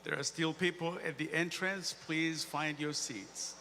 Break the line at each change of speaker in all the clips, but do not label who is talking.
There are still people at the entrance. Please find your seats.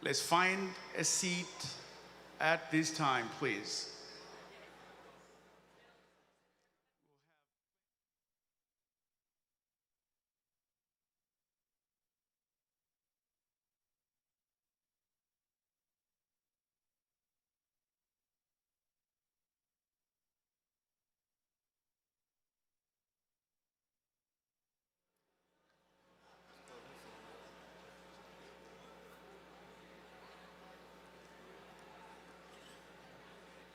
Let's find a seat at this time, please.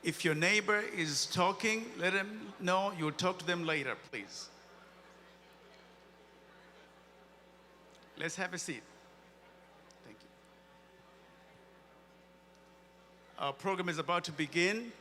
If your neighbor is talking, let them know you'll talk to them later, please. Let's have a seat. Thank you. Our program is about to begin.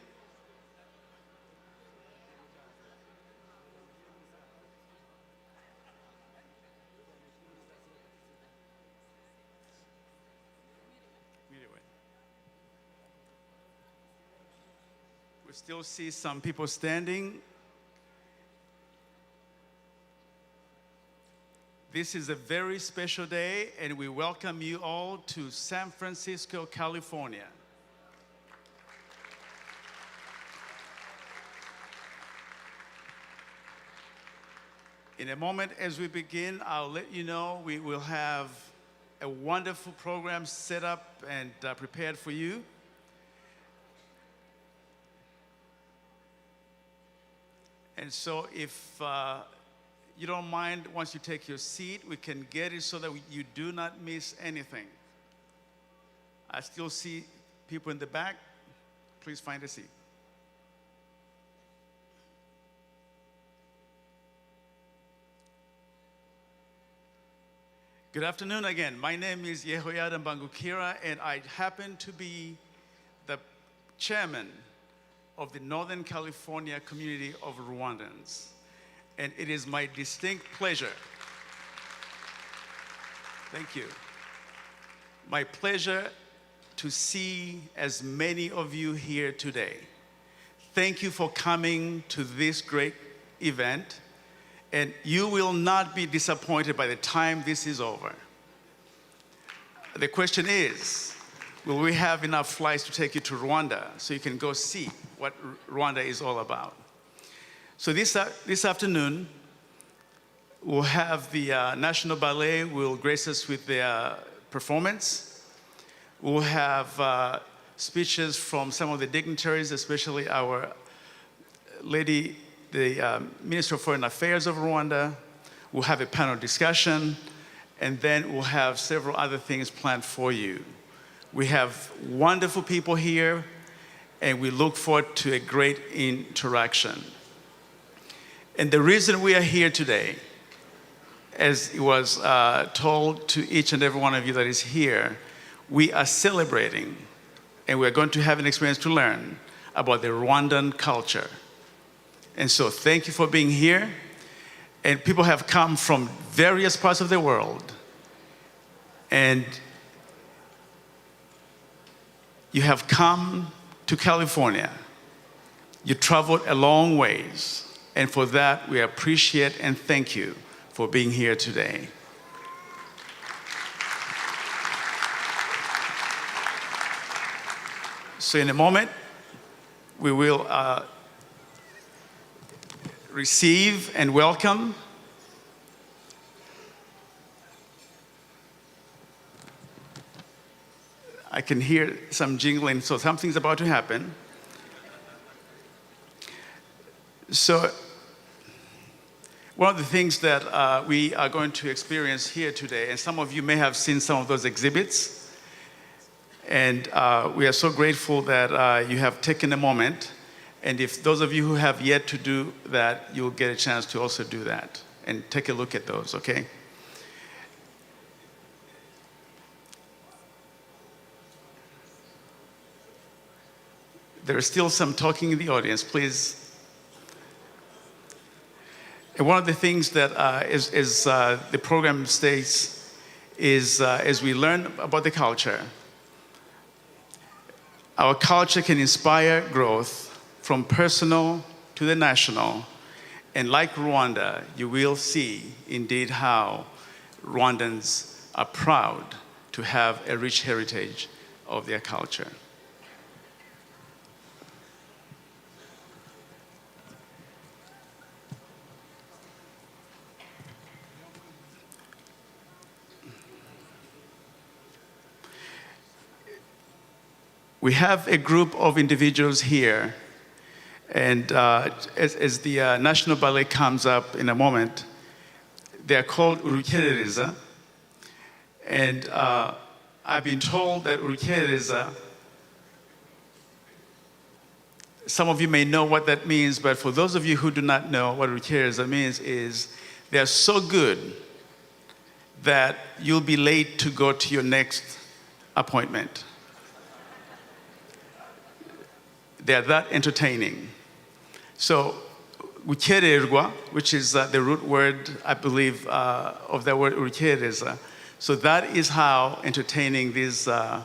We still see some people standing. This is a very special day, and we welcome you all to San Francisco, California. In a moment, as we begin, I'll let you know we will have a wonderful program set up and prepared for you. And so if you don't mind, once you take your seat, we can get it so that you do not miss anything. I still see people in the back. Please find a seat. Good afternoon again. My name is Yehoyada Mbangukira, and I happen to be the chairman of the Northern California community of Rwandans. And it is my distinct pleasure, thank you, my pleasure to see as many of you here today. Thank you for coming to this great event, and you will not be disappointed by the time this is over. The question is, will we have enough flights to take you to Rwanda so you can go see what Rwanda is all about? So this afternoon, we'll have the National Ballet will grace us with their performance. We'll have speeches from some of the dignitaries, especially our lady, the Minister of Foreign Affairs of Rwanda. We'll have a panel discussion, and then we'll have several other things planned for you. We have wonderful people here, and we look forward to a great interaction. And the reason we are here today, as it was told to each and every one of you that is here, we are celebrating, and we're going to have an experience to learn about the Rwandan culture. And so thank you for being here. And people have come from various parts of the world, and you have come to California. You traveled a long ways, and for that we appreciate and thank you for being here today. So in a moment, we will receive and welcome I can hear some jingling, so something's about to happen. So one of the things that we are going to experience here today, and some of you may have seen some of those exhibits, and we are so grateful that you have taken a moment. And if those of you who have yet to do that, you'll get a chance to also do that and take a look at those, okay? There is still some talking in the audience, please. And one of the things that the program states is as we learn about the culture, our culture can inspire growth from personal to the national. And like Rwanda, you will see indeed how Rwandans are proud to have a rich heritage of their culture. We have a group of individuals here, and as the National Ballet comes up in a moment, they're called urukerereza, and I've been told that urukerereza, some of you may know what that means, but for those of you who do not know what urukerereza means, is they're so good that you'll be late to go to your next appointment. They're that entertaining. So, gukererwa, which is the root word, I believe, of the word urukerereza. So that is how entertaining the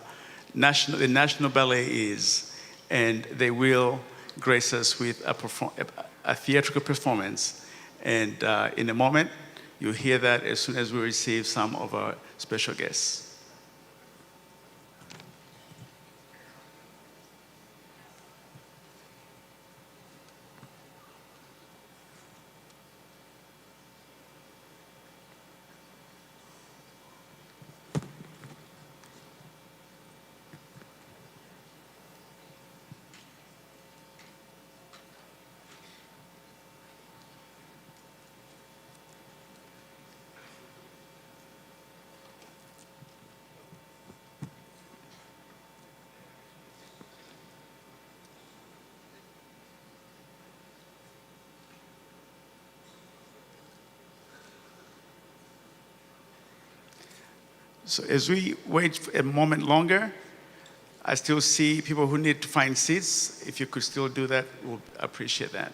National Ballet is. And they will grace us with a theatrical performance. And in a moment, you'll hear that as soon as we receive some of our special guests. So as we wait for a moment longer, I still see people who need to find seats. If you could still do that, we'll appreciate that.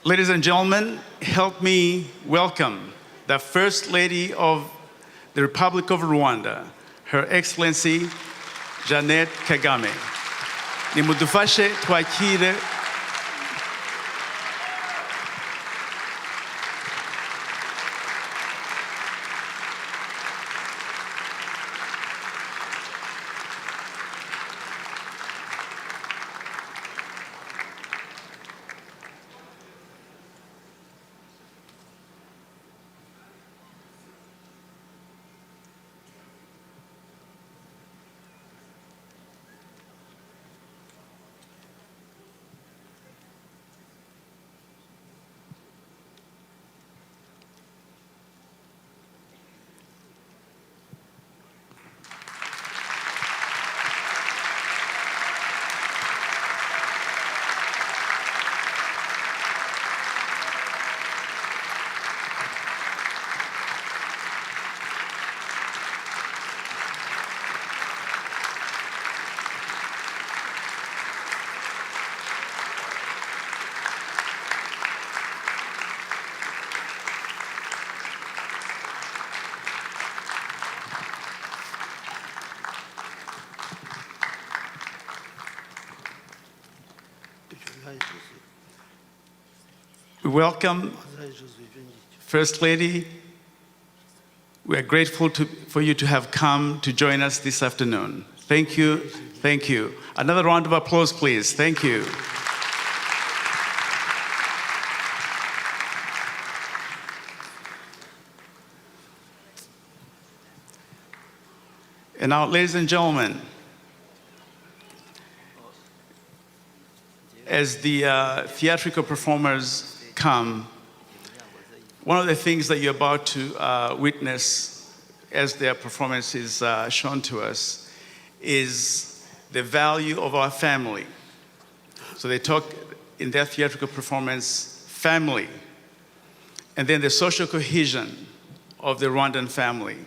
Ladies and gentlemen, help me welcome the First Lady of the Republic of Rwanda, Her Excellency Jeannette Kagame. Nimudufashe twakire we welcome First Lady. We are grateful for you to have come to join us this afternoon. Thank you. Thank you. Another round of applause, please. Thank you. And now, ladies and gentlemen, as the theatrical performers come, one of the things that you're about to witness as their performance is shown to us is the value of our family. So they talk in their theatrical performance, family, and then the social cohesion of the Rwandan family.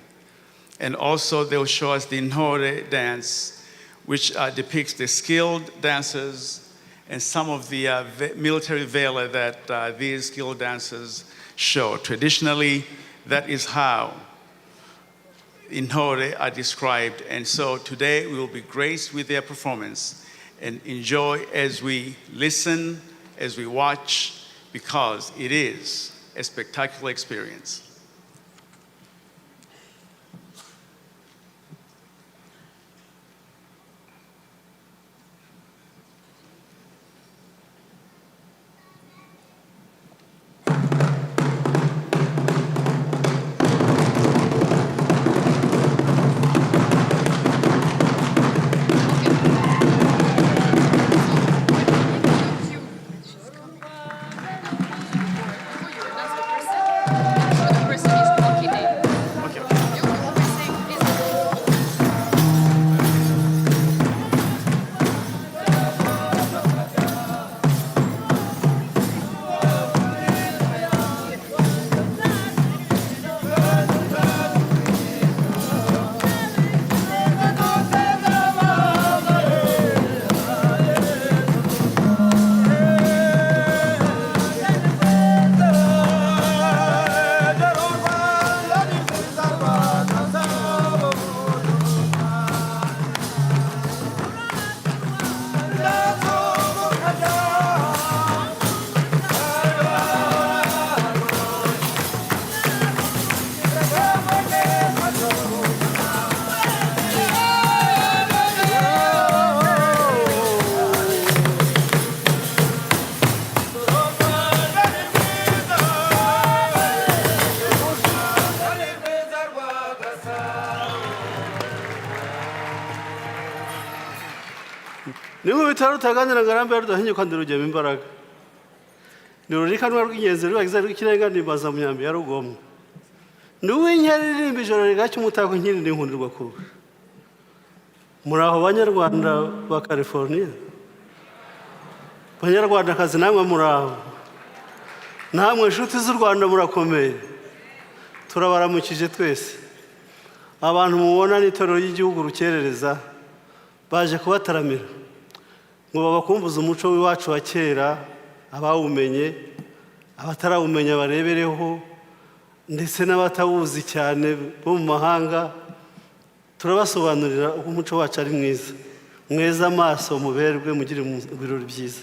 And also they'll show us the Ntore dance, which depicts the skilled dancers and some of the military valor that these skilled dancers show. Traditionally, that is how Ntore are described. And so today we will be graced with their performance and enjoy as we listen, as we watch, because it is a spectacular experience.
niba bitaro taganira ngarambe ardo henye kwandiro je imbaraga nururikanwa rw'ingenzi rwagize rw'ikirenga nimbaza mu myambi ya rugomwe nuwe nyaririmba ijoro rigaca umutako nkiri n'inkundirwa kuruka muraho banyarwanda ba California banyarwanda kazi namwe muraho namwe inshuti z'u Rwanda murakomeye turabaramukije twese abantu mubona n'itorero ry'igihugu rukerereza baje kubataramira ngo babakumbuza umuco w'iwacu wa kera abawumenye abatarawumenya barebereho, ndetse n'abatawuzi cyane bo mu mahanga, turabasobanurira uko umuco wacu ari mwiza. Mweze amaso muberwe, mugire ibirori byiza.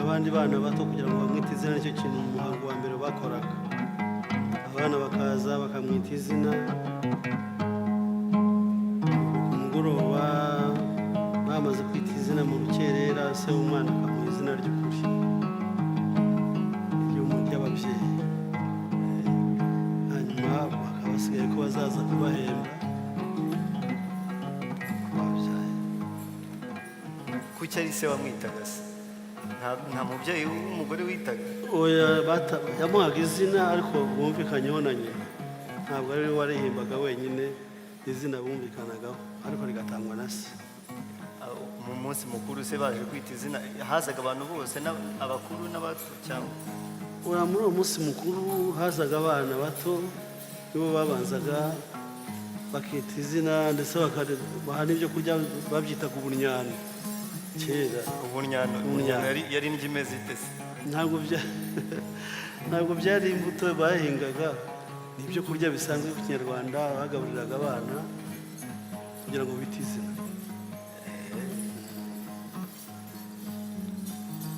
Abandi bana bato kugira ngo bamwite izina, nicyo kintu mu muhango wa mbere bakoraga. Abana bakaza bakamwita izina, ku mugoroba bamaze kwita izina mu rukerera, se w'umwana akamuha izina ry'ukuri ry'ababyeyi. Hanyuma bakaba basigaye ko bazaza kubahemba babyaye.
Kuki ari se wamwitaga se? Nta mubyeyi w'umugore witaga?
Oya, yamuhaga izina ariko bumvikanyeho na nyina. Ntabwo ari we warihimbaga wenyine, izina bumvikanagaho ariko rigatangwa na se.
Mu munsi mukuru se baje kwita izina, hazaga abantu bose, abakuru n'abato cyangwa?
Oya, muri uwo munsi mukuru hazaga abana bato, nibo babanzaga bakita izina, ndetse bakabaha n'ibyo kurya babyitaga ubunyano. Kera
ubunyano yari indyo imeze ite se?
Ntabwo byari imbuto bahingaga, ni ibyo kurya bisanzwe ku Kinyarwanda bagaburiraga abana kugira ngo bite izina.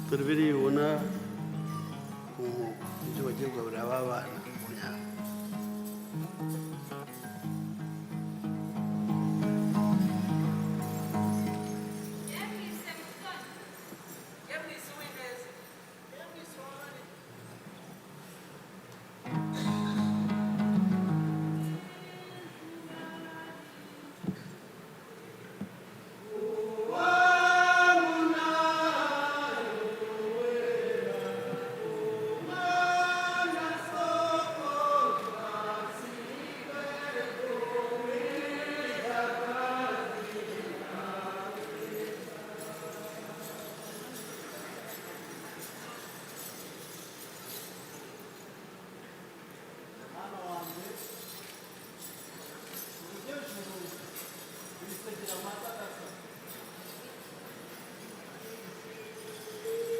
Dore biriya ubona ibyo bagiye kugaburira aba bana.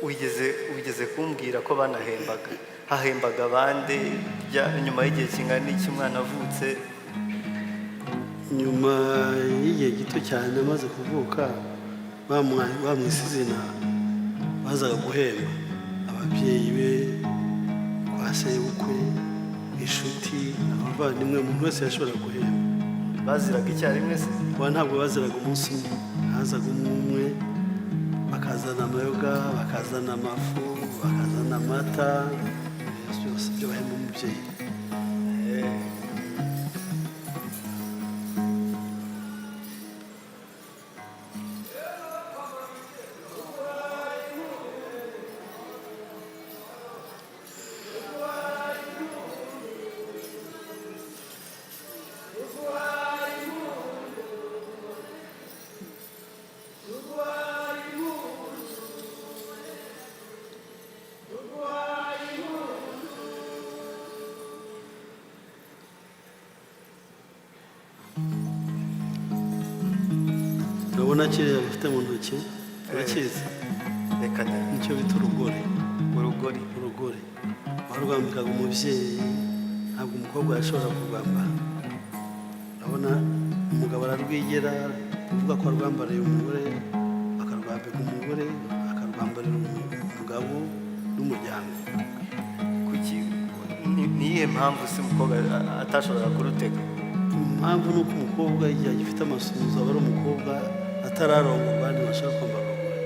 wigeze kumbwira ko banahembaga hahembaga abandi nyuma y'igihe kingana n'iki umwana avutse.
nyuma y'igihe gito cyane amaze kuvuka bamwise izina bazaga guhemba ababyeyi be, kwa sebukwe, inshuti, abavandimwe, umuntu wese yashobora guhemba.
Baziraga icyarimwe se?
Ntabwo baziraga umunsi umwe, hazaga umwe bakazana amayoga, bakazana amafu, bakazana amata, byose byo bahemba umubyeyi. urabona kiriya bafite mu ntoki urakizi?
Reka
nicyo bita urugori.
urugori
barwambikaga umubyeyi, ntabwo umukobwa yashobora kurwambara. urabona umugabo ararwigera kuvuga ko arwambariye umugore, akarwambika umugore, akarwambarira umugabo n'umuryango.
Kuki niyihe mpamvu se umukobwa atashobora kurutega?
Impamvu ni uko umukobwa igihe agifite amasunzu aba ari umukobwa atararongorwa, ntibashaka kwambara urugori.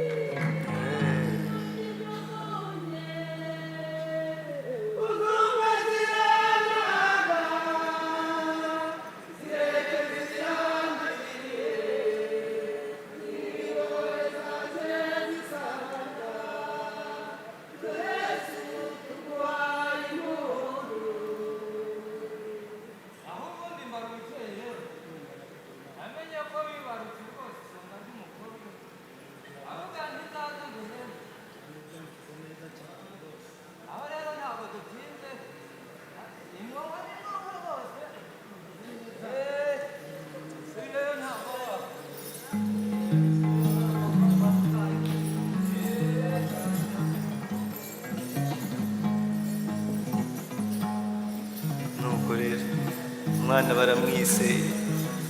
Umwana baramwise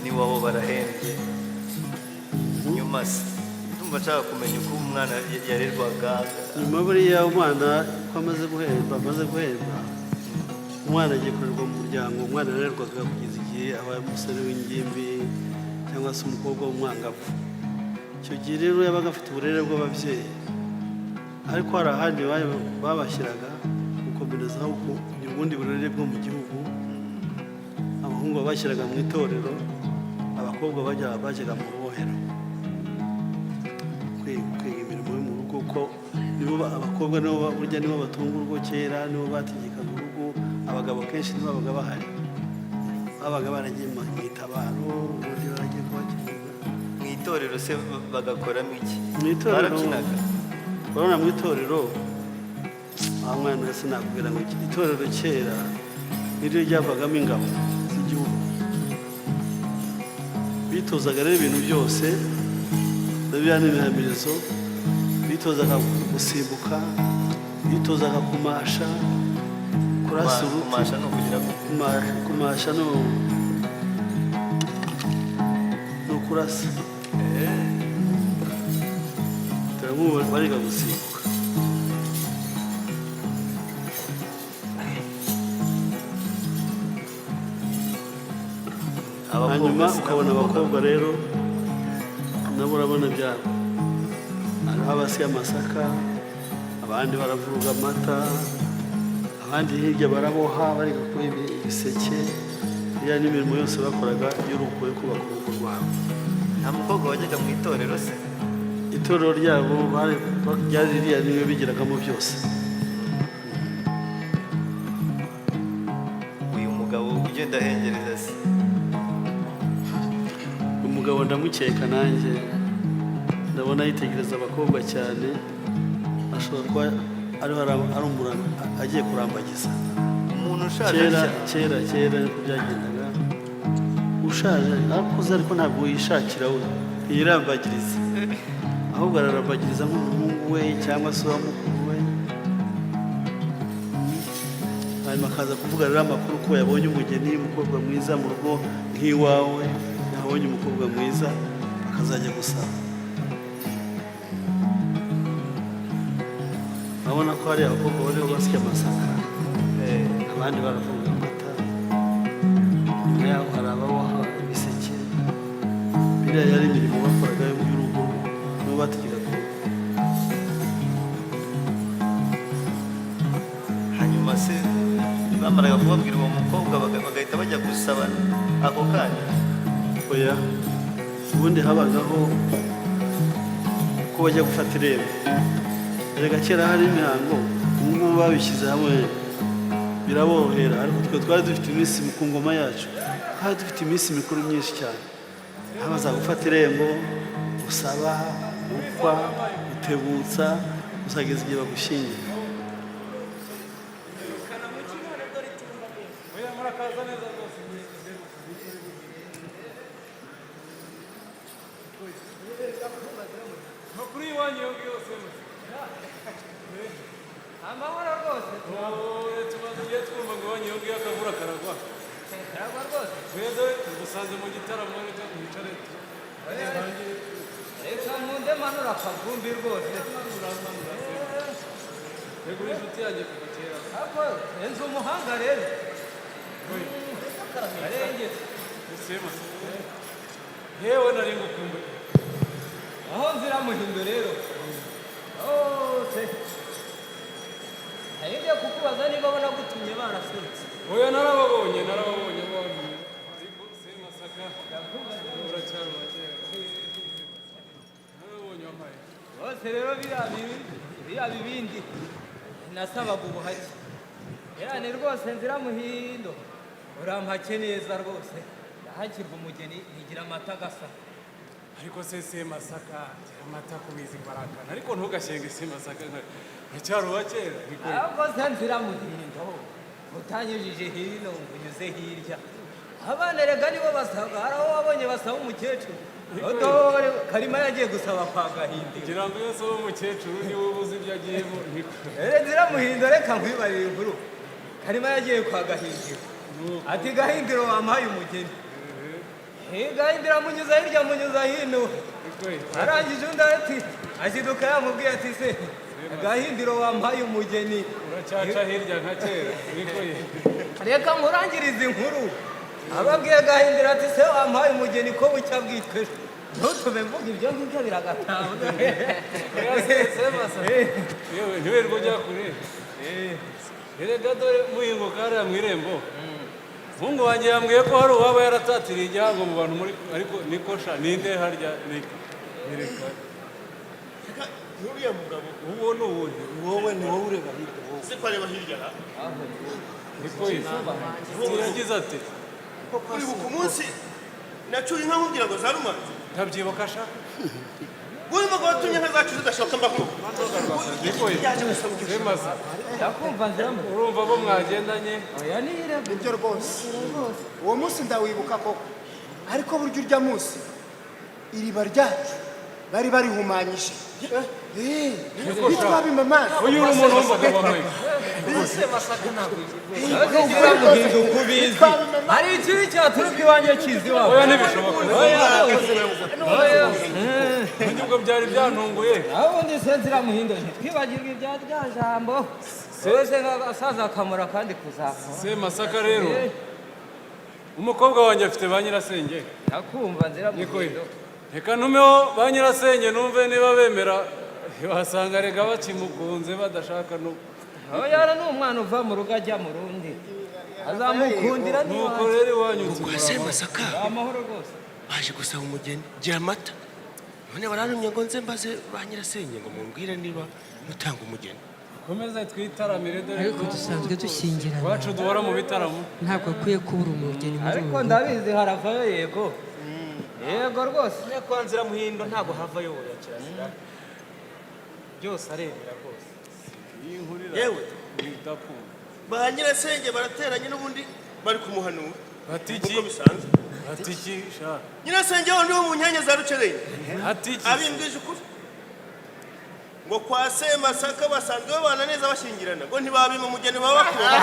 n'iwabo barahembye. Nyuma se ndumva nshaka kumenya uko umwana yarerwaga.
nyuma buriya umwana ko amaze guhemba umwana agiye kurerwa mu muryango. umwana yarerwaga kugeza igihe abaye umusore w'ingimbi cyangwa se umukobwa w'umwangavu. icyo gihe rero yabaga afite uburere bw'ababyeyi, ariko hari ahandi babashyiraga gukomerezaho kugira ubundi burere bwo mu gihugu. abahungu babashyiraga mu itorero, abakobwa bajyaga mu rubohero kwiga imirimo yo mu rugo, kuko abakobwa burya nibo batunga urugo. Kera nibo bategekaga urugo, abagabo kenshi ntibabaga bahari, babaga baragiye mu itabaro, ubundi baragiye kubakira.
Mu itorero se bagakoramo iki?
Barakinaga. urabona mu itorero aho mwana wese nakubwira ngo itorero kera niryo ryavagamo ingabo z'igihugu. bitozaga rero ibintu byose, biriya n'imihamirizo, bitozaga gusimbuka, bitozaga kumasha, kurasa uruti.
Kumasha no kugira
kumasha no kurasa. turamuba bariga gusimbuka. hanyuma ukabona abakobwa rero nabo urabona byabo, hariho abasiye amasaka, abandi baravuruga amata, abandi hirya baraboha bari gukora ibiseke. iriya n'imirimo yose bakoraga y'urugo yo kubaka urugo rwabo.
Nta mukobwa wajyaga mu itorero se?
itorero ryabo ryari ririya niyo bigiragamo byose.
uyu mugabo ugenda ahengereza se?
umugabo ndamukeka nanjye, ndabona yitegereza abakobwa cyane. ashobora kuba ari umuntu agiye kurambagiza.
Umuntu ushaje
kera niko byagendaga. ushaje akuze, ariko ntabwo yishakira we, yirambagiriza, ahubwo ararambagiriza nk'umuhungu we cyangwa se wa mukuru we, hanyuma akaza kuvuga rero amakuru ko yabonye umugeni umukobwa mwiza mu rugo nk'iwawe, yabonye umukobwa mwiza akazajya gusaba. urabona ko hari abakobwa bariho basya amasaka, abandi baravuga amata, nyuma yaho hari ababoha ibiseke. Biriya yari imirimo bakoraga yo mu rugo nibo bategekaga.
hanyuma se bamaraga kubabwira uwo mukobwa bagahita bajya gusaba ako kanya?
Oya, ubundi habagaho ko bajya gufata irembo. Erega kera hari imihango, ubu ngubu babishyize hamwe biraborohera, ariko twe twari dufite iminsi ku ngoma yacu, twari dufite iminsi mikuru myinshi cyane. Habaza gufata irembo, gusaba, gukwa, gutebutsa, uzageza igihe bagushyingira.
Yewe nari ngukumbuye aho nzira muhindo rero ayibye kukubaza niba bona gutumye baraserutse. Oya narababonye abantu ariko se masaka uracyari bakera narabonye amaye bose rero biriya bibindi nasabaga ubuhake yani rwose nzira muhindo urampake neza rwose hakirwa umugeni ntigira amata gasa. Ariko se masaka amata kubizi barakana, ariko ntugashenge se masaka nkacyari bakera. Ahubwo se nzira muhindo utanyujije hino unyuze hirya, abana rega nibo basaba. Hari aho wabonye basaba umukecuru, dore Karima yagiye gusaba kwa Gahindi. Kugira ngo iyo saba umukecuru niwe ubuze ibyo agiyemo. Nzira muhindo reka nkwibarire inkuru. Karima yagiye kwa Gahindi ati Gahindiro wampaye umugeni. Gahindiro amunyuza hirya amunyuza hino, arangije undi ati ashyiduka yamubwiye ati se Gahindiro wampaye umugeni uracyaca hirya nka kera. Reka nkurangirize inkuru. Ababwiye Gahindiro ati se wampaye umugeni ko bucya bwitwe ntutume mvuga ibyo ngibyo biragatabwa. Yewe ntiwirirwe ujya kure. Erega dore muhingo kariya mu irembo Mungu wanjye yambwiye ko hari uwaba yaratatiriye igihango mu bantu muri, ariko nikosha ninde harya nireka
Uriya mugabo
uwo ni uwuhe?
wowe ni wowe ureba hirya wowe se kwareba hirya ha
niko yagize ati
kuri buku munsi nacuye inka nkubwira ngo zarumanze
ntabyibuka ashaka
wowe mugabo watumye inka zacu zidashoka mbaho
niko yemasa yakumva nziramo urumva bo mwagendanye. Oya nire
ibyo rwose uwo munsi ndawibuka koko, ariko buryo urya munsi iriba ryacu bari barihumanyije. Bitwabima amazi.
uyu uri umuntu w'umugabo mwe
Bise masaka ntabwo
ngira muhinduka ubizi hari ikiri cyaturuka iwanjye kizi wawe. Oya ntibishoboka. Oya nubwo byari byantunguye. Aho ndi senzira muhindo ntitwibagirwe ibya rya jambo seze nk'asaza akamura kandi kuzakora. Se masaka rero umukobwa wanjye afite ba nyirasenge. Yakumva nzira muhindo. Reka ntumeho ba nyirasenge numve niba bemera, wasanga rega bakimukunze badashaka no. Oya ni umwana uva mu rugo ajya mu rundi azamukundira nuko rero iwanyutse
se masaka
amahoro rwose.
baje gusaba umugeni gira amata, none baranumye ngo nze mbaze ba nyirasenge ngo mumbwire niba mutanga umugeni.
Komeza twitaramire dore
ariko dusanzwe dushyingirana
wacu duhora mu bitaramo.
ntabwo akwiye kubura umugeni muri
Ariko
ubu
ndabizi haravayo yego rwose.
Kwa nzira muhindo ntabwo havayo wowe kirazira
Byose aremera rwose. Iyi nkurira
yewe
ndakunda.
ba nyirasenge barateranye n'ubundi bari kumuhanura
Atiki
uko bisanzwe.
atiki sha
Nyirasenge wundi wo mu nyange za Rucereye
atiki
abimbwije ukuri ngo kwa Semasaka basanzwe babana neza bashingirana ngo ntibabima umugeni baba bakunda.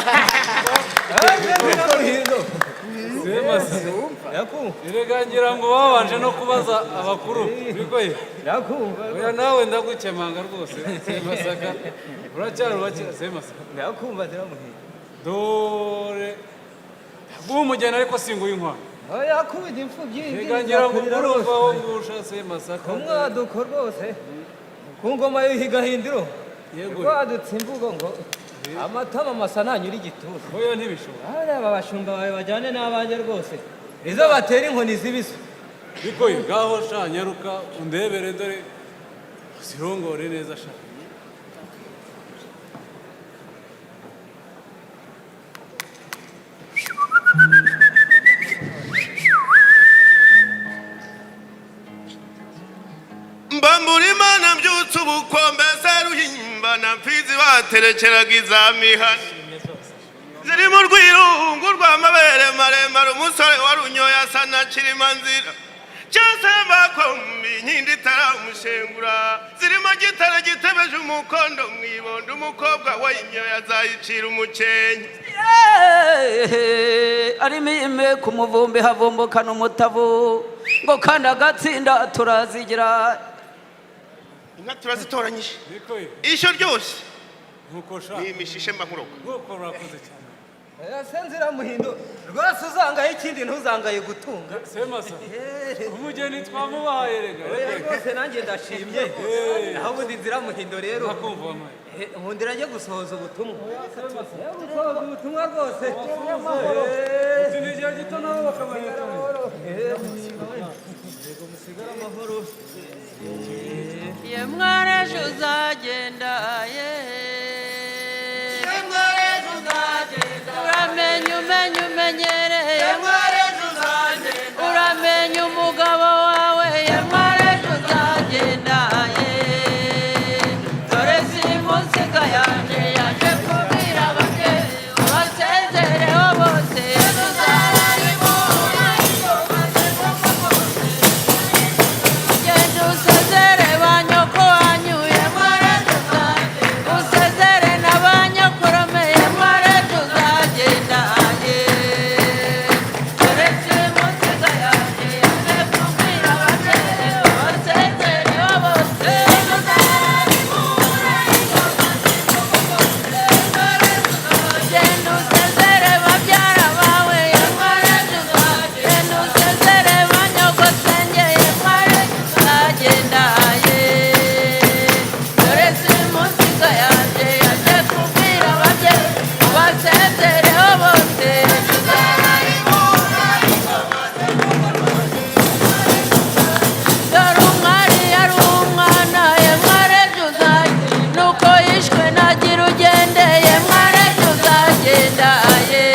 Erega ngira ngo babanje no kubaza abakuru niko ye. Oya nawe ndagukemanga rwose Semasaka. Uracyari bakira Semasaka.
ndakumva ndiramuhinda
Dore bw'umugeni ariko singuye inkwano.
oya kubita imfubyi
Erega ngira ngo urumvaho ngusha Semasaka.
umwaduko rwose ku ngoma y'ihigahindiro
Yego.
rwadutse imvugo ngo amatama masa ntanyura igituza.
Oya ntibishoboka.
aba bashumba bawe bajyane n'abanjye rwose izo batera inkoni zibisa.
Niko ye ngaho sha nyaruka undebere dore zirongore neza sha.
Mbambura Imana mbyutse ubukombe seruhimba na mfizi baterekeraga izamihana ziri mu rwirungu rw'amabere maremare umusore warunyoye asa na Kirimanzira cyose bakombi inkindi itaramushengura zirimo gitare gitebeje umukondo mwibondo umukobwa wayinyoye azayicira umukenke
arimo ime ku muvumbi havumbukana umutavu ngo kandi agatsinda turazigira
inka turazitoranyije
Niko ye
ishyo ryose
nkuko sha.
ni imishishe mbakuroga
Nkuko urakoze cyane.
senzira muhindo rwose uzangaye ikindi ntuzangaye gutunga.
Semasaka. Umugeni twamubahaye rega.
oya rwose nanjye ndashimye naho ubundi nzira muhindo rero
Nakumva amaye.
nkundira njye gusohoza ubutumwa.
Semasaka.
gusohoza ubutumwa rwose
Uti ni igihe gito nabo bakabaye.
musigara amahoro.
ye mwareje uzagenda ye mwareje uzagenda umenyere ye mwareje uzagenda uramenya umugabo wawe ye mwareje uzagenda ye dore simusiga yaje kubwira ababyeyi basezereho bose genda usezere ba nyoko wanyu ye mwareje uzagenda usezere na ba nyokorome ye mwareje uzagenda ye dore simusiga yaje kubwira ababyeyi basezereho bose genda usezere babyara bawe ye mwareje uzagenda usezere ba nyogosenge ye mwareje uzagenda ye dore simusiga yaje kubwira ababyeyi basezereho bose dore umwari yari umwana ye mwareje uzagenda nuko yishwe nagira ugende ye mwareje uzagenda ye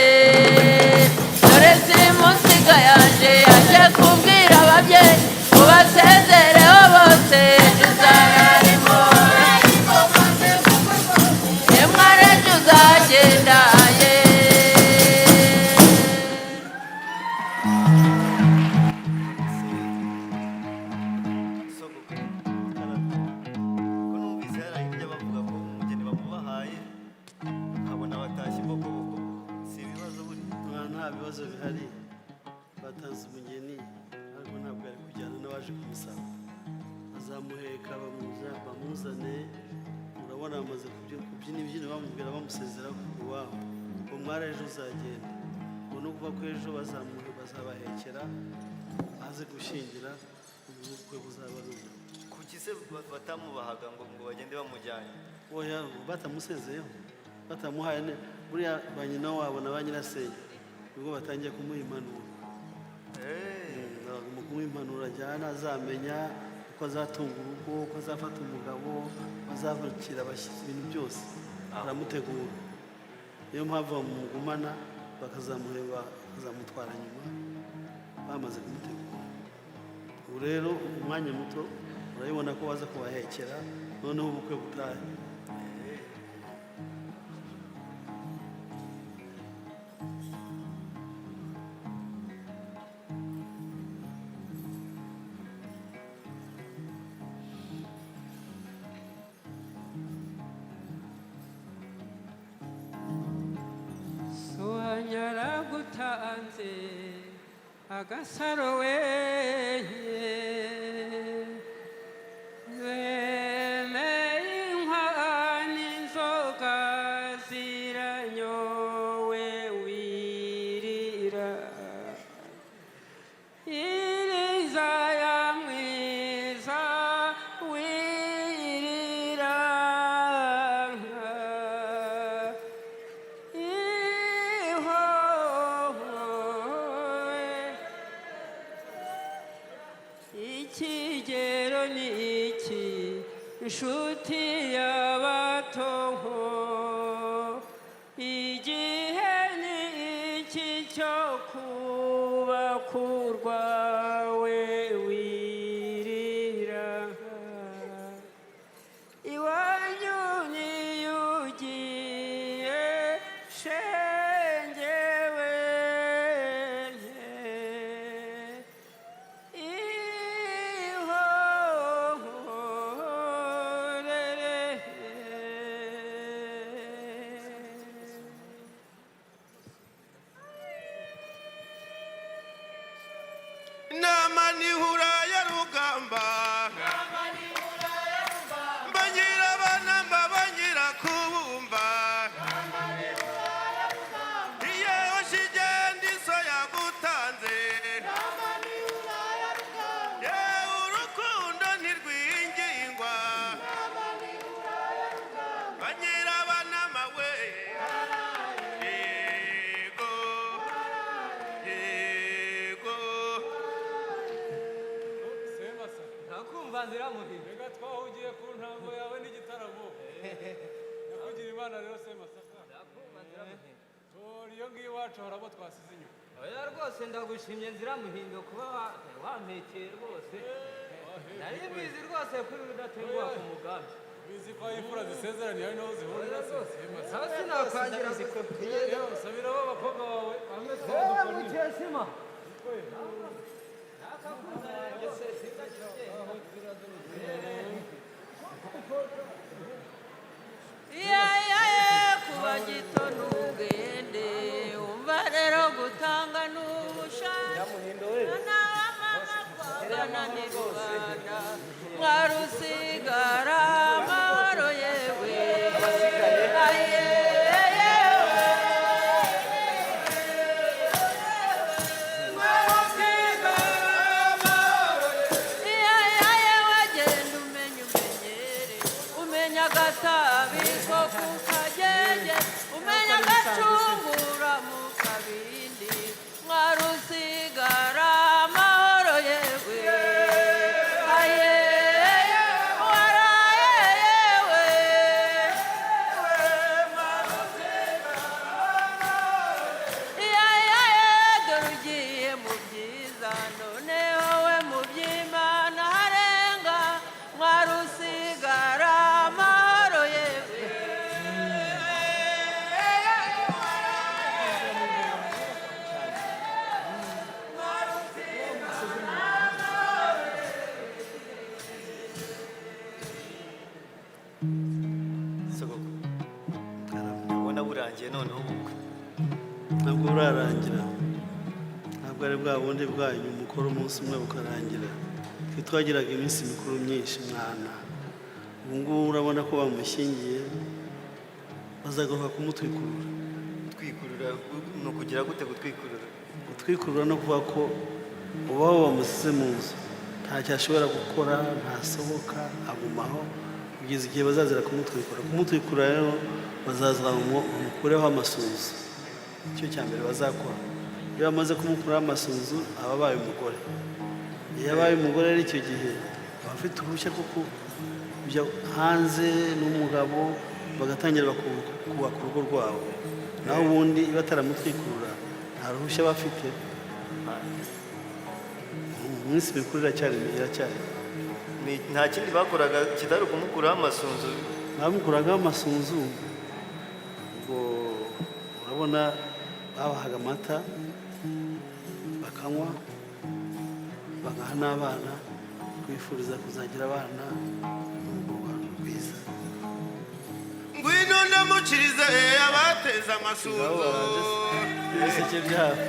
dore simusiga yaje kubwira ababyeyi basezereho bose tuzararimo ye mwareje uzagenda ye
Sogoko ko numvise hari ibyo bavuga ko umugeni bamubahaye nkabona batashye imbokoboko si ibibazo buri
nta bibazo bihari batanze umugeni ariko ntabwo ari kujyana n'abaje kumusaba bazamuheka bamuzane urabona bamaze kubyina imbyino bamubwira bamusezera ku iwabo ngo mwari ejo uzagenda ngo no kuva ko ejo bazabahekera aze gushyingira ubukwe buzaba ari
kuki se batamubahaga ngo bagende bamujyanye
oya batamusezeyeho batamuhaye buriya ba nyina wabo na ba nyirasenge nibwo batangiye kumuha impanuro mu kumuha impanuro ajyana azamenya uko azatunga urugo uko azafata umugabo uko azavukira abashyitsi ibintu byose baramutegura niyo mpamvu bamugumana bakazamuheba bakazamutwara nyuma bamaze kumutegura ubu rero umwanya muto urabibona ko baza kubahekera noneho ubukwe butahe
nsanze agasaro weye wemeye inkwani inzoga ziranyowe wirira iriza ya mwiza wirira ikigero ni iki inshuti y'abatonko igihe ni iki cyo kubakurwawe wirira iwanyu niyugiye shengewe
inama nihura ya rugamba mbanyira abana mbabanyira kubumba iyo ushigenda iso yagutanze yewe urukundo ntirwingingwa banyira abana mawe yego yego
semasa
ntakumva nziramuhira
reka twahugiye ku ntango yawe n'igitaramo nakugira imana rero semasaka
ntakumva nziramuhira
tora iyo ngiyo iwacu hari abo twasize inyuma
oya rwose ndagushimye nziramuhindo kuba wampekeye rwose nari mbizi rwose kuri udatenguha ku mugambi
bizi ko aho imfura zisezeraniye ari naho zihurira semasa
aho sinakwangira
sabira abo abakobwa bawe bamwe
eee
twadukoni
mukesima kuba gito n'ubwende umva rero gutanga n'ubushake n'abamama ni rubanda mwarusigara amahoro yewe wagenda umenya umenyere umenya agatabi ko kukagenge umenya agacungura mu kabindi mwarusigara amahoro yewe waraye yewe dore ugiye mu byiza none wowe mu by'imana harenga mwarusigara amahoro yewe
sogoko ubona burangiye noneho ubukwe
ntabwo burarangira ntabwo ari bwa bundi bwanyu mukora umunsi umwe bukarangira twe twagiraga iminsi mikuru myinshi mwana ubu ngubu urabona ko bamushyingiye bazagaruka kumutwikurura
gutwikurura ni ukugira gute gutwikurura
gutwikurura no kuvuga ko ubaho bamusize mu nzu ntacyo ashobora gukora ntasohoka agumaho kugeza igihe bazazira kumutwikura kumutwikura rero bazazira bamukureho amasunzu icyo cya mbere bazakora iyo bamaze kumukuraho amasunzu aba abaye umugore iyo abaye umugore rero icyo gihe aba afite uruhushya rwo kujya hanze n'umugabo bagatangira bakubaka urugo rwabo naho ubundi iyo bataramutwikurura nta ruhushya aba afite iminsi mikuru iracyari
nta kindi bakoraga kitari ukumukuraho amasunzu
bamukuragaho amasunzu ubwo urabona babahaga amata bakanywa bagaha n'abana twifuriza kuzagira abana n'urugo rwiza
ngwino ndamukirize abateze amasunzu
ibiseke byabo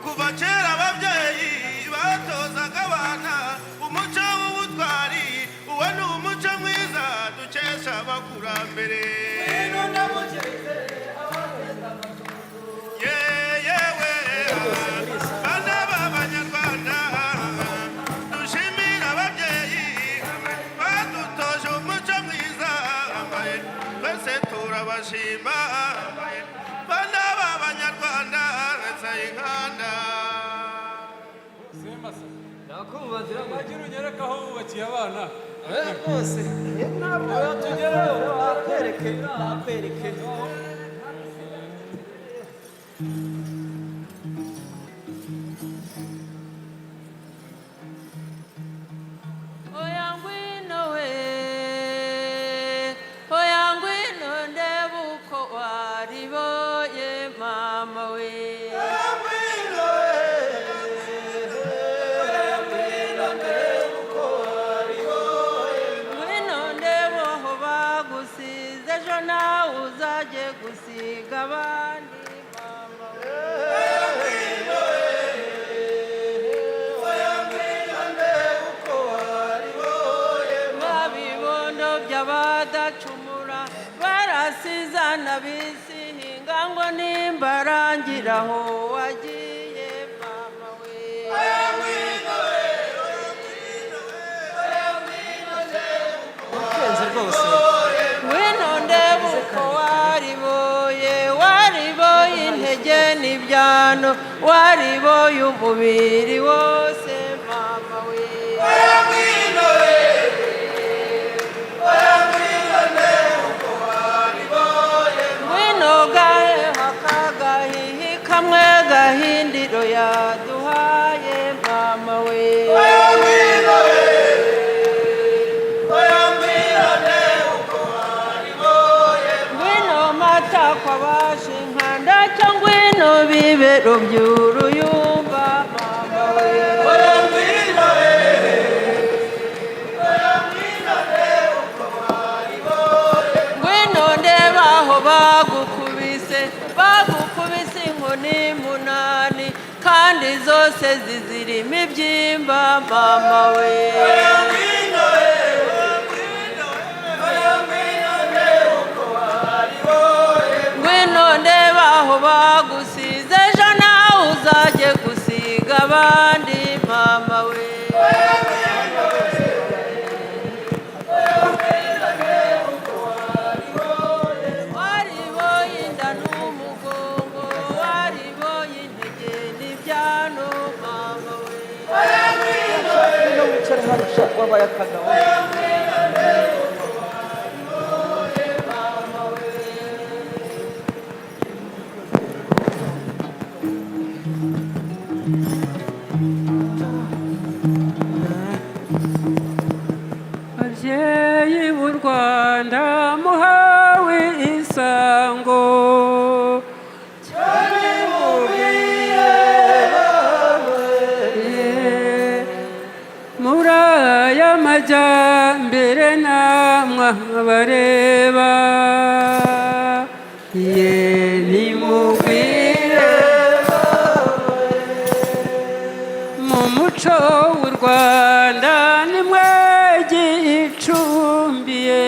kuva kera ababyeyi batozaga abana umuco w'ubutwari uwo ni umuco mwiza dukesha abakurambere yewe bana b'abanyarwanda dushimira ababyeyi badutoje umuco mwiza twese turabashima bana b'abanyarwanda sayinganda
nakumva nzira bagira unyereka aho bubakiye abana
rwose ntabwo tugerayo nakwereke
oya ngwino we oya ngwino ndebe uko wariboye mama we ngwino ndebe aho bagusize ejo nawe uzajye gusiga abandi mama we babibondo by'abadacumura barasizana bisihinga ngo nimbarangira aho wagiye mama we
ukenze rwose
ngwino ndebe uko wariboye intege n'ibyano wariboye umubiri wose mama we ngwino gaheha kagahihi kamwe gahindiro yaduhaye mama we ngwino mata kwabasha inkanda cyangwa ngwino bibero by'uruyumba mama we ngwino ndeba aho bagukubise inkoni munani kandi zose zizirimo ibyimba mama we ngwino ndeba aho bagusize ejo nawe uzajye gusiga abandi mama we wariboye inda n'umugongo wariboye intege n'ibyano mama we
wicara hano ushaka wabaye akagabo
babyeyi b'u Rwanda muhawe isango cyane mubwiye muri aya majyambere namwe bareba ye nimubwire mu muco w'u Rwanda nimwe gicumbiye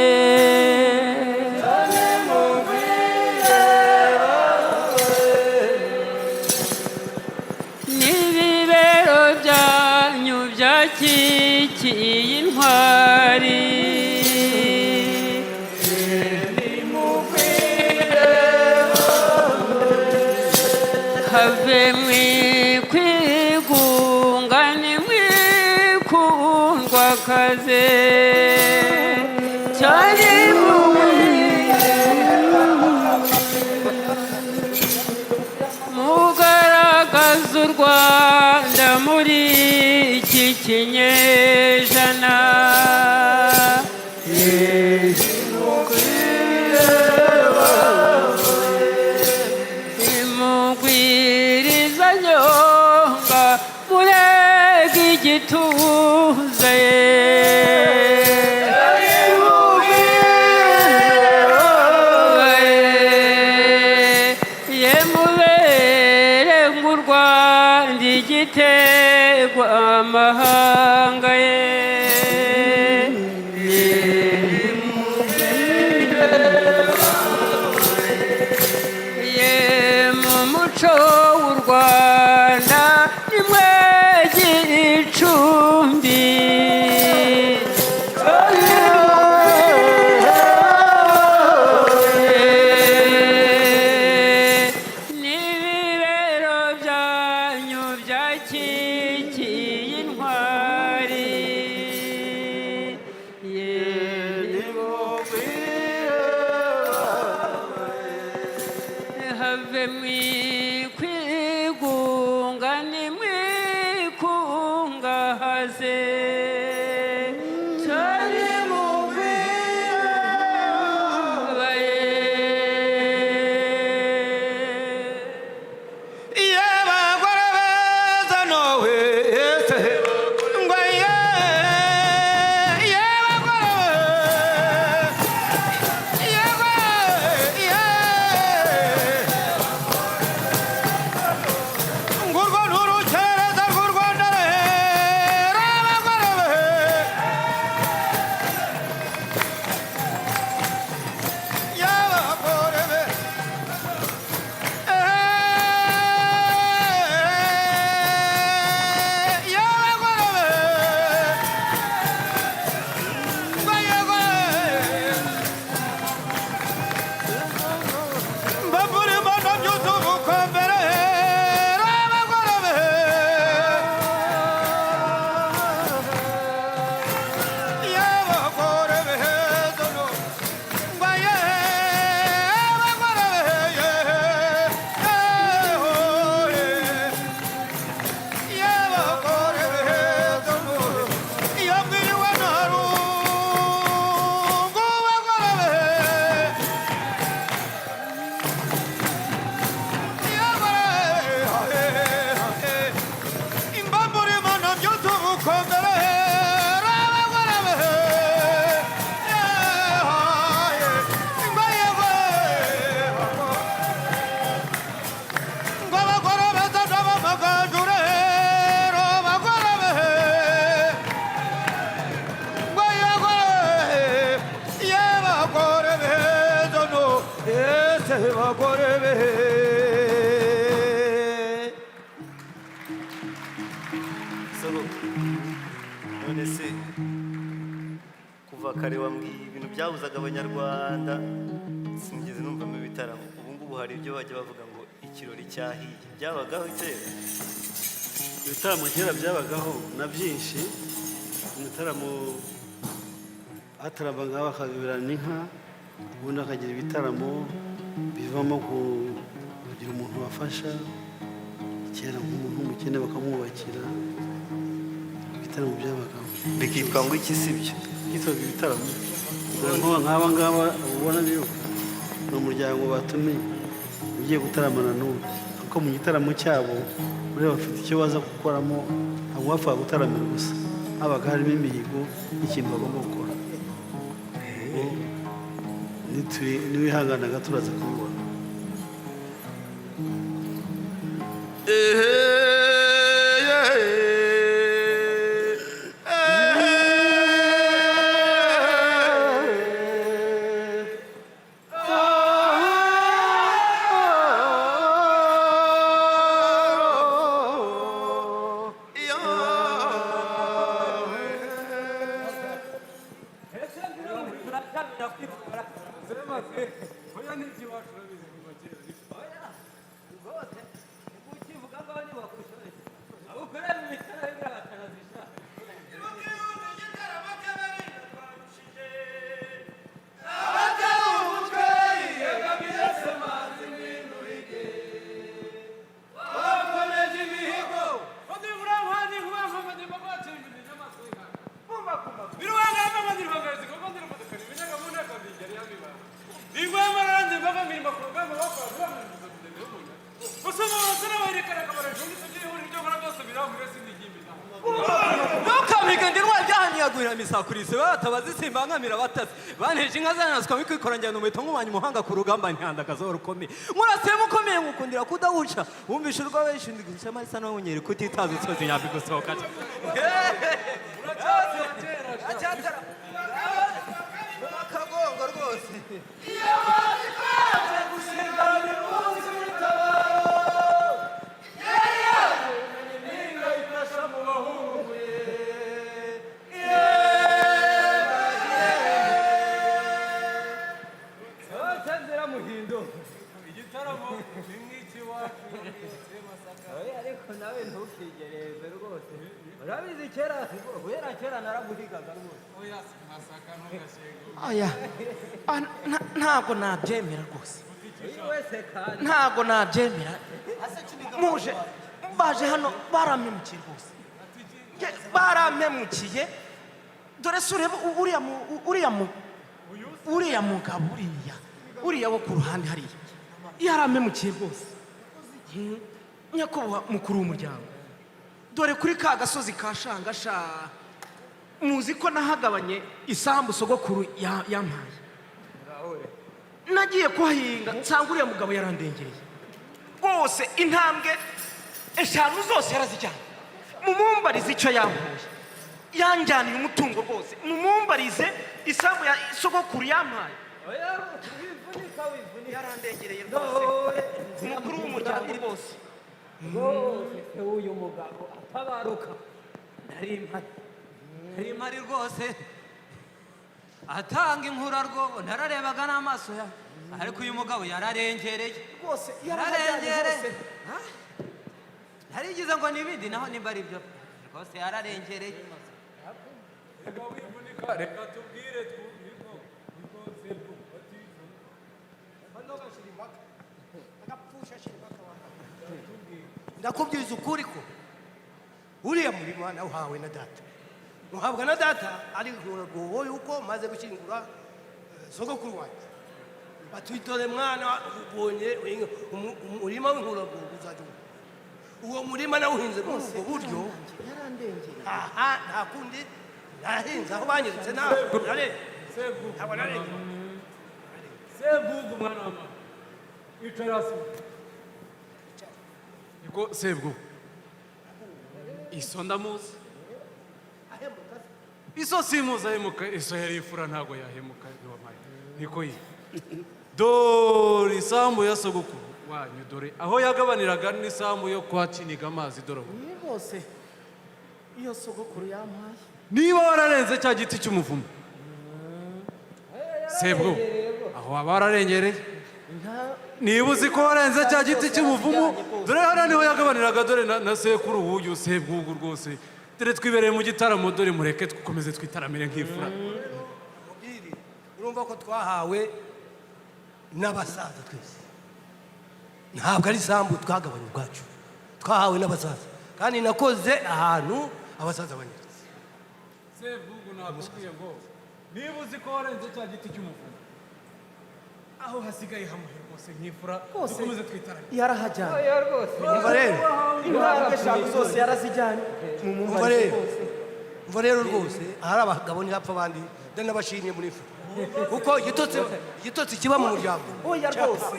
n'ibibero byanyu byakikiye intwari have mwikwigunga nimwikundwa kaze cyane mugaragaza u Rwanda muri iki kinyejana imugwiriza nyonga murega igituze ye mube igitego amahanga ye mu muco w'u Rwanda nimwegire icumbi n'ibibero byanyu byakikiye intwari have mwikwigunga nimwikungahaze cyari mu
none se kuva kare wambwiye ibintu byabuzaga abanyarwanda sinigeze numvamo ibitaramo ubu ngubu hari ibyo bajya bavuga ngo ikirori cyahiye byabagaho kera
ibitaramo kera byabagaho na byinshi ibitaramo hataraba ngaho bakagabirana inka ubundi akagira ibitaramo bivamo kugira umuntu wafasha kera nk'umuntu w'umukene bakamwubakira ibitaramo byabagaho
bikitwa ngo iki si byo
byitwaga ibitaramo nk'aba ngaba ubona biruka ni umuryango batumiye ugiye gutaramana n'ubu kuko mu gitaramo cyabo ureba bafite icyo baza gukoramo ntabwo bapfa gutaramira gusa habaga harimo imihigo n'ikintu bagomba gukora niwihanganaga turaza kubibona
Oya, kwira misakurisi batabazi simbangamira batazi baneje inka zanaswa mikwikoranya n'umuheto nk'umwanya umuhanga ku rugamba ntihanda rukomeye murase mukomeye ngukundira kudawuca wumvisha urwa benshi ndigisha marisa no munyeri kutitaza utsozi nyambi gusohoka acyatara akagongo rwose ariko nawe ntukigereze rwose urabizi kera guhera kera naraguhigaga rwose
oya ntabwo nabyemera rwose
wese kandi
ntabwo nabyemera muje baje hano barampemukiye rwose barampemukiye dore se ureba uriya mugabo uriya wo ku ruhande hariya yarampemukiye rwose nyakubahwa mukuru w'umuryango dore kuri ka gasozi ka shangasha muzi ko nahagabanye isambu sogokuru yampaye nagiye kuhahinga nsanga uriya mugabo yarandengereye rwose intambwe 5 zose yarazijyanye mumumbarize icyo yampaye yanjyaniye umutungo rwose mumumbarize isambu ya sogokuru yampaye yarandengereye rwose mukuru w'umuryango rwose
uyu mugabo atabaruka nari mpari rwose atanga inkura rwobo nararebaga n'amaso ya ariko uyu mugabo yararengereye
rwose
yararengereye narigize ngo nibindi naho nimba ari byo rwose yararengereye
reka tubwire
ndakubwiza ukuri ko uriya murima nawuhawe na data uhabwa na data ari rwobo yuko maze gushyingura sogokuru wanjye batwitore mwana ubonye umurima w'inkurarwobo uzajya uwo murima nawuhinze muri ubwo buryo aha nta kundi nahinze aho banyeretse ntabwo narenze
Sebwugu mwana wa mama icara se niko Sebwugu iso ndamuzi iso simuzi ahemuka iso yari imfura ntago yahemuka iwamaye niko yi dore isambu ya sogokuru wanyu dore aho yagabaniraga n'isambu yo kwa Kiniga amazi dore
rwose iyo sogokuru yampaye
niba wararenze cya giti cy'umuvumo Sebwugu aho waba wararengereye niba uzi ko warenze cya giti cy'umuvumo dore hariya niho yagabaniraga dore na sekuru w'uyu Sebwugu rwose dore twibereye mu gitaramo dore mureke dukomeze twitaramire nk'ifura
urumva ko twahawe n'abasaza twese ntabwo ari isambu twagabanya ubwacu twahawe n'abasaza kandi nakoze ahantu abasaza banyeretse
Sebwugu nakubwiye ngo niba uzi ko warenze cya giti cy'umuvumo aho hasigaye hamwe rwose nk'ifura dukomeze twitaramire
yarahajyanye
rwose
umva rero
intambwe 5 zose yarazijyanye
umva rero rwose ahari abagabo ntihapfa abandi ndanabashimye muri ifu kuko igitotsi kiba mu muryango
oya rwose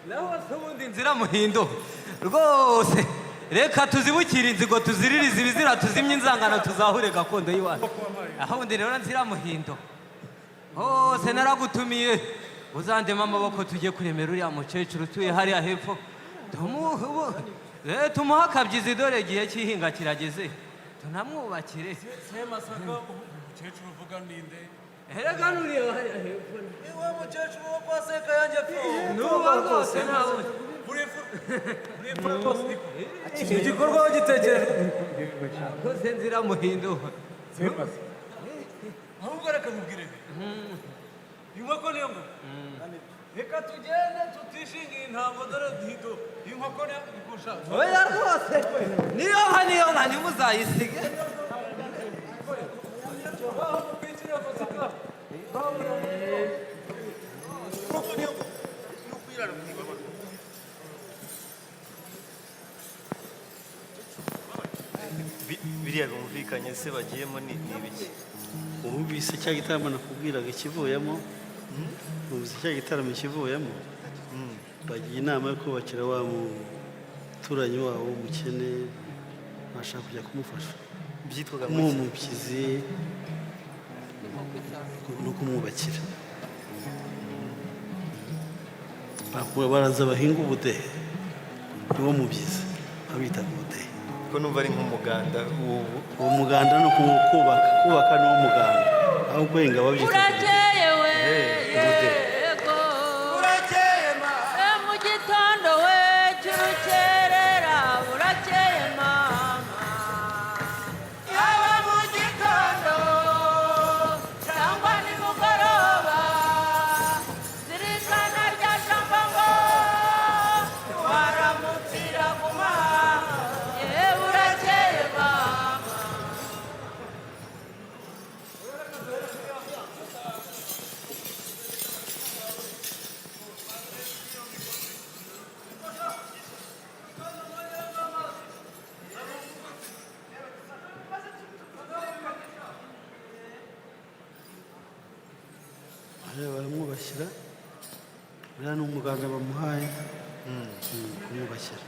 naho ubundi nzira muhindo rwose reka tuzibukire inzigo tuziririze ibizira tuzimye inzangano tuzahure gakondo y'iwacu aho ubundi rero nzira muhindo hose naragutumiye uzandema amaboko tujye kuremera uriya mukecuru utuye hariya hepfo tumuhe akabyizi dore igihe cy'ihinga kirageze tunamwubakire
Semasaka umukecuru uvuga ninde
erega nuriya hariya hepfo
niwe mukecuru wo kwa seka yanjye pfu
nuba rwose ntawe
burifura rwose iki gikorwa wagitekereje
rwose nzira muhindo
Semasa ahubwo reka mubwire inkoko niyo ngo reka tugende tutishingiye intango dore dido inkoko niyo ikusha
oya rwose niyo nka ntimuzayisige
biriya bumvikanye se bagiyemo ni ibiki?
wumvise cya gitaramo nakubwiraga ikivuyemo wumvise cya gitaramo ikivuyemo bagiye inama yo kubakira wa muturanyi wabo w'umukene bashaka kujya kumufasha
byitwaga
kumuha umubyizi no kumwubakira baraza bahinga ubudehe niwo mubyizi babitaga ubudehe
ko numva ari nk'umuganda
uwo muganda no kubaka niwo muganda aho guhinga babyita
urakeye we
ubudehe.
yego urakeye ma mu gitondo we cy'urukerera urakeye mama yaba mu gitondo cyangwa nimugoroba zirikana rya jambo ngo waramutira guma ye urakeye mama
baramwubashyira uriya ni umuganda bamuhaye kumwubashyira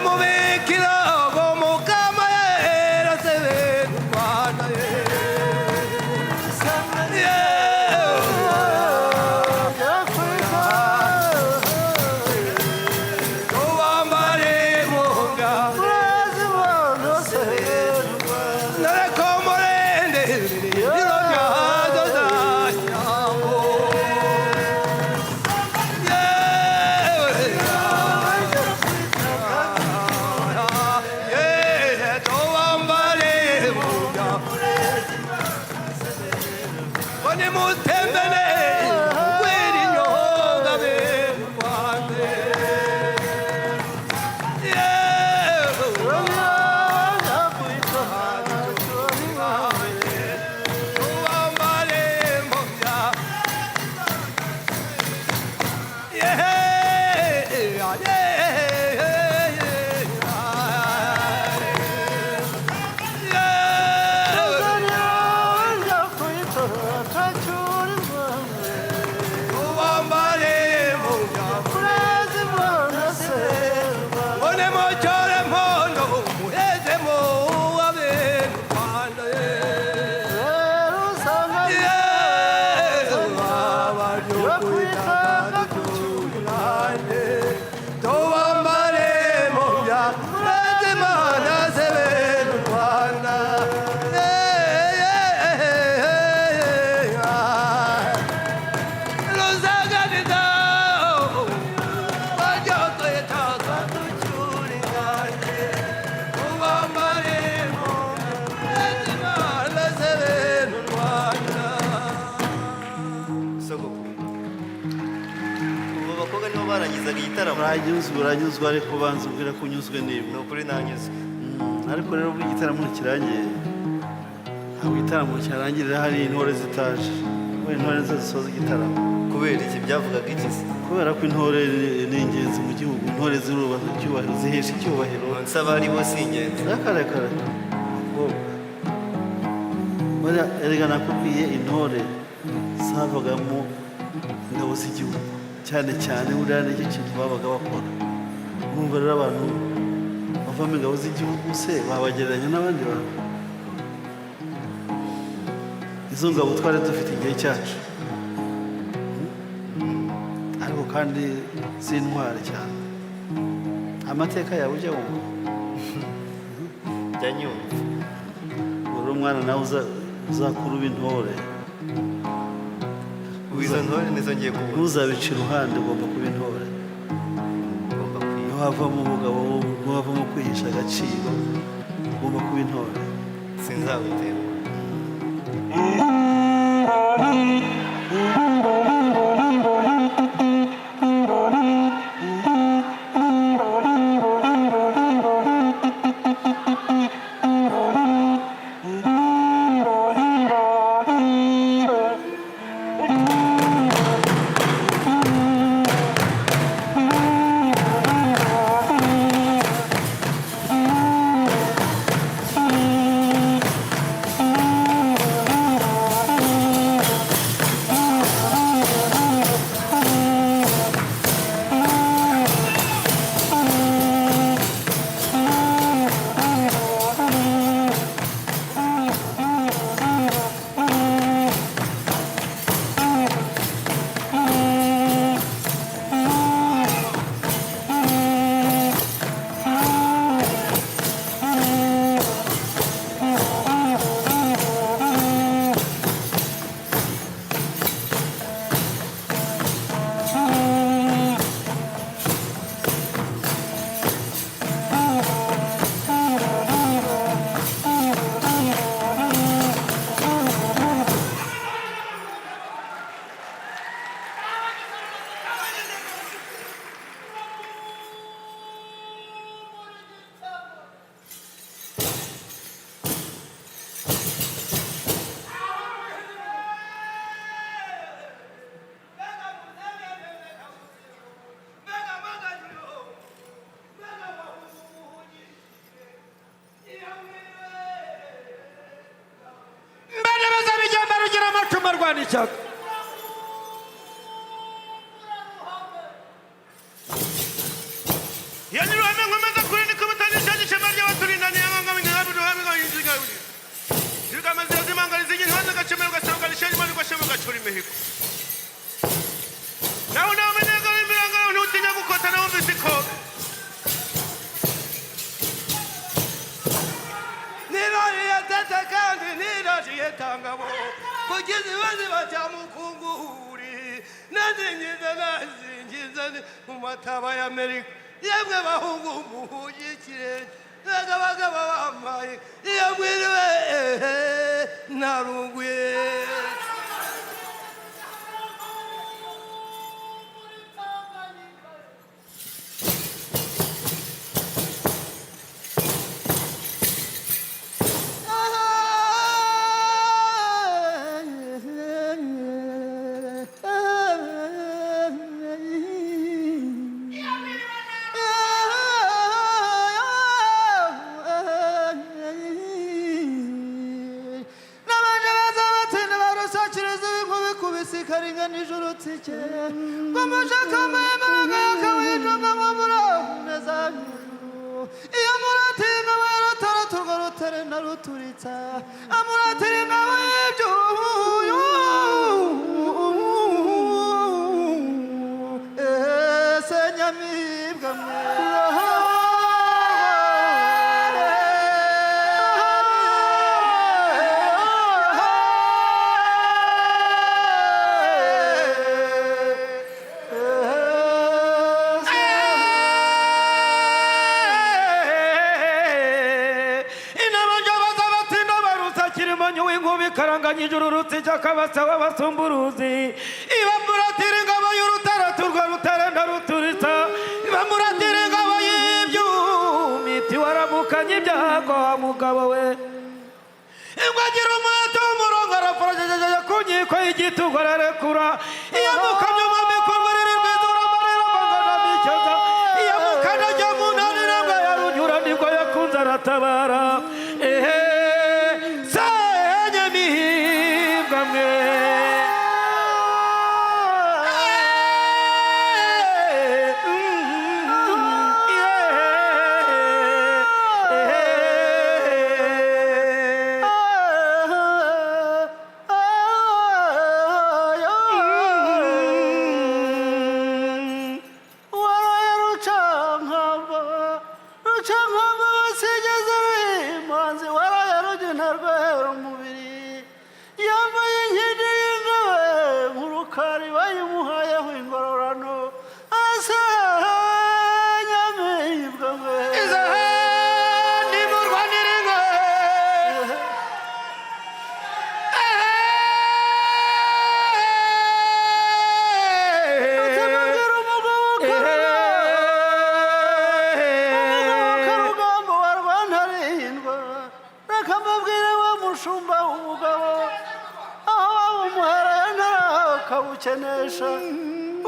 mubikira bomukama yera sebe Rwanda
uranyuzwe ariko banza ubwira ko unyuzwe niba
ni ukuri nanyuzwe
ariko rero ubwo igitaramo kirangiye ntabwo igitaramo cyarangirira hari intore zitaje kubera intore nizo zisoza igitaramo
kubera iki byavugaga iki se
kubera ko intore ni ingenzi mu gihugu intore zirubaha icyubahiro zihesha icyubahiro
nsaba ari bo si ingenzi
rakarekare bariya erega nakubwiye intore zavagamo ingabo z'igihugu cyane cyane buriya nicyo kintu babaga bakora urumva rero abantu bavamo ingabo z'igihugu se babagereranya n'abandi bantu izo ngabo twari dufite igihe cyacu ariko kandi z'intwari cyane amateka yawe ujya wumva
jya nyumva
uri umwana nawe uzakura uba intore
izo ntore nizo ngiye kuvuga
ntuzabice iruhande ugomba kuba intore ntiwavamo umugabo ntiwavamo kwihisha agaciro ugomba kuba intore
sinzabutera
n'ishyaka
iyo nyir'uwamenye nkomeza kuri imihigo nawe namenyega w'imbiranga ntutinya gukotana wumvise ikobe
nirariye tete kandi nirariye tangabo kugeza ibibazo bajya mu kunguri nazingiza mu mataba y'amerika yemwe bahungu muhuye ikirere n'abagabo bambaye iyo mwiriwe narunguye kabasa w'abasumburuzi ibamuratira ingabo y'urutara turwa rutarenda ruturita ibamuratira ingabo y'ibyuma iti waramukanye ibyago wa mugabo we ingwagira umuheto w'umurongo araforojejeje ku nkiko y'igitugu ararekura iyo mukamyo mu bikorwa riri rwiza uramarira mbangana bicyoza iyo mukanajya mu ntanira mbwa yarunyura nibwo yakunze aratabara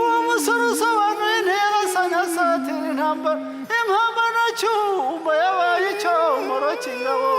uwo musore usobanuye ntiyarasanya satira intambara impamba na cyumba yabaye icyomoro cy'ingabo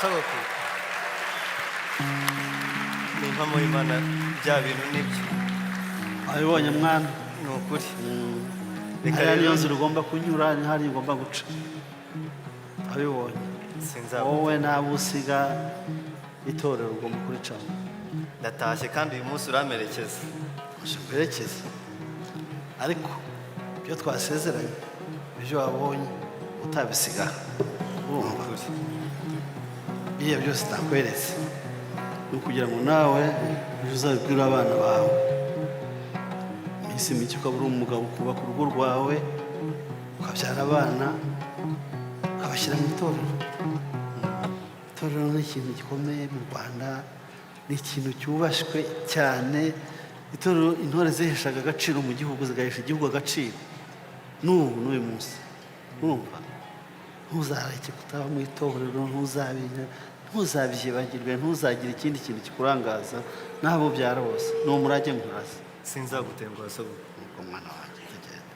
sogokuru ni impamo y'Imana, bya bintu nibyo
abibonye mwana
ni ukuri. Reka
hariya niyo
rero
nzira ugomba kunyura ni hariya ugomba guca abibonye
sinzaba
wowe nabo usiga itorero ugomba kuricamo
ndatashye kandi uyu munsi uramerekeza.
werekeze ariko ibyo twasezeranye ibyo wabonye utabisiga urumva biriya byose nakweretse ni ukugira ngo nawe ujye uzabibwira abana bawe iminsi mike ukaba uri umugabo ukubaka urugo rwawe ukabyara abana ukabashyira mu itorero. Itorero ni ikintu gikomeye mu Rwanda, ni ikintu cyubashywe cyane. Itorero intore ziheshaga agaciro mu gihugu, zigahesha igihugu agaciro n'ubu n'uyu munsi. Urumva ntuzareke kutaba mu itorero, ntuzabyibagirwe, ntuzagire ikindi kintu kikurangaza n'abo byara bose. Ni umurage nkuraze.
Sinzagutenguha sogokuru.
Nuko mwana wanjye tugenda.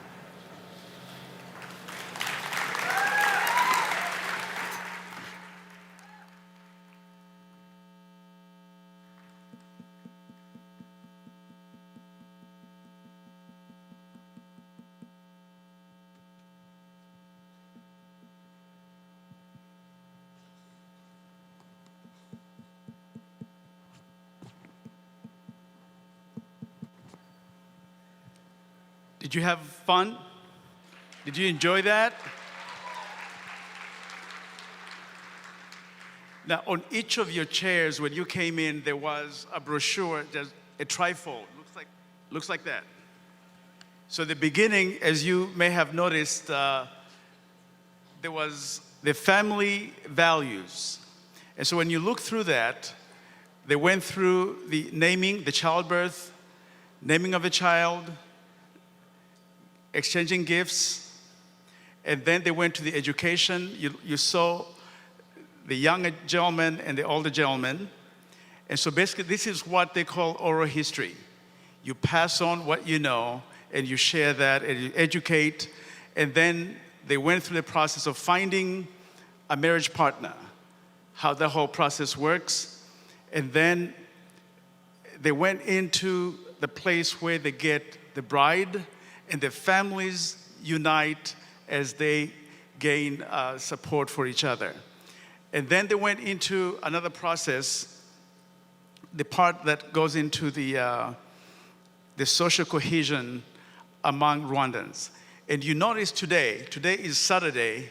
Did you have fun? Did you enjoy that? Now, on each of your chairs, when you came in, there was a brochure, there's a trifold, looks like that. So the beginning, as you may have noticed, there was the family values. And so when you look through that, they went through the naming, the childbirth, naming of a child, exchanging gifts, and then they went to the education. You saw the younger gentleman and the older gentleman. And so basically, this is what they call oral history. You pass on what you know, and you share that, and you educate. And then they went through the process of finding a marriage partner, how the whole process works. And then they went into the place where they get the bride, and the families unite as they gain support for each other. And then they went into another process, the part that goes into the social cohesion among Rwandans. And you notice today is Saturday,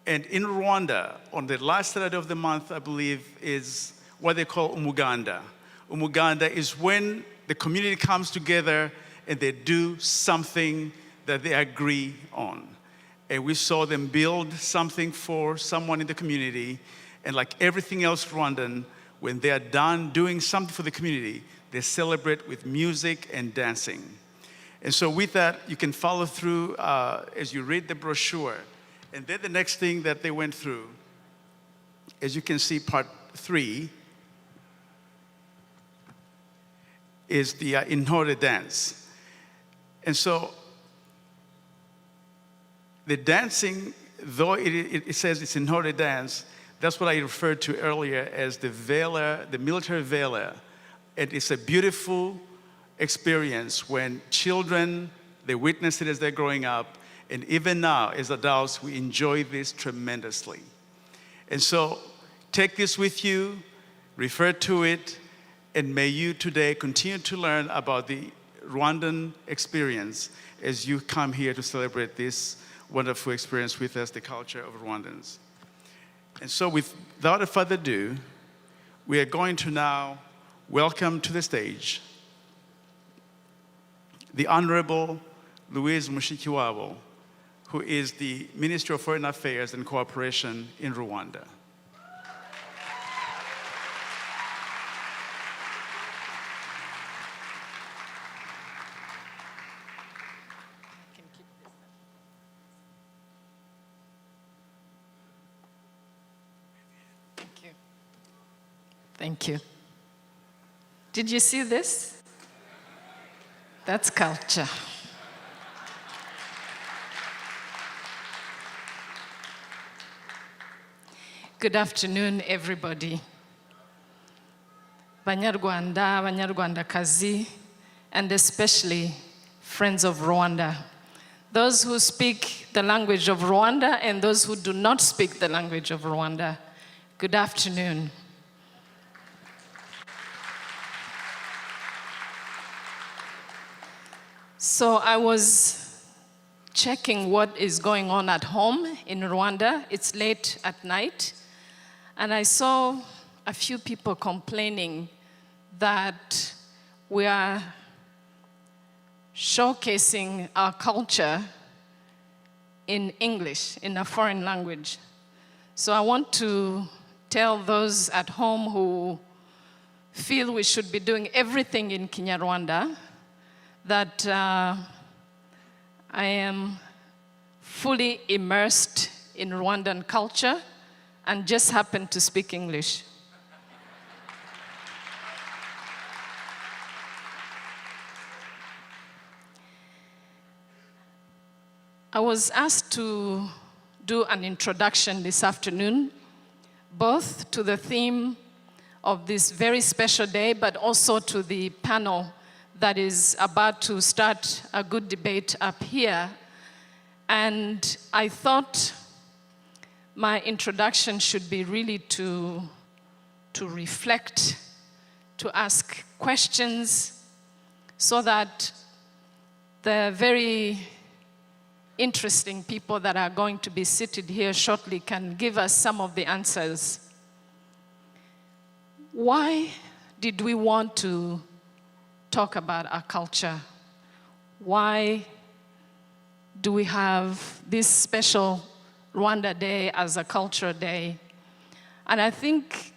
and in Rwanda, on the last Saturday of the month, I believe, is what they call umuganda. Umuganda is when the community comes together and they do something that they agree on. And we saw them build something for someone in the community. And like everything else Rwandan, when they are done doing something for the community, they celebrate with music and dancing. And so with that, you can follow through as you read the brochure. And then the next thing that they went through, as you can see, part 3, is the Intore dance. And so the dancing, though it says it's Intore dance, that's what I referred to earlier as the vela, the military vela. And it's a beautiful experience when children, they witness it as they're growing up. And even now, as adults, we enjoy this tremendously. And so take this with you, refer to it, and may you today continue to learn about the Rwandan experience as you come here to celebrate this wonderful experience with us, the culture of Rwandans. And so without further ado, we are going to now welcome to the stage the Honorable Louise Mushikiwabo, who is the Minister of Foreign Affairs and Cooperation in Rwanda.
Thank you.
Did you see this? That's culture. Good afternoon, everybody. Banyarwanda, Banyarwandakazi, and especially friends of Rwanda. Those who speak the language of Rwanda and those who do not speak the language of Rwanda. Good afternoon. So I was checking what is going on at home in Rwanda. It's late at night. And I saw a few people complaining that we are showcasing our culture in English, in a foreign language. So I want to tell those at home who feel we should be doing everything in Kinyarwanda that I am fully immersed in Rwandan culture and just happen to speak English. I was asked to do an introduction this afternoon, both to the theme of this very special day, but also to the panel that is about to start a good debate up here. And I thought my introduction should be really to reflect, to ask questions, so that the very interesting people that are going to be seated here shortly can give us some of the answers. Why did we want to talk about our culture? Why do we have this special Rwanda Day as a cultural day? And I think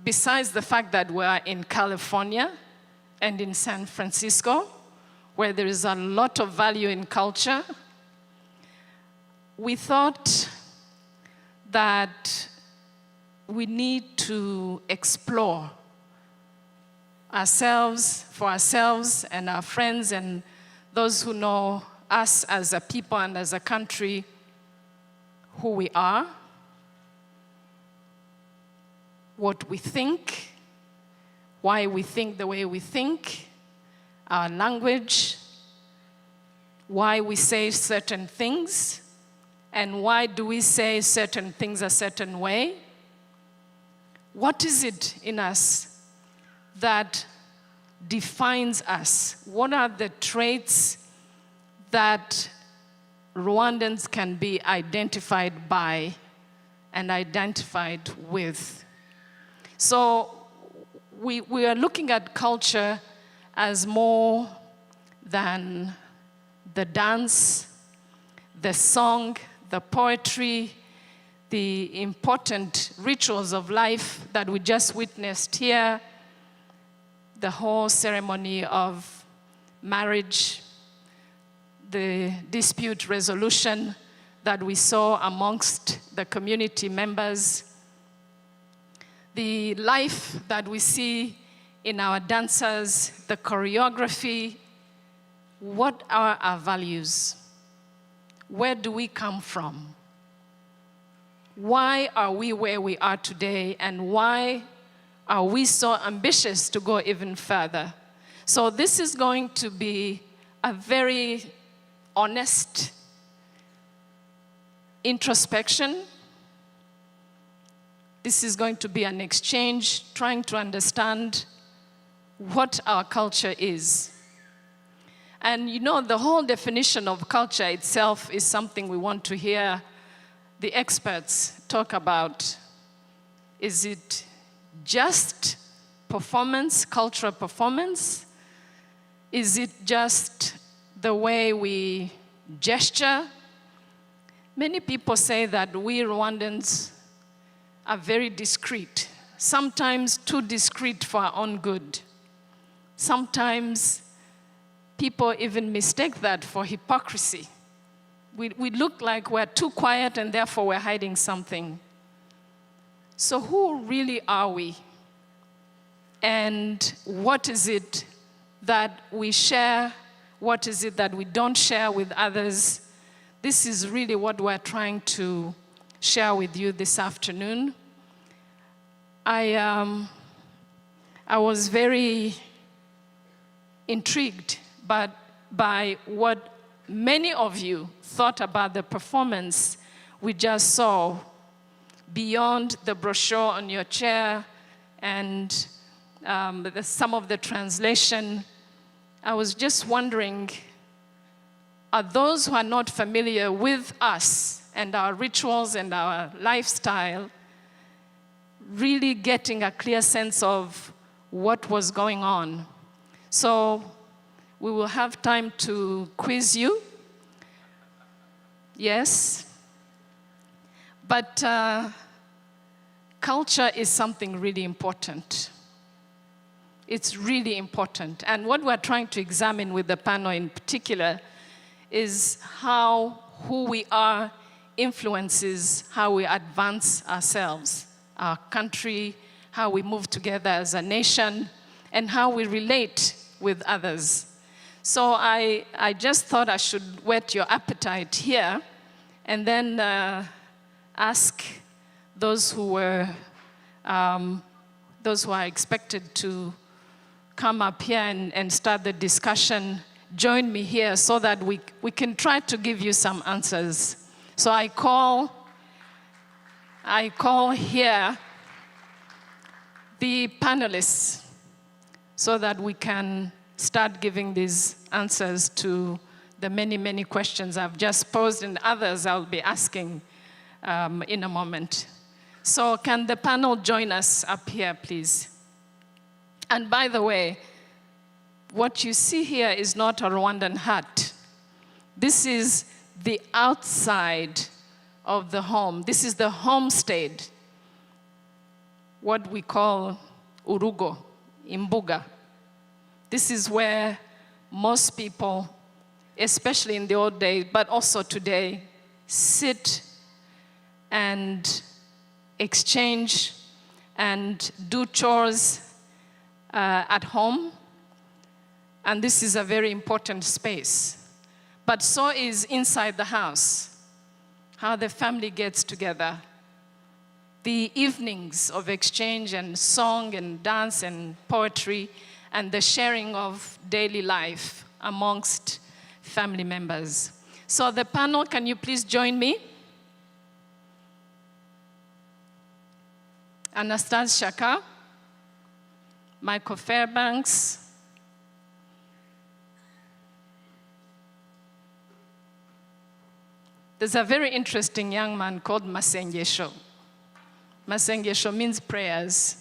besides the fact that we're in California and in San Francisco, where there is a lot of value in culture, we thought that we need to explore ourselves, for ourselves and our friends and those who know us as a people and as a country, who we are, what we think, why we think the way we think, our language, why we say certain things, and why do we say certain things a certain way? What is it in us that defines us? What are the traits that Rwandans can be identified by and identified with? So we are looking at culture as more than the dance, the song, the poetry, the important rituals of life that we just witnessed here, the whole ceremony of marriage, the dispute resolution that we saw amongst the community members, the life that we see in our dancers, the choreography. What are our values? Where do we come from? Why are we where we are today, and why are we so ambitious to go even further? So this is going to be a very honest introspection. This is going to be an exchange, trying to understand what our culture is. And you know, the whole definition of culture itself is something we want to hear the experts talk about. Is it just performance, cultural performance? Is it just the way we gesture? Many people say that we Rwandans are very discreet, sometimes too discreet for our own good. Sometimes people even mistake that for hypocrisy. We look like we're too quiet and therefore we're hiding something. So who really are we? and what is it that we share, what is it that we don't share with others. This is really what we're trying to share with you this afternoon. I was very intrigued by what many of you thought about the performance we just saw, beyond the brochure on your chair and some of the translation. I was just wondering, are those who are not familiar with us and our rituals and our lifestyle really getting a clear sense of what was going on? So we will have time to quiz you. Yes. But culture is something really important. It's really important. And what we're trying to examine with the panel in particular is how who we are influences how we advance ourselves, our country, how we move together as a nation, and how we relate with others. So I just thought I should whet your appetite here and then ask those who are expected to come up here and start the discussion, join me here so that we can try to give you some answers. So I call here the panelists so that we can start giving these answers to the many, many questions I've just posed and others I'll be asking in a moment. So can the panel join us up here, please? And by the way, what you see here is not a Rwandan hut. This is the outside of the home. This is the homestead, what we call urugo, imbuga. This is where most people, especially in the old days, but also today, sit and exchange and do chores at home. And this is a very important space. But so is inside the house, how the family gets together. The evenings of exchange and song and dance and poetry and the sharing of daily life amongst family members. So the panel, can you please join me? Anastase Shaka, Michael Fairbanks, there's a very interesting young man called Masengesho. Masengesho means prayers.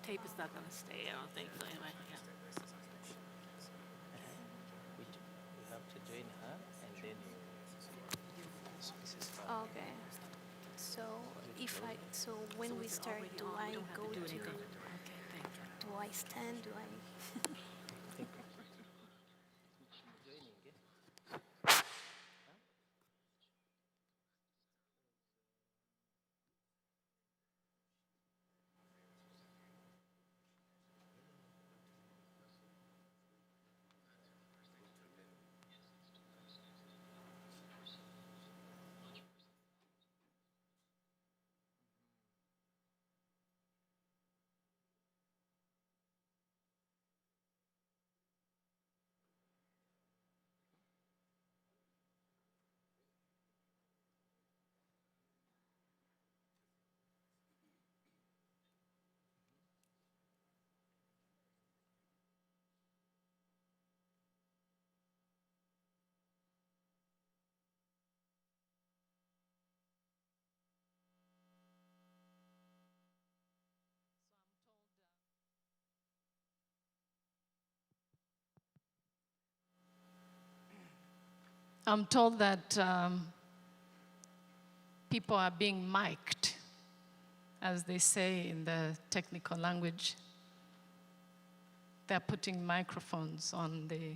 Tape is not going to stay, I don't think. So anyway, yeah.
You have to join her and then
Okay. So when we start, do I go to?
Okay, thank you.
Do I stand? Do I?
I'm told that people are being mic'd, as they say in the technical language. They're putting microphones on the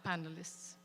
panelists.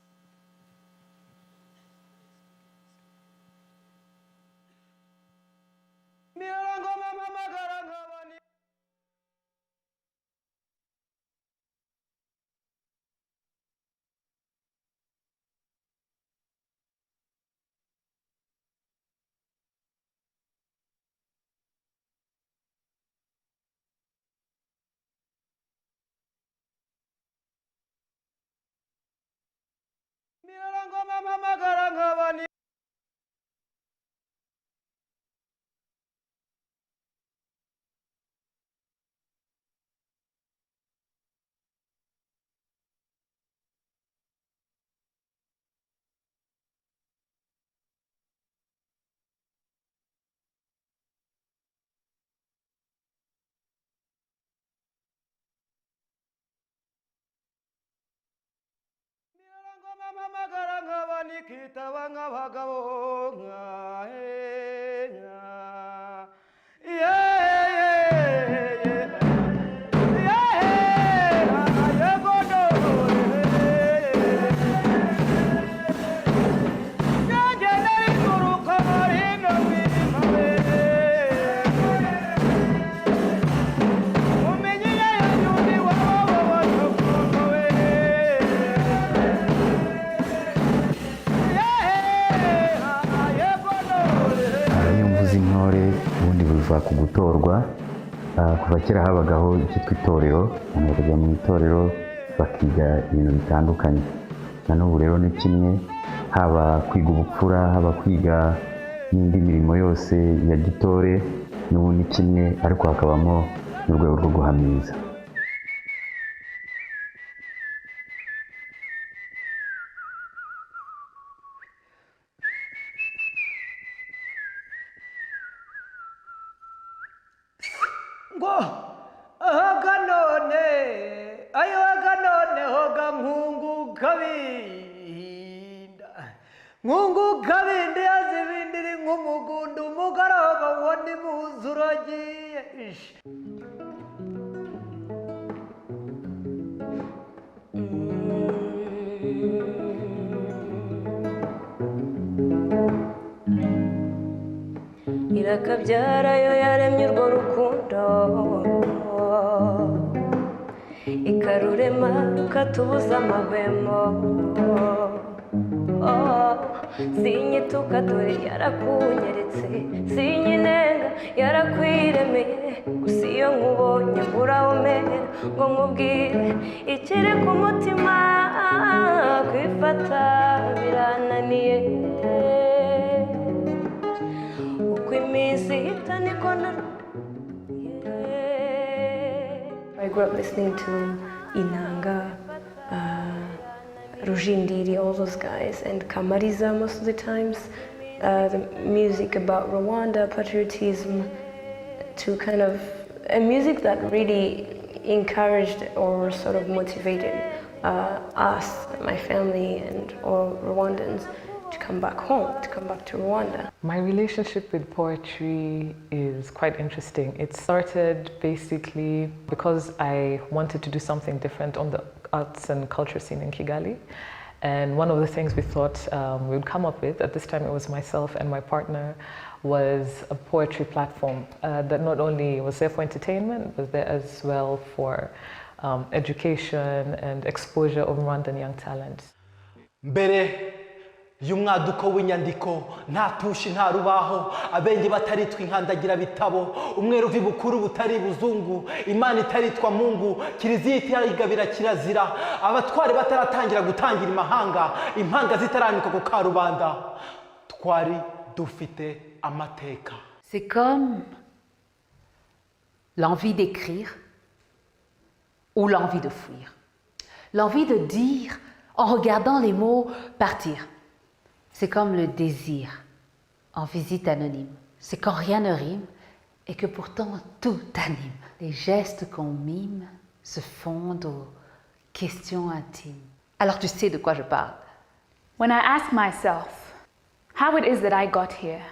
ku gutorwa kuva kera habagaho icyitwa itorero abantu bakajya mu itorero bakiga ibintu bitandukanye na n'ubu rero ni kimwe haba kwiga ubupfura haba kwiga n'indi mirimo yose ya gitore n'ubu ni kimwe ariko hakabamo n'urwego rwo guhamiriza.
irakabyara yo yaremye urwo rukundo ikarurema rukatubuza amahwemo sinyituka dore yarakunyeretse sinyinenga yarakwiremeye gusa iyo nkubonye mburawumera ngo nkubwire ikiri ku mutima kwifata birananiye I grew up listening to Inanga, Rujindiri, all those guys, and Kamariza most of the times. The music about Rwanda, patriotism, to kind of a music that really encouraged or sort of motivated us, my family, and all Rwandans to come back home, to come back to Rwanda.
My relationship with poetry is quite interesting. It started basically because I wanted to do something different on the arts and culture scene in Kigali. And one of the things we thought we would come up with, at this time it was myself and my partner, was a poetry platform that not only was there for entertainment, but there as well for education and exposure of Rwandan young talent.
y'umwaduko w'inyandiko nta tushi nta rubaho abenge bataritwa inkandagira bitabo umweru uvi bukuru butari buzungu imana itaritwa mungu kiliziya itarigabira kirazira abatware bataratangira gutangira imahanga impanga zitaranika ku karubanda twari dufite amateka.
C'est comme l'envie d'écrire ou l'envie de fuir. L'envie de dire en regardant les mots partir. C'est comme le désir en visite anonyme. C'est quand rien ne rime et que pourtant tout anime. Les gestes qu'on mime se fondent aux questions intimes. Alors tu sais de quoi je parle.
When I ask myself how it is that I got here,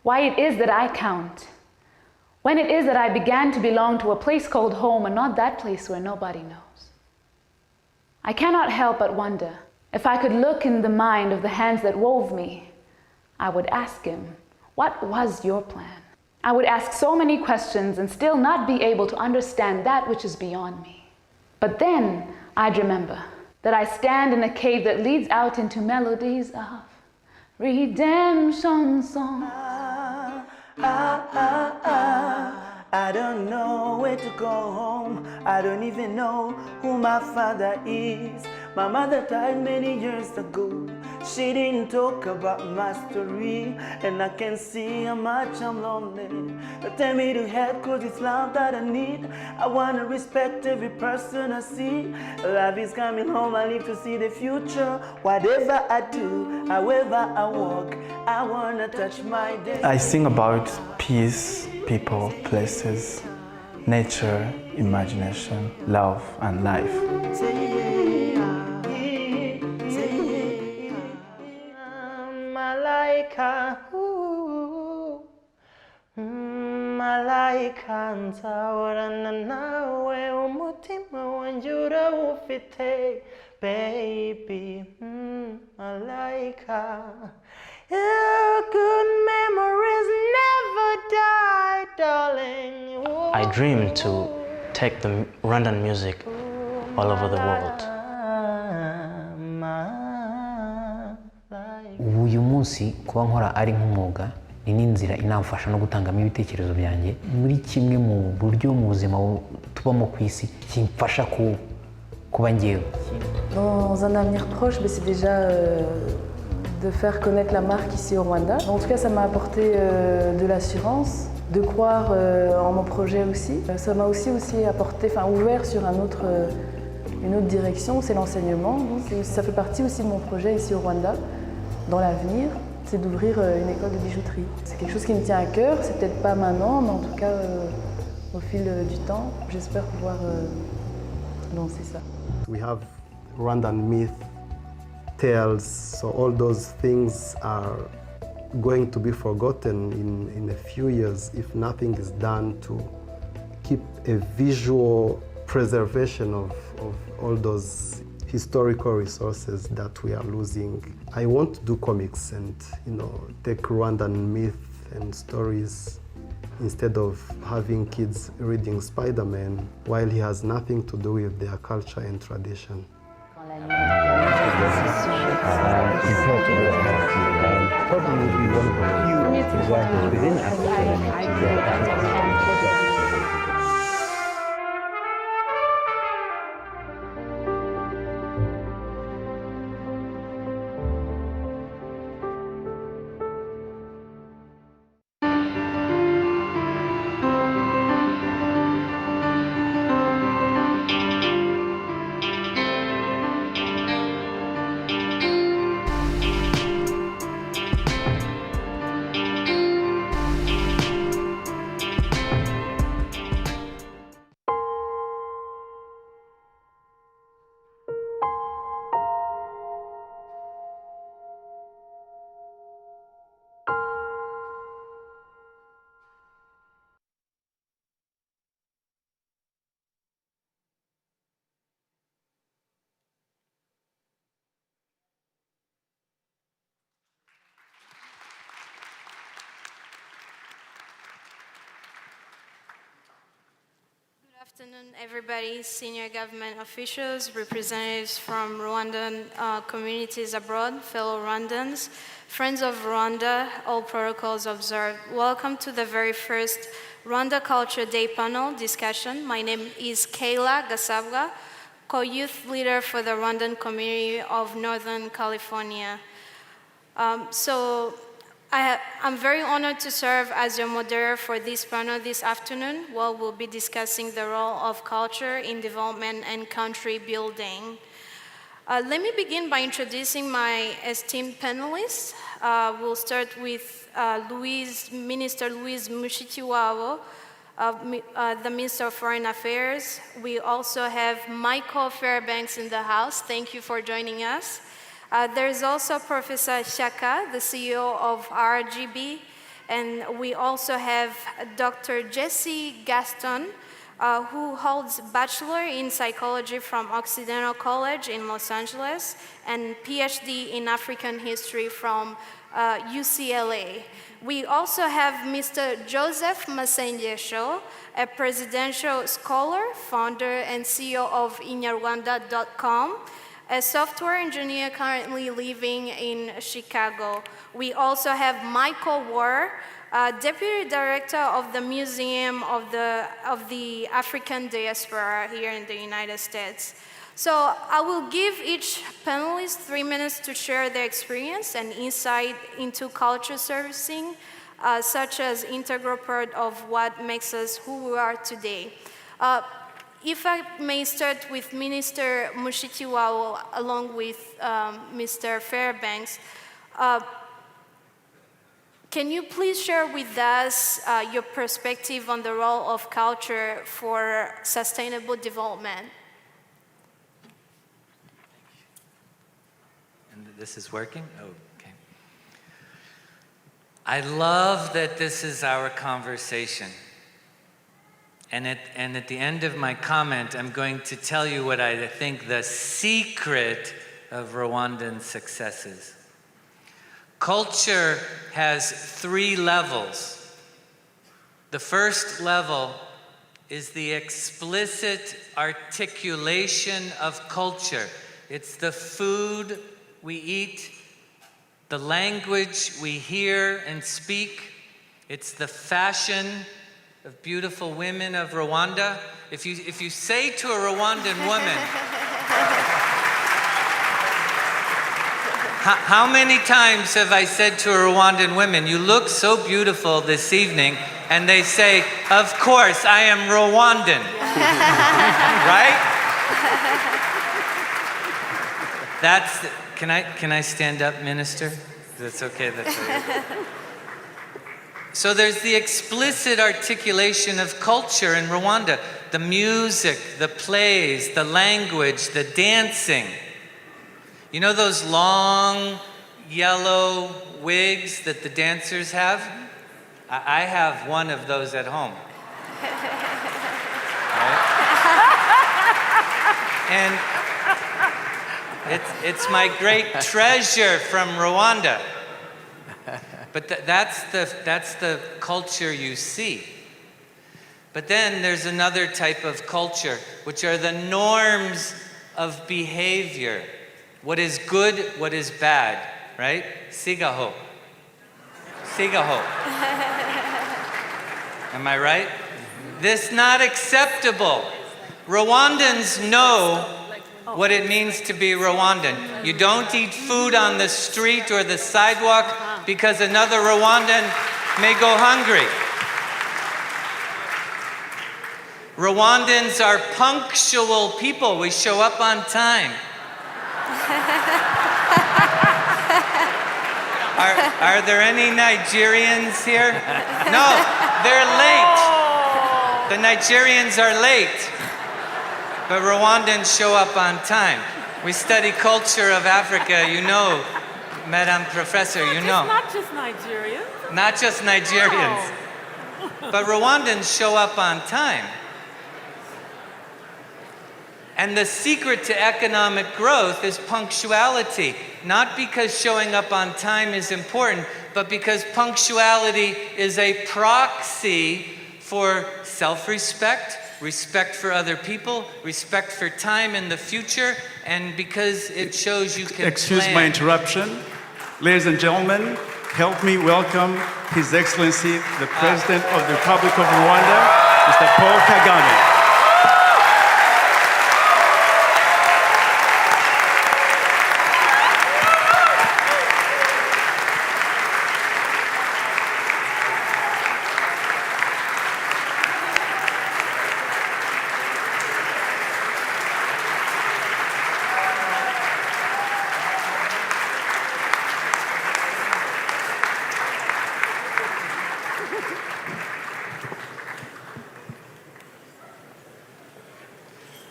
why it is that I count, when it is that I began to belong to a place called home and not that place where nobody knows, I cannot help but wonder if I could look in the mind of the hands that wove me, I would ask him, what was your plan? I would ask so many questions and still not be able to understand that which is beyond me. But then I'd remember that I stand in a cave that leads out into melodies of redemption songs.
I don't know where to go home. I don't even know who my father is. My mother died many years ago. She didn't talk about my story, and I can see how much I'm lonely. Tell me to help, cause it's love that I need. I wanna respect every person I see. Love is coming home, I live to see the future. Whatever I do, however I walk, I wanna touch my destiny.
I sing about peace, people, places, nature, imagination, love, and life.
Malaika, malaika nzahorana nawe umutima wanjye urawufite baby, malaika. Your good memories never die, darling.
I dream to take the Rwandan music all over the world.
uyu munsi kuba nkora ari nk'umwuga ni n'inzira inamfasha no gutangamo ibitekerezo byanjye muri kimwe mu buryo mu buzima tubamo ku isi kimfasha kuba ngewe.
Dans un avenir proche, c'est déjà de faire connaître la marque ici au Rwanda. En tout cas, ça m'a apporté de l'assurance, de croire en mon projet aussi. Ça m'a aussi apporté, ouvert sur une autre direction, c'est l'enseignement. Donc ça fait partie aussi de mon projet ici au Rwanda. Dans l'avenir, c'est d'ouvrir une école de bijouterie. C'est quelque chose qui me tient à cœur, c'est peut-être pas maintenant, mais en tout cas au fil du temps, j'espère pouvoir lancer ça.
We have Rwandan myth, tales, so all those things are going to be forgotten in a few years if nothing is done to keep a visual preservation of all those historical resources that we are losing. I want to do comics and take Rwandan myth and stories instead of having kids reading Spider-Man while he has nothing to do with their culture and tradition.
Probably be one of the few examples within Africa.
Good afternoon, everybody, senior government officials, representatives from Rwandan communities abroad, fellow Rwandans, friends of Rwanda, all protocols observed. Welcome to the very first Rwanda Culture Day panel discussion. My name is Kayla Gasabwa, co-youth leader for the Rwandan community of Northern California. I'm very honored to serve as your moderator for this panel this afternoon, where we'll be discussing the role of culture in development and country building. Let me begin by introducing my esteemed panelists. We'll start with Minister Louise Mushikiwabo, the Minister of Foreign Affairs. We also have Michael Fairbanks in the house. Thank you for joining us. There's also Professor Shaka, the CEO of RGB, and we also have Dr. Jesse Gaston, who holds Bachelor in Psychology from Occidental College in Los Angeles and PhD in African History from UCLA. We also have Mr. Joseph Masenjesho, a presidential scholar, founder, and CEO of Inyarwanda.com, a software engineer currently living in Chicago. We also have Michael Warr, Deputy Director of the Museum of the African Diaspora here in the United States. So I will give each panelist 3 minutes to share their experience and insight into culture servicing, such as integral part of what makes us who we are today. If I may start with Minister Mushitiwao along with Mr. Fairbanks, can you please share with us your perspective on the role of culture for sustainable development?
And this is working? Oh, okay. I love that this is our conversation. And at the end of my comment, I'm going to tell you what I think the secret of Rwandan success is. Culture has 3 levels. The first level is the explicit articulation of culture. It's the food we eat, the language we hear and speak. It's the fashion of beautiful women of Rwanda. If you say to a Rwandan woman, how many times have I said to a Rwandan woman, you look so beautiful this evening, and they say, of course, I am Rwandan. Right? Can I stand up, Minister? That's okay, that's okay. So there's the explicit articulation of culture in Rwanda. The music, the plays, the language, the dancing. You know those long yellow wigs that the dancers have? I have one of those at home. Right? And it's my great treasure from Rwanda. But that's the culture you see. But then there's another type of culture, which are the norms of behavior. What is good, what is bad, right? Sigaho. Sigaho. Am I right? This not acceptable. Rwandans know what it means to be Rwandan. You don't eat food on the street or the sidewalk because another Rwandan may go hungry. Rwandans are punctual people. We show up on time. Are there any Nigerians here? No, they're late. The Nigerians are late. But Rwandans show up on time. We study culture of Africa, you know, Madam Professor, you know.
Not just Nigerians.
Not just Nigerians.
No.
But Rwandans show up on time. And the secret to economic growth is punctuality. Not because showing up on time is important, but because punctuality is a proxy for self-respect, respect for other people, respect for time in the future, and because it shows you can
Excuse
plan.
my interruption. Ladies and gentlemen, help me welcome His Excellency, the President of the Republic of Rwanda, Mr. Paul Kagame.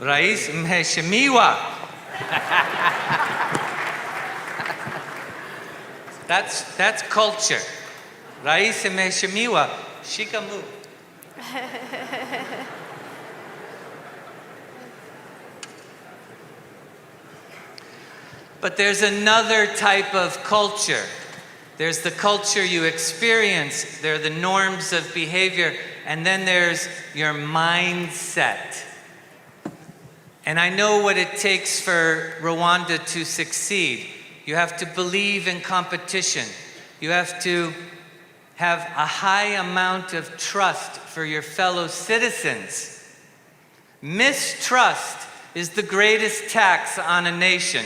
Rais Mheshimiwa. That's culture. Rais imeheshimiwa, shikamoo. But there's another type of culture. There's the culture you experience, there are the norms of behavior, and then there's your mindset. And I know what it takes for Rwanda to succeed. You have to believe in competition. You have to have a high amount of trust for your fellow citizens. Mistrust is the greatest tax on a nation.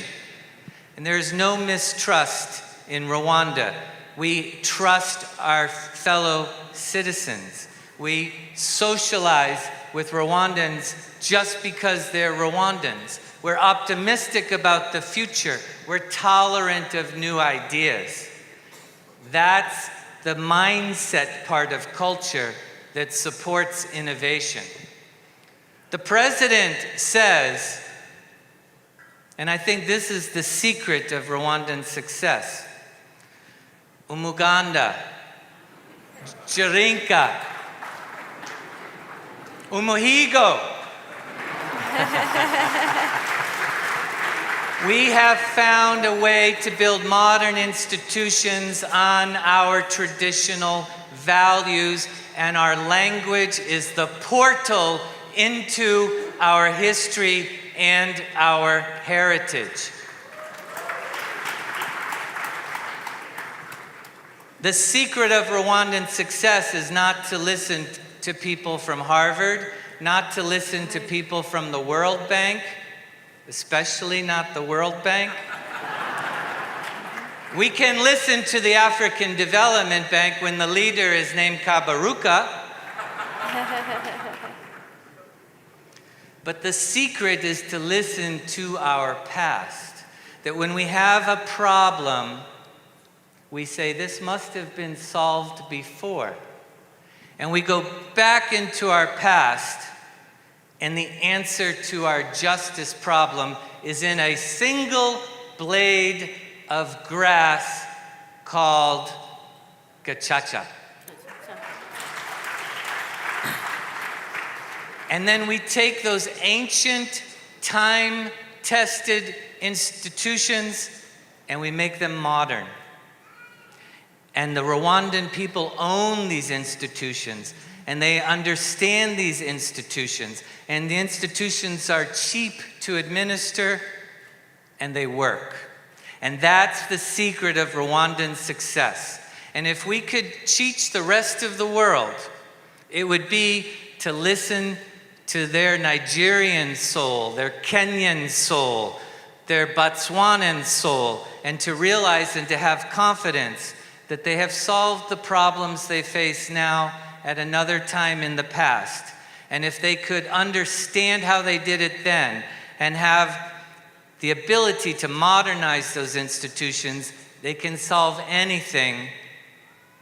And there is no mistrust in Rwanda. We trust our fellow citizens. We socialize with Rwandans just because they're Rwandans. We're optimistic about the future. We're tolerant of new ideas. That's the mindset part of culture that supports innovation. The president says, and I think this is the secret of Rwandan success, Umuganda, Chirinka, Umuhigo. We have found a way to build modern institutions on our traditional values, and our language is the portal into our history and our heritage. The secret of Rwandan success is not to listen to people from Harvard, not to listen to people from the World Bank, especially not the World Bank. We can listen to the African Development Bank when the leader is named Kabaruka. But the secret is to listen to our past. That when we have a problem, we say, this must have been solved before. And we go back into our past, and the answer to our justice problem is in a single blade of grass called gachacha. And then we take those ancient, time-tested institutions and we make them modern. And the Rwandan people own these institutions, and they understand these institutions, and the institutions are cheap to administer, and they work. And that's the secret of Rwandan success. And if we could teach the rest of the world, it would be to listen to their Nigerian soul, their Kenyan soul, their Botswanan soul, and to realize and to have confidence that they have solved the problems they face now at another time in the past. And if they could understand how they did it then and have the ability to modernize those institutions, they can solve anything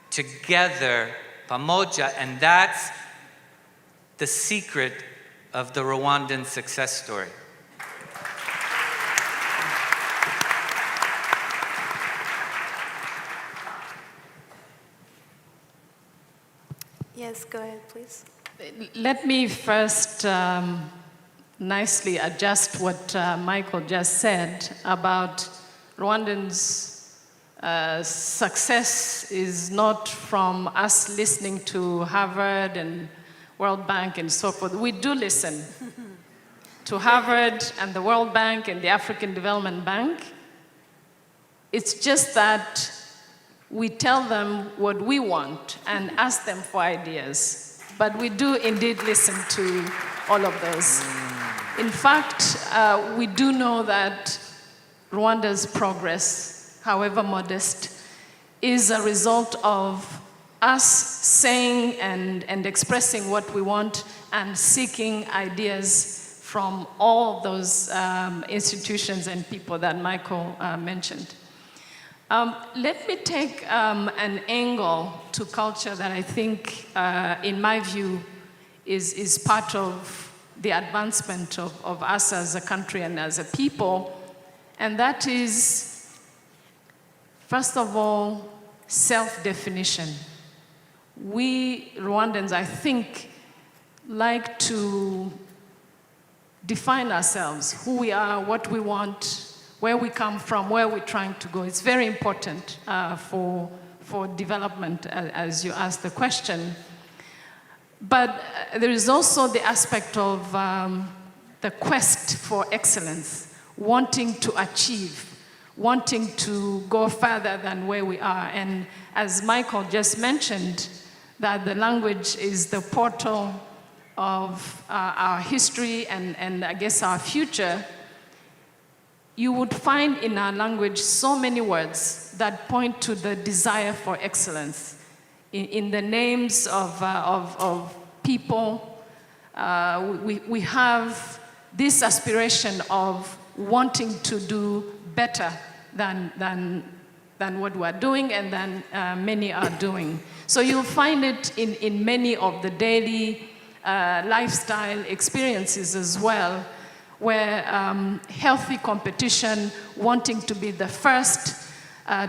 together, pamoja, and that's the secret of the Rwandan success story.
Yes, go ahead, please.
Let me first nicely adjust what Michael just said about Rwandans' success is not from us listening to Harvard and World Bank and so forth. We do listen to Harvard and the World Bank and the African Development Bank. It's just that we tell them what we want and ask them for ideas. But we do indeed listen to all of those. In fact, we do know that Rwanda's progress, however modest, is a result of us saying and expressing what we want and seeking ideas from all those institutions and people that Michael mentioned. Let me take an angle to culture that I think, in my view, is part of the advancement of us as a country and as a people, and that is First of all, self-definition. We Rwandans, I think, like to define ourselves, who we are, what we want, where we come from, where we're trying to go. It's very important for development, as you asked the question. But there is also the aspect of the quest for excellence, wanting to achieve, wanting to go further than where we are. And as Michael just mentioned, that the language is the portal of our history and I guess our future. You would find in our language so many words that point to the desire for excellence. In the names of people, we have this aspiration of wanting to do better than what we're doing and than many are doing. So you'll find it in many of the daily lifestyle experiences as well, where healthy competition, wanting to be the first,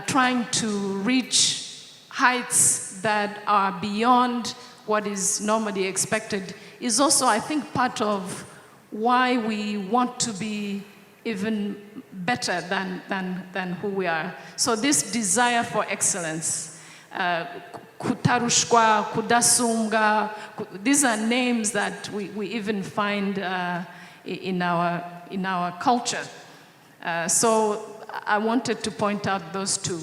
trying to reach heights that are beyond what is normally expected, is also, I think, part of why we want to be even better than who we are. So this desire for excellence, kutarushwa, kudasumbwa, these are names that we even find in our culture. So I wanted to point out those two.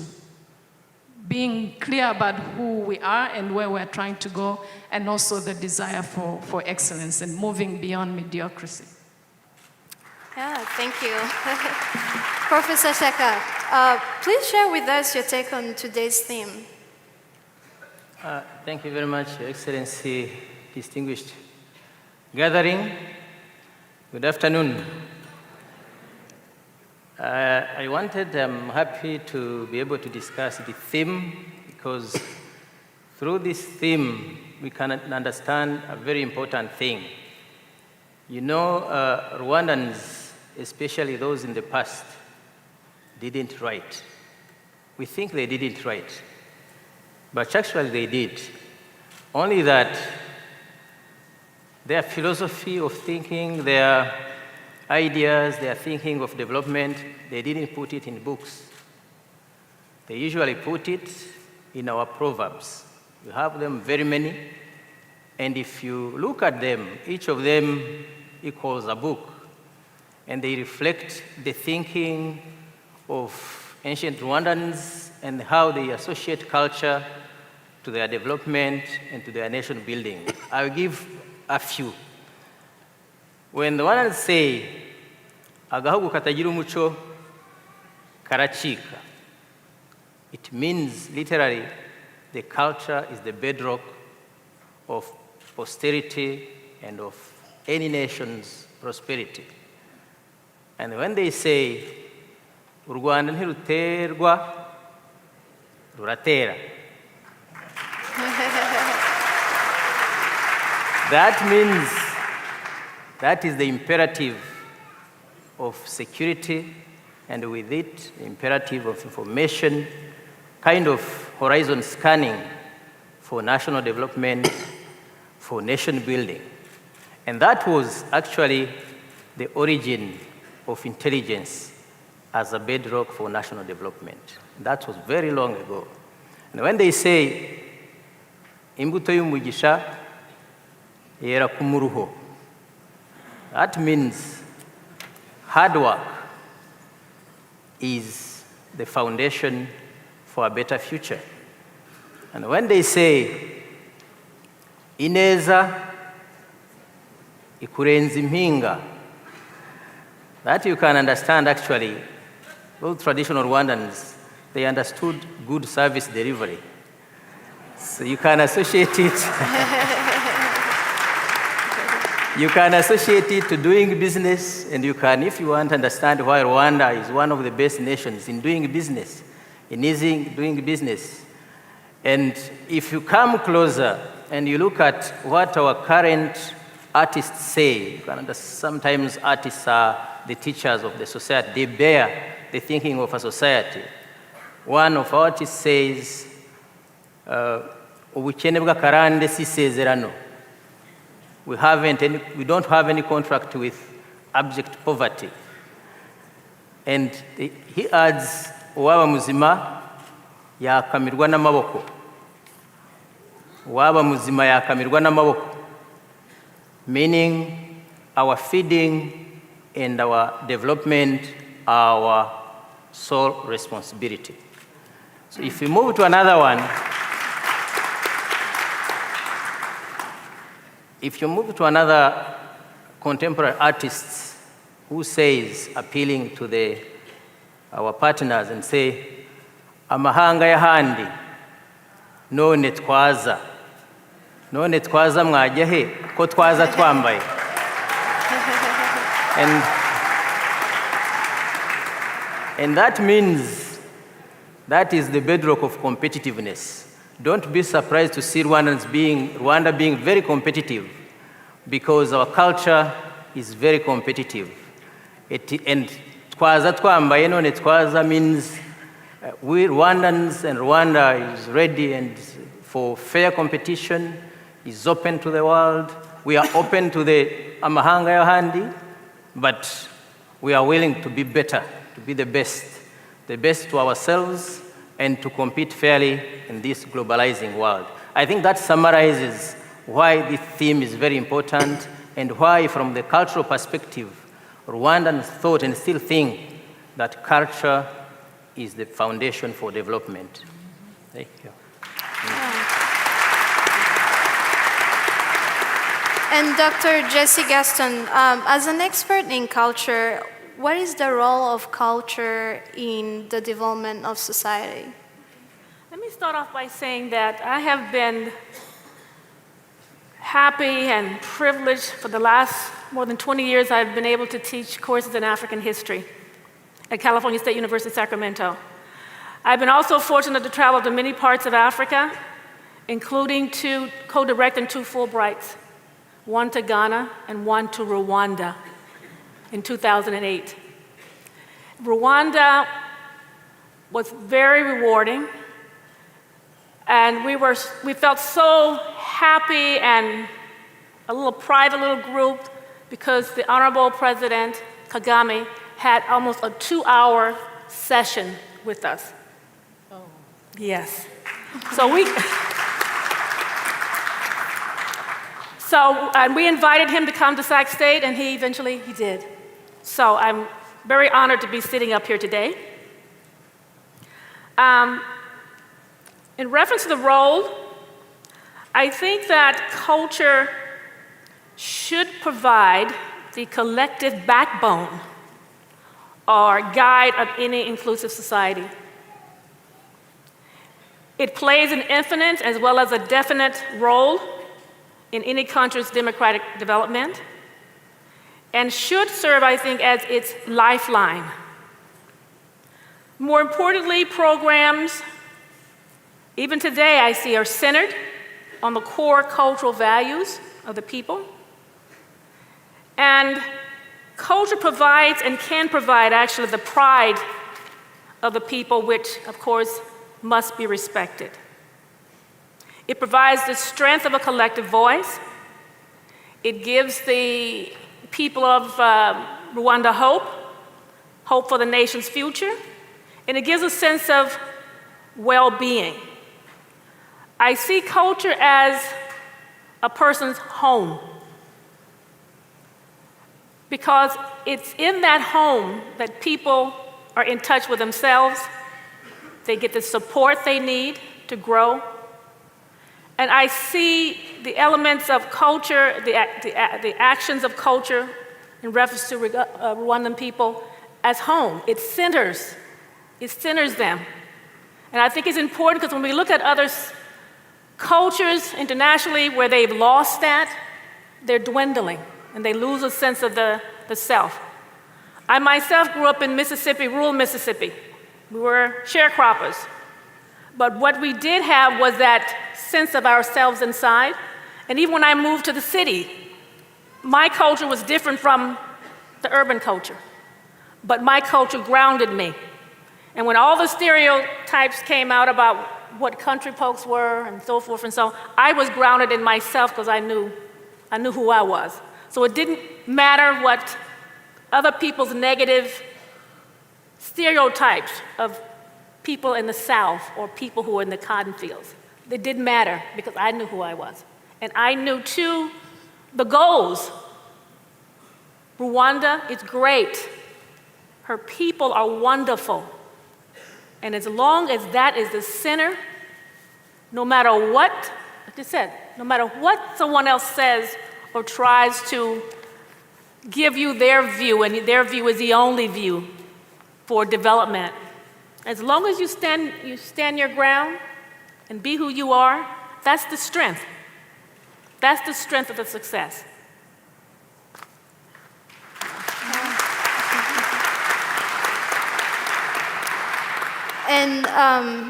Being clear about who we are and where we're trying to go, and also the desire for excellence and moving beyond mediocrity.
Yeah, thank you. Professor Seka, please share with us your take on today's theme.
Thank you very much, Your Excellency, distinguished gathering. Good afternoon. I'm happy to be able to discuss the theme, because through this theme, we can understand a very important thing. You know, Rwandans, especially those in the past, didn't write. We think they didn't write, but actually they did. Only that their philosophy of thinking, their ideas, their thinking of development, they didn't put it in books. They usually put it in our proverbs. We have them very many, and if you look at them, each of them equals a book, and they reflect the thinking of ancient Rwandans and how they associate culture to their development and to their nation building. I'll give a few. When the Rwandans say, agahugu katagira umuco karachika, it means literally the culture is the bedrock of posterity and of any nation's prosperity. And when they say, u Rwanda ntiruterwa ruratera, that means that is the imperative of security, and with it, the imperative of information, kind of horizon scanning for national development, for nation building. And that was actually the origin of intelligence as a bedrock for national development. That was very long ago. And when they say, imbuto y'umugisha yera ku muruho, that means hard work is the foundation for a better future. And when they say, ineza ikurenza impinga, that you can understand actually, those traditional Rwandans, they understood good service delivery. So you can associate it. You can associate it to doing business, and you can, if you want to understand why Rwanda is one of the best nations in doing business, in doing business. And if you come closer and you look at what our current artists say, you can understand sometimes artists are the teachers of the society. They bear the thinking of a society. one of our artists says, ubukene bw'akarande si isezerano. We don't have any contract with abject poverty. And he adds, uwaba muzima yakamirwa n'amaboko. Uwaba muzima yakamirwa n'amaboko. Meaning our feeding and our development are our sole responsibility. So if we move to another one, if you move to another contemporary artist who says, appealing to our partners and say, amahanga y'ahandi none twaza mwajya he ko twaza twambaye. And that means that is the bedrock of competitiveness. Don't be surprised to see Rwanda being very competitive, because our culture is very competitive. And twaza twambaye none twaza means we Rwandans and Rwanda is ready and for fair competition, is open to the world. We are open to the amahanga y'ahandi, but we are willing to be better, to be the best to ourselves, and to compete fairly in this globalizing world. I think that summarizes why this theme is very important and why, from the cultural perspective, Rwandans thought and still think that culture is the foundation for development. Thank you.
And Dr. Jessie Gaston, as an expert in culture, what is the role of culture in the development of society?
Let me start off by saying that I have been happy and privileged for the last more than 20 years. I've been able to teach courses in African history at California State University, Sacramento. I've been also fortunate to travel to many parts of Africa, including to co-direct and 2 Fulbrights, one to Ghana and one to Rwanda in 2008. Rwanda was very rewarding, and we felt so happy and a little private little group because the Honorable President Kagame had almost a 2-hour session with us. Oh. Yes. And we invited him to come to Sac State, and he did. So I'm very honored to be sitting up here today. In reference to the role, I think that culture should provide the collective backbone or guide of any inclusive society. It plays an infinite as well as a definite role in any country's democratic development, and should serve, I think, as its lifeline. More importantly, programs, even today I see, are centered on the core cultural values of the people. And culture provides and can provide actually the pride of the people, which of course must be respected. It provides the strength of a collective voice. It gives the people of Rwanda hope for the nation's future, and it gives a sense of well-being. I see culture as a person's home, because it's in that home that people are in touch with themselves. They get the support they need to grow. And I see the elements of culture, the actions of culture in reference to Rwandan people as home. It centers them. And I think it's important because when we look at other cultures internationally where they've lost that, they're dwindling and they lose a sense of the self. I myself grew up in Mississippi, rural Mississippi. We were sharecroppers. But what we did have was that sense of ourselves inside. And even when I moved to the city, my culture was different from the urban culture. But my culture grounded me. And when all the stereotypes came out about what country folks were and so forth and so on, I was grounded in myself because I knew who I was. So it didn't matter what other people's negative stereotypes of people in the South or people who were in the cotton fields. It didn't matter because I knew who I was. And I knew too the goals. Rwanda is great. Her people are wonderful. And as long as that is the center, no matter what, like I said, no matter what someone else says or tries to give you their view, and their view is the only view for development, as long as you stand your ground and be who you are, that's the strength. That's the strength of the success.
And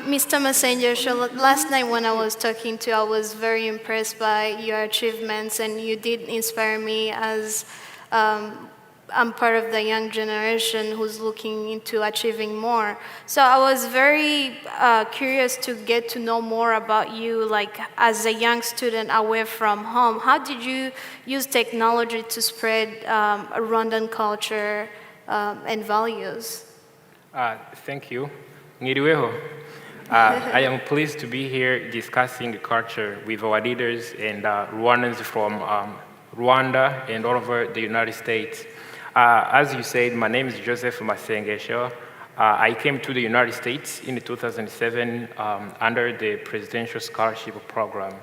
Mr. Messenger, last night when I was talking to you, I was very impressed by your achievements, and you did inspire me as I'm part of the young generation who's looking into achieving more. So I was very curious to get to know more about you, like as a young student away from home. How did you use technology to spread Rwandan culture and values?
Thank you. Ngiriweho. I am pleased to be here discussing culture with our leaders and Rwandans from Rwanda and all over the United States. As you said, my name is Joseph Masengesho. I came to the United States in 2007 under the Presidential Scholarship Program.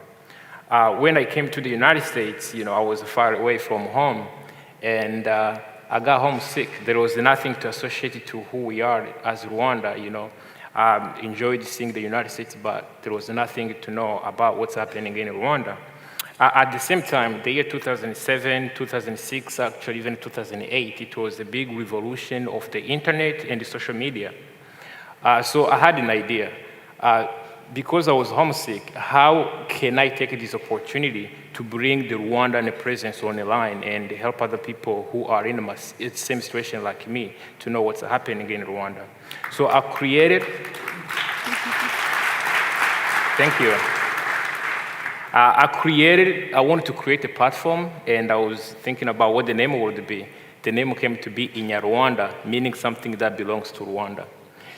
When I came to the United States, I was far away from home, and I got homesick. There was nothing to associate it to who we are as Rwanda, enjoyed seeing the United States, but there was nothing to know about what's happening in Rwanda. At the same time, the year 2007, 2006, actually even 2008, it was a big revolution of the internet and the social media. So I had an idea. Because I was homesick, how can I take this opportunity to bring the Rwandan presence on the line and help other people who are in the same situation like me to know what's happening in Rwanda? So I created, thank you. I wanted to create a platform, and I was thinking about what the name would be. The name came to be Inyarwanda, meaning something that belongs to Rwanda.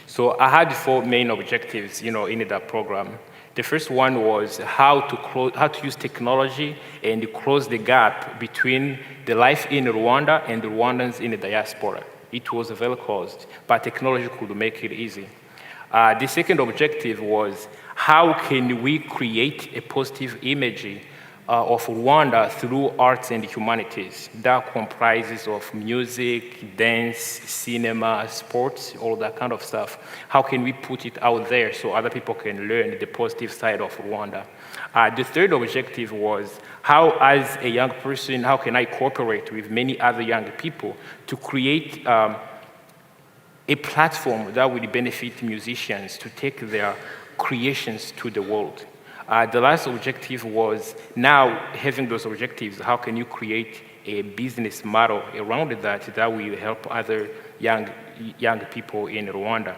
So I had 4 main objectives, in that program. The first one was how to use technology and close the gap between the life in Rwanda and the Rwandans in the diaspora. It was very closed, but technology could make it easy. The second objective was how can we create a positive image of Rwanda through arts and humanities that comprises of music, dance, cinema, sports, all that kind of stuff. How can we put it out there so other people can learn the positive side of Rwanda? The third objective was how, as a young person, how can I cooperate with many other young people to create a platform that will benefit musicians to take their creations to the world. The last objective was, now having those objectives, how can you create a business model around that will help other young people in Rwanda?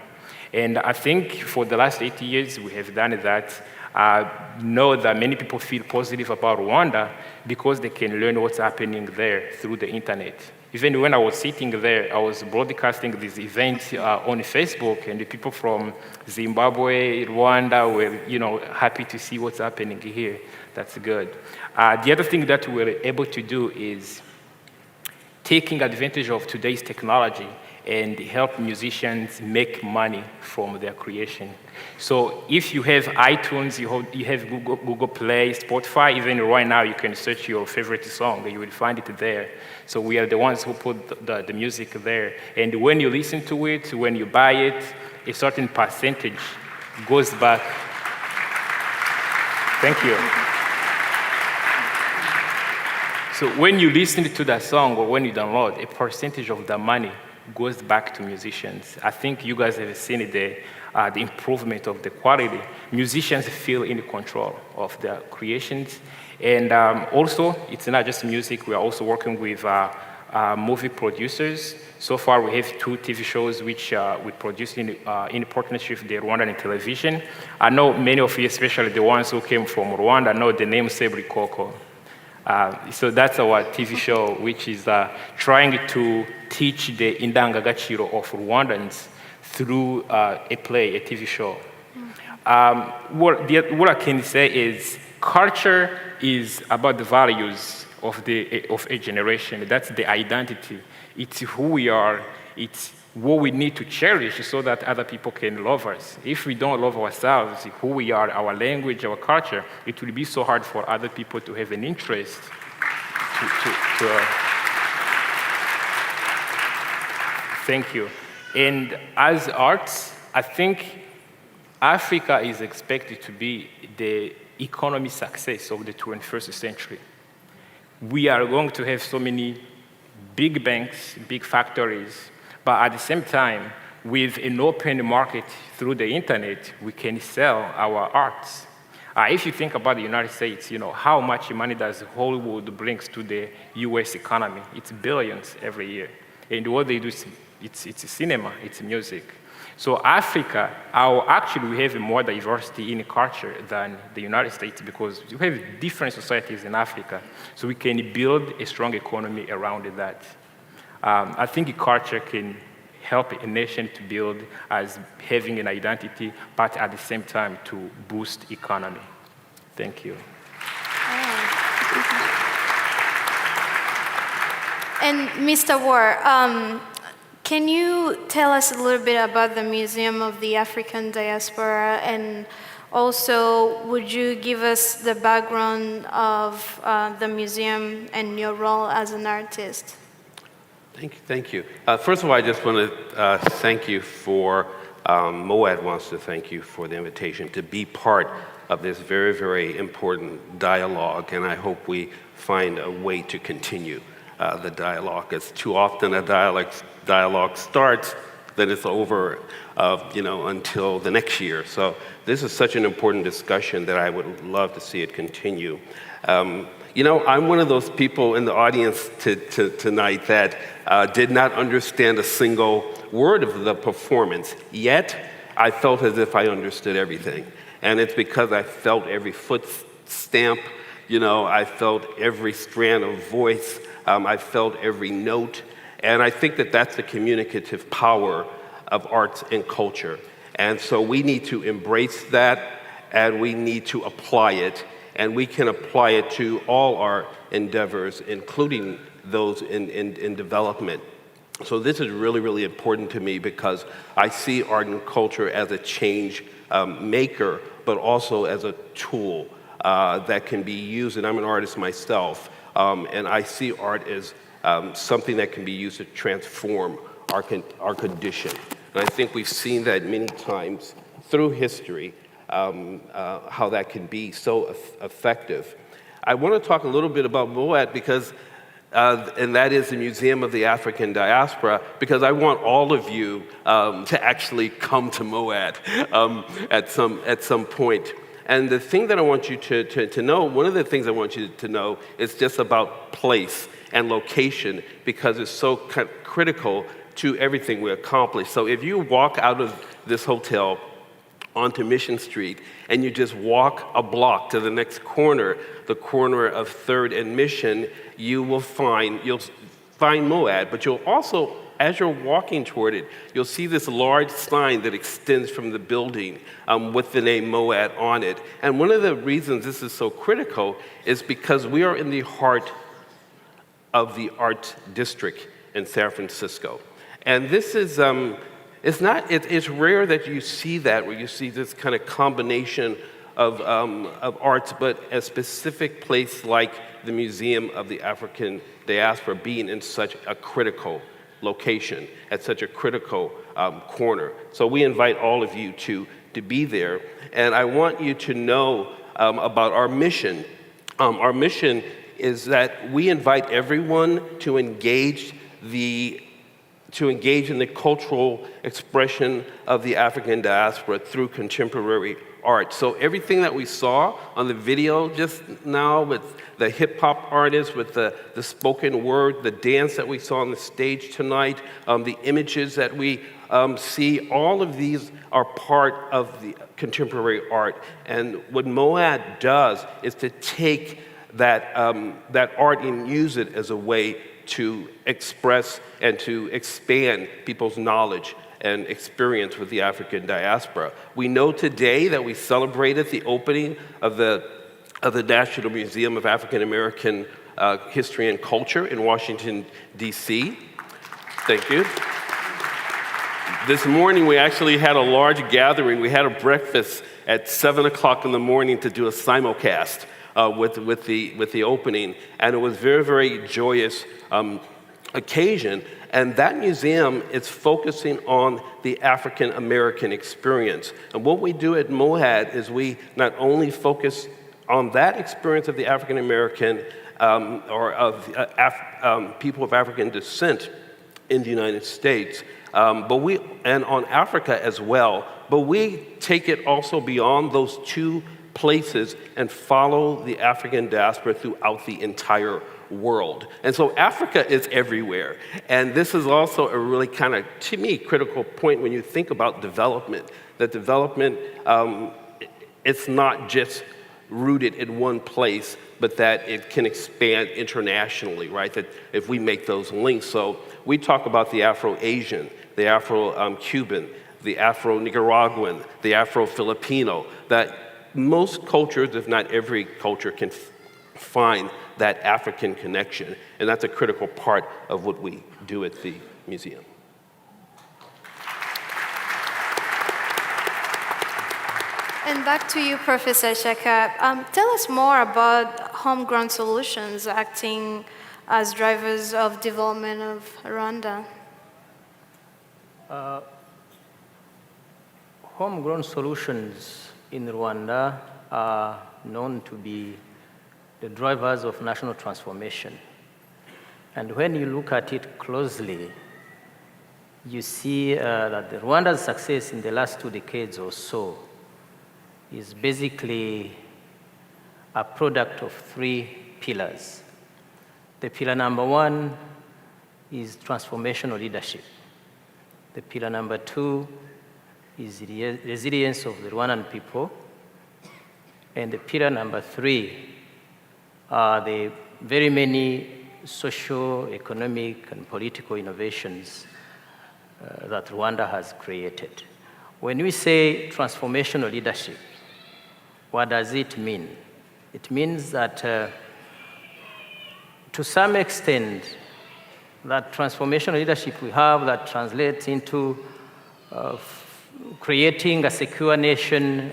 And I think for the last 8 years, we have done that. I know that many people feel positive about Rwanda because they can learn what's happening there through the internet. Even when I was sitting there, I was broadcasting this event on Facebook, and the people from Zimbabwe, Rwanda were, happy to see what's happening here. That's good. The other thing that we were able to do is taking advantage of today's technology and help musicians make money from their creation. So if you have iTunes, you have Google Play, Spotify, even right now you can search your favorite song, you will find it there. So we are the ones who put the music there. And when you listen to it, when you buy it, a certain percentage goes back. Thank you. So when you listen to that song or when you download, a percentage of the money goes back to musicians. I think you guys have seen the improvement of the quality. Musicians feel in control of their creations. And also, it's not just music. We are also working with movie producers. So far, we have 2 TV shows which we produce in partnership with the Rwandan television. I know many of you, especially the ones who came from Rwanda, know the name Sebri Koko. So that's our TV show, which is trying to teach the indangagaciro of Rwandans through a play, a TV show. What I can say is culture is about the values of a generation. That's the identity. It's who we are. It's what we need to cherish so that other people can love us. If we don't love ourselves, who we are, our language, our culture, it will be so hard for other people to have an interest Thank you. And as arts, I think Africa is expected to be the economic success of the 21st century. We are going to have so many big banks, big factories, but at the same time, with an open market through the internet, we can sell our arts. If you think about the United States, how much money does Hollywood brings to the US economy? It's billions every year. And what they do, it's cinema, it's music. So Africa, actually we have more diversity in culture than the United States because we have different societies in Africa. So we can build a strong economy around that. I think culture can help a nation to build as having an identity, but at the same time to boost economy. Thank you.
And Mr. War, can you tell us a little bit about the Museum of the African Diaspora, and also would you give us the background of the museum and your role as an artist?
Thank you. First of all, I just want to thank you for, Moad wants to thank you for the invitation to be part of this very, very important dialogue, and I hope we find a way to continue the dialogue. Because too often a dialogue starts, then it's over, until the next year. So this is such an important discussion that I would love to see it continue. I'm one of those people in the audience tonight that did not understand a single word of the performance, yet I felt as if I understood everything. And it's because I felt every foot stamp, I felt every strand of voice, I felt every note. And I think that that's the communicative power of arts and culture. And so we need to embrace that, and we need to apply it. And we can apply it to all our endeavors, including those in development. So this is really, really important to me because I see art and culture as a change maker, but also as a tool that can be used. And I'm an artist myself, and I see art as something that can be used to transform our condition. And I think we've seen that many times through history, how that can be so effective. I want to talk a little bit about Moad because, and that is the Museum of the African Diaspora, because I want all of you to actually come to Moad at some point. And the thing that I want you to know, one of the things I want you to know is just about place and location, because it's so critical to everything we accomplish. So if you walk out of this hotel onto Mission Street, and you just walk a block to the next corner, the corner of 3rd and Mission, you'll find Moad, but you'll also, as you're walking toward it, you'll see this large sign that extends from the building with the name Moad on it. And one of the reasons this is so critical is because we are in the heart of the art district in San Francisco. And this is, it's rare that you see that, where you see this kind of combination of arts, but a specific place like the Museum of the African Diaspora being in such a critical location, at such a critical corner. So we invite all of you to be there. And I want you to know about our mission. Our mission is that we invite everyone to engage to engage in the cultural expression of the African diaspora through contemporary art. So everything that we saw on the video just now with the hip hop artists, with the spoken word, the dance that we saw on the stage tonight, the images that we see, all of these are part of the contemporary art. And what MOAD does is to take that art and use it as a way to express and to expand people's knowledge and experience with the African diaspora. We know today that we celebrated the opening of the National Museum of African American History and Culture in Washington, D.C. Thank you. This morning we actually had a large gathering. We had a breakfast at 7 o'clock in the morning to do a simulcast with the opening, and it was very, very joyous occasion. And that museum is focusing on the African American experience. And what we do at MOAD is we not only focus on that experience of the African American or of people of African descent in the United States, and on Africa as well, but we take it also beyond those two places and follow the African diaspora throughout the entire world. And so Africa is everywhere. And this is also a really kind of, to me, critical point when you think about development. That development, it's not just rooted in one place, but that it can expand internationally, right? That if we make those links. So we talk about the Afro-Asian, the Afro-Cuban, the Afro-Nicaraguan, the Afro-Filipino, that most cultures, if not every culture, can find that African connection. And that's a critical part of what we do at the museum.
And back to you, Professor Shaka. Tell us more about homegrown solutions acting as drivers of development of Rwanda.
Homegrown solutions in Rwanda are known to be the drivers of national transformation. And when you look at it closely, you see that Rwanda's success in the last 2 decades or so is basically a product of 3 pillars. The pillar number 1 is transformational leadership. The pillar number 2 is the resilience of the Rwandan people. And the pillar number 3 are the very many social, economic, and political innovations that Rwanda has created. When we say transformational leadership, what does it mean? It means that to some extent, that transformational leadership we have that translates into creating a secure nation,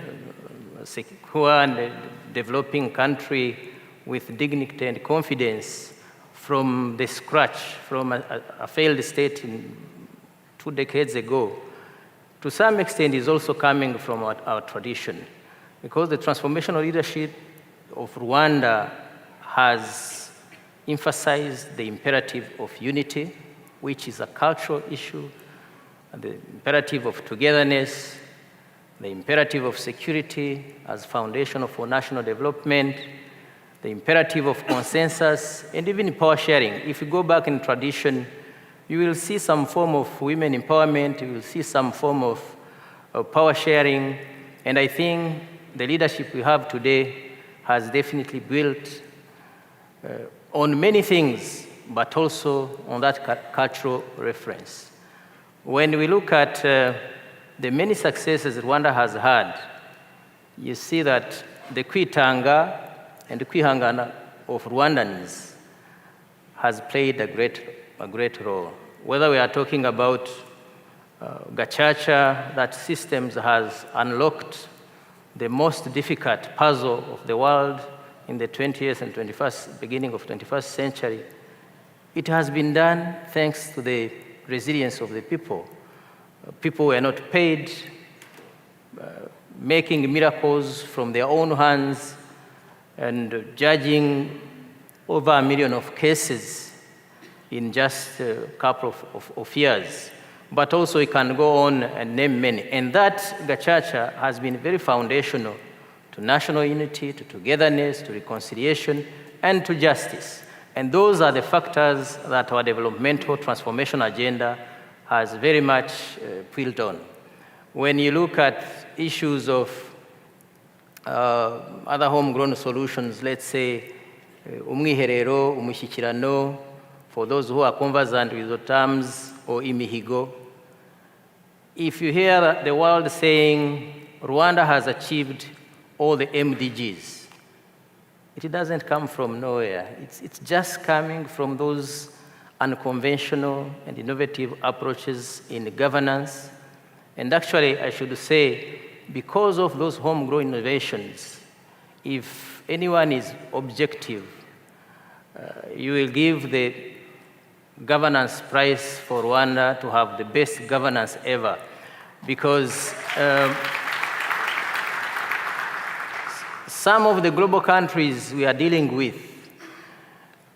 a secure and developing country with dignity and confidence from the scratch, from a failed state 2 decades ago, to some extent is also coming from our tradition. Because the transformational leadership of Rwanda has emphasized the imperative of unity, which is a cultural issue, and the imperative of togetherness, the imperative of security as foundation for national development, the imperative of consensus, and even power sharing. If you go back in tradition, you will see some form of women empowerment, you will see some form of power sharing, and I think the leadership we have today has definitely built on many things, but also on that cultural reference. When we look at the many successes Rwanda has had, you see that the kwitanga and the kwihangana of Rwandans has played a great role. Whether we are talking about Gacaca, that systems has unlocked the most difficult puzzle of the world in the 20th and beginning of 21st century. It has been done thanks to the resilience of the people. People were not paid, making miracles from their own hands and judging over 1 million of cases in just a couple of years. But also we can go on and name many. And that Gacaca has been very foundational to national unity, to togetherness, to reconciliation, and to justice. And those are the factors that our developmental transformation agenda has very much built on. When you look at issues of other homegrown solutions, let's say umwiherero, umushyikirano, for those who are conversant with the terms, or imihigo, if you hear the world saying Rwanda has achieved all the MDGs, it doesn't come from nowhere. It's just coming from those unconventional and innovative approaches in governance. And actually, I should say, because of those homegrown innovations, if anyone is objective, you will give the governance prize for Rwanda to have the best governance ever, because some of the global countries we are dealing with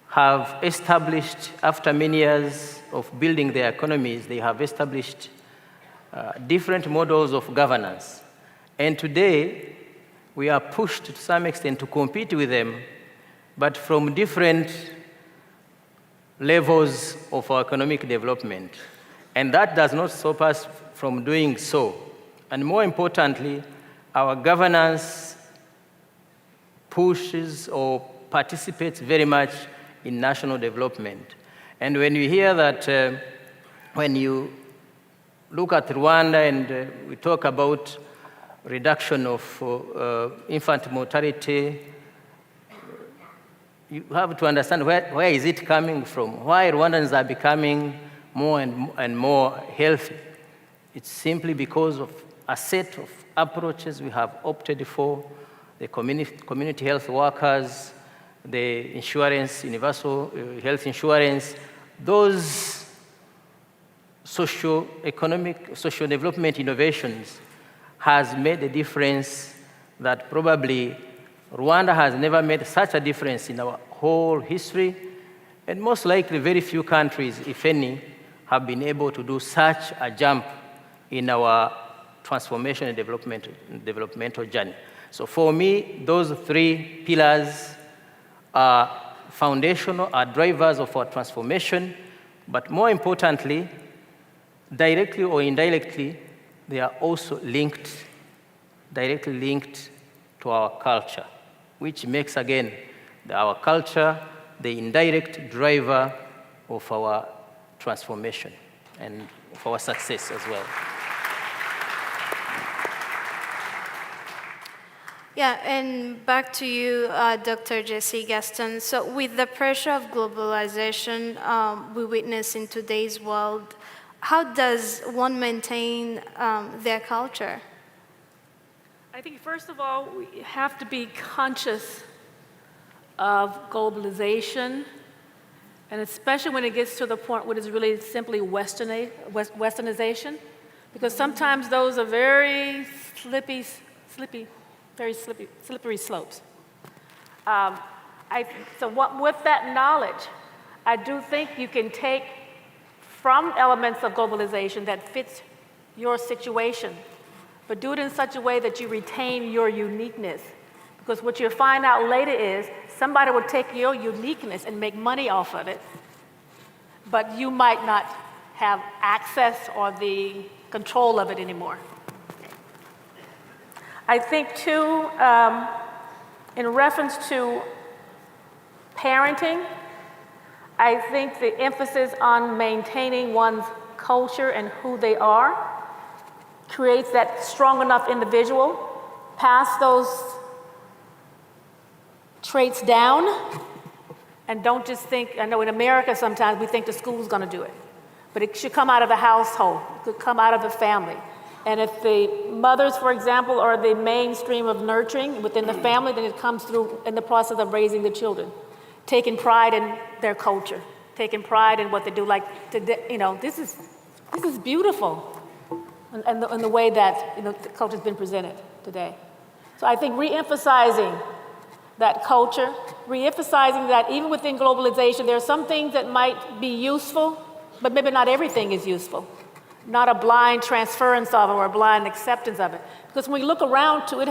have established, after many years of building their economies, they have established different models of governance. And today, we are pushed to some extent to compete with them, but from different levels of our economic development. And that does not stop us from doing so. And more importantly, our governance pushes or participates very much in national development. And when you hear that, when you look at Rwanda and we talk about reduction of infant mortality, you have to understand where is it coming from, why Rwandans are becoming more and more healthy. It's simply because of a set of approaches we have opted for, the community health workers, the insurance, universal health insurance, those socio-economic, socio-development innovations has made a difference that probably Rwanda has never made such a difference in our whole history, and most likely very few countries, if any, have been able to do such a jump in our transformation and developmental journey. So for me, those three pillars are foundational, are drivers of our transformation, but more importantly, directly or indirectly, they are also linked, directly linked to our culture, which makes, again, our culture the indirect driver of our transformation and of our success as well.
Yeah, and back to you, Dr. Jesse Gaston. So with the pressure of globalization we witness in today's world, how does one maintain their culture?
I think, first of all, we have to be conscious of globalization, and especially when it gets to the point where it's really simply westernization, because sometimes those are very slippery slopes. With that knowledge, I do think you can take from elements of globalization that fits your situation, but do it in such a way that you retain your uniqueness. Because what you'll find out later is somebody will take your uniqueness and make money off of it, but you might not have access or the control of it anymore. I think, too, in reference to parenting, I think the emphasis on maintaining one's culture and who they are creates that strong enough individual, pass those traits down, and don't just think, I know in America sometimes we think the school's gonna do it, but it should come out of the household, it could come out of the family. And if the mothers, for example, are the mainstream of nurturing within the family, then it comes through in the process of raising the children, taking pride in their culture, taking pride in what they do. Like, this is beautiful, and the way that the culture's been presented today. So I think re-emphasizing that culture, re-emphasizing that even within globalization, there are some things that might be useful, but maybe not everything is useful. Not a blind transference of it or a blind acceptance of it. Because when we look around to it,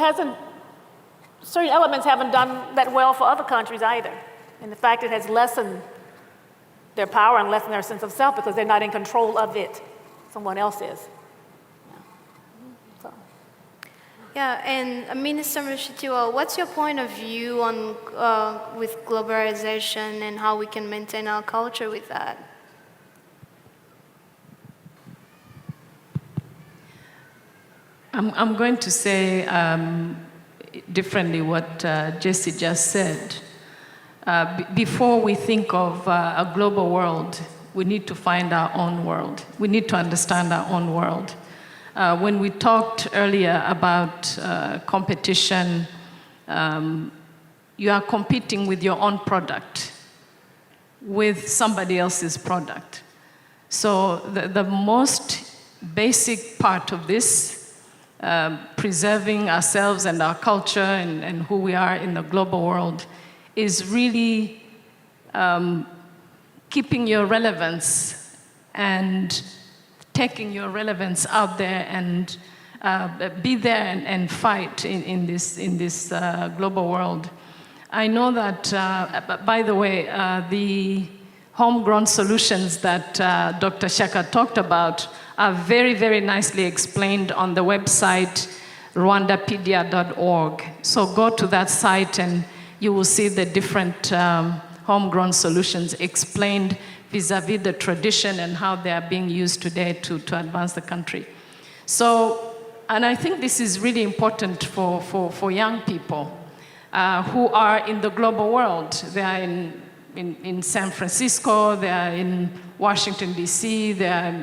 certain elements haven't done that well for other countries either. And the fact it has lessened their power and lessened their sense of self because they're not in control of it. Someone else is.
Yeah, and Minister Mshitiwa, what's your point of view on with globalization and how we can maintain our culture with that?
I'm going to say differently what Jesse just said. Before we think of a global world, we need to find our own world. We need to understand our own world. When we talked earlier about competition, you are competing with your own product, with somebody else's product. So the most basic part of this, preserving ourselves and our culture and who we are in the global world, is really keeping your relevance and taking your relevance out there and be there and fight in this global world. I know that, by the way, the homegrown solutions that Dr. Shaka talked about are very, very nicely explained on the website rwandapedia.org. So go to that site and you will see the different homegrown solutions explained vis-a-vis the tradition and how they are being used today to advance the country. So, and I think this is really important for young people who are in the global world. They are in San Francisco, they are in Washington, D.C., they are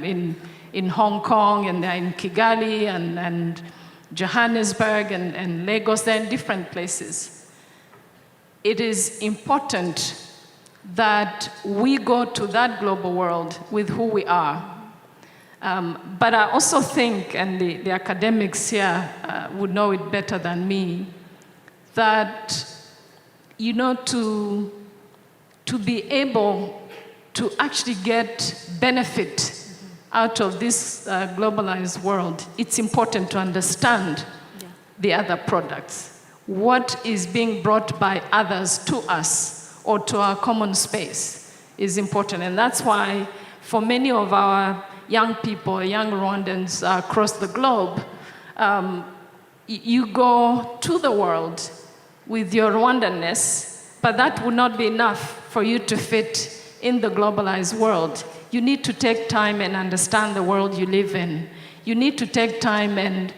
in Hong Kong, and they are in Kigali and Johannesburg and Lagos. They're in different places. It is important that we go to that global world with who we are. But I also think, and the academics here would know it better than me, that, you know, to be able to actually get benefit out of this globalized world, it's important to understand the other products. What is being brought by others to us or to our common space is important. And that's why for many of our young people, young Rwandans across the globe, you go to the world with your Rwandanness, but that would not be enough for you to fit in the globalized world. You need to take time and understand the world you live in. You need to take time and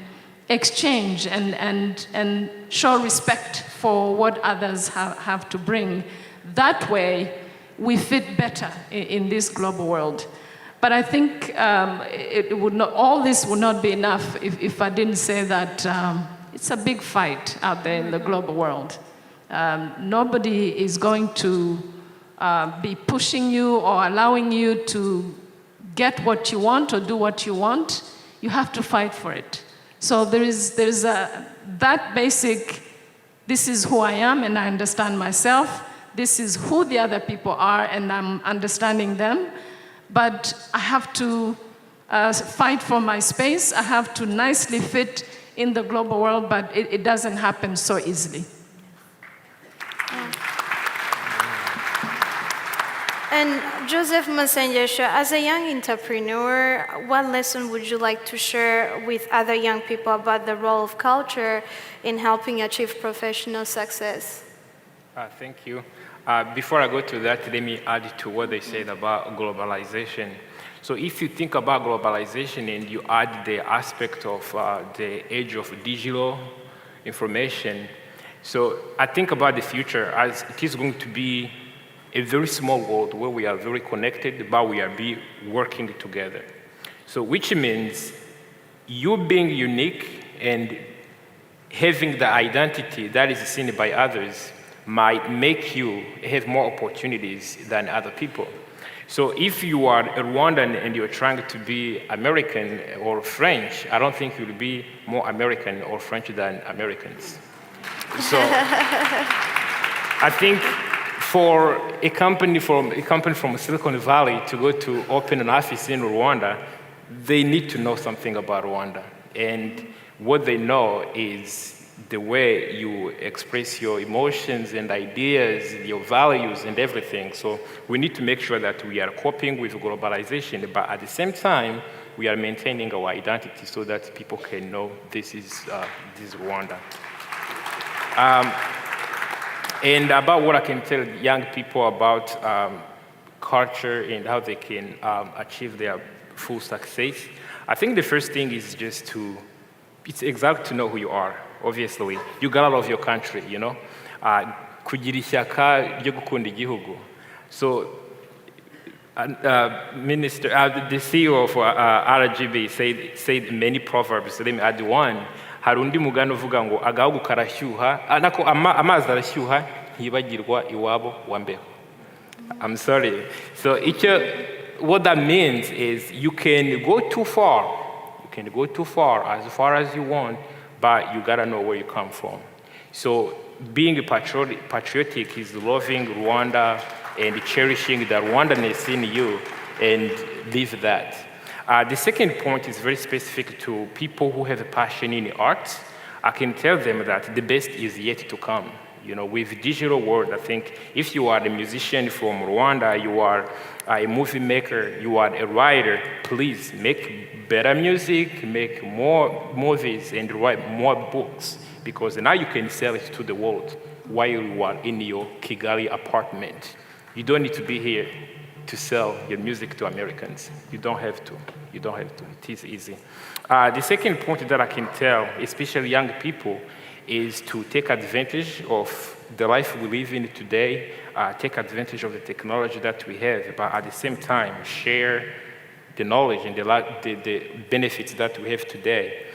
exchange and show respect for what others have to bring. That way, we fit better in this global world. But I think all this would not be enough if I didn't say that it's a big fight out there in the global world. Nobody is going to be pushing you or allowing you to get what you want or do what you want. You have to fight for it. So there's that basic, this is who I am and I understand myself. This is who the other people are and I'm understanding them. But I have to fight for my space. I have to nicely fit in the global world, but it doesn't happen so easily.
And Joseph Masenjesha, as a young entrepreneur, what lesson would you like to share with other young people about the role of culture in helping achieve professional success?
Thank you. Before I go to that, let me add to what they said about globalization. So if you think about globalization and you add the aspect of the age of digital information, so I think about the future as it is going to be a very small world where we are very connected, but we are working together. So which means you being unique and having the identity that is seen by others might make you have more opportunities than other people. So if you are a Rwandan and you're trying to be American or French, I don't think you'll be more American or French than Americans. So I think for a company from Silicon Valley to go to open an office in Rwanda, they need to know something about Rwanda. And what they know is the way you express your emotions and ideas, your values and everything. So we need to make sure that we are coping with globalization, but at the same time, we are maintaining our identity so that people can know this is Rwanda. And about what I can tell young people about culture and how they can achieve their full success, I think the first thing is just it's exactly to know who you are. Obviously, you gotta love your country, you know? Kugira ishyaka ryo gukunda igihugu. So, the CEO of RGB said many proverbs. Let me add one. Hari undi mugani uvuga ngo agahugu karashyuha, nako amazi arashyuha ntibagirwa iwabo wa mbeho. I'm sorry. So what that means is you can go too far. You can go too far as you want, but you gotta know where you come from. So being patriotic is loving Rwanda and cherishing the Rwandanness in you and live that. The second point is very specific to people who have a passion in the arts. I can tell them that the best is yet to come. You know, with digital world, I think if you are a musician from Rwanda, you are a movie maker, you are a writer, please make better music, make more movies, and write more books, because now you can sell it to the world while you are in your Kigali apartment. You don't need to be here to sell your music to Americans. You don't have to. You don't have to. It is easy. The second point that I can tell, especially young people, is to take advantage of the life we live in today, take advantage of the technology that we have, but at the same time, share the knowledge and the benefits that we have today.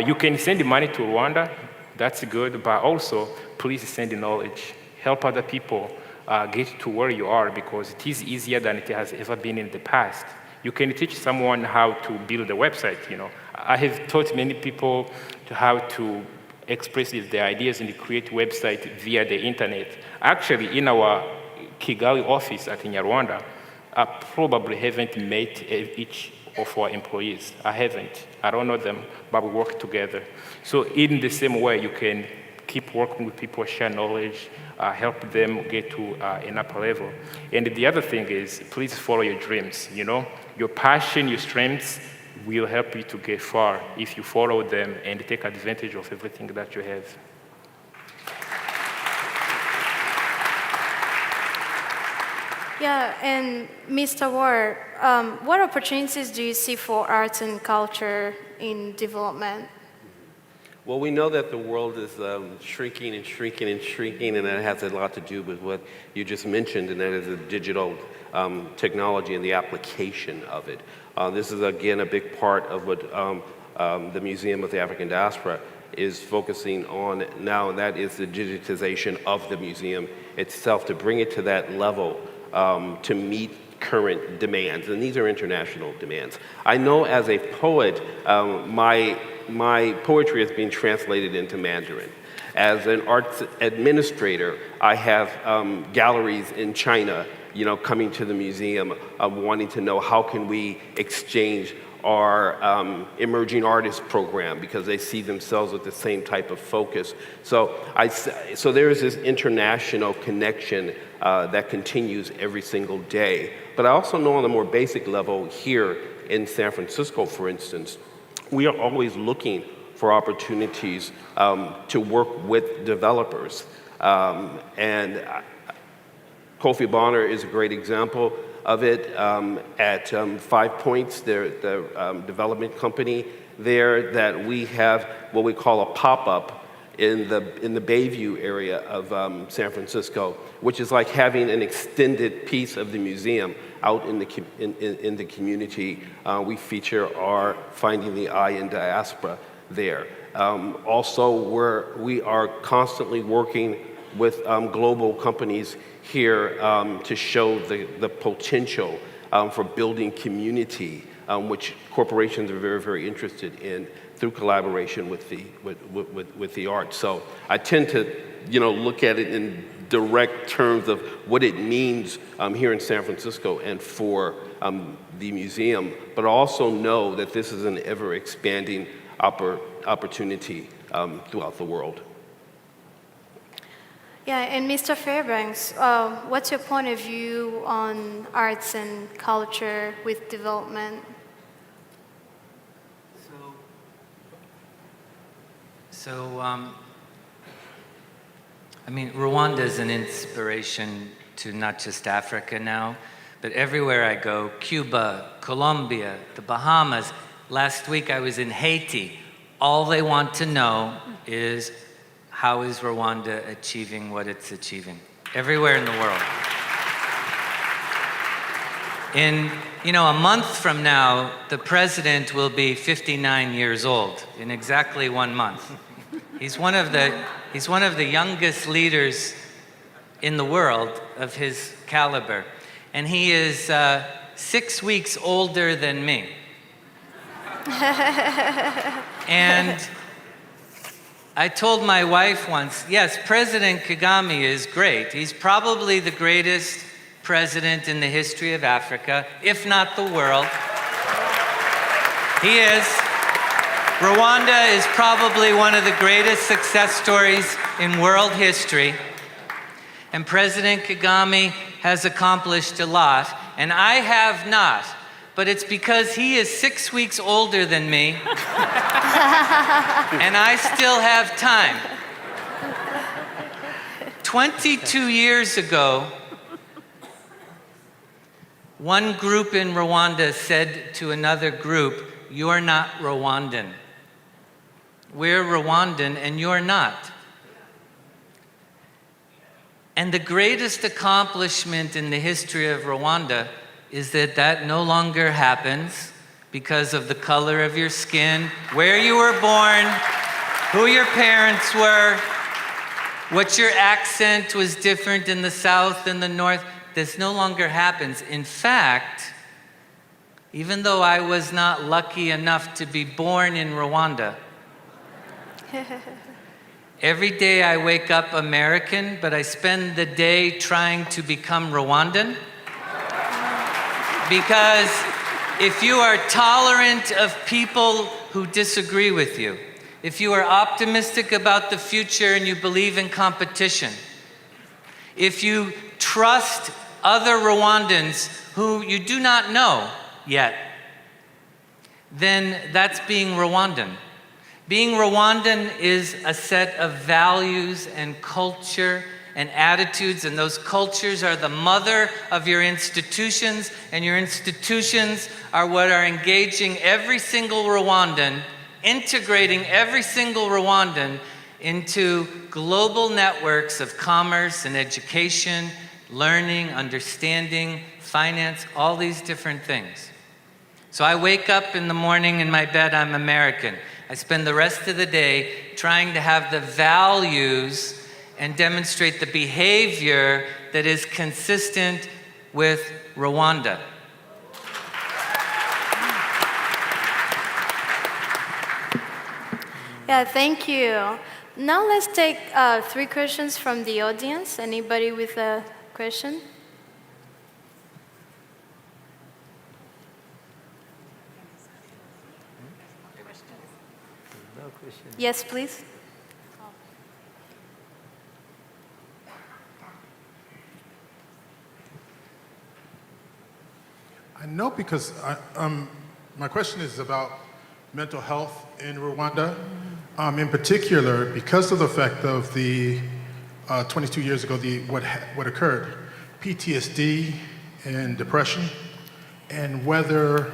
You can send money to Rwanda, that's good, but also, please send the knowledge. Help other people get to where you are, because it is easier than it has ever been in the past. You can teach someone how to build a website, you know. I have taught many people how to express their ideas and create website via the internet. Actually, in our Kigali office at Rwanda, I probably haven't met each of our employees. I haven't. I don't know them, but we work together. So in the same way, you can keep working with people, share knowledge, help them get to an upper level. And the other thing is, please follow your dreams, you know? Your passion, your strengths will help you to get far if you follow them and take advantage of everything that you have.
Yeah, and Mr. Ward, what opportunities do you see for arts and culture in development?
Well, we know that the world is shrinking and shrinking and shrinking, and that has a lot to do with what you just mentioned, and that is the digital technology and the application of it. This is, again, a big part of what the Museum of the African Diaspora is focusing on now, and that is the digitization of the museum itself, to bring it to that level to meet current demands, and these are international demands. I know as a poet, my poetry has been translated into Mandarin. As an arts administrator, I have galleries in China, you know, coming to the museum, wanting to know how can we exchange our emerging artist program, because they see themselves with the same type of focus. So there is this international connection that continues every single day. But I also know on a more basic level here in San Francisco, for instance, we are always looking for opportunities to work with developers. And Kofi Bonner is a great example of it. At 5 Points, the development company there, that we have what we call a pop-up in the Bayview area of San Francisco, which is like having an extended piece of the museum out in the community. We feature our Finding the Eye in Diaspora there. Also, we are constantly working with global companies here to show the potential for building community, which corporations are very, very interested in through collaboration with the arts. So I tend to, you know, look at it in direct terms of what it means here in San Francisco and for the museum, but also know that this is an ever-expanding opportunity throughout the world.
Yeah, and Mr. Fairbanks, what's your point of view on arts and culture with development?
I mean, Rwanda is an inspiration to not just Africa now, but everywhere I go, Cuba, Colombia, the Bahamas. Last week I was in Haiti. All they want to know is, how is Rwanda achieving what it's achieving? Everywhere in the world. In, a month from now, the president will be 59 years old, in exactly 1 month. He's one of the youngest leaders in the world of his caliber. And he is 6 weeks older than me. And I told my wife once, yes, President Kagame is great. He's probably the greatest president in the history of Africa, if not the world. He is. Rwanda is probably one of the greatest success stories in world history. And President Kagame has accomplished a lot, and I have not. But it's because he is 6 weeks older than me, and I still have time. 22 years ago, one group in Rwanda said to another group, "You're not Rwandan. We're Rwandan and you're not." And the greatest accomplishment in the history of Rwanda is that no longer happens because of the color of your skin, where you were born, who your parents were, what your accent was different in the South and the North. This no longer happens. In fact, even though I was not lucky enough to be born in Rwanda, every day I wake up American, but I spend the day trying to become Rwandan. Because if you are tolerant of people who disagree with you, if you are optimistic about the future and you believe in competition, if you trust other Rwandans who you do not know yet, then that's being Rwandan. Being Rwandan is a set of values and culture and attitudes, and those cultures are the mother of your institutions, and your institutions are what are engaging every single Rwandan, integrating every single Rwandan into global networks of commerce and education, learning, understanding, finance, all these different things. So I wake up in the morning in my bed, I'm American. I spend the rest of the day trying to have the values and demonstrate the behavior that is consistent with Rwanda.
Yeah, thank you. Now let's take 3 questions from the audience. Anybody with a question? Yes, please.
I know because my question is about mental health in Rwanda. In particular, because of the fact of the 22 years ago, what occurred, PTSD and depression, and whether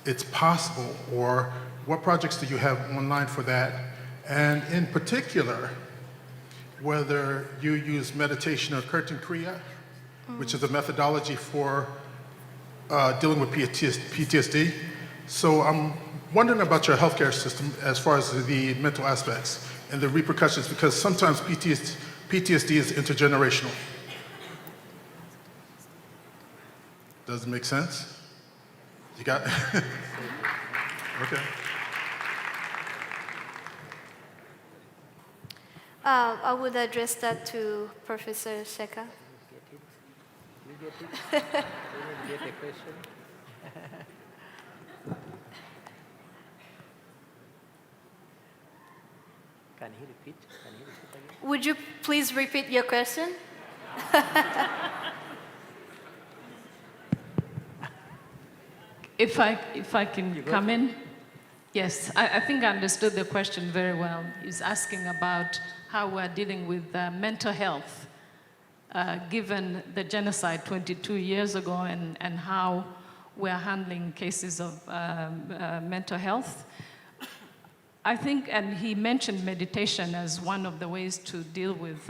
it's possible, or what projects do you have online for that? And in particular, whether you use meditation or Kirtan Kriya, which is a methodology for dealing with PTSD. So I'm wondering about your healthcare system as far as the mental aspects and the repercussions, because sometimes PTSD is intergenerational. Does it make sense? You got okay.
I would address that to Professor Sheka.
Can he repeat? Again?
Would you please repeat your question?
If I can come in? Yes, I think I understood the question very well. He's asking about how we're dealing with mental health, given the genocide 22 years ago, and how we're handling cases of mental health. I think, and he mentioned meditation as one of the ways to deal with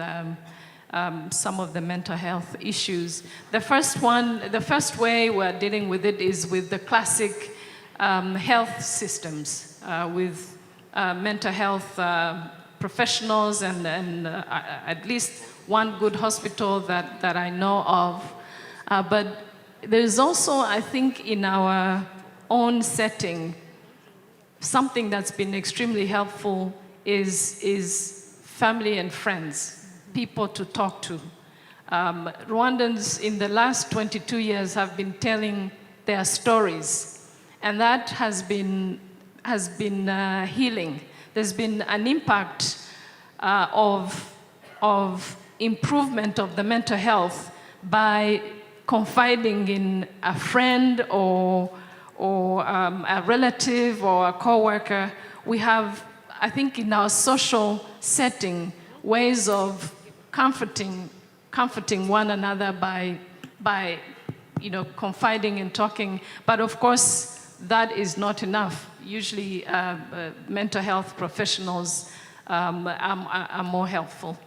some of the mental health issues. The first way we're dealing with it is with the classic health systems, with mental health professionals and at least one good hospital that I know of. But there's also, I think, in our own setting, something that's been extremely helpful is family and friends, people to talk to. Rwandans in the last 22 years have been telling their stories, and that has been healing. There's been an impact of improvement of the mental health by confiding in a friend or a relative or a coworker. We have, I think, in our social setting, ways of comforting one another by confiding and talking. But of course, that is not enough. Usually, mental health professionals are more helpful.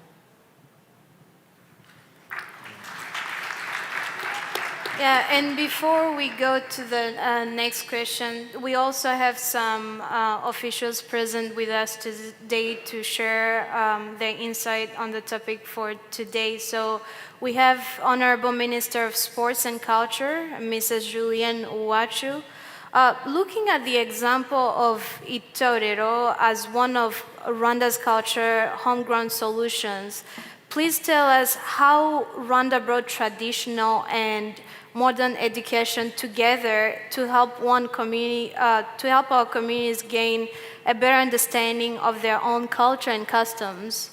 Yeah, and before we go to the next question, we also have some officials present with us today to share their insight on the topic for today. So we have Honorable Minister of Sports and Culture, Mrs. Julienne Uwachu. Looking at the example of Itorero as one of Rwanda's culture homegrown solutions, please tell us how Rwanda brought traditional and modern education together to help our communities gain a better understanding of their own culture and customs.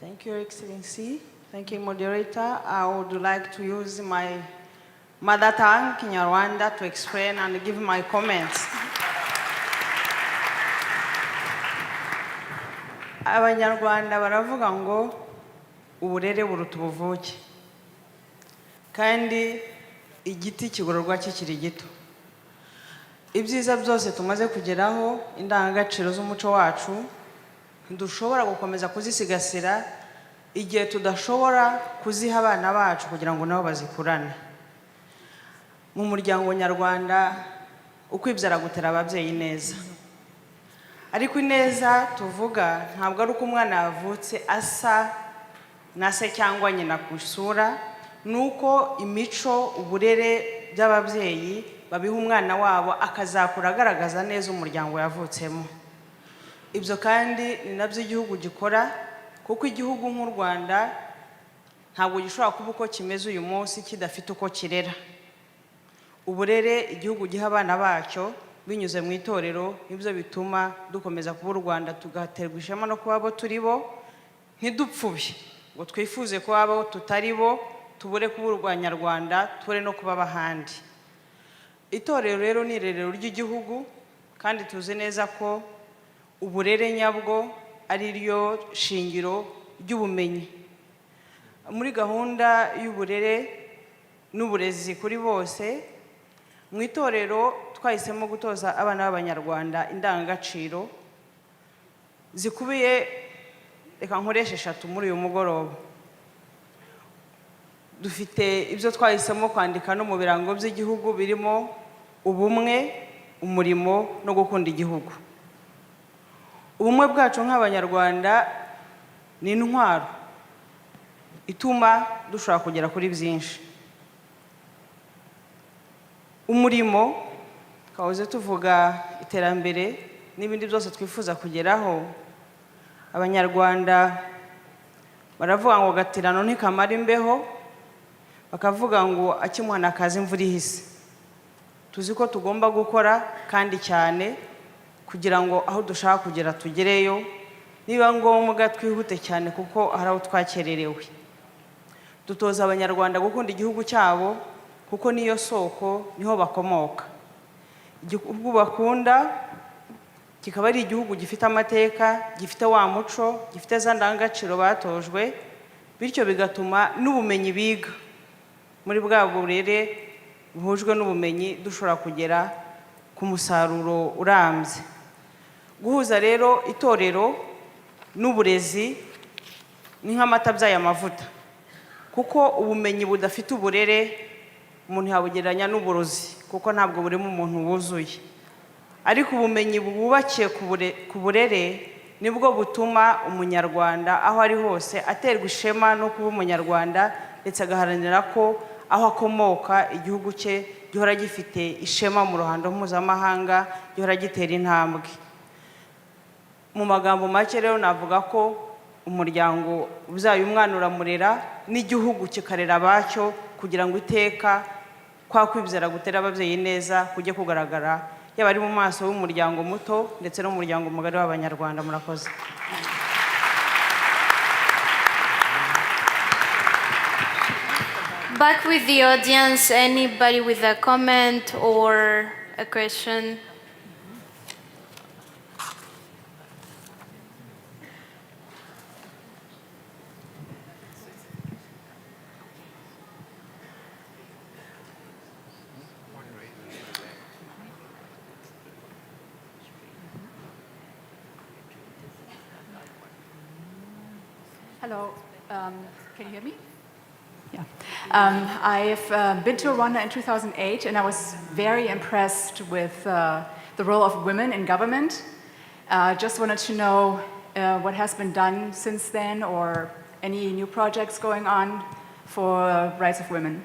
Thank you, Excellency. Thank you, moderator. I would like to use my mother tongue, Kinyarwanda, to explain and give my comments. Abanyarwanda baravuga ngo uburere buruta ubuvuke, kandi igiti kigororwa kikiri gito. Ibyiza byose tumaze kugeraho, indangagaciro z'umuco wacu, ntidushobora gukomeza kuzisigasira igihe tudashobora kuziha abana bacu kugira ngo nabo bazikurane. Mu muryango nyarwanda, ukwibyara gutera ababyeyi neza. Ariko ineza tuvuga ntabwo ari uko umwana yavutse asa na se cyangwa nyina ku isura, nuko imico uburere by'ababyeyi babiha umwana wabo akazakura agaragaza neza umuryango yavutsemo. Ibyo kandi ni nabyo igihugu gikora, kuko igihugu nk'u Rwanda ntabwo gishobora kuba uko kimeze uyu munsi kidafite uko kirera. Uburere igihugu giha abana bacyo binyuze mu itorero nibyo bituma dukomeza kuba u Rwanda, tugaterwa ishema no kuba abo turi bo, ntidupfubye ngo twifuze kuba abo tutari bo, tubure kuba u Rwanda, tubure no kuba abahandi. Itorero rero ni irerero ry'igihugu, kandi tuzi neza ko uburere nyabwo ari ryo shingiro ry'ubumenyi. Muri gahunda y'uburere n'uburezi kuri bose, mu itorero twahisemo gutoza abana b'Abanyarwanda indangagaciro zikubiye, reka nkoreshe 3 muri uyu mugoroba. Dufite ibyo twahisemo kwandika no mu birango by'igihugu birimo ubumwe, umurimo no gukunda igihugu. Ubumwe bwacu nk'Abanyarwanda ni intwaro ituma dushobora kugera kuri byinshi. Umurimo, kahoze tuvuga iterambere, n'ibindi byose twifuza kugeraho, abanyarwanda baravuga ngo gatirano ntikamara imbeho, bakavuga ngo akimuhana akazi imvura ihise. Tuzi ko tugomba gukora kandi cyane kugira ngo aho dushaka kugera tugereyo, niba ngombwa twihute cyane kuko hari aho twakererewe. Dutoza abanyarwanda gukunda igihugu cyabo kuko niyo soko niho bakomoka. Igihugu bakunda kikaba ari igihugu gifite amateka, gifite wa muco, gifite za ndangagaciro batojwe, bityo bigatuma n'ubumenyi biga muri bwa burere buhujwe n'ubumenyi dushobora kugera ku musaruro urambye. Guhuza rero itorero n'uburezi ni nk'amata abyaye amavuta, kuko ubumenyi budafite uburere umuntu yabugereranya n'uburozi, kuko ntabwo burimo umuntu wuzuye. Ariko ubumenyi bubakiye ku burere nibwo butuma umunyarwanda aho ari hose aterwa ishema no kuba umunyarwanda, ndetse agaharanira ko aho akomoka igihugu cye gihora gifite ishema mu ruhando mpuzamahanga, gihora gitera intambwe. Mu magambo make rero navuga ko umuryango ubyaye umwana uramurera, n'igihugu kikarera abacyo, kugira ngo iteka kwa kwibzera gutera ababyeyi neza kujye kugaragara, yaba ari mu maso y'umuryango muto ndetse no mu muryango mugari w'abanyarwanda. Murakoze.
Back with the audience, anybody with a comment or a question?
Hello, can you hear me? Yeah. I've been to Rwanda in 2008, and I was very impressed with the role of women in government. Just wanted to know what has been done since then, or any new projects going on for rights of women.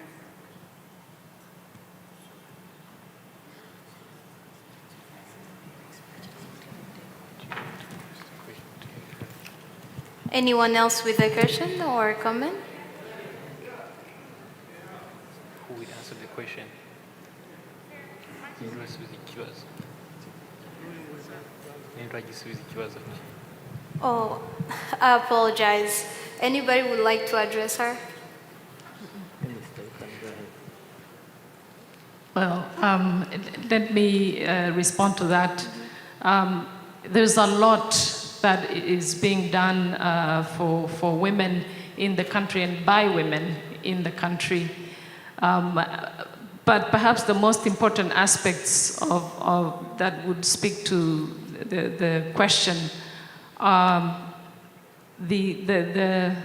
Anyone else with a question or comment?
Who will answer the question?
Oh, I apologize. Anybody would like to address her?
Well, let me respond to that. There's a lot that is being done for women in the country and by women in the country. But perhaps the most important aspects of that would speak to the question the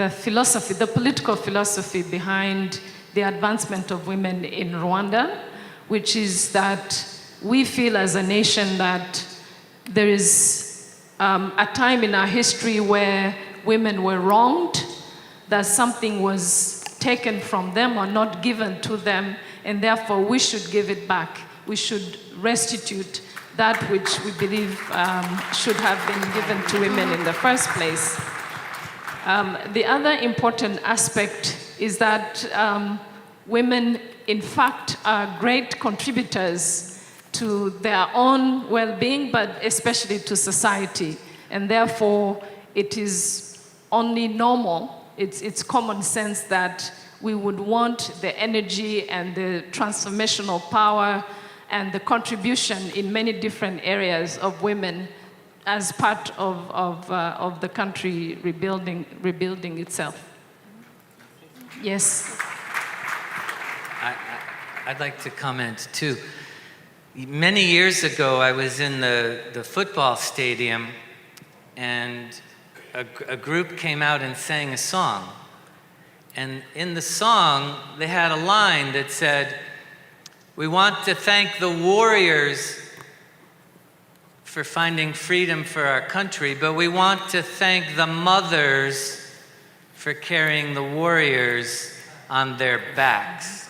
philosophy, the political philosophy behind the advancement of women in Rwanda, which is that we feel as a nation that there is a time in our history where women were wronged, that something was taken from them or not given to them, and therefore we should give it back. We should restitute that which we believe should have been given to women in the first place. The other important aspect is that women, in fact, are great contributors to their own well-being, but especially to society. And therefore, it is only normal, it's common sense that we would want the energy and the transformational power and the contribution in many different areas of women as part of the country rebuilding itself. Yes?
I'd like to comment too. Many years ago, I was in the football stadium, and a group came out and sang a song. And in the song, they had a line that said, "We want to thank the warriors for finding freedom for our country, but we want to thank the mothers for carrying the warriors on their backs."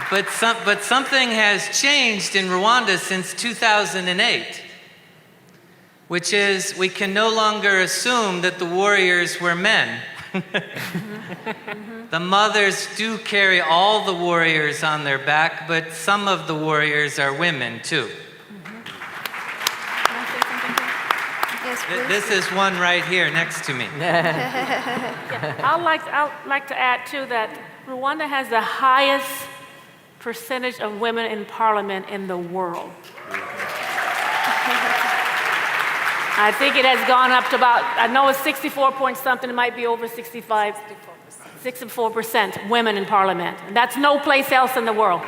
But something has changed in Rwanda since 2008, which is we can no longer assume that the warriors were men. The mothers do carry all the warriors on their back, but some of the warriors are women too. This is one right here next to me.
I'd like to add too that Rwanda has the highest percentage of women in parliament in the world. I think it has gone up to about, I know it's 64 point something, it might be over 65. 64% women in parliament. And that's no place else in the world.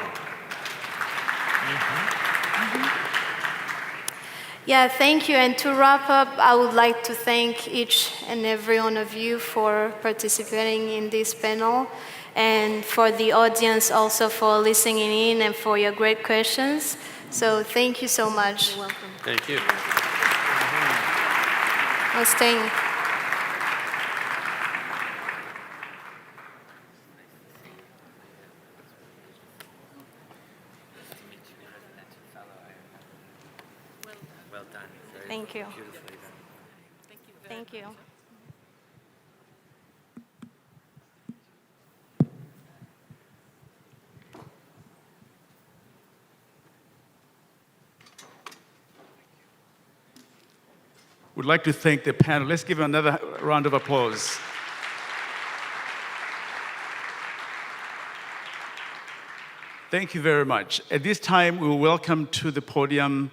Yeah, thank you. And to wrap up, I would like to thank each and every one of you for participating in this panel, and for the audience also for listening in and for your great questions. So thank you so much. You're welcome.
Thank you.
I'm staying.
Well done.
Thank you.
Beautifully done.
Thank you.
We'd like to thank the panel. Let's give them another round of applause. Thank you very much. At this time, we will welcome to the podium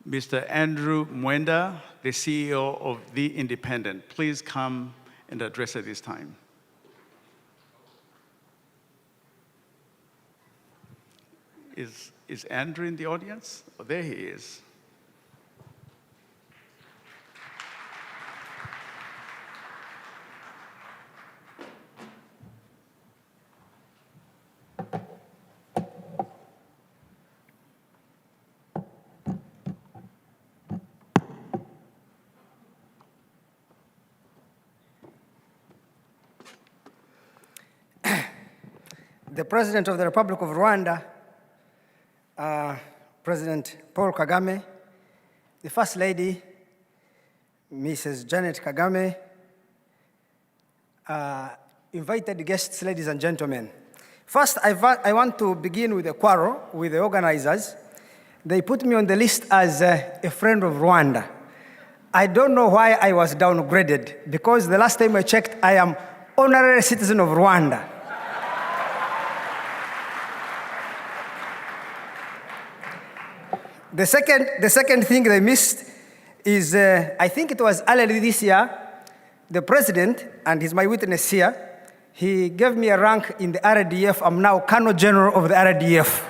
Mr. Andrew Mwenda, the CEO of The Independent. Please come and address at this time. Is Andrew in the audience? Oh, there he is.
The President of the Republic of Rwanda, President Paul Kagame, the First Lady, Mrs. Janet Kagame, invited guests, ladies and gentlemen. First, I want to begin with a quarrel with the organizers. They put me on the list as a friend of Rwanda. I don't know why I was downgraded, because the last time I checked, I am honorary citizen of Rwanda. The second thing they missed is, I think it was early this year, the president, and he's my witness here, he gave me a rank in the RDF. I'm now Colonel General of the RDF.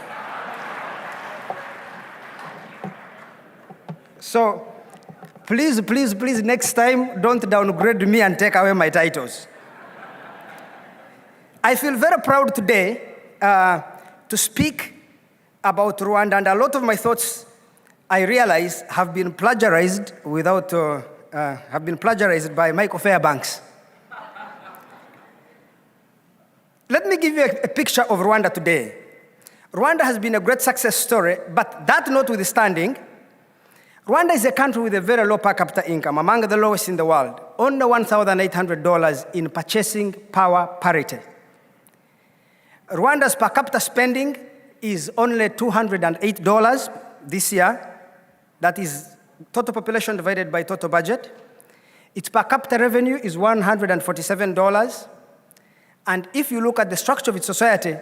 So please, please, please, next time, don't downgrade me and take away my titles. I feel very proud today to speak about Rwanda, and a lot of my thoughts, I realize, have been plagiarized by Michael Fairbanks. Let me give you a picture of Rwanda today. Rwanda has been a great success story, but that notwithstanding, Rwanda is a country with a very low per capita income, among the lowest in the world, only $1,800 in purchasing power parity. Rwanda's per capita spending is only $208 this year. That is total population divided by total budget. Its per capita revenue is $147. And if you look at the structure of its society,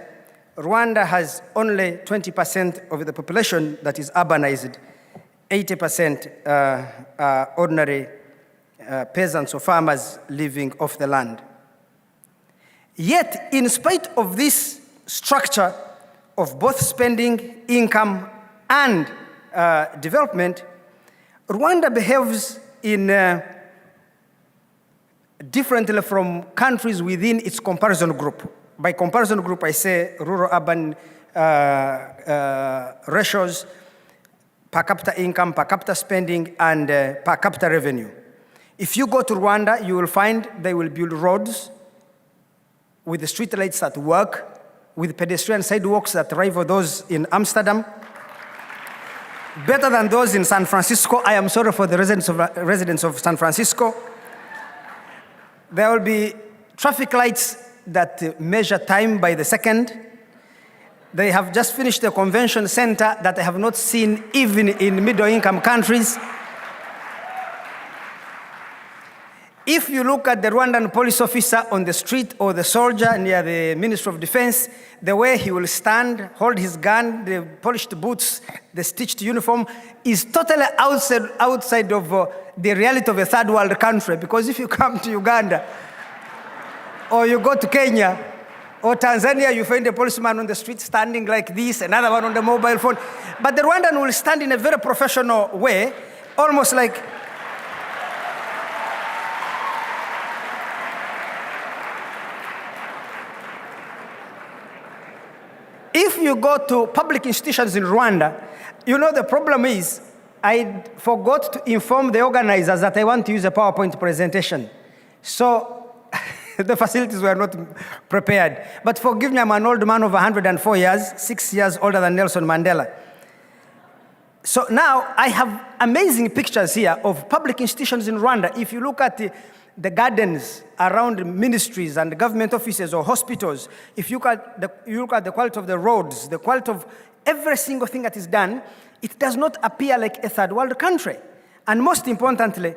Rwanda has only 20% of the population that is urbanized, 80% ordinary peasants or farmers living off the land. Yet, in spite of this structure of both spending, income, and development, Rwanda behaves differently from countries within its comparison group. By comparison group, I say rural-urban ratios, per capita income, per capita spending, and per capita revenue. If you go to Rwanda, you will find they will build roads with the street lights that work. with pedestrian sidewalks that rival those in Amsterdam. Better than those in San Francisco. I am sorry for the residents of San Francisco. There will be traffic lights that measure time by the second. They have just finished a convention center that I have not seen even in middle-income countries. If you look at the Rwandan police officer on the street or the soldier near the Ministry of Defense, the way he will stand, hold his gun, the polished boots, the stitched uniform, is totally outside of the reality of a third world country. Because if you come to Uganda, or you go to Kenya, or Tanzania, you find a policeman on the street standing like this, another one on the mobile phone. But the Rwandan will stand in a very professional way, almost like if you go to public institutions in Rwanda, you know the problem is, I forgot to inform the organizers that I want to use a PowerPoint presentation. So the facilities were not prepared. But forgive me, I'm an old man of 104 years, 6 years older than Nelson Mandela. So now I have amazing pictures here of public institutions in Rwanda. If you look at the gardens around ministries and government offices or hospitals, if you look at the quality of the roads, the quality of every single thing that is done, it does not appear like a third world country. And most importantly,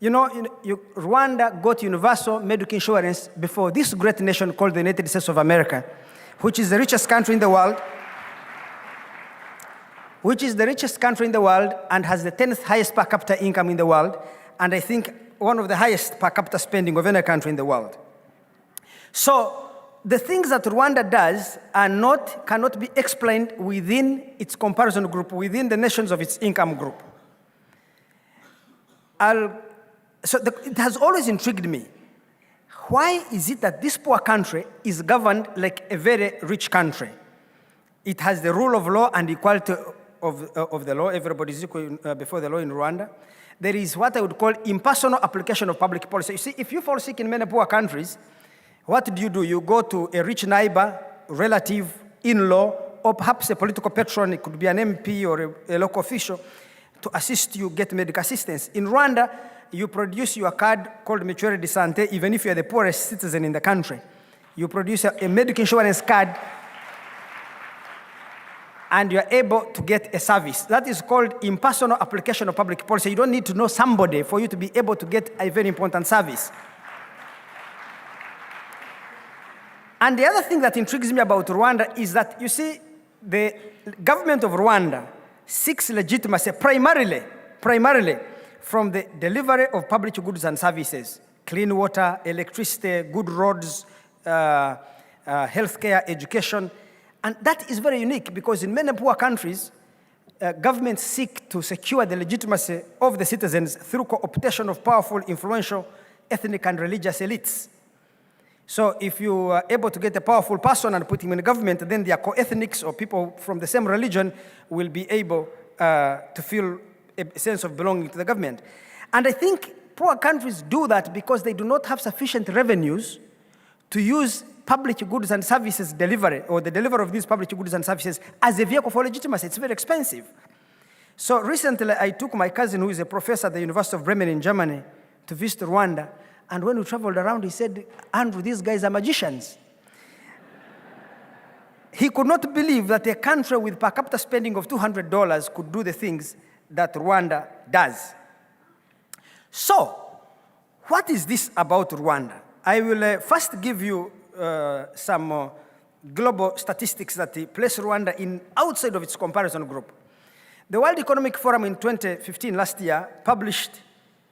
Rwanda got universal medical insurance before this great nation called the United States of America, which is the richest country in the world, and has the 10th highest per capita income in the world, and I think one of the highest per capita spending of any country in the world. So the things that Rwanda does cannot be explained within its comparison group, within the nations of its income group. It has always intrigued me. Why is it that this poor country is governed like a very rich country? It has the rule of law and equality of the law. Everybody is equal before the law in Rwanda. There is what I would call impersonal application of public policy. You see, if you fall sick in many poor countries, what do? You go to a rich neighbor, relative, in-law, or perhaps a political patron. It could be an MP or a local official to assist you get medical assistance. In Rwanda, you produce your card called Mutuelle de Santé, even if you're the poorest citizen in the country. You produce a medical insurance card, and you're able to get a service. That is called impersonal application of public policy. You don't need to know somebody for you to be able to get a very important service. And the other thing that intrigues me about Rwanda is that, you see, the government of Rwanda seeks legitimacy primarily from the delivery of public goods and services, clean water, electricity, good roads, healthcare, education. And that is very unique because in many poor countries, governments seek to secure the legitimacy of the citizens through co-optation of powerful, influential, ethnic and religious elites. So if you are able to get a powerful person and put him in government, then their co-ethnics or people from the same religion will be able to feel a sense of belonging to the government. And I think poor countries do that because they do not have sufficient revenues to use public goods and services delivery, or the delivery of these public goods and services as a vehicle for legitimacy. It's very expensive. So recently, I took my cousin, who is a professor at the University of Bremen in Germany, to visit Rwanda. And when we traveled around, he said, Andrew, these guys are magicians. He could not believe that a country with per capita spending of $200 could do the things that Rwanda does. So, what is this about Rwanda? I will first give you some global statistics that place Rwanda in outside of its comparison group. The World Economic Forum in 2015, last year, published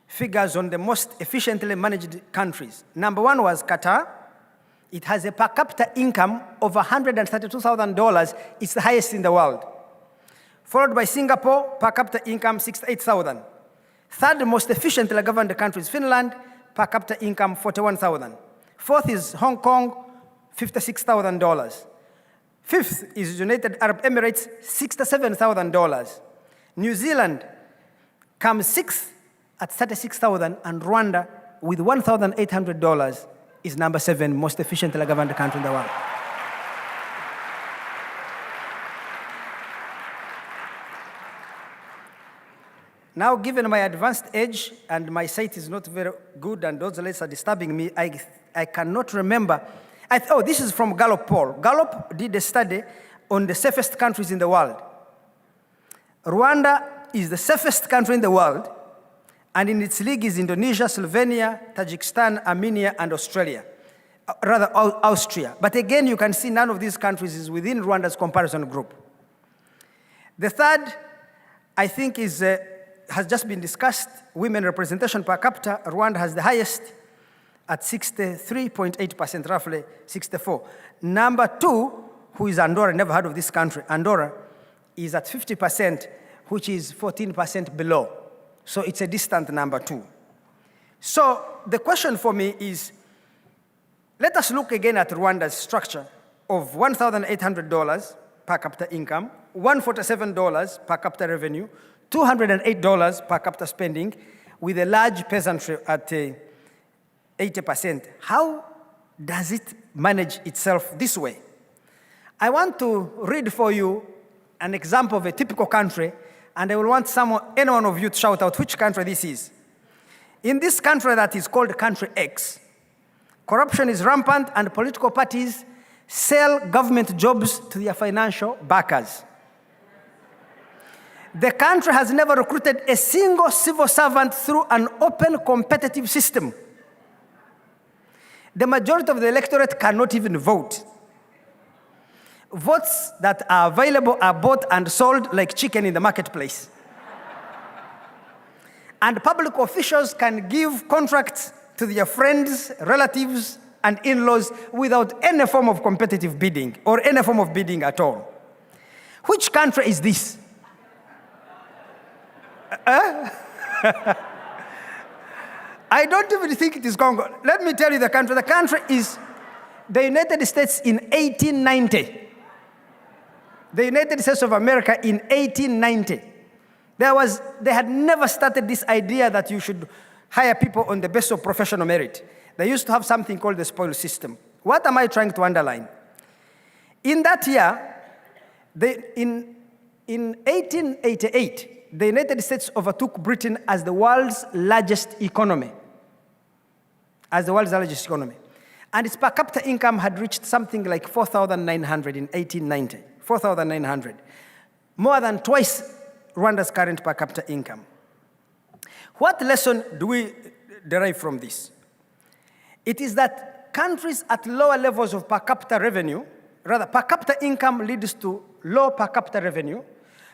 figures on the most efficiently managed countries. Number one was Qatar. It has a per capita income of $132,000. It's the highest in the world. Followed by Singapore, per capita income $68,000. Third most efficiently governed country is Finland, per capita income $41,000. Fourth is Hong Kong, $56,000. Fifth is United Arab Emirates, $67,000. New Zealand comes sixth at $36,000, and Rwanda, with $1,800, is number 7 most efficiently governed country in the world. Now, given my advanced age and my sight is not very good and those lights are disturbing me, I cannot remember. Oh, this is from Gallup poll. Gallup did a study on the safest countries in the world. Rwanda is the safest country in the world, and in its league is Indonesia, Slovenia, Tajikistan, Armenia, and Australia. Rather, Austria. But again, you can see none of these countries is within Rwanda's comparison group. The third, I think, has just been discussed. Women representation per capita, Rwanda has the highest at 63.8%, roughly 64. Number 2, who is Andorra, never heard of this country, Andorra is at 50%, which is 14% below. So it's a distant number 2. So the question for me is, let us look again at Rwanda's structure of $1,800 per capita income, $147 per capita revenue, $208 per capita spending, with a large peasantry at 80%. How does it manage itself this way? I want to read for you an example of a typical country, and I will want any one of you to shout out which country this is. In this country that is called Country X, corruption is rampant and political parties sell government jobs to their financial backers. The country has never recruited a single civil servant through an open competitive system. The majority of the electorate cannot even vote. Votes that are available are bought and sold like chicken in the marketplace. And public officials can give contracts to their friends, relatives, and in-laws without any form of competitive bidding or any form of bidding at all. Which country is this? I don't even think it is Congo. Let me tell you the country. The country is the United States in 1890. The United States of America in 1890. They had never started this idea that you should hire people on the basis of professional merit. They used to have something called the spoil system. What am I trying to underline? In that year, in 1888, the United States overtook Britain as the world's largest economy. And its per capita income had reached something like 4,900 in 1890. 4,900. More than twice Rwanda's current per capita income. What lesson do we derive from this? It is that countries at lower levels of per capita revenue, rather per capita income leads to low per capita revenue.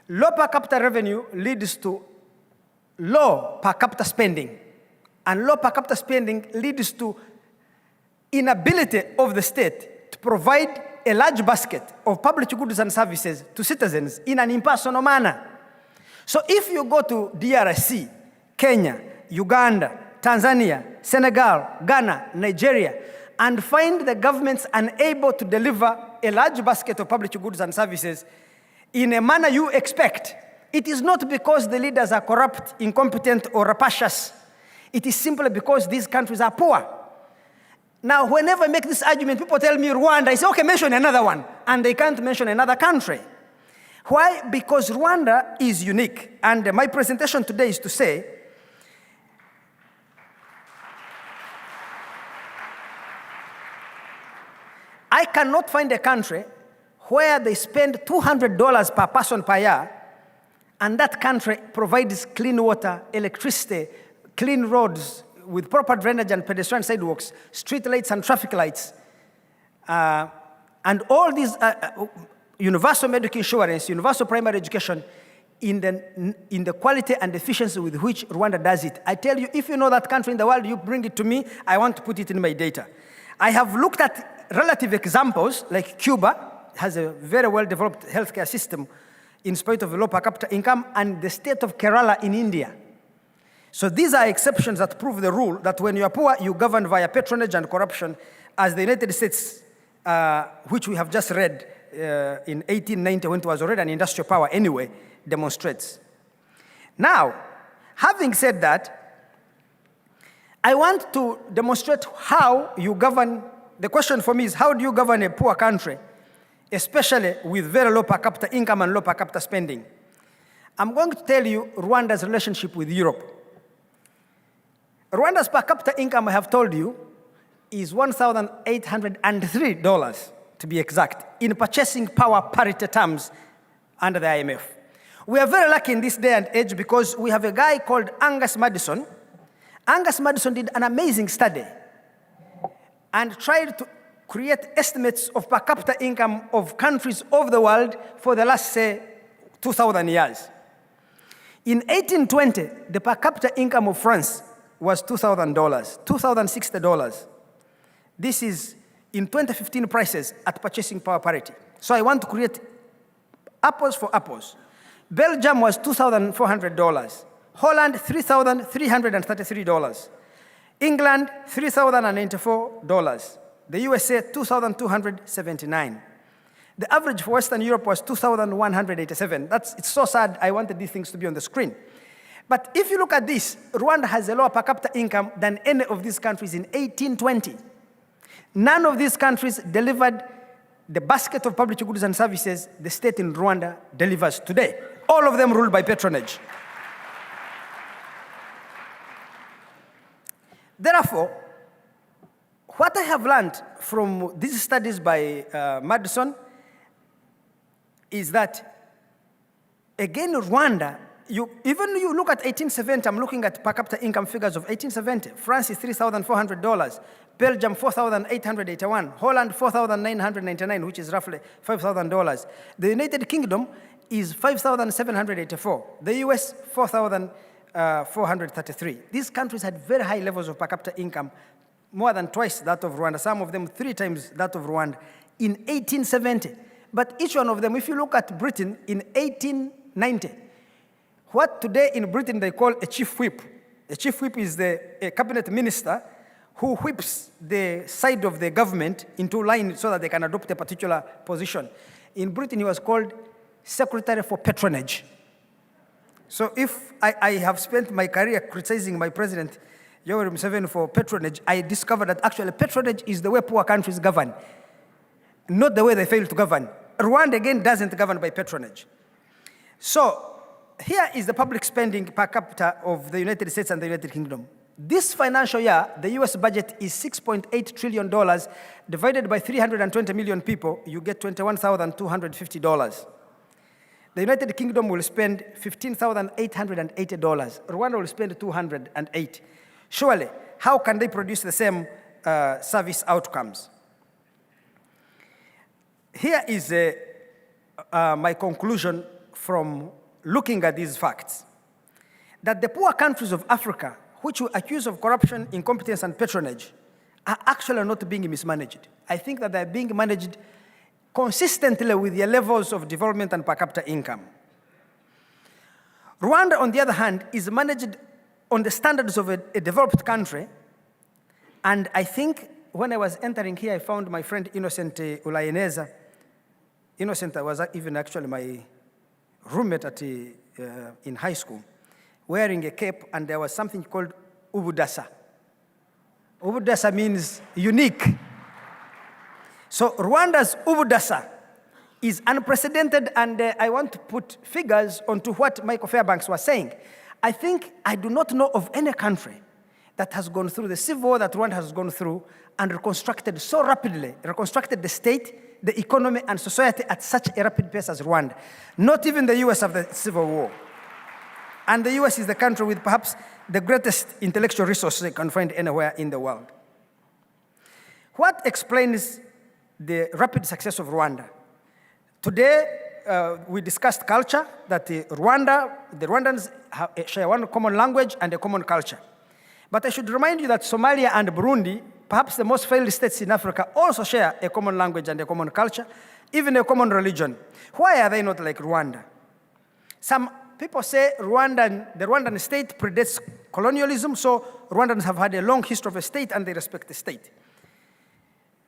Low per capita revenue leads to low per capita spending. And low per capita spending leads to inability of the state to provide a large basket of public goods and services to citizens in an impersonal manner. So if you go to DRC, Kenya, Uganda, Tanzania, Senegal, Ghana, Nigeria, and find the governments unable to deliver a large basket of public goods and services in a manner you expect, it is not because the leaders are corrupt, incompetent, or rapacious. It is simply because these countries are poor. Now, whenever I make this argument, people tell me Rwanda. I say, okay, mention another one. And they can't mention another country. Why? Because Rwanda is unique. And my presentation today is to say, I cannot find a country where they spend $200 per person per year, and that country provides clean water, electricity, clean roads with proper drainage and pedestrian sidewalks, street lights and traffic lights, and all these universal medical insurance, universal primary education, in the quality and efficiency with which Rwanda does it. I tell you, if you know that country in the world, you bring it to me, I want to put it in my data. I have looked at relative examples, like Cuba has a very well-developed healthcare system in spite of a low per capita income, and the state of Kerala in India. So these are exceptions that prove the rule that when you are poor, you govern via patronage and corruption, as the United States, which we have just read in 1890, when it was already an industrial power anyway, demonstrates. Now, having said that, I want to demonstrate how you govern. The question for me is, how do you govern a poor country, especially with very low per capita income and low per capita spending? I'm going to tell you Rwanda's relationship with Europe. Rwanda's per capita income, I have told you, is $1,803, to be exact, in purchasing power parity terms under the IMF. We are very lucky in this day and age because we have a guy called Angus Madison. Angus Madison did an amazing study and tried to create estimates of per capita income of countries of the world for the last, say, 2,000 years. In 1820, the per capita income of France was $2,000, $2,060. This is in 2015 prices at purchasing power parity. So I want to create apples for apples. Belgium was $2,400. Holland, $3,333. England, $3,094. The USA, $2,279. The average for Western Europe was $2,187. It's so sad, I wanted these things to be on the screen. But if you look at this, Rwanda has a lower per capita income than any of these countries in 1820. None of these countries delivered the basket of public goods and services the state in Rwanda delivers today. All of them ruled by patronage. Therefore, what I have learned from these studies by Madison is that, again, Rwanda, even you look at 1870, I'm looking at per capita income figures of 1870. France is $3,400. Belgium, $4,881. Holland, $4,999, which is roughly $5,000. The United Kingdom is $5,784. The US, $4,433. These countries had very high levels of per capita income, more than twice that of Rwanda, some of them 3 times that of Rwanda, in 1870. But each one of them, if you look at Britain in 1890, what today in Britain they call a chief whip. A chief whip is a cabinet minister who whips the side of the government into line so that they can adopt a particular position. In Britain, he was called Secretary for Patronage. So if I have spent my career criticizing my president, Yoweri Museveni, for patronage, I discovered that actually patronage is the way poor countries govern, not the way they fail to govern. Rwanda, again, doesn't govern by patronage. So here is the public spending per capita of the United States and the United Kingdom. This financial year, the US budget is $6.8 trillion. Divided by 320 million people, you get $21,250. The United Kingdom will spend $15,880. Rwanda will spend $208. Surely, how can they produce the same service outcomes? Here is my conclusion from looking at these facts. That the poor countries of Africa, which we accuse of corruption, incompetence, and patronage, are actually not being mismanaged. I think that they're being managed consistently with their levels of development and per capita income. Rwanda, on the other hand, is managed on the standards of a developed country. And I think when I was entering here, I found my friend Innocent Ulayeneza. Innocent was even actually my roommate in high school, wearing a cape, and there was something called ubudasa. Ubudasa means unique. So Rwanda's ubudasa is unprecedented, and I want to put figures onto what Michael Fairbanks was saying. I do not know of any country that has gone through the civil war that Rwanda has gone through and reconstructed so rapidly, reconstructed the state, the economy, and society at such a rapid pace as Rwanda. Not even the US after the civil war. And the US is the country with perhaps the greatest intellectual resources you can find anywhere in the world. What explains the rapid success of Rwanda? Today, we discussed culture, that the Rwandans share one common language and a common culture. But I should remind you that Somalia and Burundi, perhaps the most failed states in Africa, also share a common language and a common culture, even a common religion. Why are they not like Rwanda? Some people say the Rwandan state predates colonialism, so Rwandans have had a long history of a state and they respect the state.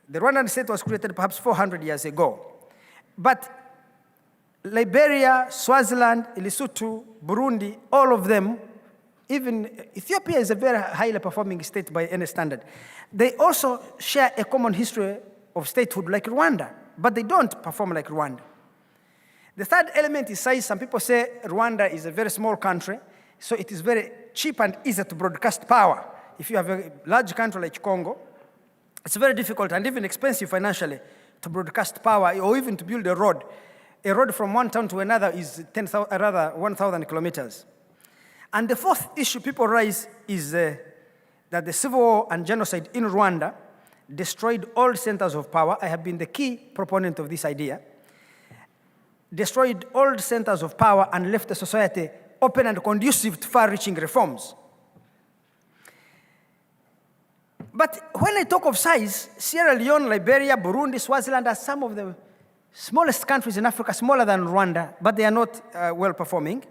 The Rwandan state was created perhaps 400 years ago. But Liberia, Swaziland, Lesotho, Burundi, all of them, even Ethiopia is a very highly performing state by any standard. They also share a common history of statehood like Rwanda, but they don't perform like Rwanda. The third element is size. Some people say Rwanda is a very small country, so it is very cheap and easy to broadcast power. If you have a large country like Congo, it's very difficult and even expensive financially to broadcast power or even to build a road. A road from one town to another is 1,000 kilometers. And the fourth issue people raise is that the civil war and genocide in Rwanda destroyed all centers of power. I have been the key proponent of this idea. Destroyed all centers of power and left the society open and conducive to far-reaching reforms. But when I talk of size, Sierra Leone, Liberia, Burundi, Swaziland are some of the smallest countries in Africa, smaller than Rwanda, but they are not well-performing.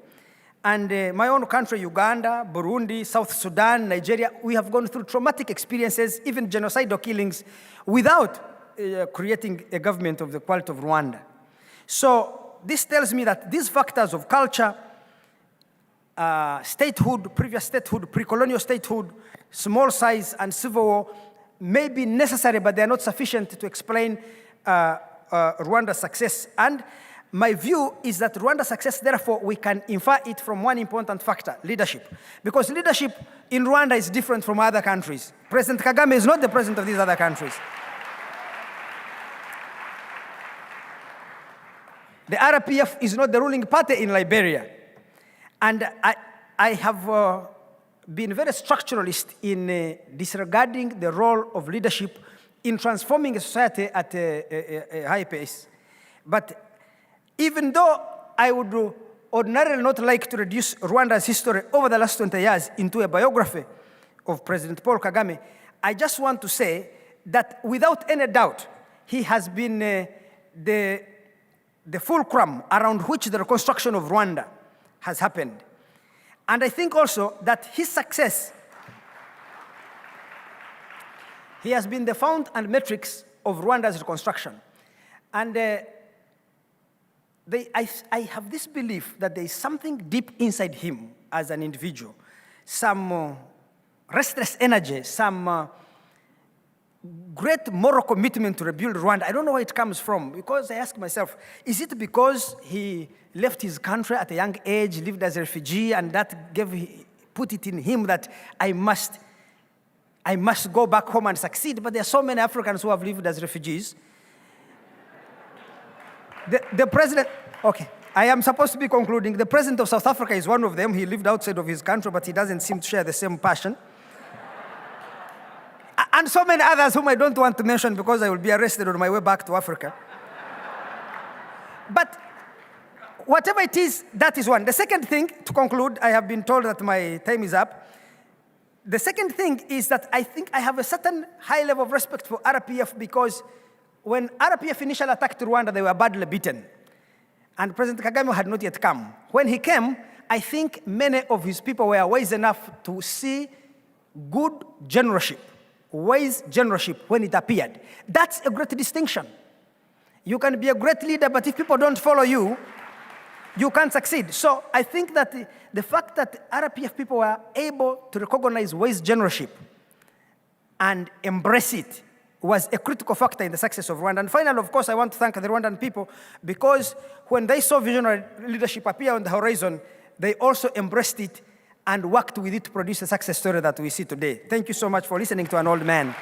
And my own country, Uganda, Burundi, South Sudan, Nigeria, we have gone through traumatic experiences, even genocidal killings, without creating a government of the quality of Rwanda. So this tells me that these factors of culture, statehood, previous statehood, pre-colonial statehood, small size, and civil war may be necessary, but they are not sufficient to explain Rwanda's success. And my view is that Rwanda's success, therefore, we can infer it from one important factor, leadership. Because leadership in Rwanda is different from other countries. President Kagame is not the president of these other countries. The RPF is not the ruling party in Liberia. And I have been very structuralist in disregarding the role of leadership in transforming a society at a high pace. But even though I would ordinarily not like to reduce Rwanda's history over the last 20 years into a biography of President Paul Kagame, I just want to say that without any doubt, he has been the fulcrum around which the reconstruction of Rwanda has happened. And I think also that his success, he has been the fount and matrix of Rwanda's reconstruction. And I have this belief that there is something deep inside him as an individual, some restless energy, some great moral commitment to rebuild Rwanda. I don't know where it comes from, because I ask myself, is it because he left his country at a young age, lived as a refugee, and that put it in him that I must go back home and succeed? But there are so many Africans who have lived as refugees. The president, okay, I am supposed to be concluding. The president of South Africa is one of them. He lived outside of his country, but he doesn't seem to share the same passion. And so many others whom I don't want to mention because I will be arrested on my way back to Africa. But whatever it is, that is one. The second thing, to conclude, I have been told that my time is up. The second thing is that I think I have a certain high level of respect for RPF, because when RPF initially attacked Rwanda, they were badly beaten. And President Kagame had not yet come. When he came, I think many of his people were wise enough to see good generalship, wise generalship when it appeared. That's a great distinction. You can be a great leader, but if people don't follow you, you can't succeed. So I think that the fact that RPF people were able to recognize wise generalship and embrace it was a critical factor in the success of Rwanda. And finally, of course, I want to thank the Rwandan people, because when they saw visionary leadership appear on the horizon, they also embraced it and worked with it to produce a success story that we see today. Thank you so much for listening to an old man.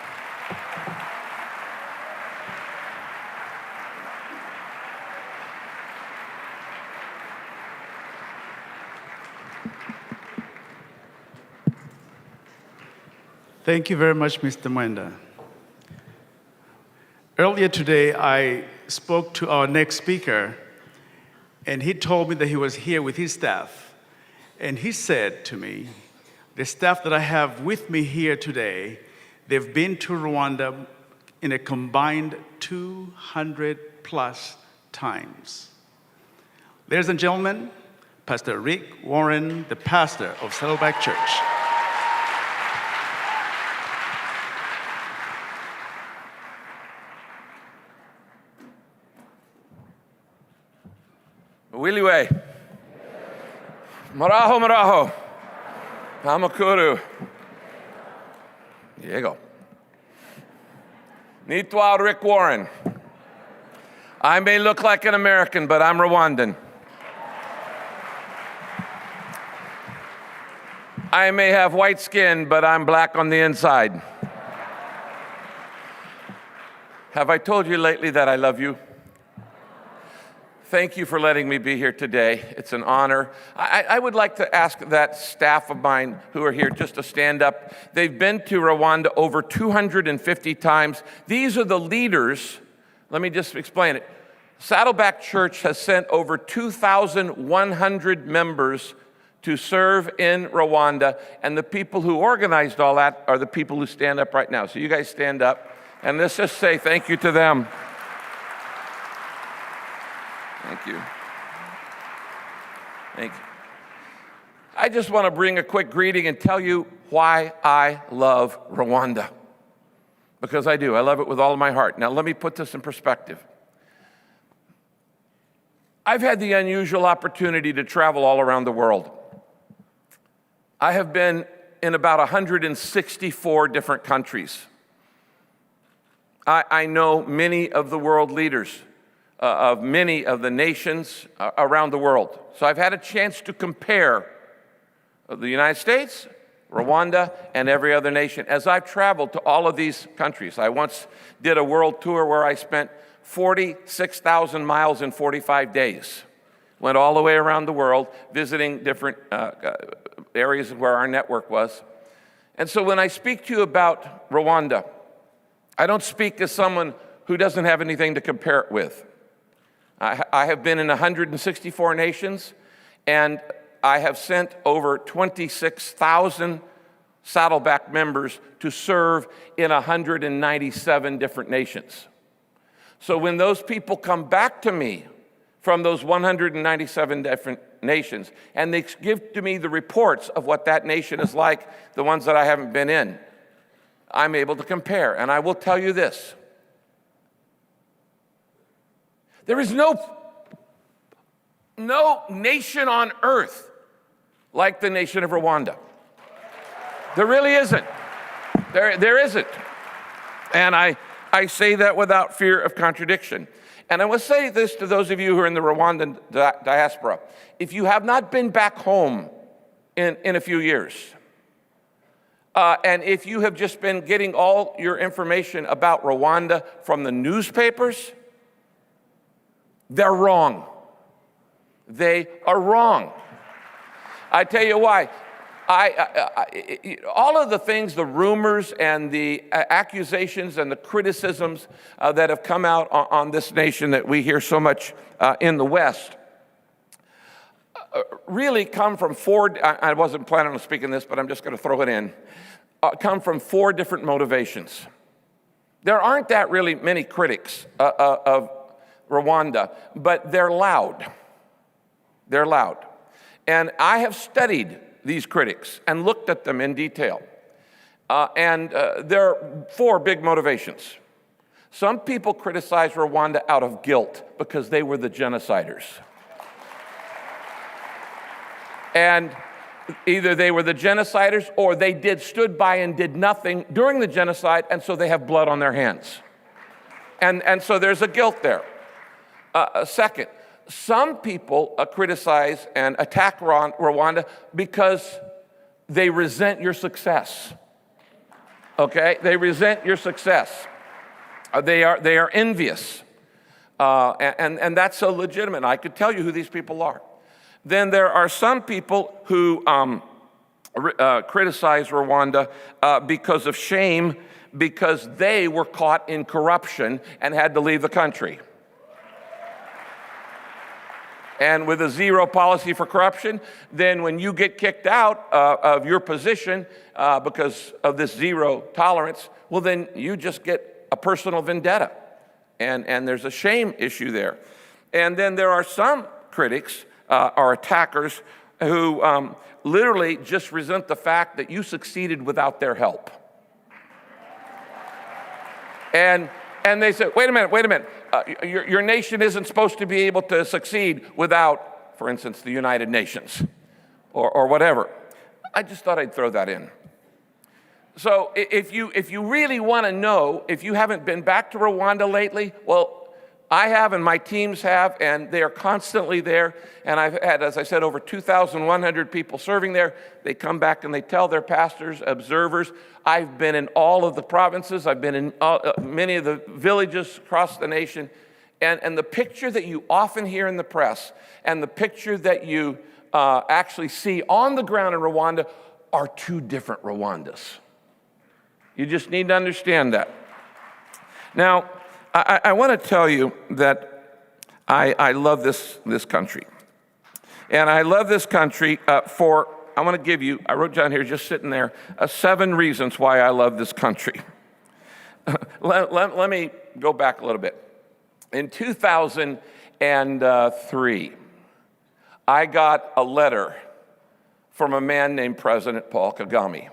Thank you very much, Mr. Mwenda. Earlier today, I spoke to our next speaker, and he told me that he was here with his staff. And he said to me, the staff that I have with me here today, they've been to Rwanda in a combined 200 plus times. Ladies and gentlemen, Pastor Rick Warren, the pastor of Saddleback Church.
Wiliwe. Maraho, maraho. Hamakuru. Diego. Nitwa Rick Warren. I may look like an American, but I'm Rwandan. I may have white skin, but I'm black on the inside. Have I told you lately that I love you? Thank you for letting me be here today. It's an honor. I would like to ask that staff of mine who are here just to stand up. They've been to Rwanda over 250 times. These are the leaders. Let me just explain it. Saddleback Church has sent over 2,100 members to serve in Rwanda, and the people who organized all that are the people who stand up right now. So you guys stand up, and let's just say thank you to them. Thank you. Thank you. I just want to bring a quick greeting and tell you why I love Rwanda. Because I do. I love it with all of my heart. Now, let me put this in perspective. I've had the unusual opportunity to travel all around the world. I have been in about 164 different countries. I know many of the world leaders of many of the nations around the world. So I've had a chance to compare the United States, Rwanda, and every other nation as I've traveled to all of these countries. I once did a world tour where I spent 46,000 miles in 45 days. Went all the way around the world, visiting different areas where our network was. And so when I speak to you about Rwanda, I don't speak as someone who doesn't have anything to compare it with. I have been in 164 nations, and I have sent over 26,000 Saddleback members to serve in 197 different nations. So when those people come back to me from those 197 different nations, and they give to me the reports of what that nation is like, the ones that I haven't been in, I'm able to compare. And I will tell you this. There is no nation on earth like the nation of Rwanda. There really isn't. There isn't. And I say that without fear of contradiction. And I will say this to those of you who are in the Rwandan diaspora. If you have not been back home in a few years, and if you have just been getting all your information about Rwanda from the newspapers, they're wrong. They are wrong. I tell you why. All of the things, the rumors and the accusations and the criticisms that have come out on this nation that we hear so much in the West really come from I wasn't planning on speaking this, but I'm just going to throw it in, come from 4 different motivations. There aren't that really many critics of Rwanda, but they're loud. They're loud. And I have studied these critics and looked at them in detail. And there are 4 big motivations. Some people criticize Rwanda out of guilt because they were the genociders. And either they were the genociders or they stood by and did nothing during the genocide, and so they have blood on their hands. And so there's a guilt there. Second, some people criticize and attack Rwanda because they resent your success. Okay? They resent your success. They are envious. And that's so legitimate. I could tell you who these people are. Then there are some people who criticize Rwanda because of shame, because they were caught in corruption and had to leave the country. And with a zero policy for corruption, then when you get kicked out of your position because of this zero tolerance, well, then you just get a personal vendetta. And there's a shame issue there. And then there are some critics or attackers who literally just resent the fact that you succeeded without their help. And they say, wait a minute. Your nation isn't supposed to be able to succeed without, for instance, the United Nations or whatever. I just thought I'd throw that in. So if you really want to know, if you haven't been back to Rwanda lately, well, I have and my teams have, and they are constantly there. And I've had, as I said, over 2,100 people serving there. They come back and they tell their pastors, observers. I've been in all of the provinces. I've been in many of the villages across the nation. And the picture that you often hear in the press and the picture that you actually see on the ground in Rwanda are two different Rwandas. You just need to understand that. Now, I want to tell you that I love this country. And I love this country for, I want to give you, I wrote down here just sitting there, 7 reasons why I love this country. Let me go back a little bit. In 2003, I got a letter from a man named President Paul Kagame.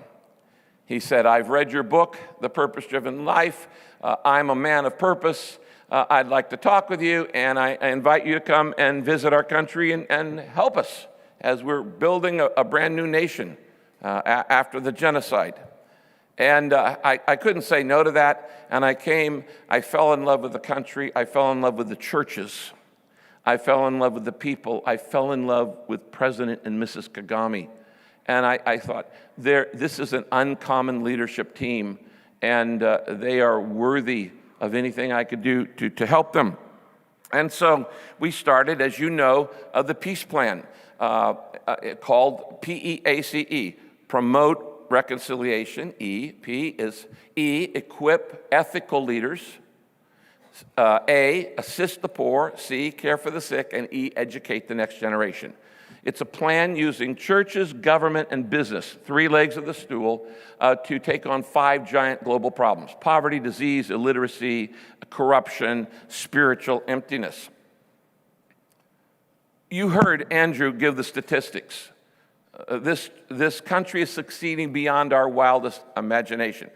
He said, I've read your book, The Purpose-Driven Life. I'm a man of purpose. I'd like to talk with you, and I invite you to come and visit our country and help us as we're building a brand new nation after the genocide. And I couldn't say no to that, and I came. I fell in love with the country. I fell in love with the churches. I fell in love with the people. I fell in love with President and Mrs. Kagame. And I thought, this is an uncommon leadership team, and they are worthy of anything I could do to help them. And so we started, as you know, the peace plan called PEACE, Promote Reconciliation. P is E, equip ethical leaders. A, assist the poor. C, care for the sick. And E, educate the next generation. It's a plan using churches, government, and business, 3 legs of the stool, to take on 5 giant global problems: poverty, disease, illiteracy, corruption, spiritual emptiness. You heard Andrew give the statistics. This country is succeeding beyond our wildest imagination.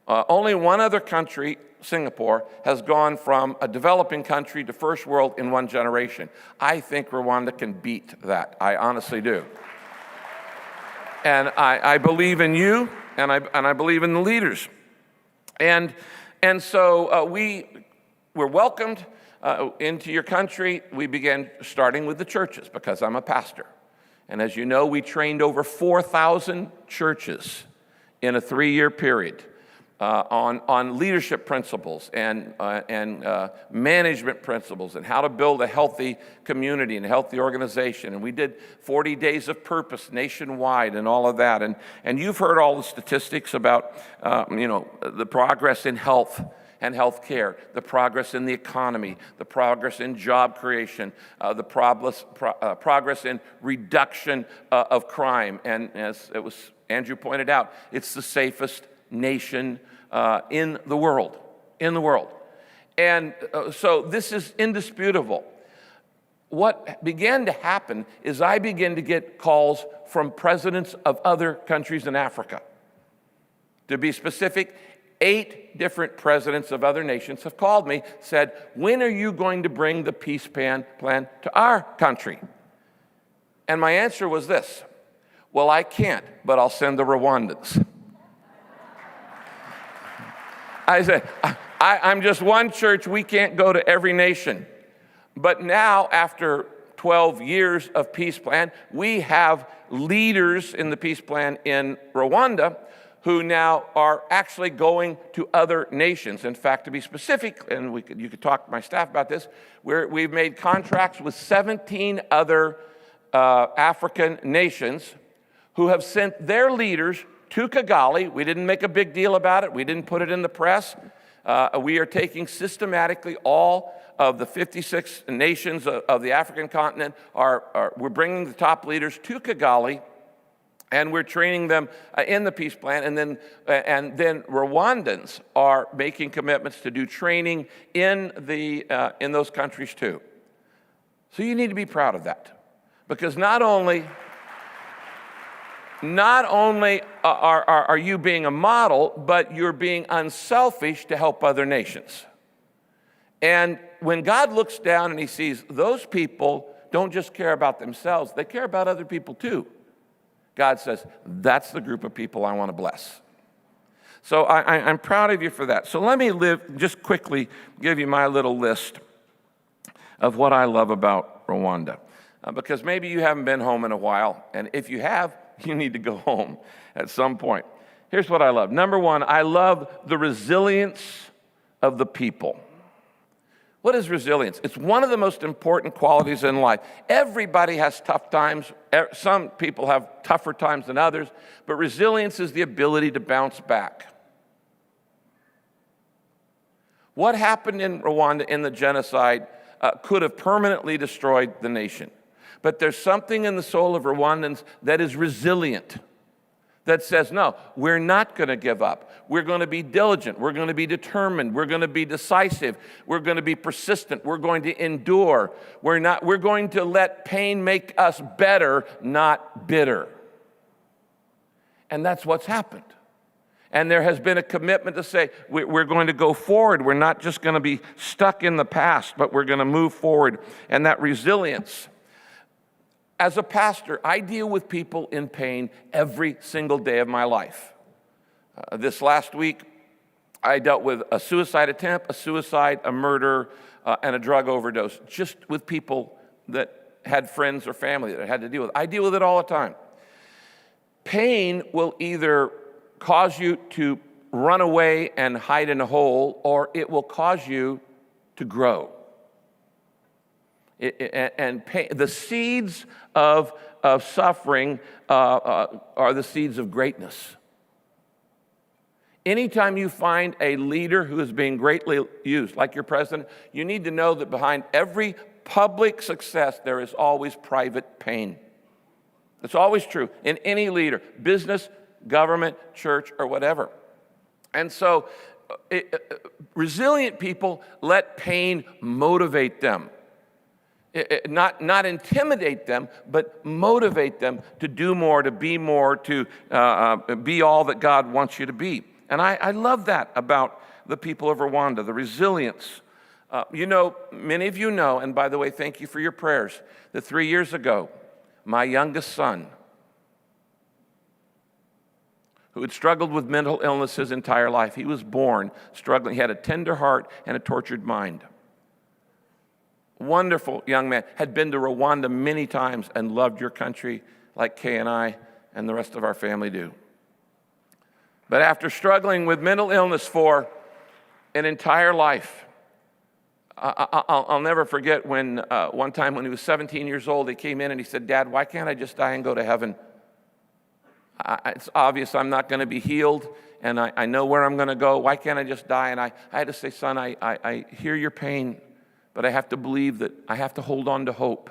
Only one other country, Singapore, has gone from a developing country to first world in 1 generation. I think Rwanda can beat that. I honestly do. And I believe in you, and I believe in the leaders. And so we were welcomed into your country. We began starting with the churches because I'm a pastor. And as you know, we trained over 4,000 churches in a 3-year period on leadership principles and management principles and how to build a healthy community and a healthy organization. And we did 40 days of purpose nationwide and all of that. And you've heard all the statistics about the progress in health and healthcare, the progress in the economy, the progress in job creation, the progress in reduction of crime. And as Andrew pointed out, it's the safest nation in the world. And so this is indisputable. What began to happen is I began to get calls from presidents of other countries in Africa. To be specific, 8 different presidents of other nations have called me, said, when are you going to bring the peace plan to our country? And my answer was this: well, I can't, but I'll send the Rwandans. I said, I'm just one church. We can't go to every nation. But now, after 12 years of peace plan, we have leaders in the peace plan in Rwanda who now are actually going to other nations. In fact, to be specific, and you could talk to my staff about this, we've made contracts with 17 other African nations who have sent their leaders to Kigali. We didn't make a big deal about it. We didn't put it in the press. We are taking systematically all of the 56 nations of the African continent. We're bringing the top leaders to Kigali, and we're training them in the peace plan. And then Rwandans are making commitments to do training in those countries too. So you need to be proud of that, because not only are you being a model, but you're being unselfish to help other nations. And when God looks down and he sees those people don't just care about themselves, they care about other people too, God says, that's the group of people I want to bless. So I'm proud of you for that. So let me just quickly give you my little list of what I love about Rwanda. Because maybe you haven't been home in a while, and if you have, you need to go home at some point. Here's what I love. Number one, I love the resilience of the people. What is resilience? It's one of the most important qualities in life. Everybody has tough times. Some people have tougher times than others, but resilience is the ability to bounce back. What happened in Rwanda in the genocide could have permanently destroyed the nation. But there's something in the soul of Rwandans that is resilient, that says, no, we're not going to give up. We're going to be diligent. We're going to be determined. We're going to be decisive. We're going to be persistent. We're going to endure. We're going to let pain make us better, not bitter. And that's what's happened. And there has been a commitment to say, we're going to go forward. We're not just going to be stuck in the past, but we're going to move forward. And that resilience. As a pastor, I deal with people in pain every single day of my life. This last week, I dealt with a suicide attempt, a suicide, a murder, and a drug overdose, just with people that had friends or family that I had to deal with. I deal with it all the time. Pain will either cause you to run away and hide in a hole, or it will cause you to grow. And pain, the seeds of suffering are the seeds of greatness. Anytime you find a leader who is being greatly used, like your president, you need to know that behind every public success, there is always private pain. It's always true in any leader, business, government, church, or whatever. And so resilient people let pain motivate them. Not intimidate them, but motivate them to do more, to be be all that God wants you to be. And I love that about the people of Rwanda, the resilience. Many of you know, and by the way, thank you for your prayers, that 3 years ago, my youngest son, who had struggled with mental illness his entire life, he was born struggling. He had a tender heart and a tortured mind. Wonderful young man, had been to Rwanda many times and loved your country like Kay and I and the rest of our family do. But after struggling with mental illness for an entire life, I'll never forget when one time when he was 17 years old, he came in and he said, "Dad, why can't I just die and go to heaven? It's obvious I'm not going to be healed, and I know where I'm going to go. Why can't I just die?" And I had to say, "Son, I hear your pain, but I have to believe that I have to hold on to hope."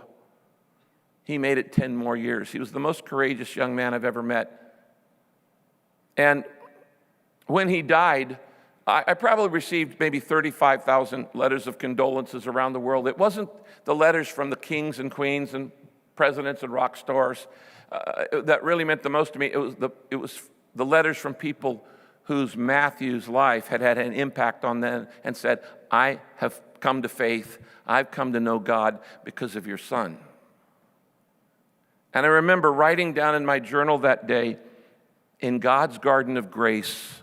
He made it 10 more years. He was the most courageous young man I've ever met. And when he died, I probably received maybe 35,000 letters of condolences around the world. It wasn't the letters from the kings and queens and presidents and rock stars that really meant the most to me. It was the letters from people whose Matthew's life had had an impact on them and said, "I have come to faith. I've come to know God because of your son." And I remember writing down in my journal that day, "In God's garden of grace,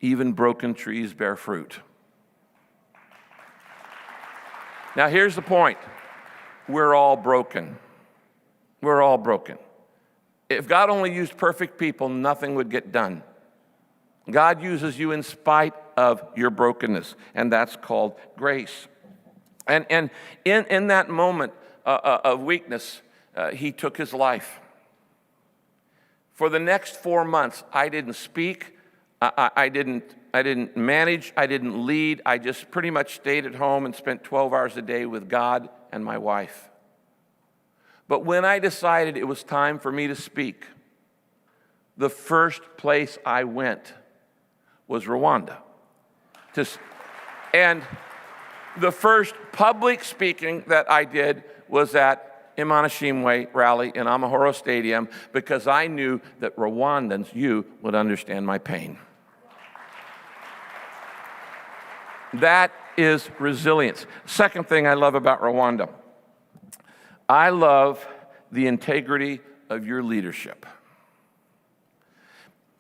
even broken trees bear fruit." Now here's the point. We're all broken. We're all broken. If God only used perfect people, nothing would get done. God uses you in spite of your brokenness, and that's called grace. And in that moment of weakness, he took his life. For the next 4 months, I didn't speak, I didn't manage, I didn't lead. I just pretty much stayed at home and spent 12 hours a day with God and my wife. But when I decided it was time for me to speak, the first place I went was Rwanda. And the first public speaking that I did was at Imanishimwe rally in Amahoro Stadium, because I knew that Rwandans, you would understand my pain. That is resilience. Second thing I love about Rwanda, I love the integrity of your leadership.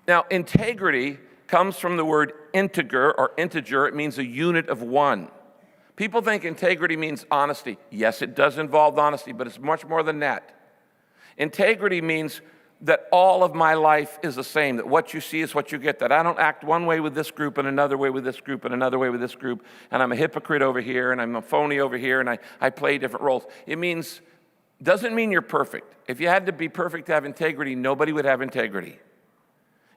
Now, integrity comes from the word integer or integer. It means a unit of one. People think integrity means honesty. Yes, it does involve honesty, but it's much more than that. Integrity means that all of my life is the same, that what you see is what you get, that I don't act one way with this group and another way with this group and another way with this group, and I'm a hypocrite over here and I'm a phony over here and I play different roles. It doesn't mean you're perfect. If you had to be perfect to have integrity, nobody would have integrity.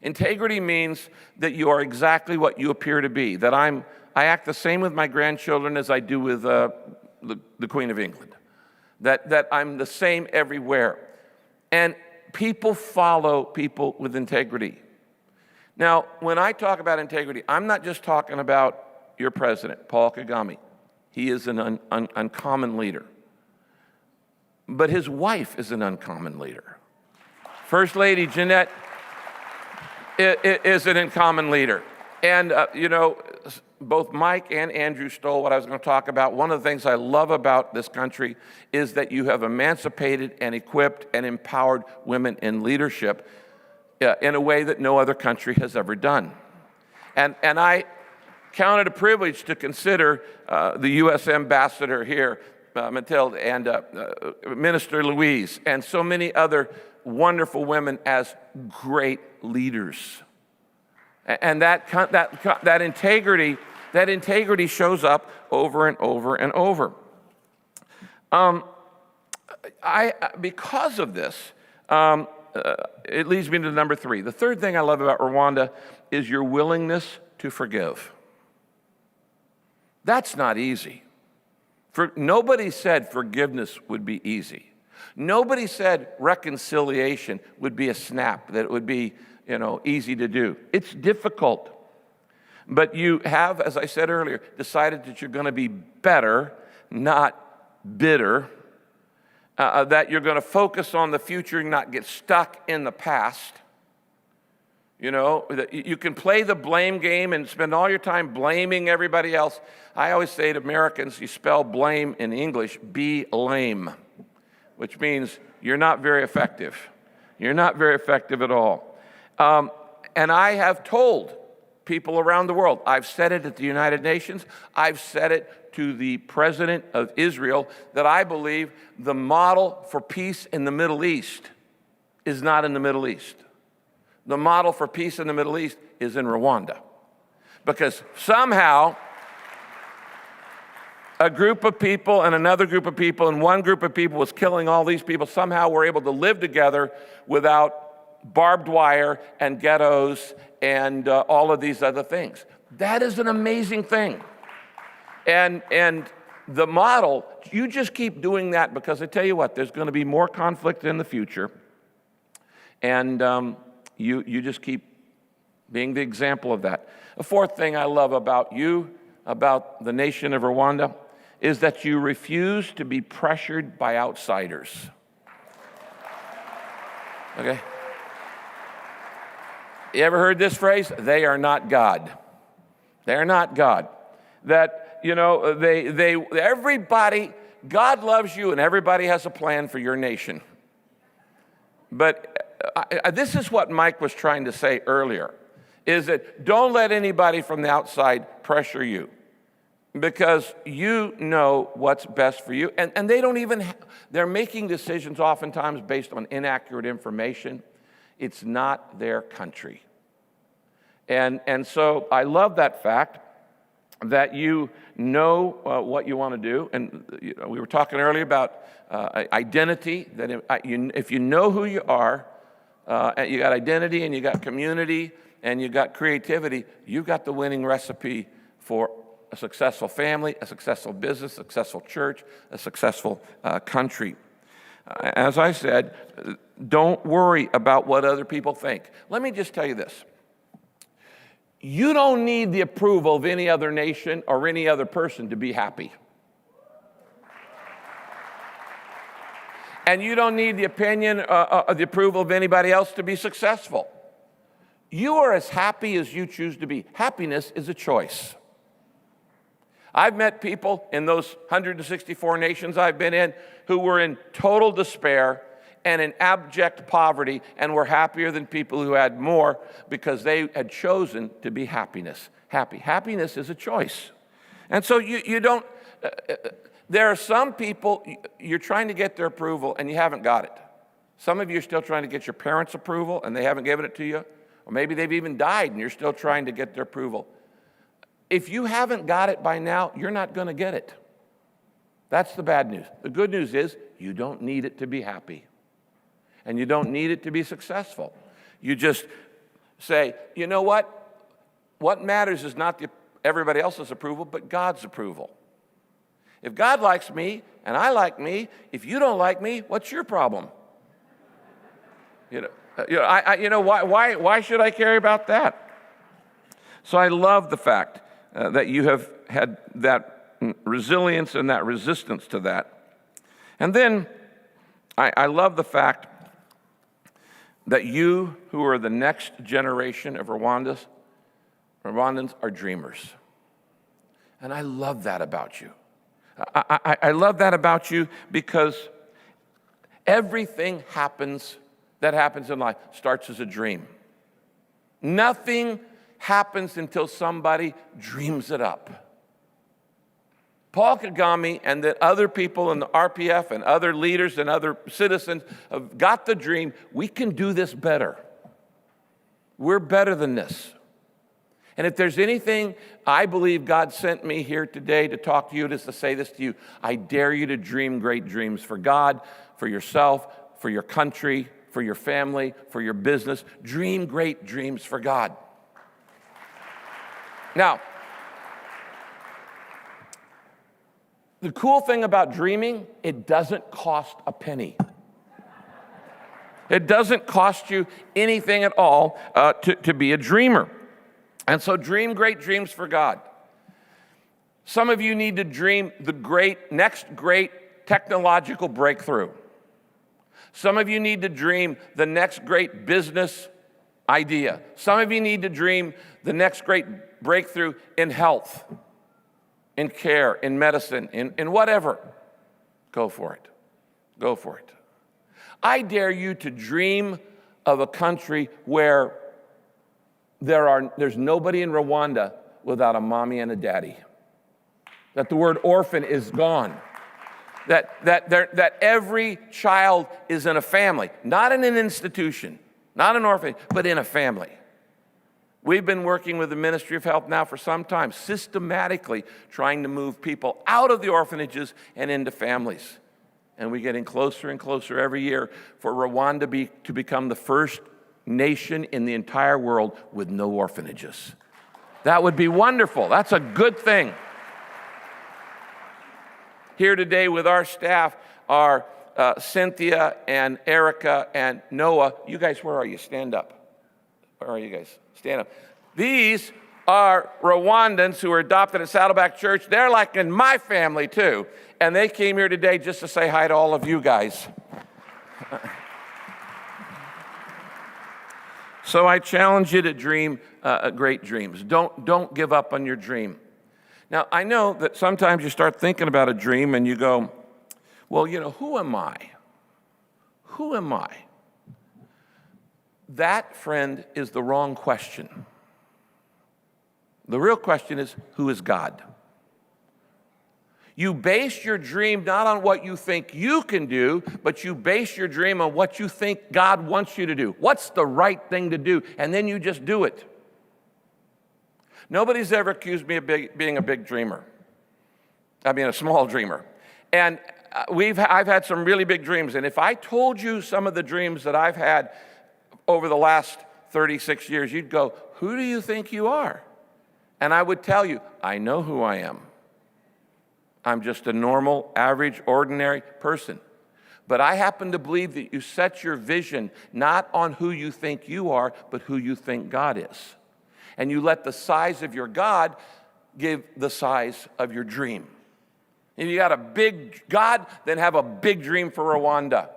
Integrity means that you are exactly what you appear to be, that I act the same with my grandchildren as I do with the Queen of England, that I'm the same everywhere. And people follow people with integrity. Now, when I talk about integrity, I'm not just talking about your president, Paul Kagame. He is an uncommon leader. But his wife is an uncommon leader. First Lady Jeanette is an uncommon leader. And, both Mike and Andrew stole what I was going to talk about. One of the things I love about this country is that you have emancipated and equipped and empowered women in leadership in a way that no other country has ever done. And I count it a privilege to consider the U.S. ambassador here, Mathilde, and Minister Louise, and so many other wonderful women as great leaders. And that integrity shows up over and over and over. Because of this, it leads me to number 3. The third thing I love about Rwanda is your willingness to forgive. That's not easy. Nobody said forgiveness would be easy. Nobody said reconciliation would be a snap, that it would be easy to do. It's difficult. But you have, as I said earlier, decided that you're going to be better, not bitter, that you're going to focus on the future and not get stuck in the past. That you can play the blame game and spend all your time blaming everybody else. I always say to Americans, you spell blame in English, be lame, which means you're not very effective. You're not very effective at all. And I have told people around the world, I've said it at the United Nations, I've said it to the president of Israel, that I believe the model for peace in the Middle East is not in the Middle East. The model for peace in the Middle East is in Rwanda. Because somehow, a group of people and another group of people and one group of people was killing all these people, somehow we're able to live together without barbed wire and ghettos and all of these other things. That is an amazing thing. And the model, you just keep doing that, because I tell you what, there's going to be more conflict in the future. And you just keep being the example of that. The fourth thing I love about you, about the nation of Rwanda, is that you refuse to be pressured by outsiders. Okay? You ever heard this phrase? They are not God. They are not God. That, everybody, God loves you and everybody has a plan for your nation. But this is what Mike was trying to say earlier, is that don't let anybody from the outside pressure you, because you know what's best for you. And they don't even, they're making decisions oftentimes based on inaccurate information. It's not their country. And so I love that fact that you know what you want to do. And we were talking earlier about identity, that if you know who you are, you got identity and you got community and you got creativity, you've got the winning recipe for a successful family, a successful business, a successful church, a successful country. As I said, don't worry about what other people think. Let me just tell you this. You don't need the approval of any other nation or any other person to be happy. And you don't need the opinion or the approval of anybody else to be successful. You are as happy as you choose to be. Happiness is a choice. I've met people in those 164 nations I've been in who were in total despair and in abject poverty and were happier than people who had more, because they had chosen to be happy. Happiness is a choice. And so you don't there are some people, you're trying to get their approval and you haven't got it. Some of you are still trying to get your parents' approval and they haven't given it to you. Or maybe they've even died and you're still trying to get their approval. If you haven't got it by now, you're not going to get it. That's the bad news. The good news is you don't need it to be happy. And you don't need it to be successful. You just say, you know what? What matters is not everybody else's approval, but God's approval. If God likes me and I like me, if you don't like me, what's your problem? Why should I care about that? So I love the fact that you have had that resilience and that resistance to that. And then I love the fact that you, who are the next generation of Rwandans, are dreamers. And I love that about you. I love that about you because everything that happens in life starts as a dream. Nothing happens until somebody dreams it up. Paul Kagame and the other people in the RPF and other leaders and other citizens have got the dream. We can do this better. We're better than this. And if there's anything I believe God sent me here today to talk to you, it is to say this to you. I dare you to dream great dreams for God, for yourself, for your country, for your family, for your business. Dream great dreams for God. Now, the cool thing about dreaming, it doesn't cost a penny. It doesn't cost you anything at all to be a dreamer. And so dream great dreams for God. Some of you need to dream the next great technological breakthrough. Some of you need to dream the next great business idea. Some of you need to dream the next great breakthrough in health, in care, in medicine, in whatever. Go for it. Go for it. I dare you to dream of a country where there's nobody in Rwanda without a mommy and a daddy. That the word orphan is gone. That every child is in a family, not in an institution, not an orphan, but in a family. We've been working with the Ministry of Health now for some time, systematically trying to move people out of the orphanages and into families. And we're getting closer and closer every year for Rwanda to become the first nation in the entire world with no orphanages. That would be wonderful. That's a good thing. Here today with our staff are Cynthia and Erica and Noah. You guys, where are you? Stand up. Where are you guys? Stand up. These are Rwandans who were adopted at Saddleback Church. They're like in my family too. And they came here today just to say hi to all of you guys. So I challenge you to dream great dreams. Don't give up on your dream. Now, I know that sometimes you start thinking about a dream and you go, well, who am I? Who am I? That, friend, is the wrong question. The real question is, who is God? You base your dream not on what you think you can do, but you base your dream on what you think God wants you to do. What's the right thing to do? And then you just do it. Nobody's ever accused me of being a big dreamer. I mean, a small dreamer. And I've had some really big dreams. And if I told you some of the dreams that I've had over the last 36 years, you'd go, who do you think you are? And I would tell you, I know who I am. I'm just a normal, average, ordinary person. But I happen to believe that you set your vision not on who you think you are, but who you think God is. And you let the size of your God give the size of your dream. If you got a big God, then have a big dream for Rwanda.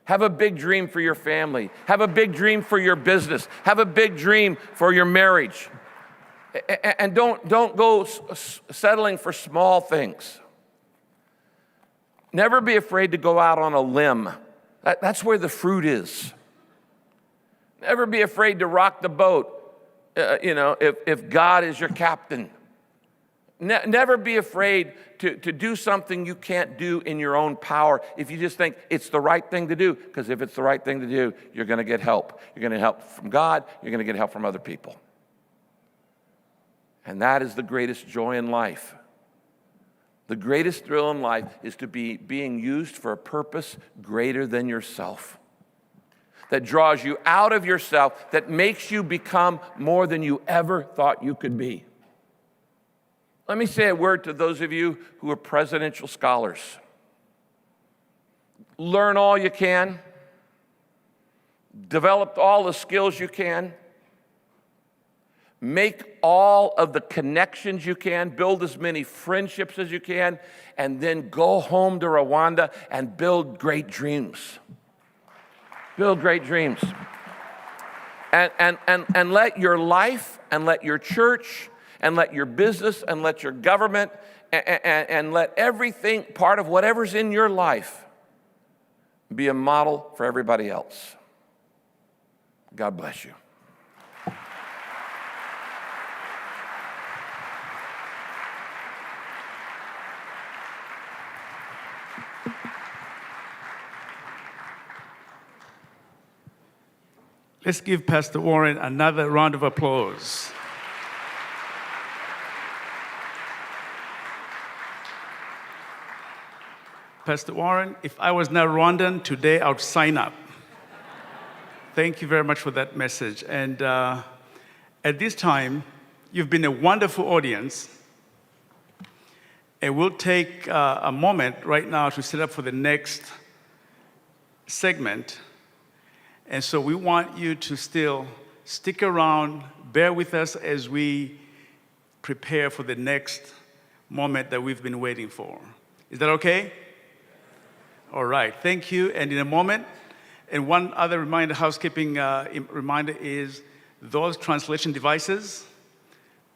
Have a big dream for your family. Have a big dream for your business. Have a big dream for your marriage. And don't go settling for small things. Never be afraid to go out on a limb. That's where the fruit is. Never be afraid to rock the boat, if God is your captain. Never be afraid to do something you can't do in your own power if you just think it's the right thing to do, because if it's the right thing to do, you're going to get help. You're going to get help from God. You're going to get help from other people. And that is the greatest joy in life. The greatest thrill in life is to be being used for a purpose greater than yourself, that draws you out of yourself, that makes you become more than you ever thought you could be. Let me say a word to those of you who are presidential scholars. Learn all you can. Develop all the skills you can. Make all of the connections you can. Build as many friendships as you can. And then go home to Rwanda and build great dreams. Build great dreams. And let your life and let your church and let your business and let your government and let everything, part of whatever's in your life, be a model for everybody else. God bless you.
Let's give Pastor Warren another round of applause. Pastor Warren, if I was not Rwandan, today I would sign up. Thank you very much for that message. And at this time, you've been a wonderful audience. And we'll take a moment right now to set up for the next segment. And so we want you to still stick around, bear with us as we prepare for the next moment that we've been waiting for. Is that okay? All right, thank you. And in a moment, and one other reminder, housekeeping reminder is those translation devices,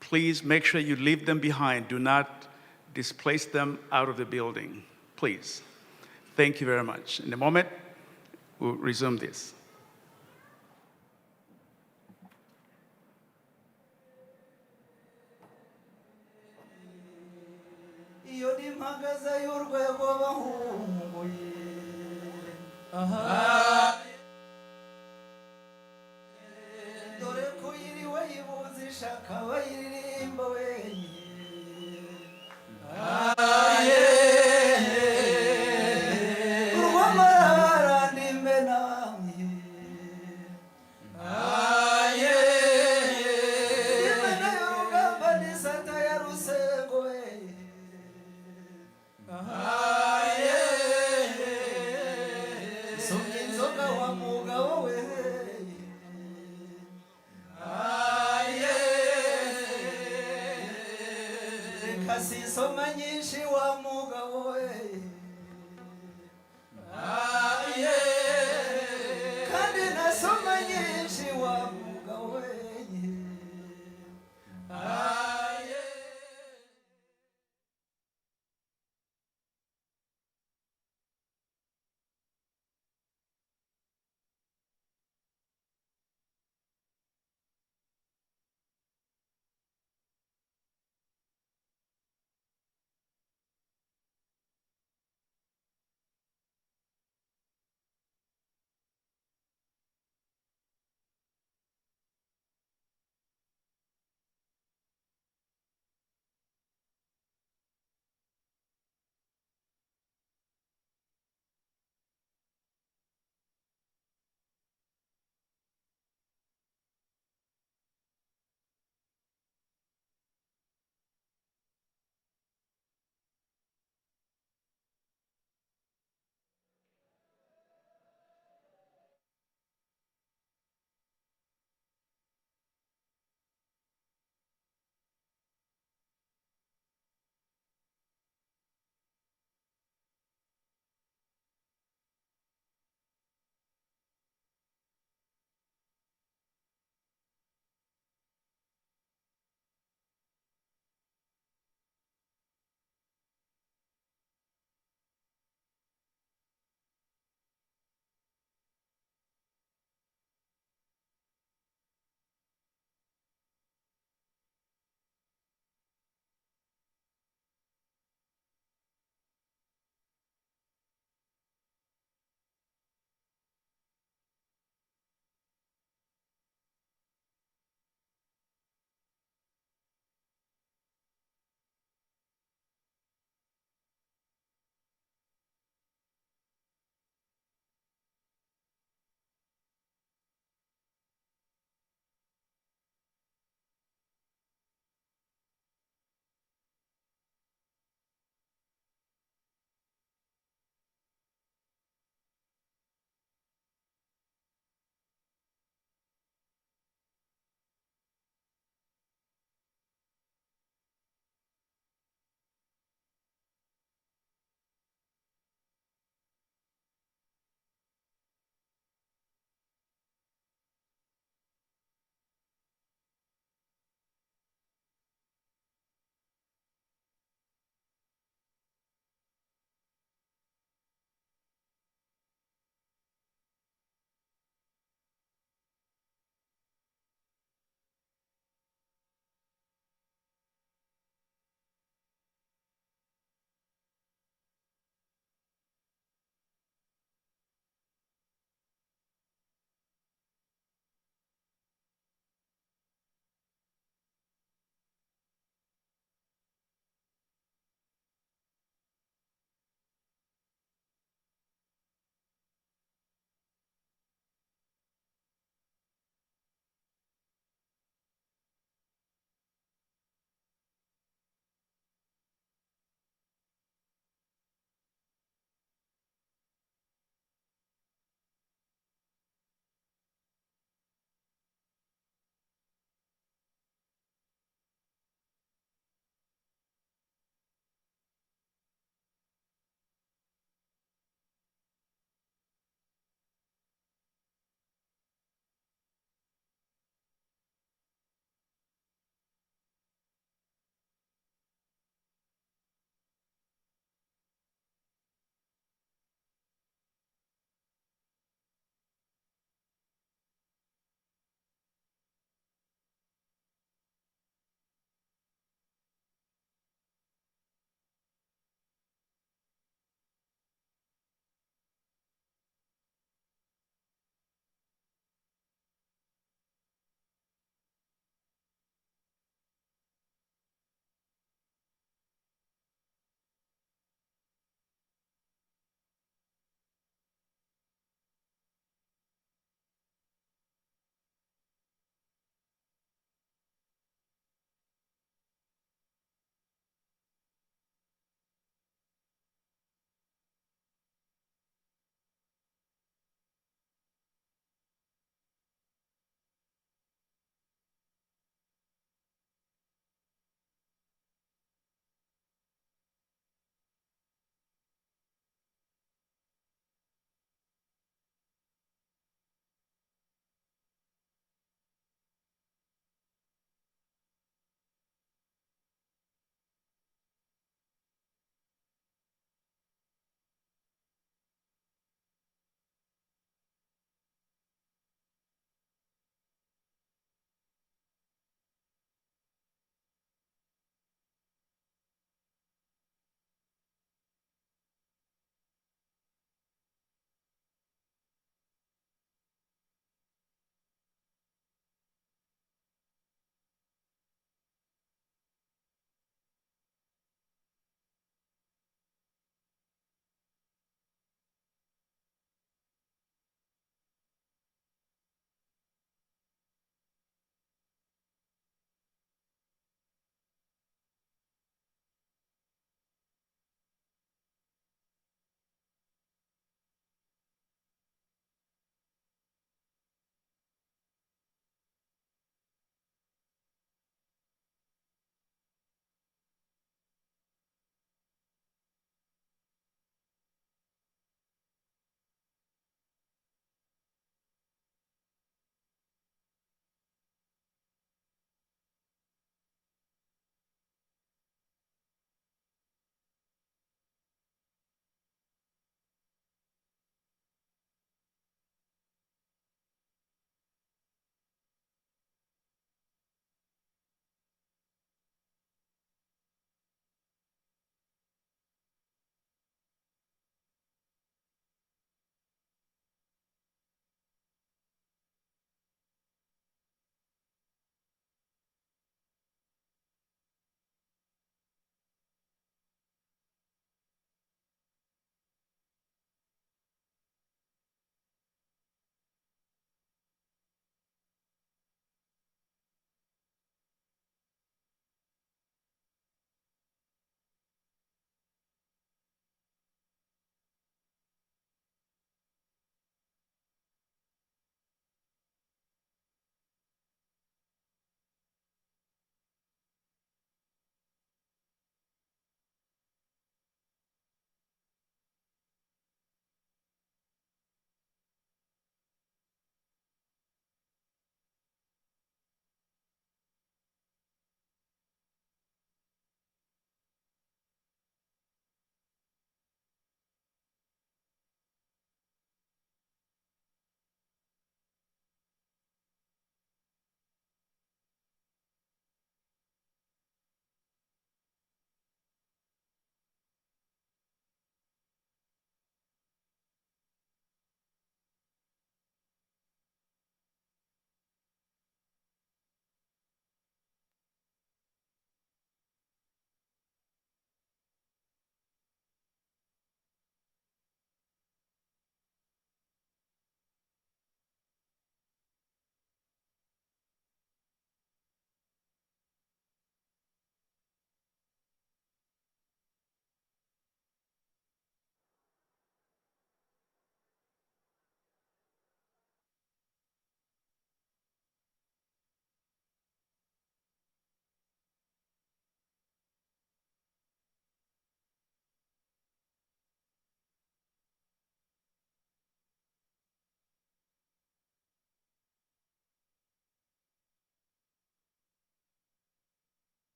please make sure you leave them behind. Do not displace them out of the building, please. Thank you very much. In a moment, we'll resume this.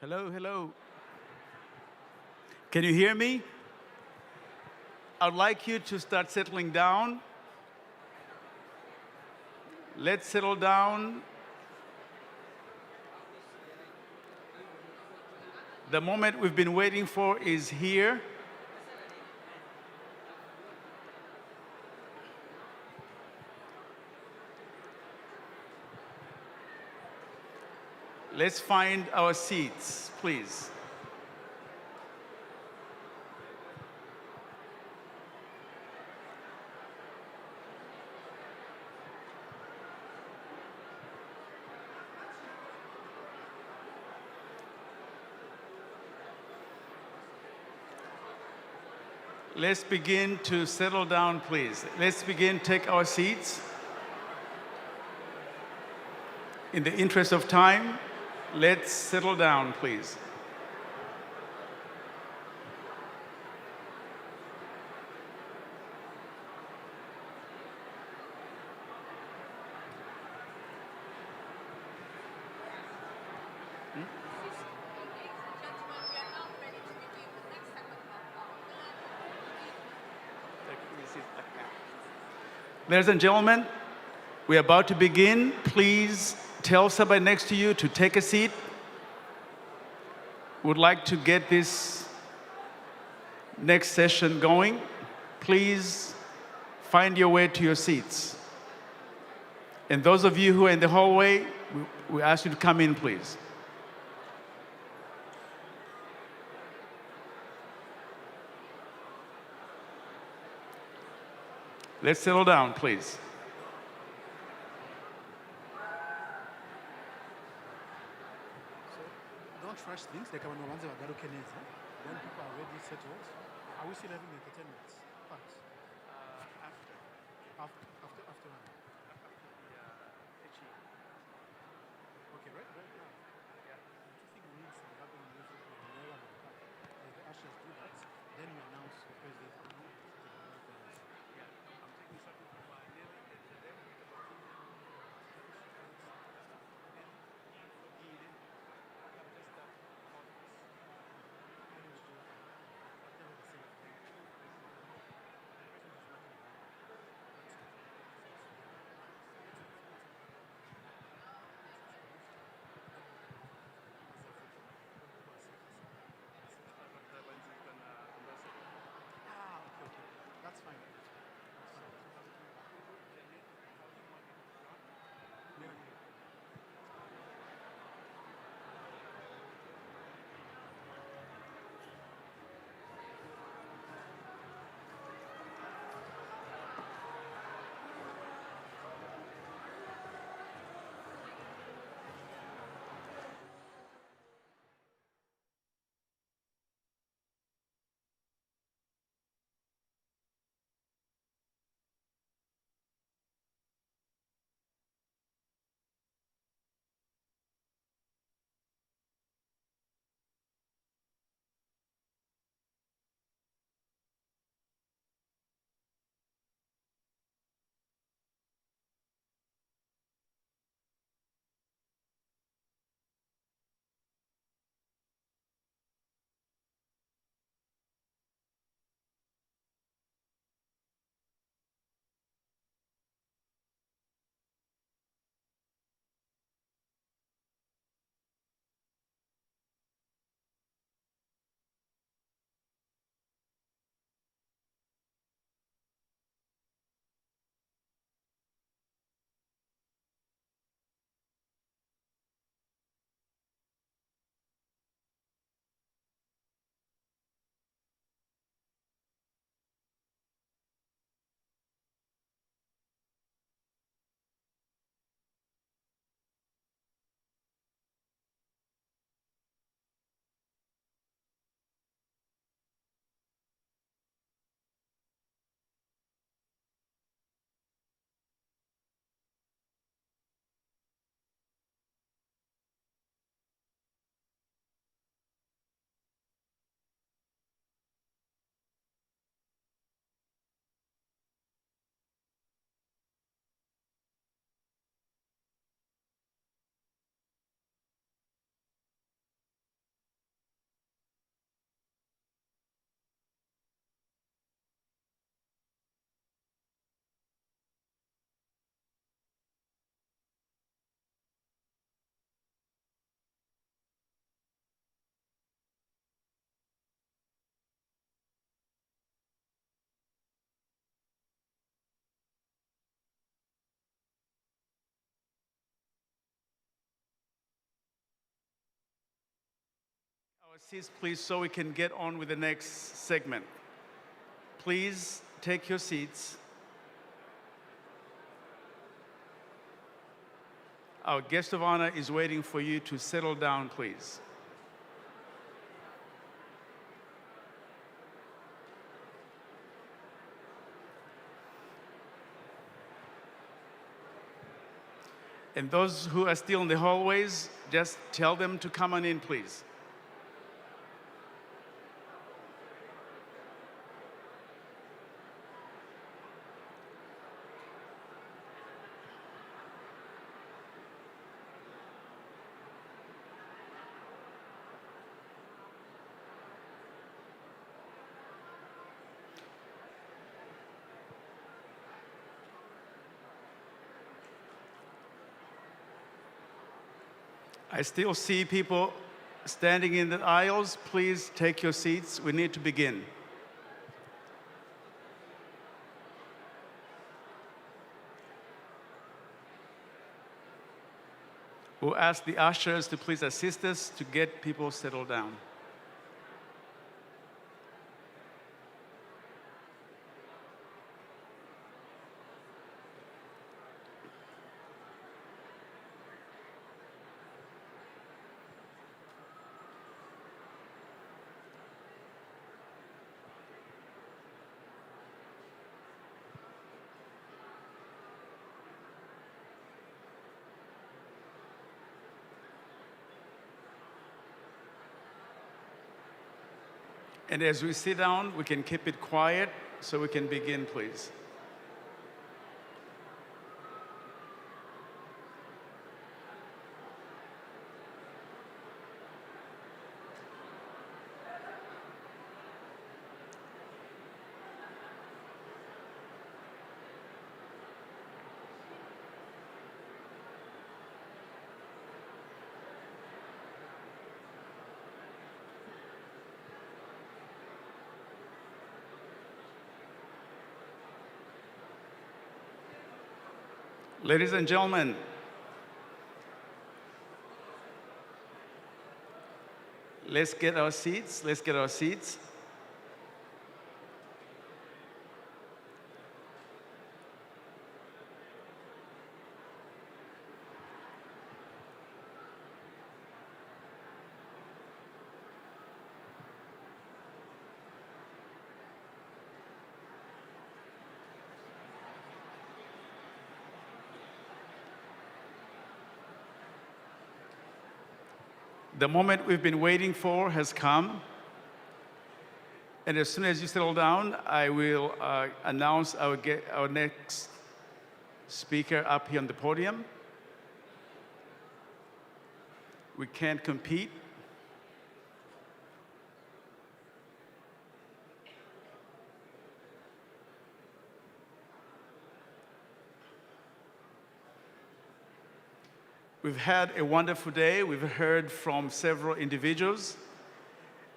Hello, hello. Can you hear me? I'd like you to start settling down. Let's settle down. The moment we've been waiting for is here. Let's find our seats, please. Let's begin to settle down, please. Let's begin, take our seats. In the interest of time, let's settle down, please. Ladies and gentlemen, we're about to begin. Please tell somebody next to you to take a seat. Would like to get this next session going. Please find your way to your seats. And those of you who are in the hallway, we ask you to come in, please. Let's settle down, please.
Don't rush things, like abantu babanze bagaruke neza. When people are already settled, are we still having entertainment? Thanks. After one. Okay, right now. Yeah. I think we need some background music when the ushers do that. Then we announce the president.
Seats, please, so we can get on with the next segment. Please take your seats. Our guest of honor is waiting for you to settle down, please. And those who are still in the hallways, just tell them to come on in, please. I still see people standing in the aisles. Please take your seats. We need to begin. We'll ask the ushers to please assist us to get people settled down. And as we sit down, we can keep it quiet so we can begin, please. Ladies and gentlemen, let's get our seats. Let's get our seats. The moment we've been waiting for has come. And as soon as you settle down, I will announce our next speaker up here on the podium. We can't compete. We've had a wonderful day. We've heard from several individuals.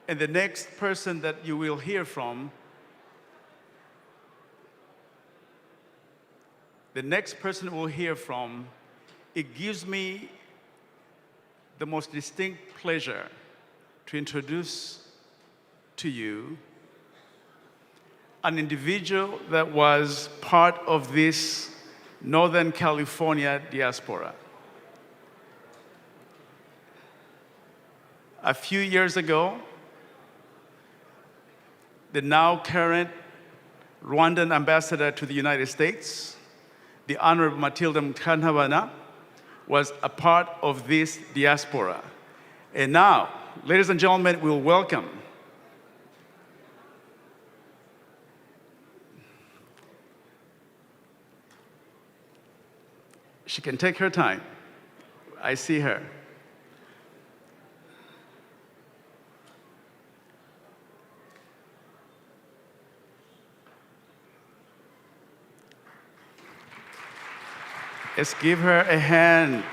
And the next person that you will hear from, it gives me the most distinct pleasure to introduce to you an individual that was part of this Northern California diaspora. A few years ago, the now current Rwandan ambassador to the United States, the Honorable Matilda Mukantabana, was a part of this diaspora. And now, ladies and gentlemen, we'll welcome she can take her time. I see her. Let's give her a hand.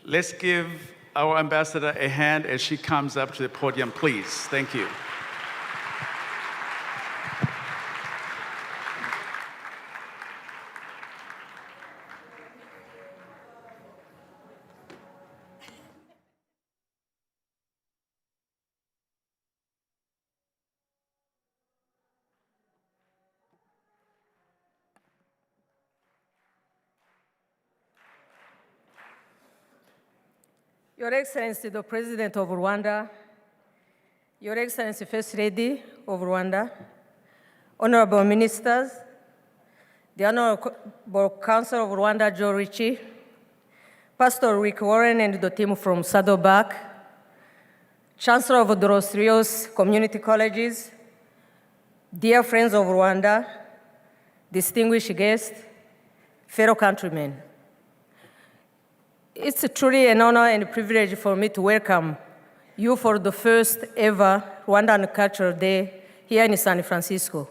Let's give our ambassador a hand as she comes up to the podium, please. Thank you.
Your Excellency, the President of Rwanda, Your Excellency, First Lady of Rwanda, Honorable Ministers, the Honorable Council of Rwanda, Joe Ritchie, Pastor Rick Warren and the team from Saddleback, Chancellor of the Los Rios Community Colleges, dear friends of Rwanda, distinguished guests, fellow countrymen. It's truly an honor and a privilege for me to welcome you for the first ever Rwandan Cultural Day here in San Francisco,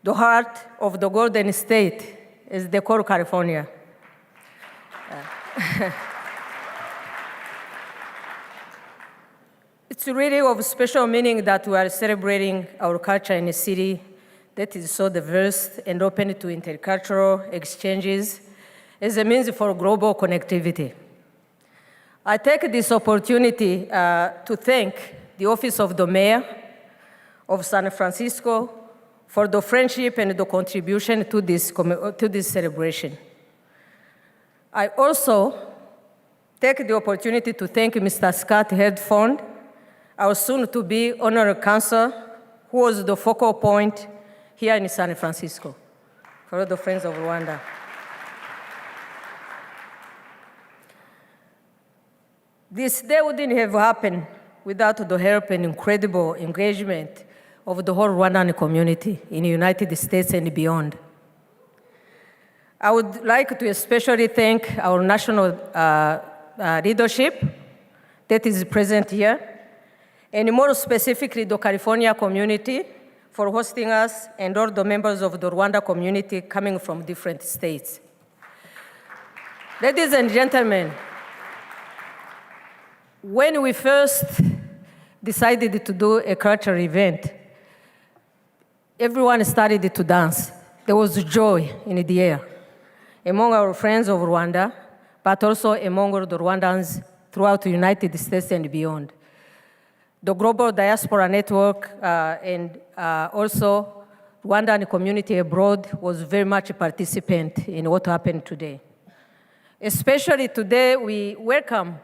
the heart of the Golden State, as they call California. It's really of special meaning that we are celebrating our culture in a city that is so diverse and open to intercultural exchanges as a means for global connectivity. I take this opportunity to thank the Office of the Mayor of San Francisco for the friendship and the contribution to this celebration. I also take the opportunity to thank Mr. Scott Headfond, our soon-to-be honorary council, who was the focal point here in San Francisco, for all the friends of Rwanda. This day wouldn't have happened without the help and incredible engagement of the whole Rwandan community in the United States and beyond. I would like to especially thank our national leadership that is present here, and more specifically the California community for hosting us and all the members of the Rwanda community coming from different states. Ladies and gentlemen, when we first decided to do a cultural event, everyone started to dance. There was joy in the air among our friends of Rwanda, but also among the Rwandans throughout the United States and beyond. The Global Diaspora Network and also Rwandan community abroad was very much a participant in what happened today. Especially today, we welcome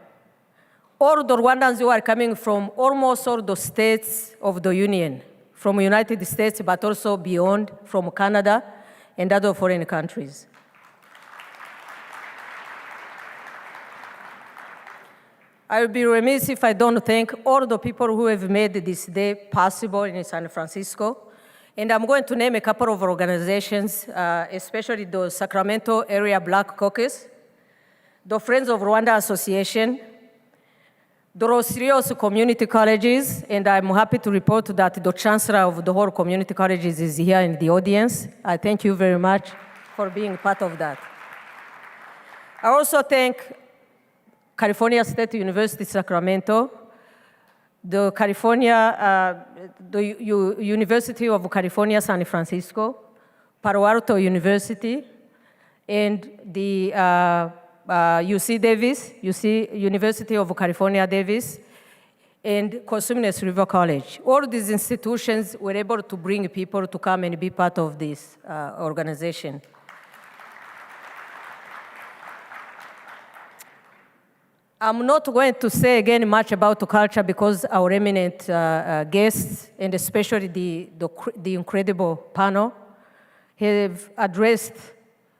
all the Rwandans who are coming from almost all the states of the Union, from the United States, but also beyond, from Canada and other foreign countries. I will be remiss if I don't thank all the people who have made this day possible in San Francisco. And I'm going to name a couple of organizations, especially the Sacramento Area Black Caucus, the Friends of Rwanda Association, the Los Rios Community Colleges, and I'm happy to report that the Chancellor of the whole community colleges is here in the audience. I thank you very much for being part of that. I also thank California State University, Sacramento, the University of California, San Francisco, Palo Alto University, and the UC Davis, University of California, Davis, and Cosumnes River College. All these institutions were able to bring people to come and be part of this organization. I'm not going to say again much about the culture because our eminent guests, and especially the incredible panel, have addressed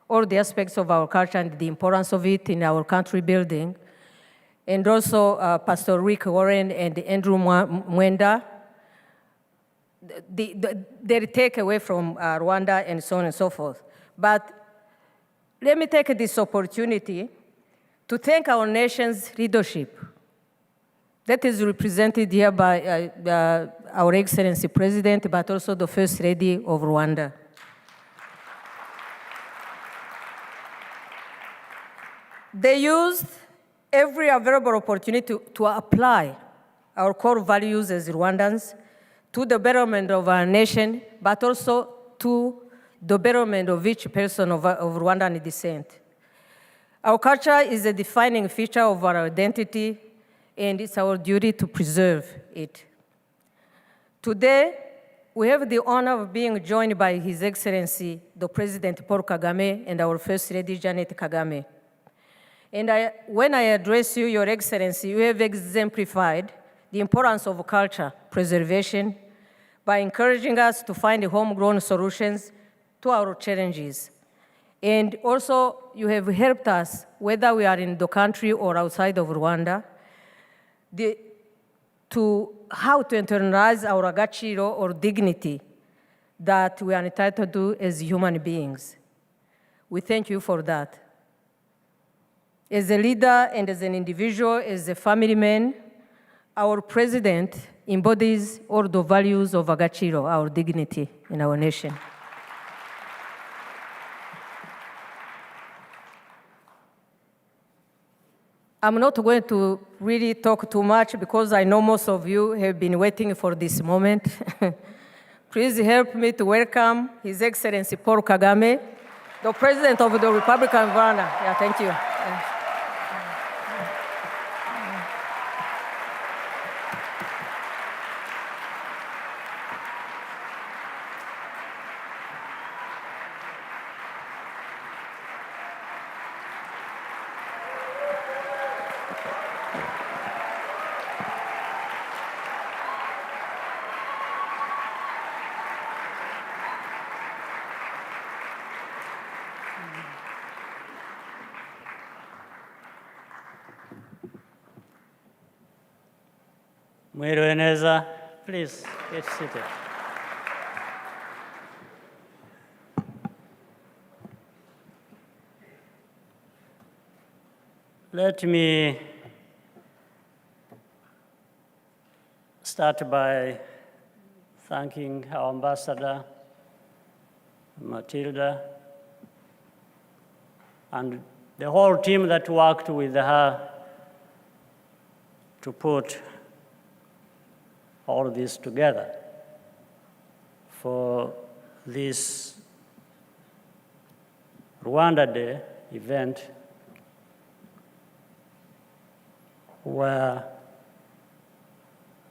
all the aspects of our culture and the importance of it in our country building. And also Pastor Rick Warren and Andrew Mwenda, their takeaway from Rwanda and so on and so forth. But let me take this opportunity to thank our nation's leadership that is represented here by our Excellency President, but also the First Lady of Rwanda. They used every available opportunity to apply our core values as Rwandans to the betterment of our nation, but also to the betterment of each person of Rwandan descent. Our culture is a defining feature of our identity, and it's our duty to preserve it. Today, we have the honor of being joined by His Excellency, the President Paul Kagame, and our First Lady Janet Kagame. And when I address you, Your Excellency, you have exemplified the importance of culture preservation by encouraging us to find homegrown solutions to our challenges. And also, you have helped us, whether we are in the country or outside of Rwanda, how to internalize our agaciro or dignity that we are entitled to as human beings. We thank you for that. As a leader and as an individual, as a family man, our president embodies all the values of agaciro, our dignity in our nation. I'm not going to really talk too much because I know most of you have been waiting for this moment. Please help me to welcome His Excellency Paul Kagame, the President of the Republic of Rwanda. Yeah, thank you.
Mwiriwe neza, please get seated. Let me start by thanking our ambassador, Matilda, and the whole team that worked with her to put all this together for this Rwanda Day event where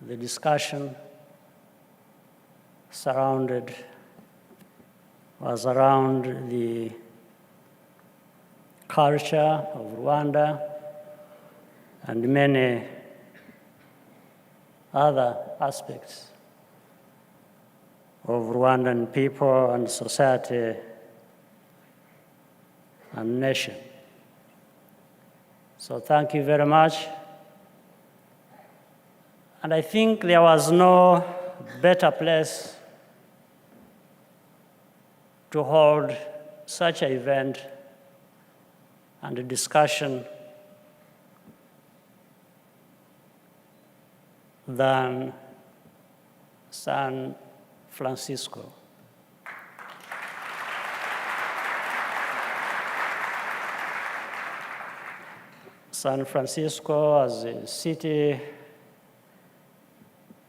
the discussion was around the culture of Rwanda and many other aspects of Rwandan people and society and nation. So thank you very much. And I think there was no better place to hold such an event and a discussion than San Francisco. San Francisco as a city,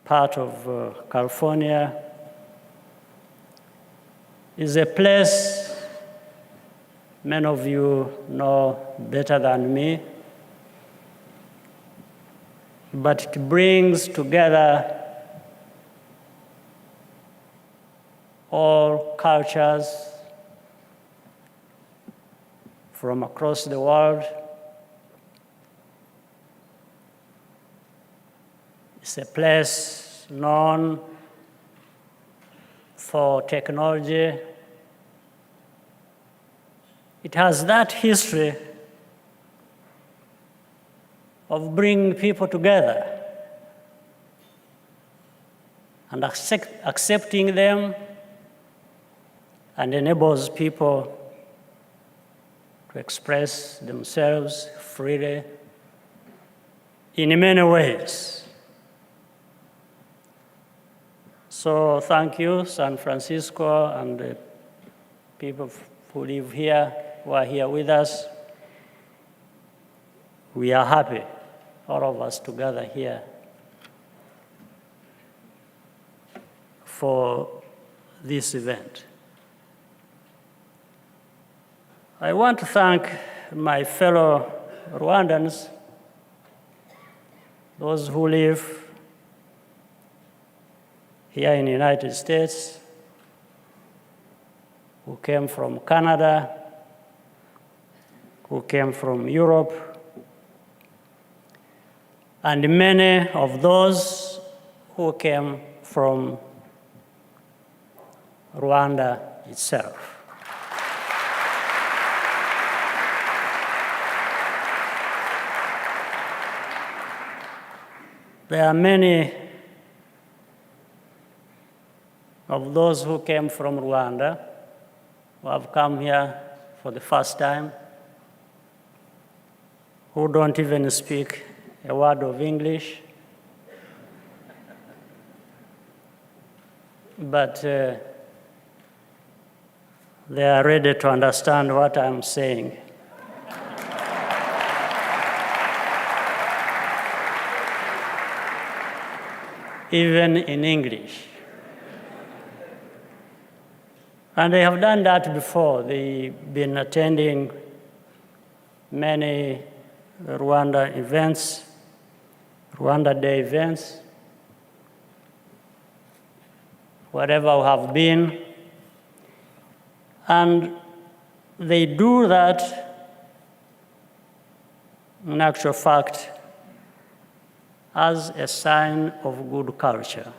part of California, is a place many of you know better than me, but it brings together all cultures from across the world. It's a place known for technology. It has that history of bringing people together and accepting them, and enables people to express themselves freely in many ways. So thank you, San Francisco, and the people who live here, who are here with us. we are happy, all of us together here, for this event. I want to thank my fellow Rwandans, those who live here in the United States, who came from Canada, who came from Europe, and many of those who came from Rwanda itself. There are many of those who came from Rwanda who have come here for the first time, who don't even speak a word of English, but they are ready to understand what I'm saying. Even in English. And they have done that before. They've been attending many Rwanda events, Rwanda Day events, wherever we have been. And they do that, in actual fact, as a sign of good culture.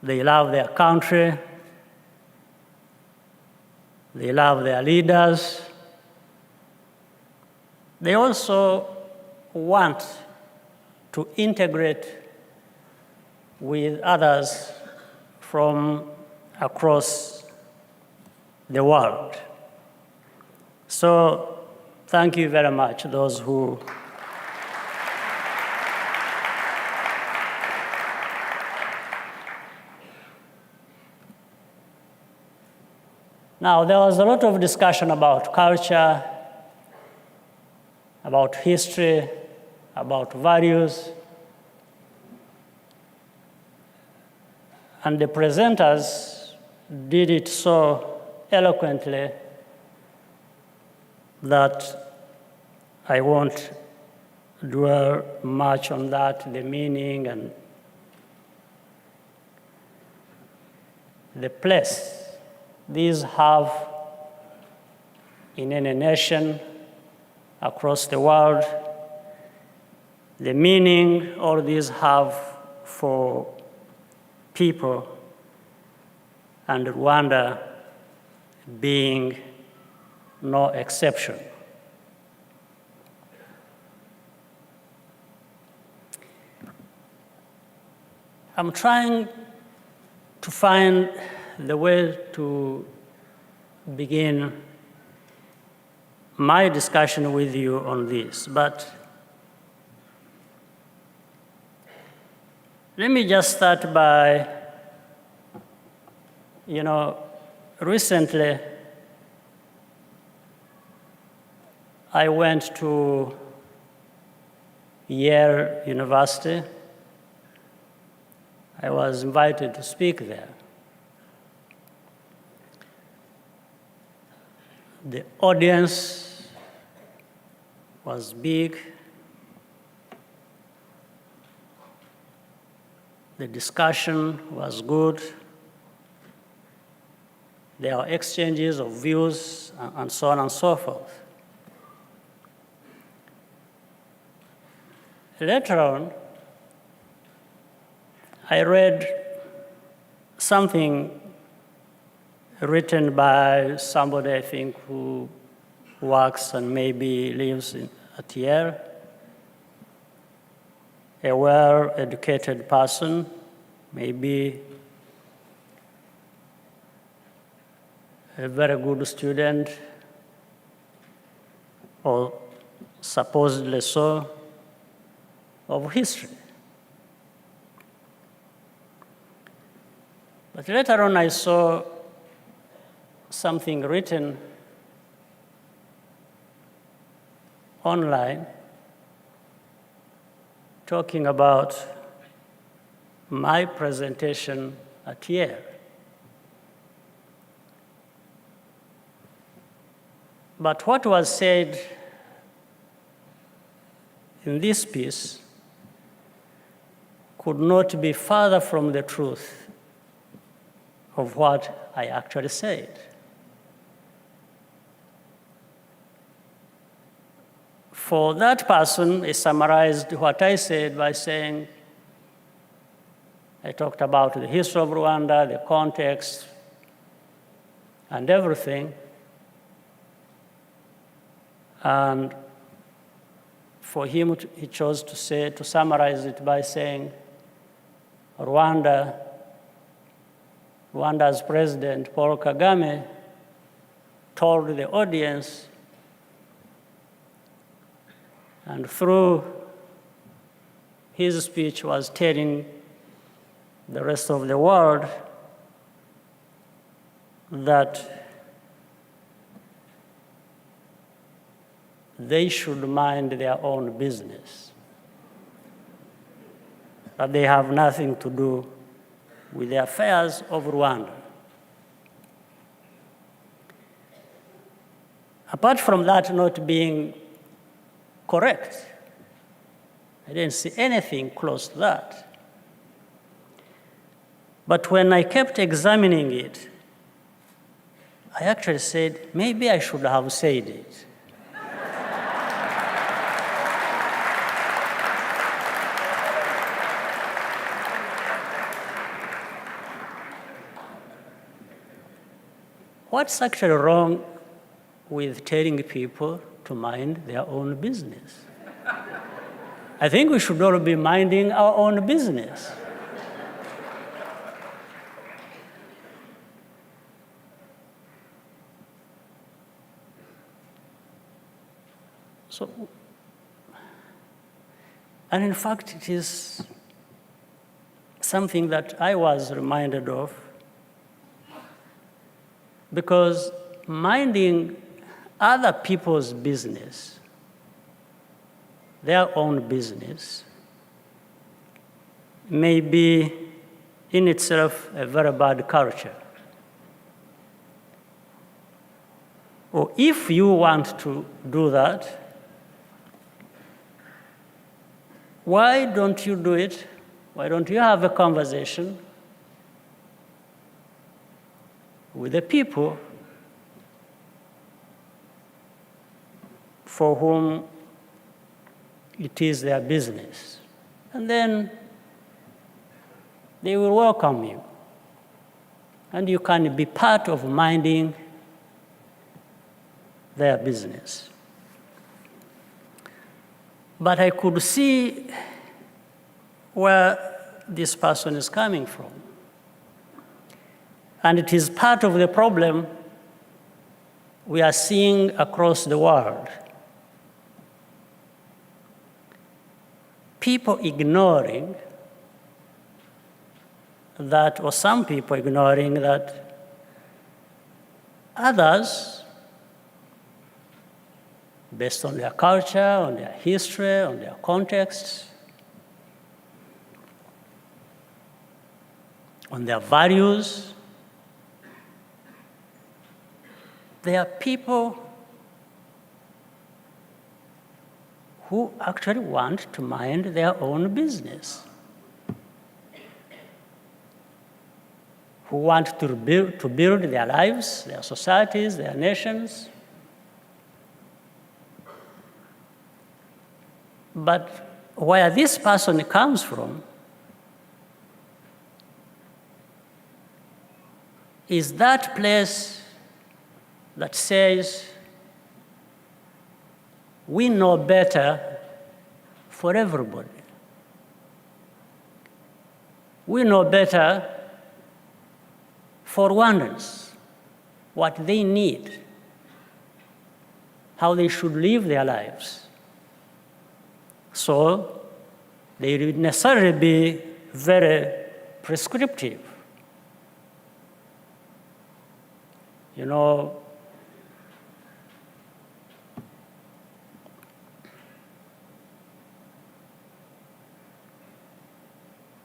They love their country, they love their leaders. They also want to integrate with others from across the world. So thank you very much, those who Now, there was a lot of discussion about culture, about history, about values. And the presenters did it so eloquently that I won't dwell much on that, the meaning and the place these have in any nation across the world, the meaning all these have for people, and Rwanda being no exception. I'm trying to find the way to begin my discussion with you on this, but let me just start by, recently I went to Yale University. I was invited to speak there. The audience was big. The discussion was good. There were exchanges of views and so on and so forth. Later on, I read something written by somebody, I think, who works and maybe lives at Yale, a well-educated person, maybe a very good student, or supposedly so, of history. But later on, I saw something written online talking about my presentation at Yale. But what was said in this piece could not be further from the truth of what I actually said. For that person, he summarized what I said by saying, I talked about the history of Rwanda, the context, and everything. And for him, he chose to summarize it by saying, Rwanda's president, Paul Kagame, told the audience, and through his speech was telling the rest of the world that they should mind their own business, that they have nothing to do with the affairs of Rwanda. Apart from that not being correct, I didn't see anything close to that. But when I kept examining it, I actually said, maybe I should have said it. What's actually wrong with telling people to mind their own business? I think we should all be minding our own business. So, and in fact, it is something that I was reminded of, because minding other people's business, their own business, may be in itself a very bad culture. Or if you want to do that, why don't you do it? Why don't you have a conversation with the people for whom it is their business? And then they will welcome you. And you can be part of minding their business. But I could see where this person is coming from. And it is part of the problem we are seeing across the world. People ignoring that, or some people ignoring that others, based on their culture, on their history, on their context, on their values, they are people who actually want to mind their own business, who want to build their lives, their societies, their nations. But where this person comes from is that place that says, we know better for everybody. We know better for Rwandans, what they need, how they should live their lives. So they would necessarily be very prescriptive. You know,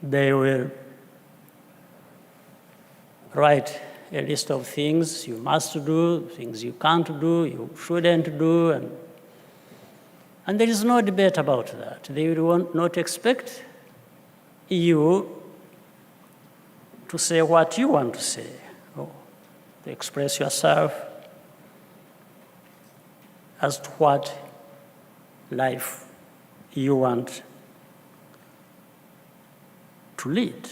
they will write a list of things you must do, things you can't do, you shouldn't do, and there is no debate about that. They will not expect you to say what you want to say, or to express yourself as to what life you want to lead.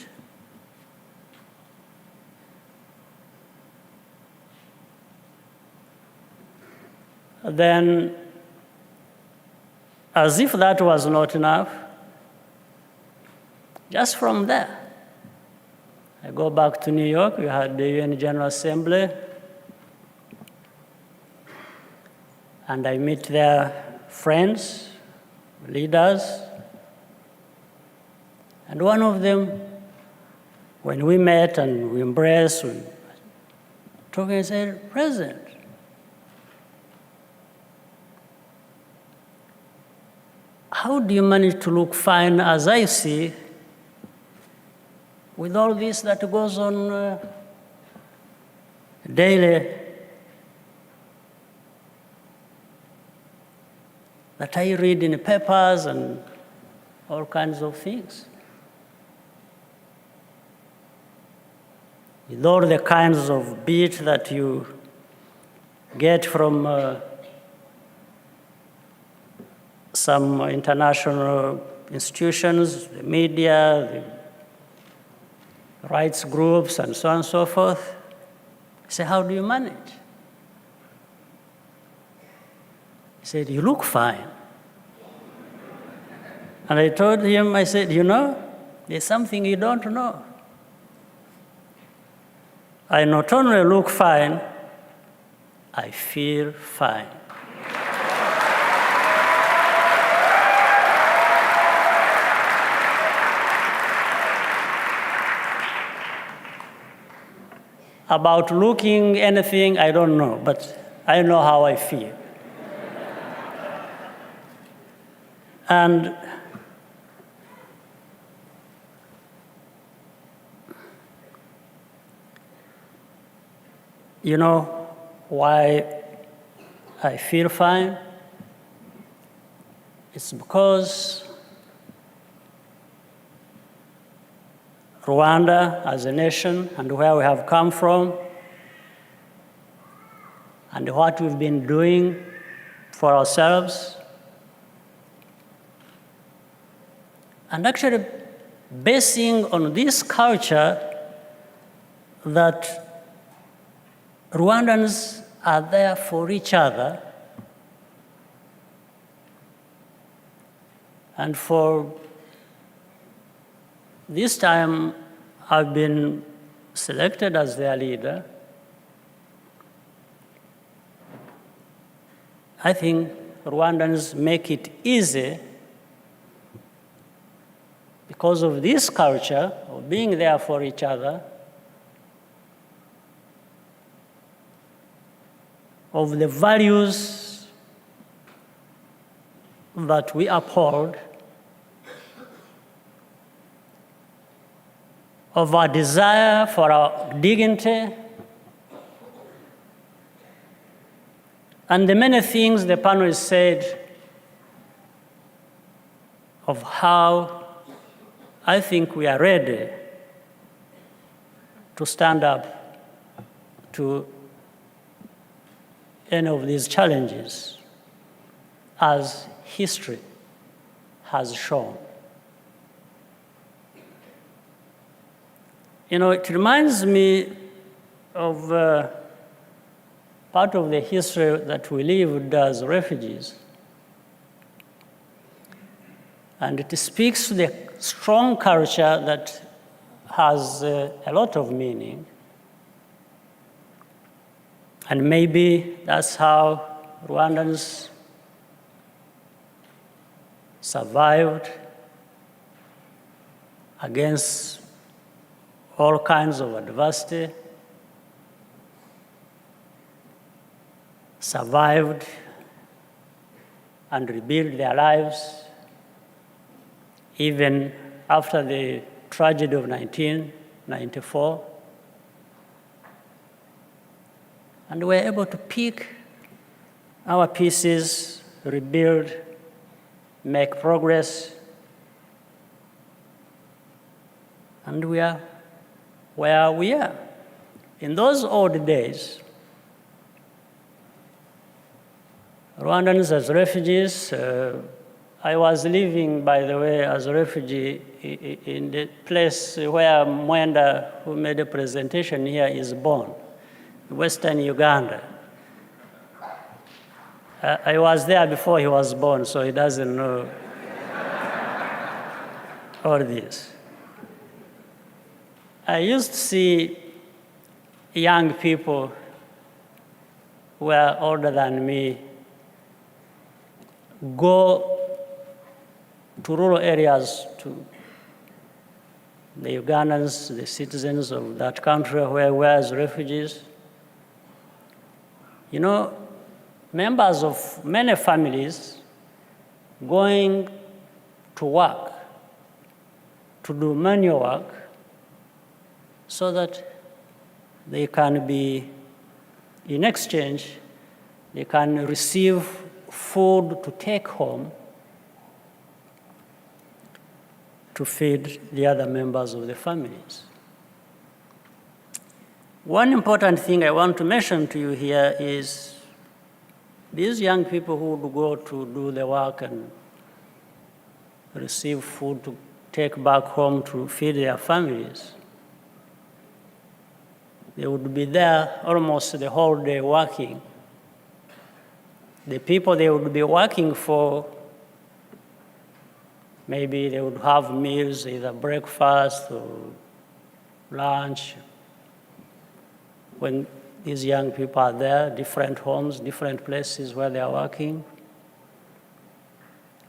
Then, as if that was not enough, just from there, I go back to New York. We had the UN General Assembly, and I meet their friends, leaders, and one of them, when we met and we embraced, we talked and said, "President, how do you manage to look fine as I see with all this that goes on daily, that I read in the papers and all kinds of things? With all the kinds of beat that you get from some international institutions, the media, the rights groups, and so on and so forth. I said, how do you manage? He said, you look fine. And I told him, I said, you know, there's something you don't know. I not only look fine, I feel fine. About looking anything, I don't know, but I know how I feel. And you know why I feel fine? It's because Rwanda as a nation and where we have come from and what we've been doing for ourselves, and actually basing on this culture that Rwandans are there for each other, and for this time I've been selected as their leader. I think Rwandans make it easy because of this culture of being there for each other, of the values that we uphold, of our desire for our dignity, and the many things the panelists said of how I think we are ready to stand up to any of these challenges, as history has shown. You know, it reminds me of part of the history that we lived as refugees. And it speaks to the strong culture that has a lot of meaning. And maybe that's how Rwandans survived against all kinds of adversity, survived and rebuilt their lives even after the tragedy of 1994. And we were able to pick our pieces, rebuild, make progress. And we are where we are. In those old days, Rwandans as refugees, I was living, by the way, as a refugee in the place where Mwenda, who made a presentation here, is born, Western Uganda. I was there before he was born, so he doesn't know all this. I used to see young people who were older than me go to rural areas, to the Ugandans, the citizens of that country where we were as refugees. You know, members of many families going to work, to do manual work, so that they can be, in exchange, they can receive food to take home to feed the other members of the families. One important thing I want to mention to you here is these young people who would go to do the work and receive food to take back home to feed their families. They would be there almost the whole day working. The people they would be working for, maybe they would have meals, either breakfast or lunch. When these young people are there, different homes, different places where they are working.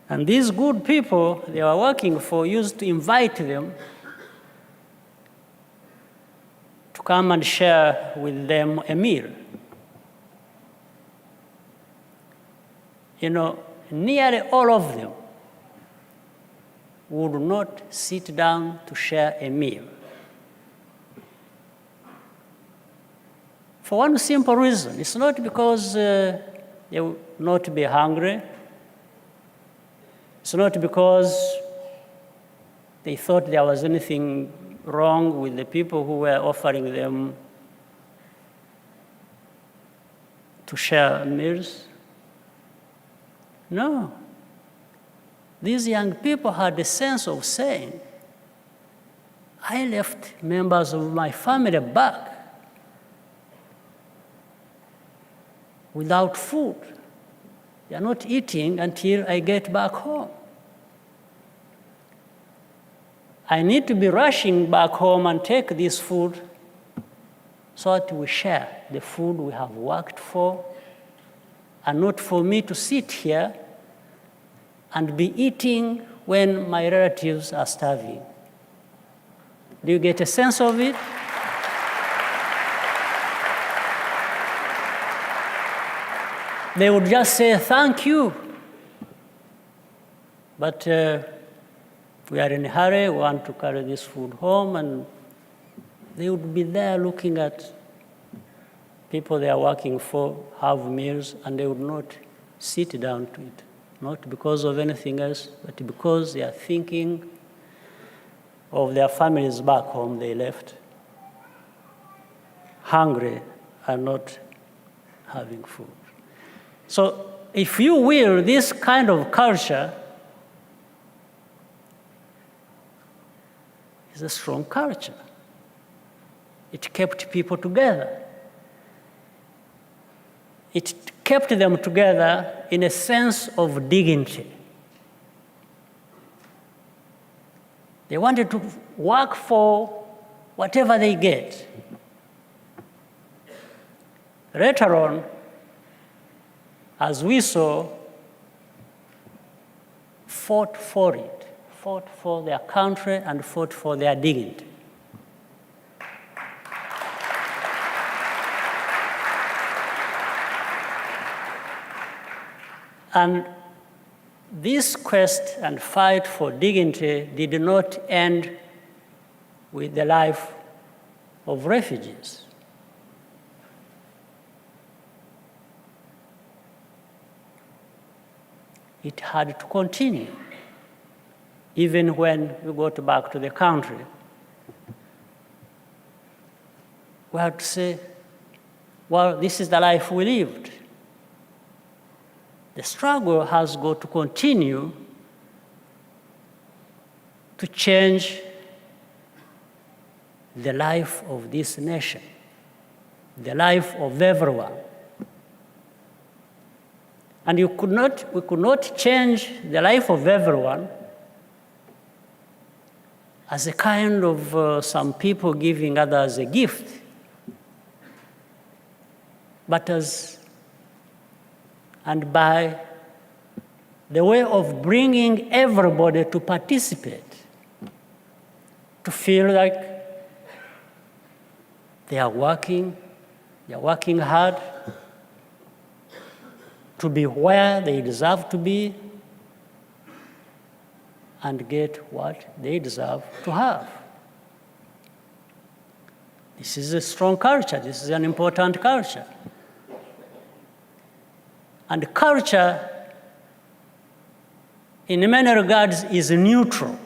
And these good people they were working for used to invite them to come and share with them a meal. You know, nearly all of them would not sit down to share a meal. For one simple reason. It's not because they would not be hungry. It's not because they thought there was anything wrong with the people who were offering them to share meals. No. These young people had a sense of saying, I left members of my family back without food. They are not eating until I get back home. I need to be rushing back home and take this food so that we share the food we have worked for, and not for me to sit here and be eating when my relatives are starving. Do you get a sense of it? They would just say, thank you. But we are in a hurry, we want to carry this food home, and they would be there looking at people they are working for, have meals, and they would not sit down to it. Not because of anything else, but because they are thinking of their families back home they left, hungry and not having food. So if you will, this kind of culture is a strong culture. It kept people together. It kept them together in a sense of dignity. They wanted to work for whatever they get. Later on, as we saw, fought for it, fought for their country and fought for their dignity. And this quest and fight for dignity did not end with the life of refugees. It had to continue. Even when we got back to the country, we had to say, well, this is the life we lived. The struggle has got to continue to change the life of this nation, the life of everyone. And we could not change the life of everyone as a kind of some people giving others a gift, but and by the way of bringing everybody to participate, to feel like they are working hard to be where they deserve to be and get what they deserve to have. This is a strong culture. This is an important culture. And culture, in many regards, is neutral.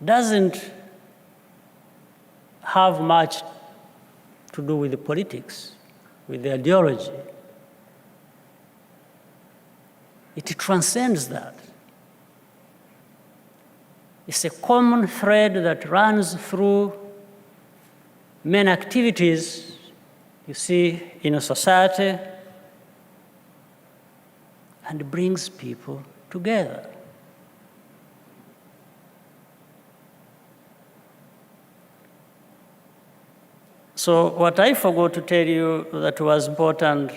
Doesn't have much to do with the politics, with the ideology. It transcends that. It's a common thread that runs through many activities you see in a society and brings people together. So what I forgot to tell you that was important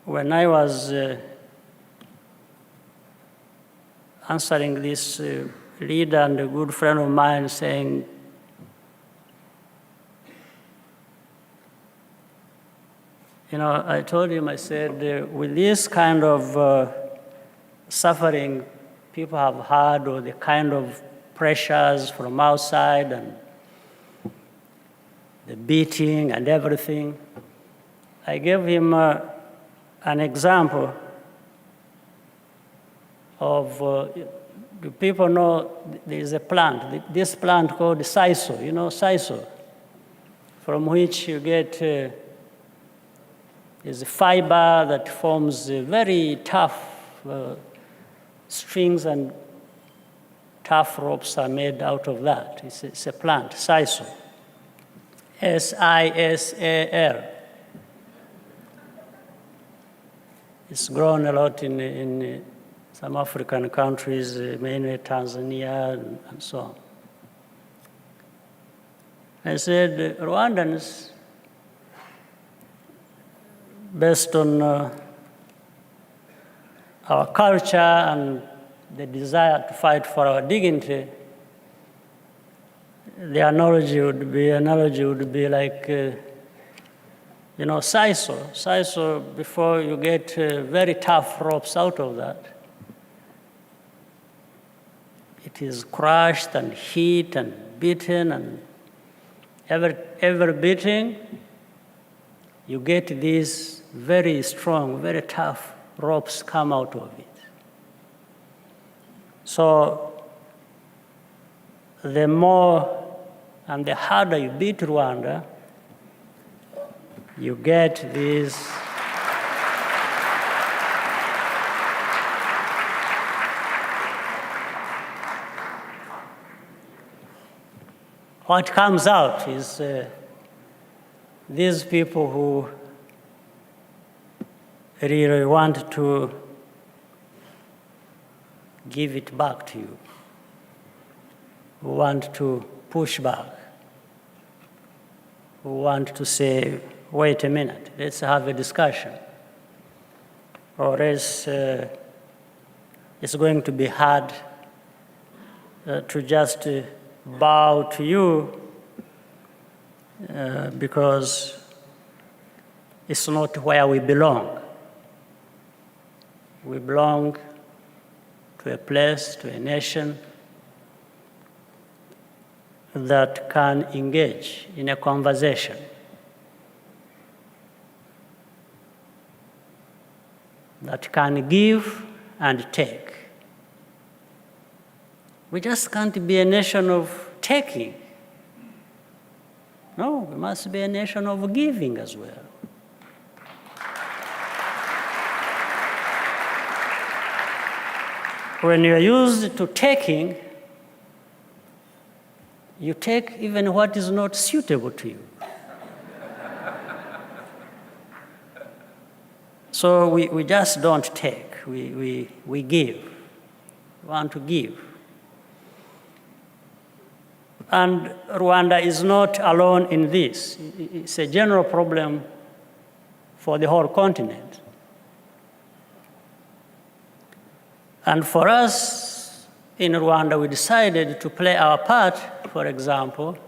when I was answering this leader and a good friend of mine saying, you know, I told him, I said, with this kind of suffering people have had, or the kind of pressures from outside and the beating and everything, I gave him an example of, do people know there is a plant, this plant called sisal, you know, sisal, from which you get, is a fiber that forms very tough strings, and tough ropes are made out of that. It's a plant, sisal. S-I-S-A-L. It's grown a lot in some African countries, mainly Tanzania and so on. I said, Rwandans, based on our culture and the desire to fight for our dignity, the analogy would be like, you know, sisal. Sisal, before you get very tough ropes out of that, it is crushed and heat and beaten, and every beating, you get these very strong, very tough ropes come out of it. So the more and the harder you beat Rwanda, you get these what comes out is these people who really want to give it back to you, who want to push back, who want to say, wait a minute, let's have a discussion, or else it's going to be hard to just bow to you because it's not where we belong. We belong to a place, to a nation that can engage in a conversation. That can give and take. We just can't be a nation of taking. No, we must be a nation of giving as well. When you're used to taking, you take even what is not suitable to you. So we just don't take, we give. We want to give. And Rwanda is not alone in this. It's a general problem for the whole continent. And for us in Rwanda, we decided to play our part, for example.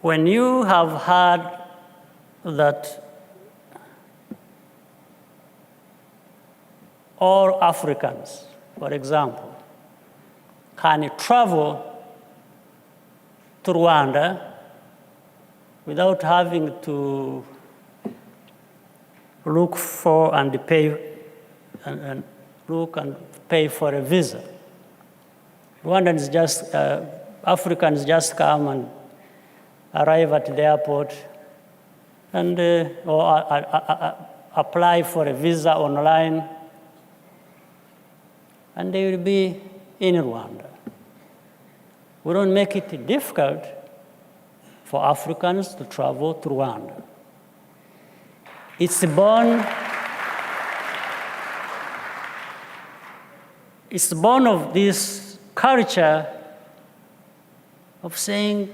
When you have heard that all Africans, for example, can travel to Rwanda without having to look for and pay and look and pay for a visa. Rwandans just, Africans just come and arrive at the airport and or apply for a visa online, and they will be in Rwanda. We don't make it difficult for Africans to travel to Rwanda. It's born of this culture of saying,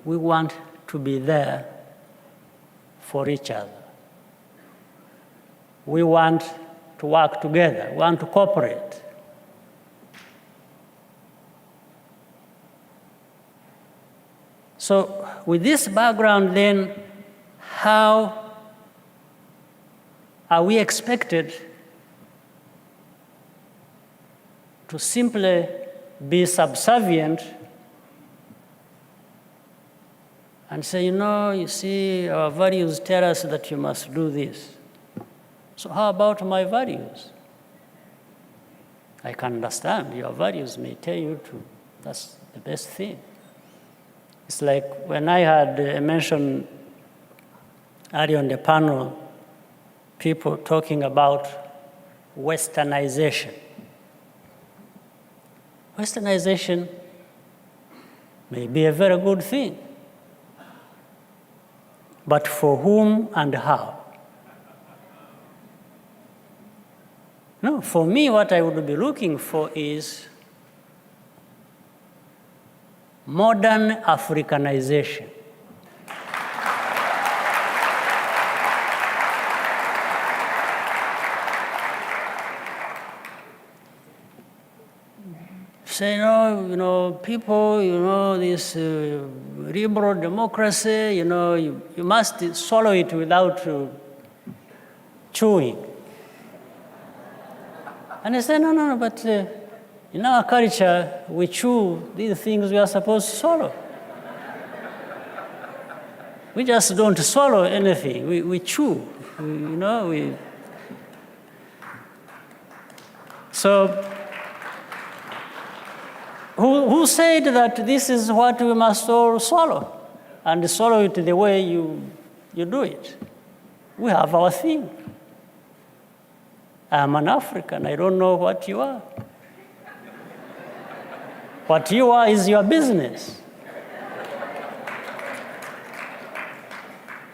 we want to be there for each other. We want to work together, we want to cooperate. So with this background then, how are we expected to simply be subservient and say, you see, our values tell us that you must do this. So how about my values? I can understand your values may tell you to, that's the best thing. It's like when I had mentioned earlier on the panel, people talking about Westernization. Westernization may be a very good thing, but for whom and how? No, for me, what I would be looking for is modern Africanization. Say, people, this liberal democracy, you must swallow it without chewing. And I said, no, but in our culture, we chew these things we are supposed to swallow. We just don't swallow anything, we chew, So, who said that this is what we must all swallow? And swallow it the way you do it. We have our thing. I'm an African, I don't know what you are. What you are is your business.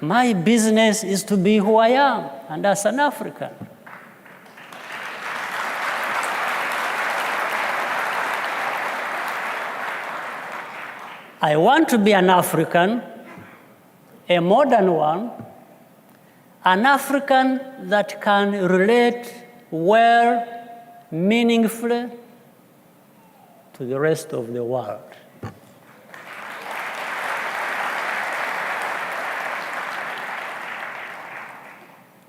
My business is to be who I am, and that's an African. I want to be an African, a modern one, an African that can relate well, meaningfully to the rest of the world.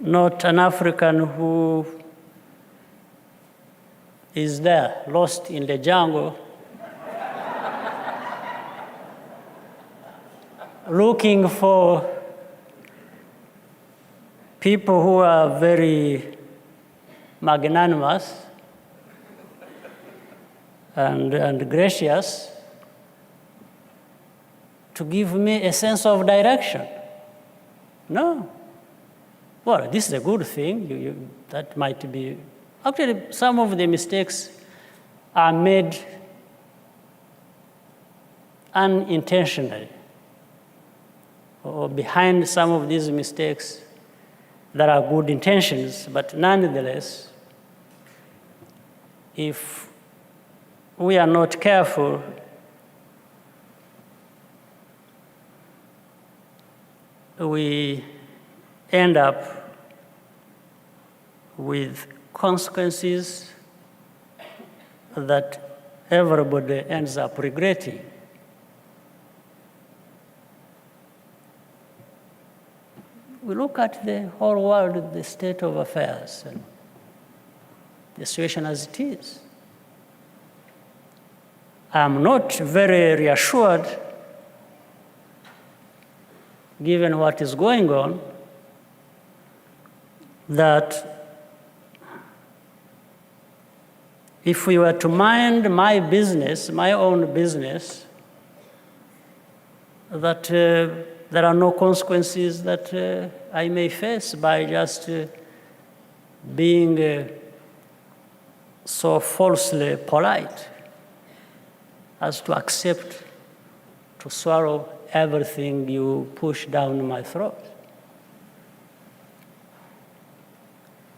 not an African who is there, lost in the jungle, looking for people who are very magnanimous and gracious to give me a sense of direction. No. Well, this is a good thing. That might be. Actually, some of the mistakes are made unintentionally. Or behind some of these mistakes, there are good intentions, but nonetheless, if we are not careful, we end up with consequences that everybody ends up regretting. We look at the whole world, the state of affairs, and the situation as it is. I'm not very reassured, given what is going on, that if we were to mind my business, my own business, that there are no consequences that I may face by just being so falsely polite as to accept, to swallow everything you push down my throat.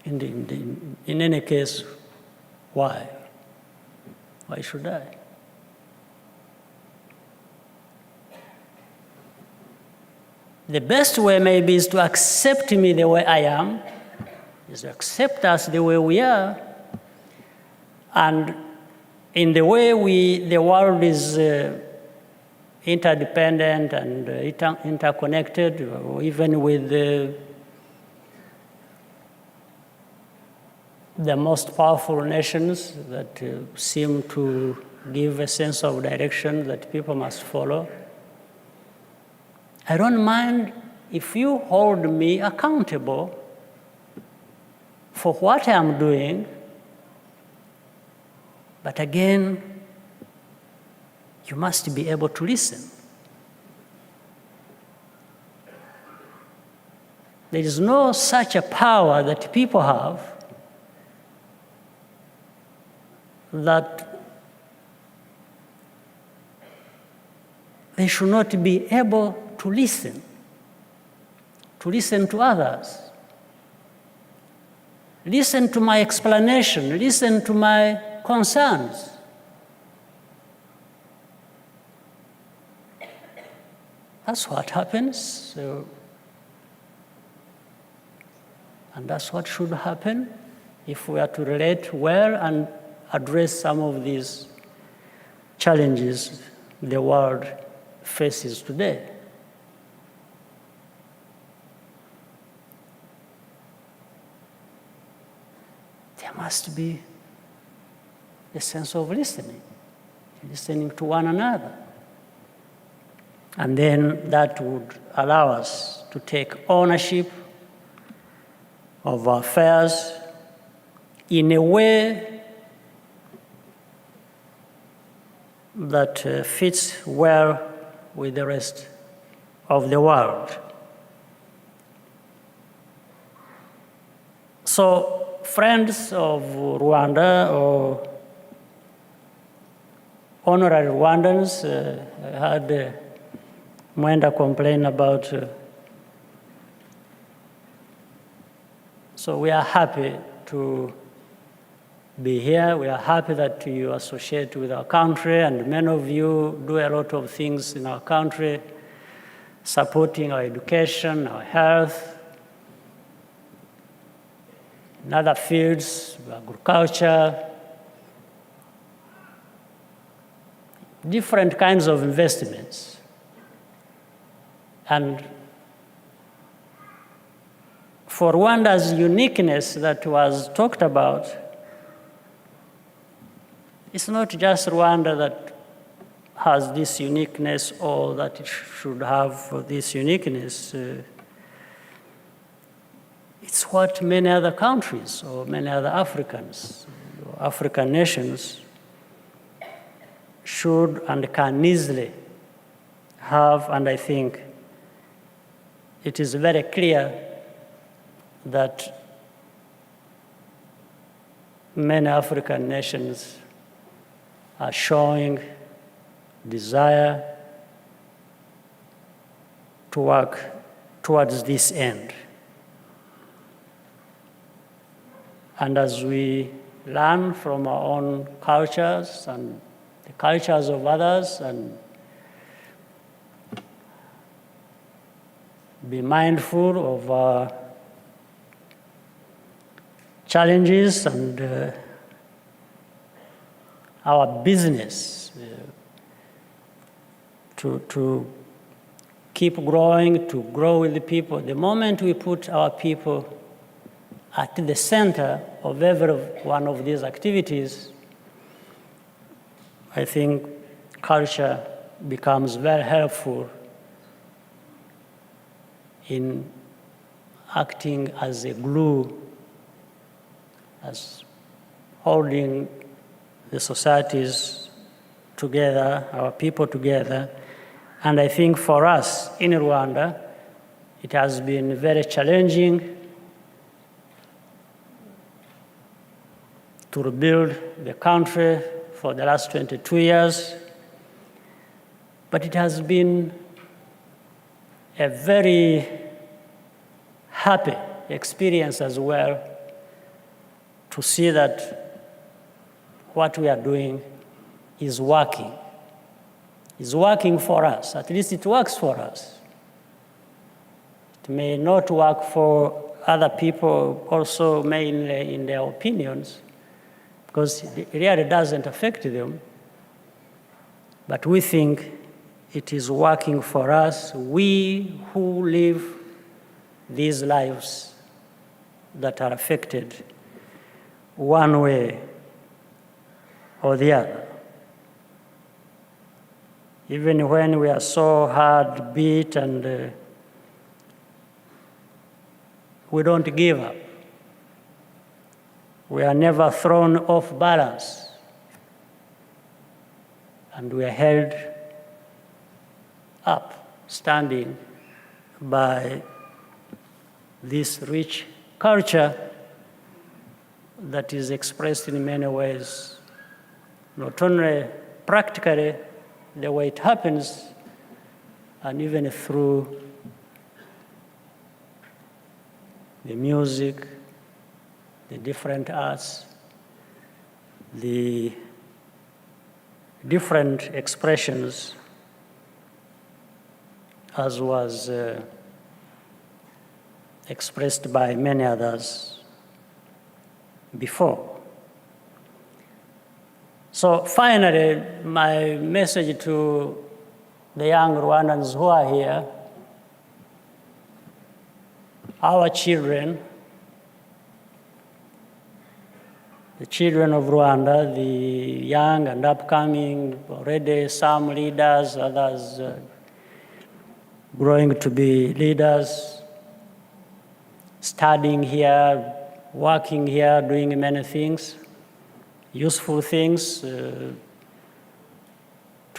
In any case, why? Why should I? The best way maybe is to accept me the way I am, is to accept us the way we are, and in the way the world is interdependent and interconnected, even with the most powerful nations that seem to give a sense of direction that people must follow. I don't mind if you hold me accountable for what I'm doing, but again, you must be able to listen. There is no such a power that people have that they should not be able to listen to others. Listen to my explanation, listen to my concerns. That's what happens, and that's what should happen if we are to relate well and address some of these challenges the world faces today. There must be a sense of listening to one another. And then that would allow us to take ownership of our affairs in a way that fits well with the rest of the world. So, friends of Rwanda or honorary Rwandans, I had Mwenda complain about. So we are happy to be here. We are happy that you associate with our country, and many of you do a lot of things in our country, supporting our education, our health, in other fields, agriculture, different kinds of investments. And for Rwanda's uniqueness that was talked about, it's not just Rwanda that has this uniqueness or that it should have this uniqueness. It's what many other countries or many other African nations should and can easily have, and I think it is very clear that many African nations are showing desire to work towards this end. And as we learn from our own cultures and the cultures of others and be mindful of our challenges and our business to keep growing, to grow with the people. The moment we put our people at the center of every one of these activities, I think culture becomes very helpful in acting as a glue, as holding the societies together, our people together. And I think for us in Rwanda, it has been very challenging to rebuild the country for the last 22 years. But it has been a very happy experience as well to see that what we are doing is working. It's working for us. At least it works for us. It may not work for other people also mainly in their opinions, because it really doesn't affect them. But we think it is working for us, we who live these lives that are affected one way or the other. Even when we are so hard beat and we don't give up. We are never thrown off balance. And we are held up, standing by this rich culture that is expressed in many ways, not only practically, the way it happens, and even through the music, the different arts, the different expressions, as was expressed by many others before. So finally, my message to the young Rwandans who are here, our children, the children of Rwanda, the young and upcoming, already some leaders, others growing to be leaders, studying here, working here, doing many things, useful things to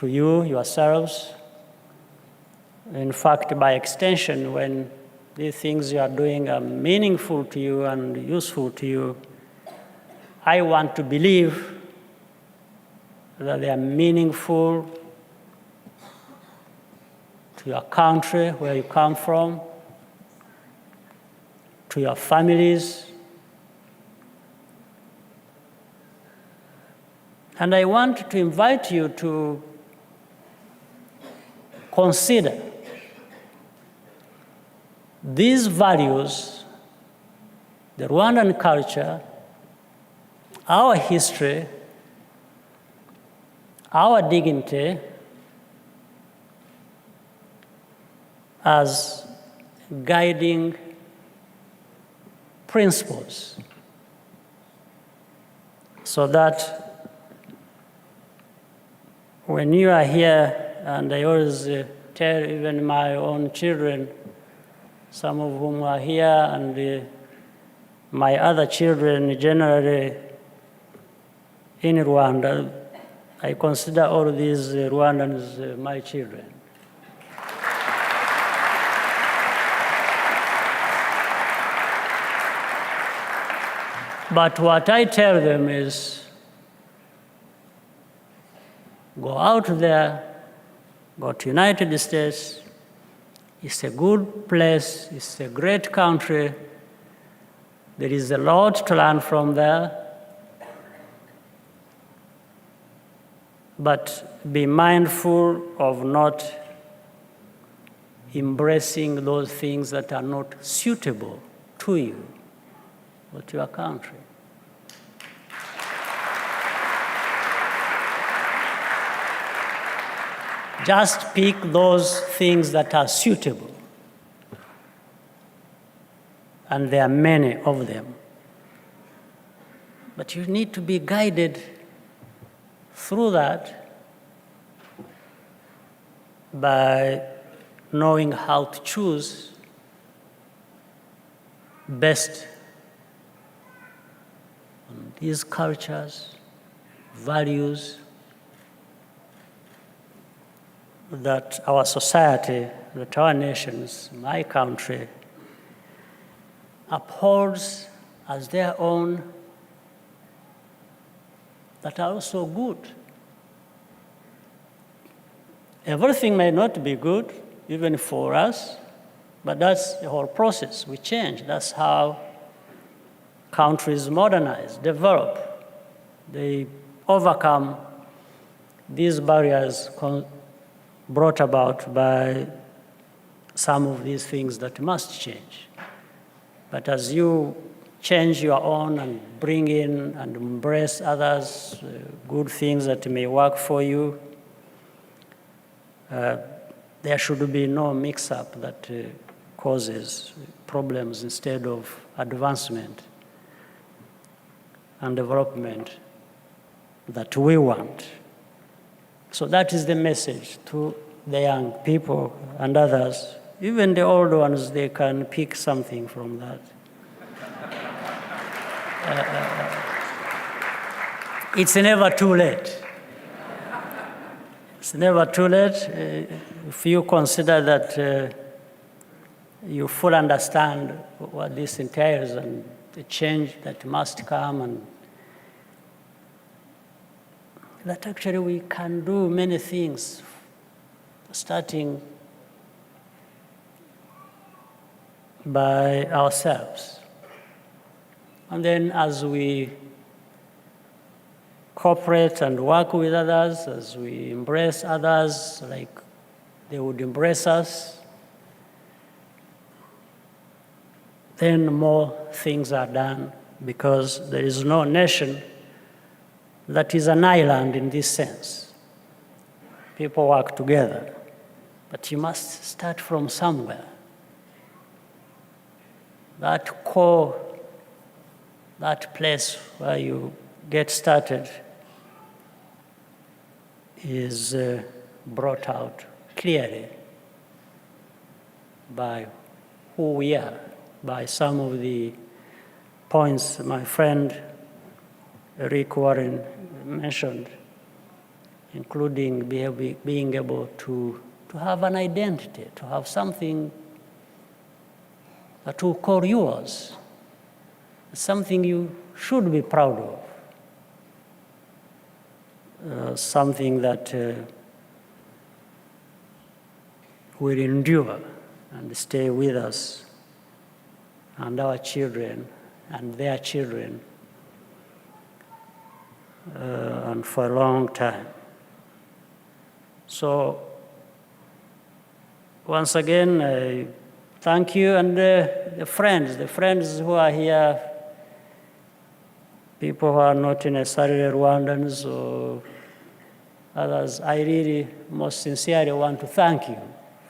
you, yourselves. In fact, by extension, when these things you are doing are meaningful to you and useful to you, I want to believe that they are meaningful to your country, where you come from, to your families. And I want to invite you to consider these values, the Rwandan culture, our history, our dignity, as guiding principles, so that when you are here, and I always tell even my own children, some of whom are here, and my other children generally in Rwanda, I consider all these Rwandans my children. But what I tell them is, go out there, go to United States. It's a good place, it's a great country. There is a lot to learn from there. But be mindful of not embracing those things that are not suitable to you or to your country. Just pick those things that are suitable. And there are many of them. But you need to be guided through that by knowing how to choose best on these cultures, values that our society, that our nations, my country, upholds as their own, that are also good. Everything may not be good, even for us, but that's the whole process. We change. That's how countries modernize, develop. They overcome these barriers brought about by some of these things that must change. But as you change your own and bring in and embrace others, good things that may work for you, there should be no mix-up that causes problems instead of advancement and development that we want. So that is the message to the young people and others. Even the old ones, they can pick something from that. It's never too late. It's never too late if you consider that you fully understand what this entails and the change that must come, and that actually we can do many things, starting by ourselves. And then as we cooperate and work with others, as we embrace others like they would embrace us, then more things are done, because there is no nation that is an island in this sense. People work together, but you must start from somewhere. That core, that place where you get started is brought out clearly by who we are, by some of the points my friend Rick Warren mentioned, including being able to have an identity, to have something that will call yours, something you should be proud of, something that will endure and stay with us and our children and their children and for a long time. So once again, I thank you, and the friends who are here, people who are not necessarily Rwandans or others, I really most sincerely want to thank you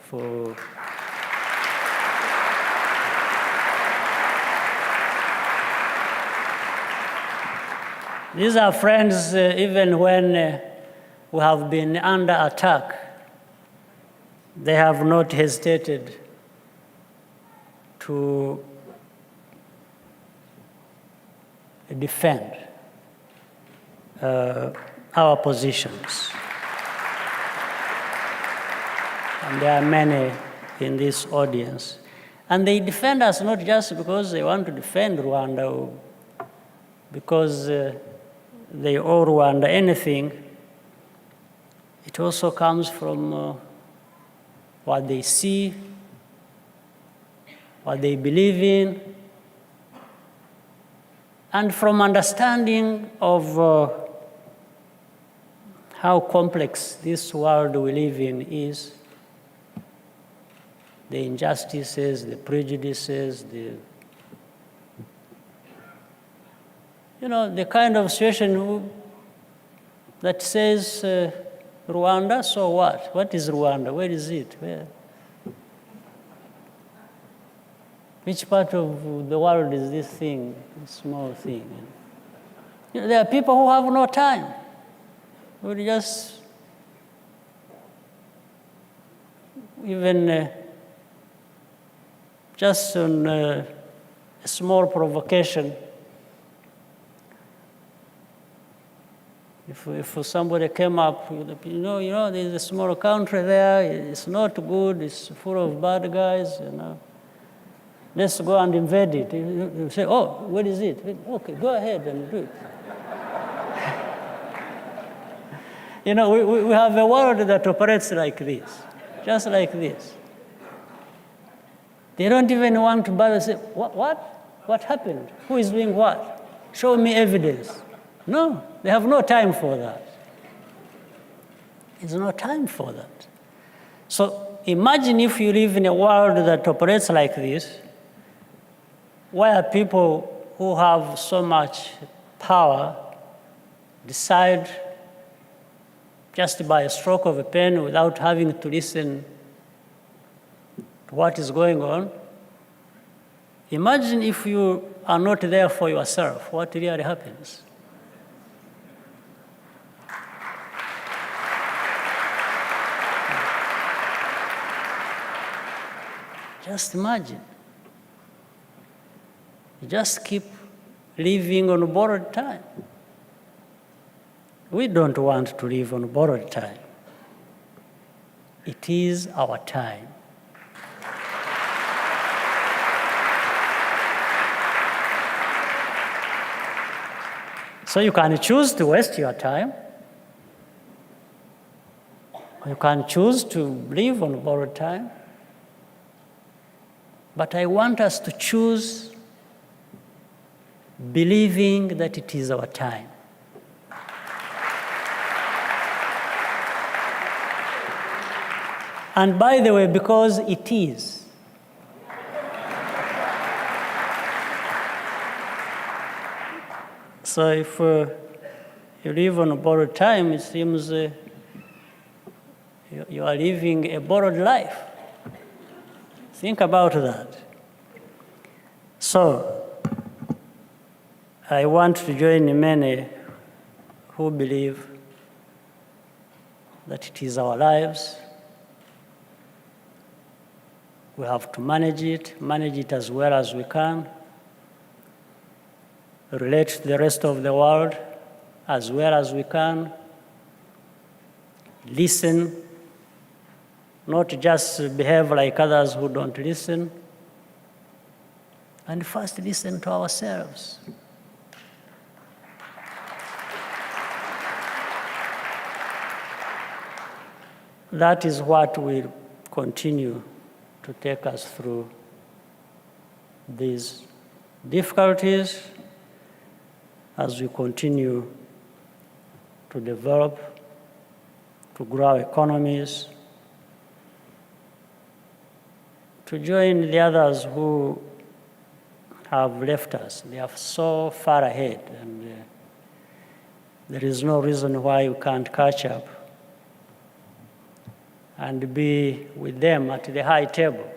for These are friends even when we have been under attack. They have not hesitated to defend our positions. And there are many in this audience. And they defend us not just because they want to defend Rwanda or because they owe Rwanda anything. It also comes from what they see, what they believe in, and from understanding of how complex this world we live in is, the injustices, the prejudices, the kind of situation that says, Rwanda, so what? What is Rwanda? Where is it? Where? Which part of the world is this thing, this small thing? There are people who have no time, who just even just on a small provocation. If somebody came up, there's a small country there, it's not good, it's full of bad guys, let's go and invade it. You say, oh, what is it? Okay, go ahead and do it. We have a world that operates like this, just like this. They don't even want to bother say, what? What happened? Who is doing what? Show me evidence. No, they have no time for that. There's no time for that. So imagine if you live in a world that operates like this, where people who have so much power decide just by a stroke of a pen without having to listen to what is going on. Imagine if you are not there for yourself, what really happens? Just imagine. You just keep living on borrowed time. We don't want to live on borrowed time. It is our time. So you can choose to waste your time. You can choose to live on borrowed time. But I want us to choose believing that it is our time. And by the way, because it is. So if you live on a borrowed time, it seems you are living a borrowed life. Think about that. So, I want to join many who believe that it is our lives. We have to manage it as well as we can, relate to the rest of the world as well as we can, listen, not just behave like others who don't listen, and first listen to ourselves. That is what will continue to take us through these difficulties as we continue to develop, to grow our economies, to join the others who have left us. They are so far ahead, and there is no reason why we can't catch up and be with them at the high table.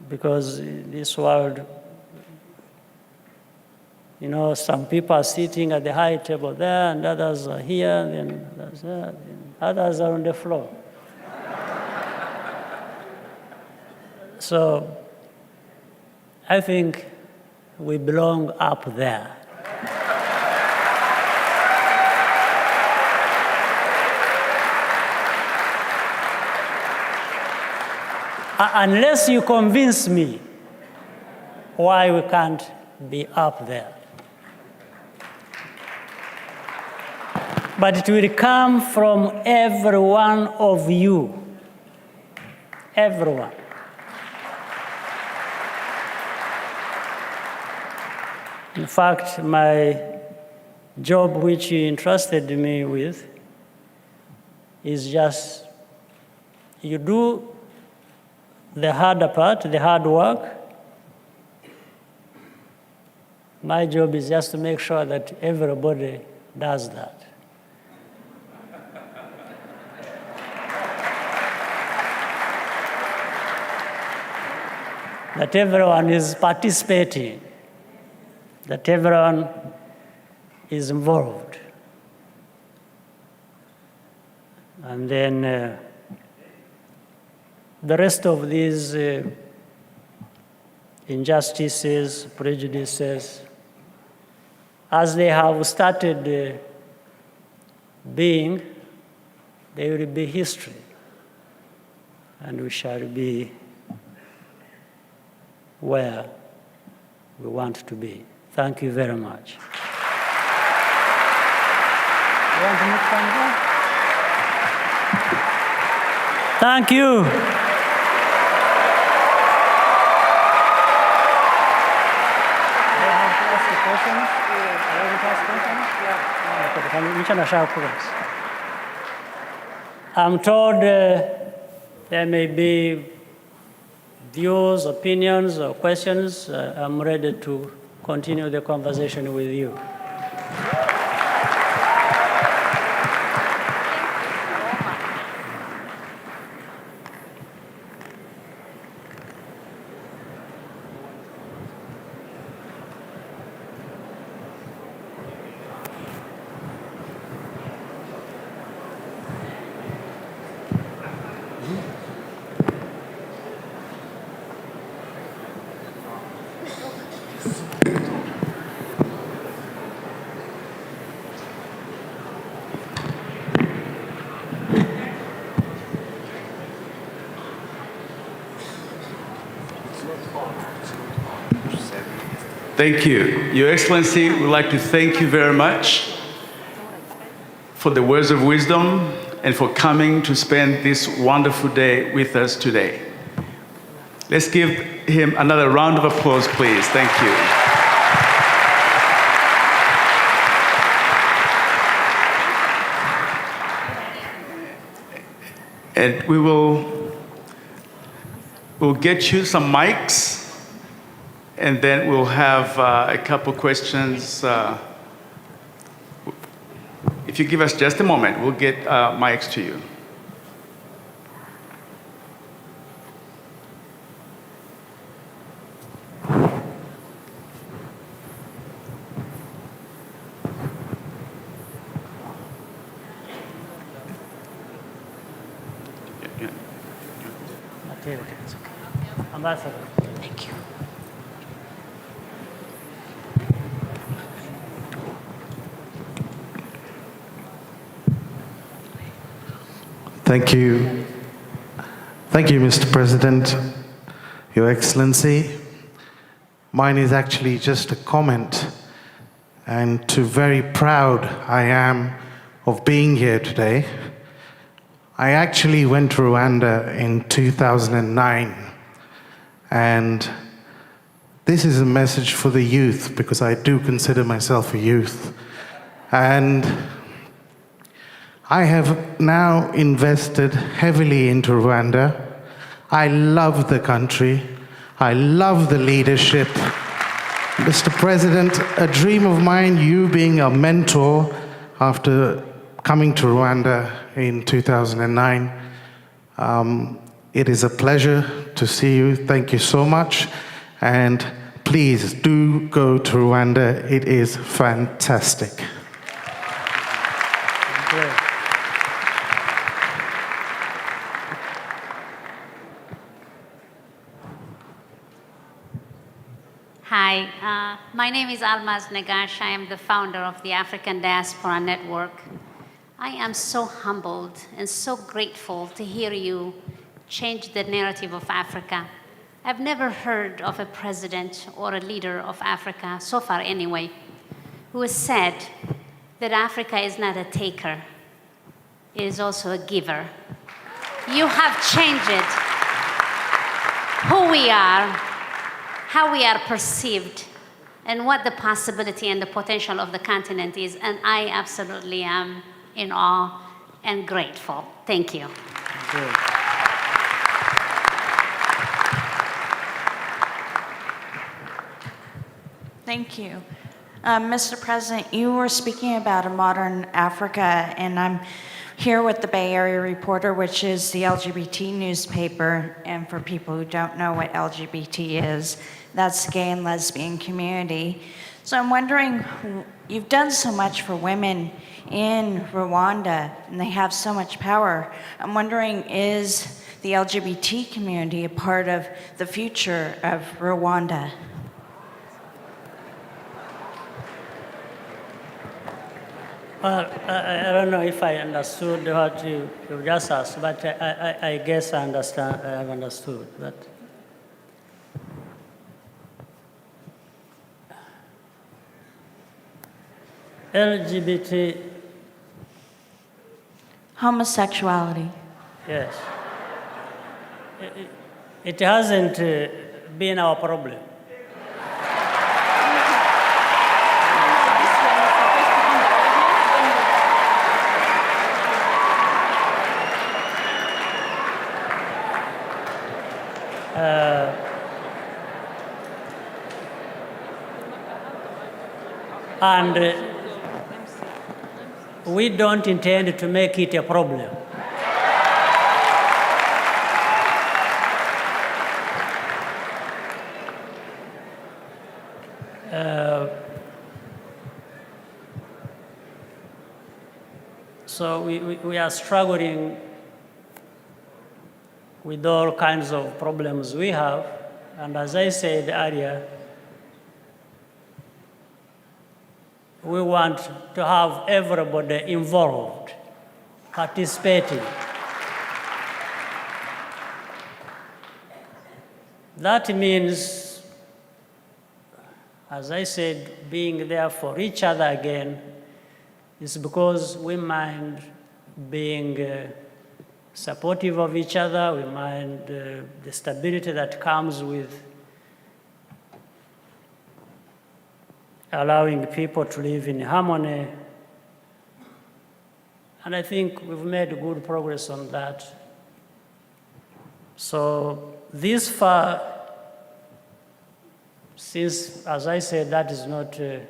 Because this world You know, some people are sitting at the high table there, and others are here, and then others there, and others are on the floor. So I think we belong up there. Unless you convince me why we can't be up there. But it will come from every one of you. Everyone. In fact, my job, which you entrusted me with, is just you do the harder part, the hard work. My job is just to make sure that everybody does that. That everyone is participating, that everyone is involved. And then the rest of these injustices, prejudices, as they have started being, they will be history. And we shall be where we want to be. Thank you very much. You want to meet someone? Thank you. I'm told there may be views, opinions, or questions. I'm ready to continue the conversation with you.
Thank you. Your Excellency, we'd like to thank you very much for the words of wisdom and for coming to spend this wonderful day with us today. Let's give him another round of applause, please. Thank you. And we'll get you some mics, and then we'll have a couple questions. If you give us just a moment, we'll get mics to you.
Ambassador.
Thank you.
Thank you. Thank you, Mr. President, Your Excellency. Mine is actually just a comment, and too very proud I am of being here today. I actually went to Rwanda in 2009, and this is a message for the youth, because I do consider myself a youth. And I have now invested heavily into Rwanda. I love the country. I love the leadership. Mr. President, a dream of mine, you being a mentor after coming to Rwanda in 2009. It is a pleasure to see you. Thank you so much. And please do go to Rwanda. It is fantastic.
Hi, my name is Almaz Negash. I am the founder of the African Diaspora Network. I am so humbled and so grateful to hear you change the narrative of Africa. I've never heard of a president or a leader of Africa, so far anyway, who has said that Africa is not a taker, it is also a giver. You have changed it, who we are, how we are perceived, and what the possibility and the potential of the continent is, and I absolutely am in awe and grateful. Thank you.
Thank you. Mr. President, you were speaking about a modern Africa, and I'm here with the Bay Area Reporter, which is the LGBT newspaper. And for people who don't know what LGBT is, that's the gay and lesbian community. So I'm wondering, you've done so much for women in Rwanda, and they have so much power. I'm wondering, is the LGBT community a part of the future of Rwanda?
Well, I don't know if I understood what you just asked, but I guess I understand. I have understood. But LGBT,
homosexuality.
Yes, it hasn't been our problem. And we don't intend to make it a problem. So we are struggling with all kinds of problems we have. And as I said earlier, we want to have everybody involved, participating. That means, as I said, being there for each other again is because we mind being supportive of each other, we mind the stability that comes with allowing people to live in harmony. And I think we've made good progress on that. So this far, since, as I said, that is not a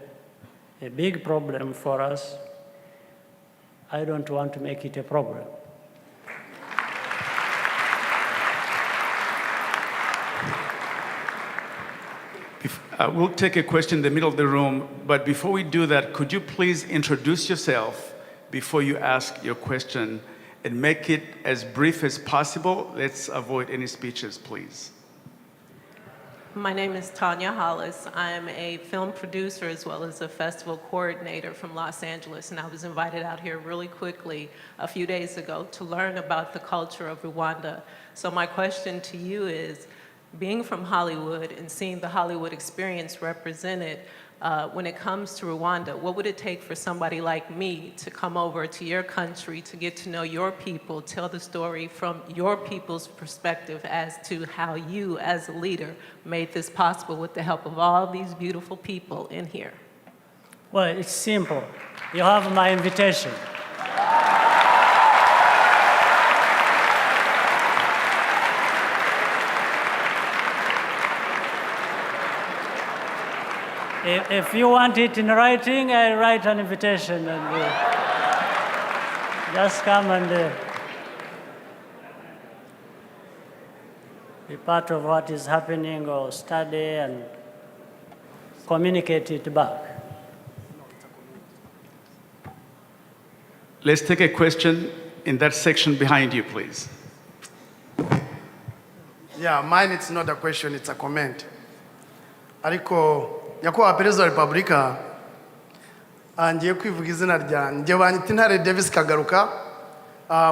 big problem for us, I don't want to make it a problem.
We'll take a question in the middle of the room, but before we do that, could you please introduce yourself before you ask your question and make it as brief as possible? Let's avoid any speeches, please.
My name is Tanya Hollis. I am a film producer as well as a festival coordinator from Los Angeles, and I was invited out here really quickly a few days ago to learn about the culture of Rwanda. So my question to you is, being from Hollywood and seeing the Hollywood experience represented, when it comes to Rwanda, what would it take for somebody like me to come over to your country to get to know your people, tell the story from your people's perspective as to how you as a leader made this possible with the help of all these beautiful people in here?
Well, it's simple. You have my invitation. If you want it in writing, I write an invitation and just come and be part of what is happening or study. And communicate it back.
Let's take a question in that section behind you, please.
Yeah, mine it's not a question, it's a comment. Ariko nyakubahwa Perezida wa Repubulika ngiye kwivuga izina ryanjye banyita Intare Davis Kagaruka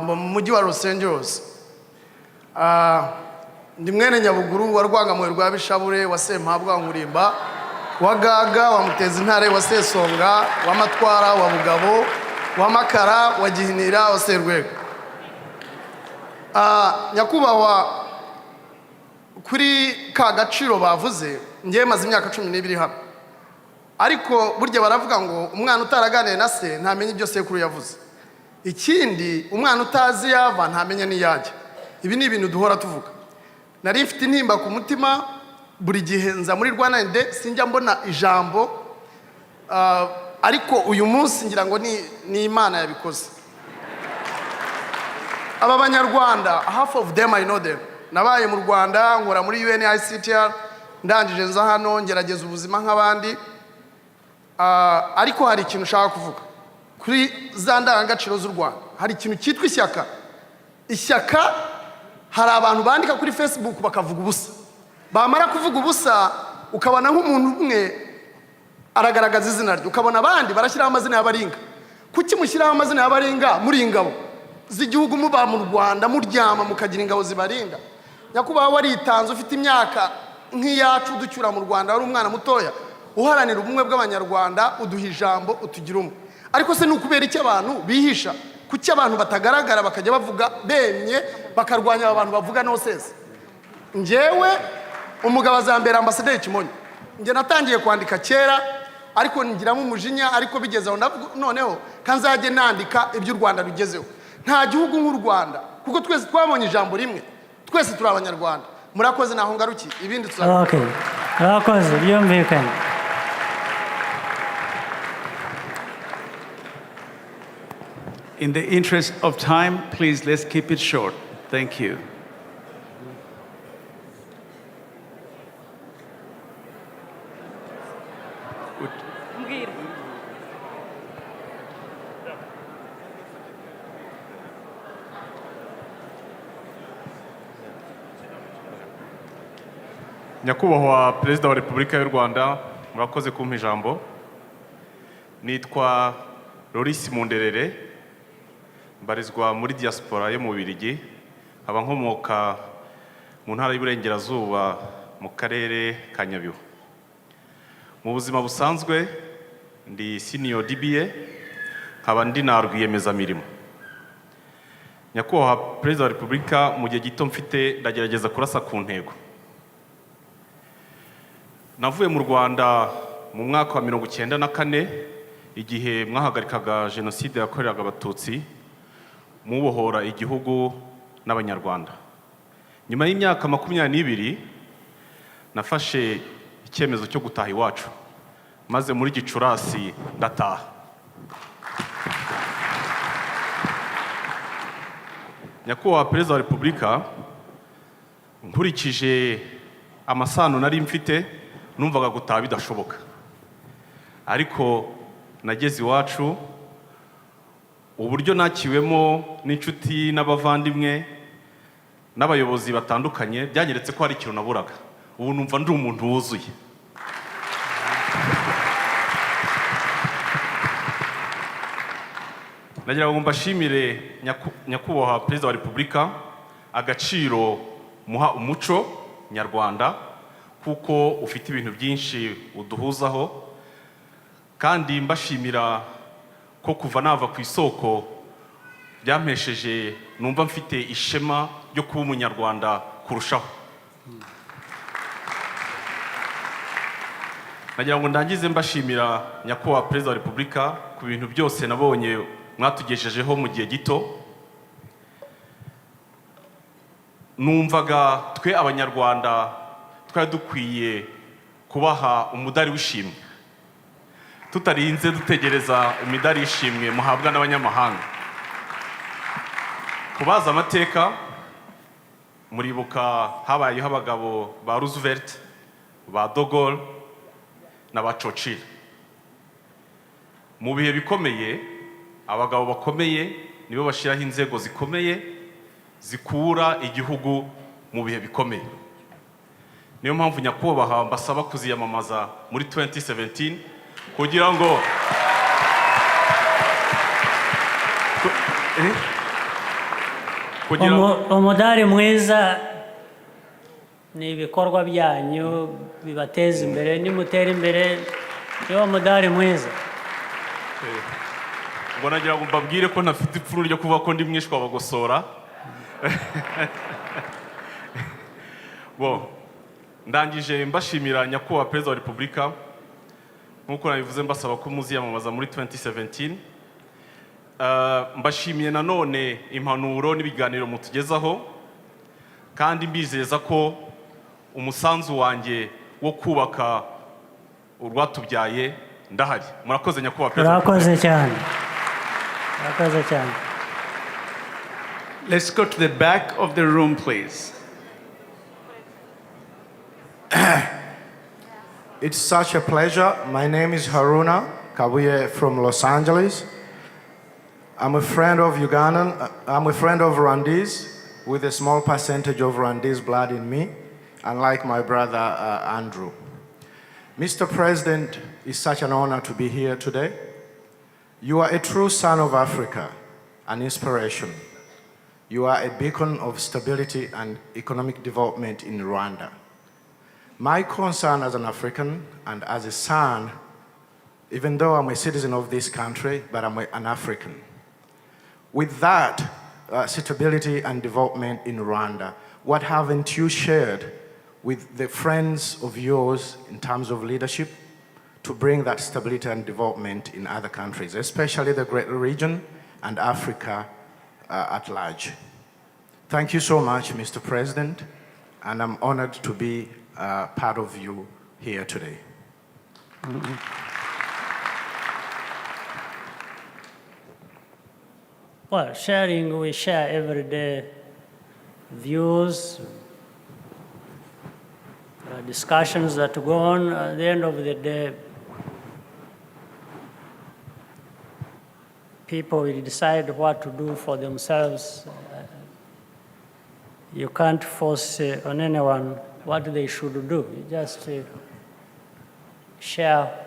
mu mujyi wa Los Angeles. Ndi mwene Nyabuguru wa Rwangamwe rwa Bishabure wa Sempabwa Nkurimba wa Gaga wa Mutezi Intare wa Sesonga wa Matwara wa Bugabo wa Makara wa Gihinira wa Serwego. Nyakubahwa kuri ka gaciro bavuze ngiye maze imyaka 12 hano, ariko burya baravuga ngo umwana utaraganiye na se ntamenye ibyo sekuru yavuze. Ikindi umwana utazi yava ntamenye niyajya. Ibi ni ibintu duhora tuvuga. Nari mfite intimba ku mutima buri gihe nza muri Rwanda Day sinjya mbona ijambo, ariko uyu munsi ngira ngo ni Imana yabikoze. Aba Banyarwanda, half of them I know them. Nabaye mu Rwanda nkora muri UNICTR, ndangije nza hano ngerageza ubuzima nk'abandi, ariko hari ikintu ushaka kuvuga kuri za ndangagaciro z'u Rwanda. Hari ikintu cyitwa ishyaka. Ishyaka hari abantu bandika kuri Facebook bakavuga ubusa, bamara kuvuga ubusa ukabona nk'umuntu umwe aragaragaza izina rye, ukabona abandi barashyiraho amazina y'abaringa. Kuki mushyiraho amazina y'abaringa muri ingabo z'igihugu muba mu Rwanda muryama mukagira ingabo zibarinda? Nyakubahwa waritanze ufite imyaka nk'iyacu ducyura mu Rwanda, wari umwana mutoya uharanira ubumwe bw'Abanyarwanda, uduha ijambo utugira umwe. Ariko se n'ukubera iki abantu bihisha? Kuki abantu batagaragara bakajya bavuga bemye bakarwanya abantu bavuga no sese? Njewe umugabo azambera ambasaderi Kimonyo, nge natangiye kwandika kera ariko ngiramo umujinya, ariko bigezeho noneho kanzaje nandika ibyo u Rwanda rugezeho. Nta gihugu nk'u Rwanda kuko twese twabonye ijambo rimwe, twese turi Abanyarwanda. Murakoze naho ngaruki ibindi tuzakora.
Okay. Murakoze byumvikanye.
In the interest of time, please let's keep it short. Thank you.
Nyakubahwa Perezida wa Repubulika y'u Rwanda, murakoze kumpa ijambo. Nitwa Loris Munderere, mbarizwa muri diaspora yo mu Bubiligi, aba nkomoka mu ntara y'Iburengerazuba mu karere ka Nyabihu. Mu buzima busanzwe ndi senior DBA, nkaba ndi na rwiyemezamirimo. Nyakubahwa Perezida wa Repubulika, mu gihe gito mfite ndagerageza kurasa ku ntego. Navuye mu Rwanda mu mwaka wa 1994 igihe mwahagarikaga jenoside yakoreraga Abatutsi mubohora igihugu n'Abanyarwanda. Nyuma y'imyaka 22 nafashe icyemezo cyo gutaha iwacu, maze muri Gicurasi ndataha. Nyakubahwa Perezida wa Repubulika, nkurikije amasano nari mfite numvaga gutaha bidashoboka, ariko nageze iwacu, uburyo nakiwemo n'inshuti n'abavandimwe n'abayobozi batandukanye byanyeretse ko hari ikintu naburaga. Ubu numva ndi umuntu wuzuye. Nagira ngo mbashimire Nyakubahwa Perezida wa Repubulika agaciro muha umuco nyarwanda, kuko ufite ibintu byinshi uduhuzaho, kandi mbashimira ko kuva nava ku isoko byampesheje numva mfite ishema ryo kuba umunyarwanda kurushaho. Nagira ngo ndangize mbashimira Nyakubahwa Perezida wa Repubulika ku bintu byose nabonye mwatugejejeho mu gihe gito. Numvaga twe Abanyarwanda twari dukwiye kubaha umudari w'ishimwe, tutarinze dutegereza imidari y'ishimwe muhabwa n'abanyamahanga. Kubaza amateka, muribuka habayeho abagabo ba Roosevelt, ba De Gaulle, n'aba Churchill. Mu bihe bikomeye abagabo bakomeye nibo bashiraho inzego zikomeye zikura igihugu mu bihe bikomeye. Niyo mpamvu nyakubahwa mbasaba kuziyamamaza muri 2017 kugira ngo
umudari mwiza ni ibikorwa byanyu bibateza imbere, nimutera imbere niwo mudari mwiza.
Ngo nagira ngo mbabwire ko ntafite ipfunwe ryo kuvuga ko ndi mwishwa bagosora. Ndangije mbashimira nyakubahwa Perezida wa Repubulika nk'uko nabivuze mbasaba ko muziyamamaza muri 2017. Mbashimiye nanone impanuro n'ibiganiro mutugezaho kandi mbizeza ko umusanzu wanjye wo kubaka urwatubyaye ndahari. Murakoze nyakubahwa Perezida.
Murakoze cyane. Murakoze cyane.
Let's go to the back of the room, please.
It's such a pleasure. My name is Haruna Kabuye from Los Angeles. I'm a friend of Ugandan. I'm a friend of Rwandese with a small percentage of Rwandese blood in me, unlike my brother Andrew. Mr. President, it's such an honor to be here today. You are a true son of Africa, an inspiration. You are a beacon of stability and economic development in Rwanda. My concern as an African and as a son, even though I'm a citizen of this country, but I'm an African. With that stability and development in Rwanda, what haven't you shared with the friends of yours in terms of leadership to bring that stability and development in other countries, especially the greater region and Africa at large? Thank you so much, Mr. President, and I'm honored to be part of you here today.
Well, sharing, we share everyday views, discussions that go on. At the end of the day, people will decide what to do for themselves. You can't force on anyone what they should do. You just share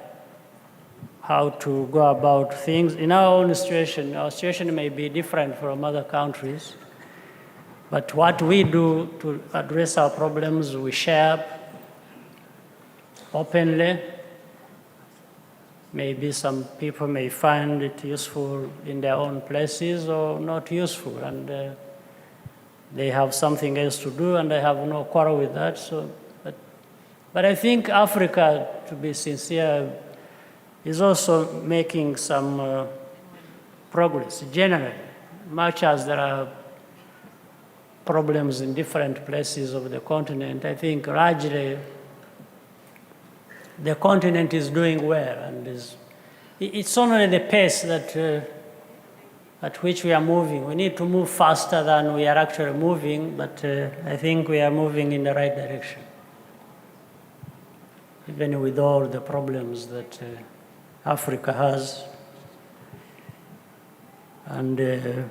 how to go about things. In our own situation, our situation may be different from other countries, but what we do to address our problems, we share openly. Maybe some people may find it useful in their own places or not useful, and they have something else to do, and I have no quarrel with that. So, but I think Africa, to be sincere, is also making some progress generally, much as there are problems in different places of the continent. I think largely the continent is doing well, and it's only the pace that at which we are moving. We need to move faster than we are actually moving, but I think we are moving in the right direction, even with all the problems that Africa has, and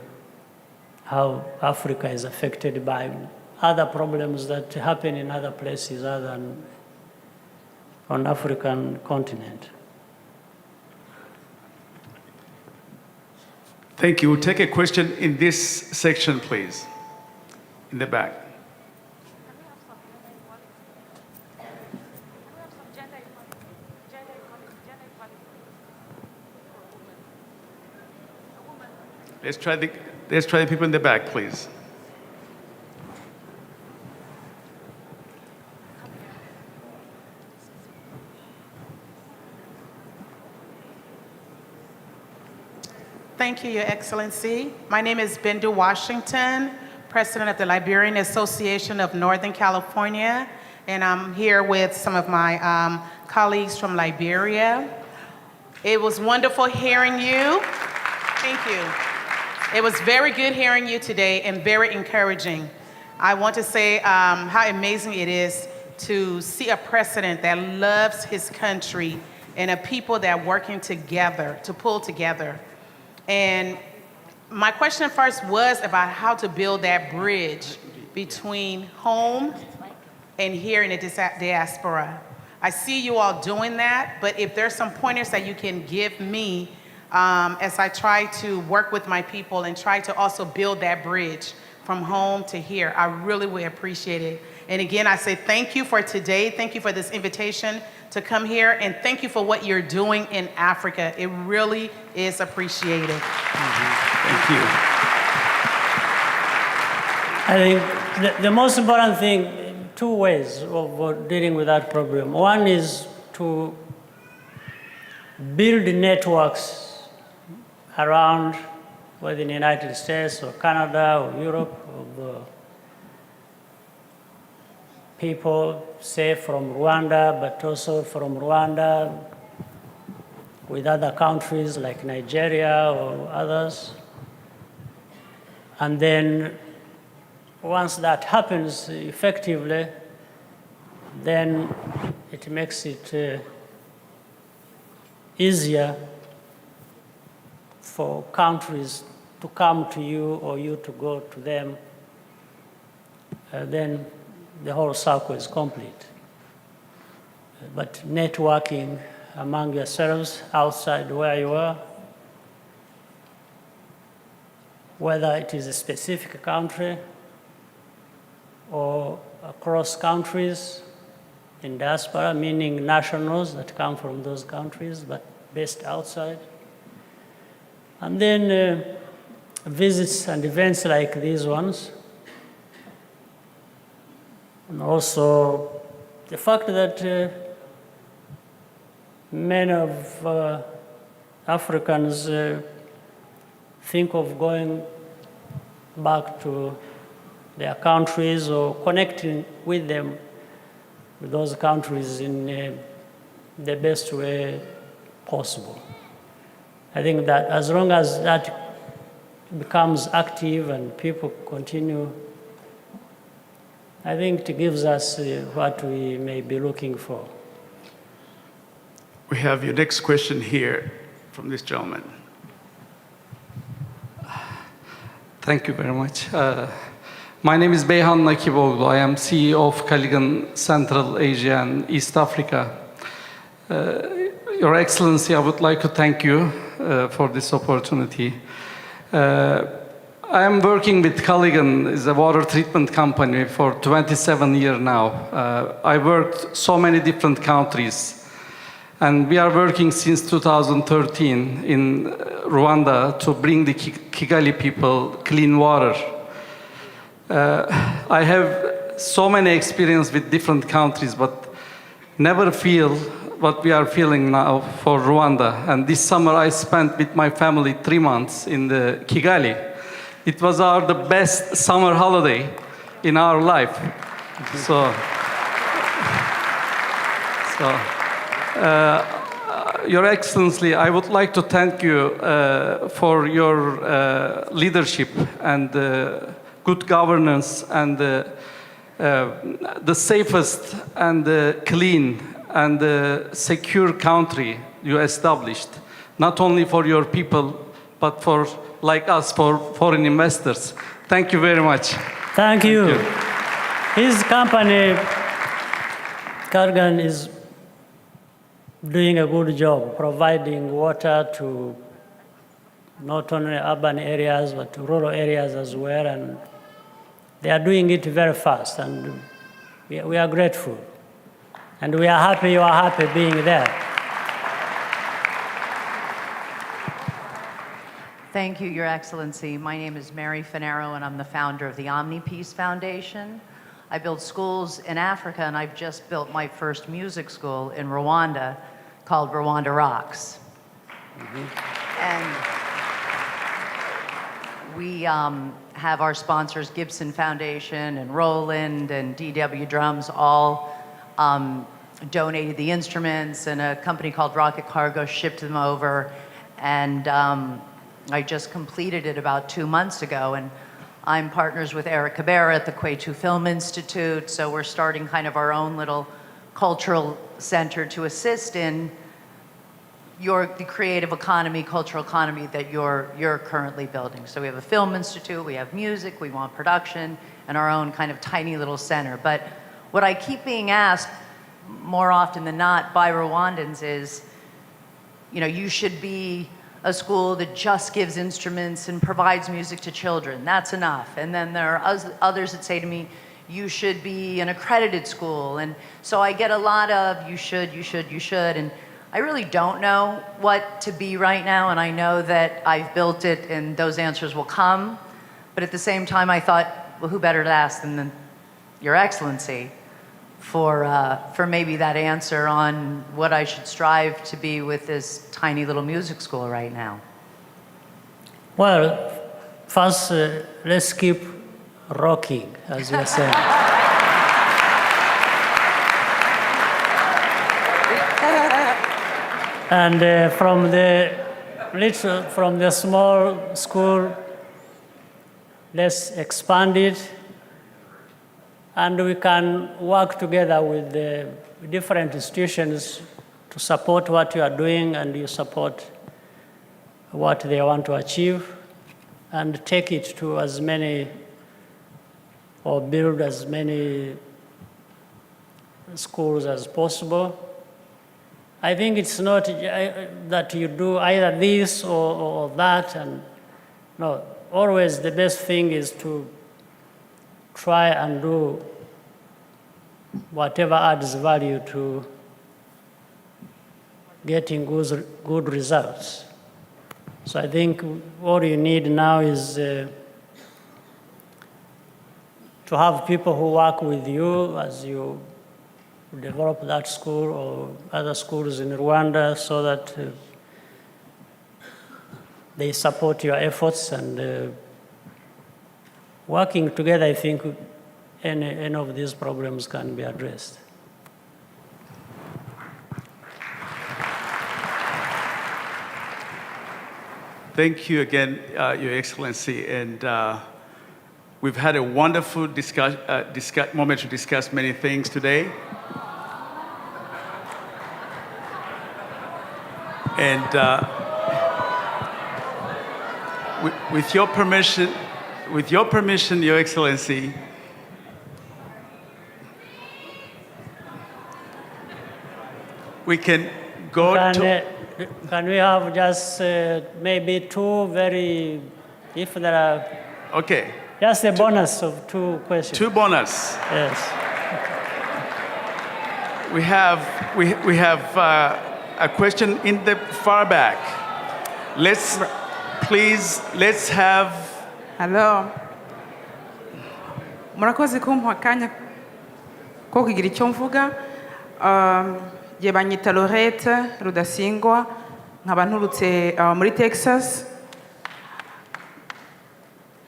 how Africa is affected by other problems that happen in other places other than on African continent.
Thank you. We'll take a question in this section, please, in the back. Let's try the people in the back, please.
Thank you, Your Excellency. My name is Bendu Washington, President of the Liberian Association of Northern California, and I'm here with some of my colleagues from Liberia. It was wonderful hearing you. Thank you. It was very good hearing you today and very encouraging. I want to say how amazing it is to see a president that loves his country and a people that are working together to pull together. And my question first was about how to build that bridge between home and here in the diaspora. I see you all doing that, but if there's some pointers that you can give me as I try to work with my people and try to also build that bridge from home to here, I really would appreciate it. And again, I say thank you for today. Thank you for this invitation to come here, and thank you for what you're doing in Africa. It really is appreciated.
Thank you.
I think the most important thing, two ways of dealing with that problem. One is to build networks around, whether in the United States or Canada or Europe, of people, say from Rwanda, but also from Rwanda with other countries like Nigeria or others. And then once that happens effectively, then it makes it easier for countries to come to you or you to go to them. Then the whole circle is complete. But networking among yourselves outside where you are, whether it is a specific country or across countries in diaspora, meaning nationals that come from those countries but based outside. And then visits and events like these ones. And also the fact that many of Africans think of going back to their countries or connecting with them, with those countries in the best way possible. I think that as long as that becomes active and people continue, I think it gives us what we may be looking for.
We have your next question here from this gentleman.
Thank you very much. My name is Beyhan Nakiboglu. I am CEO of Caligan Central Asia and East Africa. Your Excellency, I would like to thank you for this opportunity. I am working with Caligan, is a water treatment company, for 27 years now. I worked so many different countries. And we are working since 2013 in Rwanda to bring the Kigali people clean water. I have so many experience with different countries, but never feel what we are feeling now for Rwanda. And this summer I spent with my family 3 months in the Kigali. It was the best summer holiday in our life. Your Excellency, I would like to thank you for your leadership and good governance and the safest and clean and secure country you established, not only for your people, but for, like us, for foreign investors. Thank you very much.
Thank you. His company, Caligan, is doing a good job providing water to not only urban areas, but to rural areas as well. And they are doing it very fast, and we are grateful. And we are happy you are happy being there.
Thank you, Your Excellency. My name is Mary Finero, and I'm the founder of the Omni Peace Foundation. I build schools in Africa, and I've just built my first music school in Rwanda called Rwanda Rocks. And we have our sponsors, Gibson Foundation and Roland and DW Drums, all donated the instruments, and a company called Rocket Cargo shipped them over. And I just completed it about 2 months ago, and I'm partners with Eric Cabrera at the Kwetu Film Institute, so we're starting kind of our own little cultural center to assist in the creative economy, cultural economy that you're currently building. So we have a film institute, we have music, we want production, and our own kind of tiny little center. But what I keep being asked more often than not by Rwandans is, you should be a school that just gives instruments and provides music to children. That's enough. And then there are others that say to me, you should be an accredited school. And so I get a lot of you should. And I really don't know what to be right now, and I know that I've built it and those answers will come. But at the same time, I thought, well, who better to ask than Your Excellency for maybe that answer on what I should strive to be with this tiny little music school right now.
Well, first, let's keep rocking, as you are saying. And from the small school, let's expand it, and we can work together with the different institutions to support what you are doing, and you support what they want to achieve, and take it to as many, or build as many schools as possible. I think it's not that you do either this or that, and no, always the best thing is to try and do whatever adds value to getting good results. So I think what you need now is to have people who work with you as you develop that school or other schools in Rwanda, so that they support your efforts, and working together, I think any of these problems can be addressed.
Thank you again, Your Excellency, and we've had a wonderful moment to discuss many things today. And with your permission, Your Excellency, we can go to...
Can we have just maybe two very, if there are...
Okay.
Just a bonus of two questions.
Two bonus.
Yes.
We have a question in the far back. Let's have...
Hello. Murakoze kumpa akanya ko kugira icyo mvuga. Je banyita Lorette Rudasingwa, nkaba nturutse muri Texas.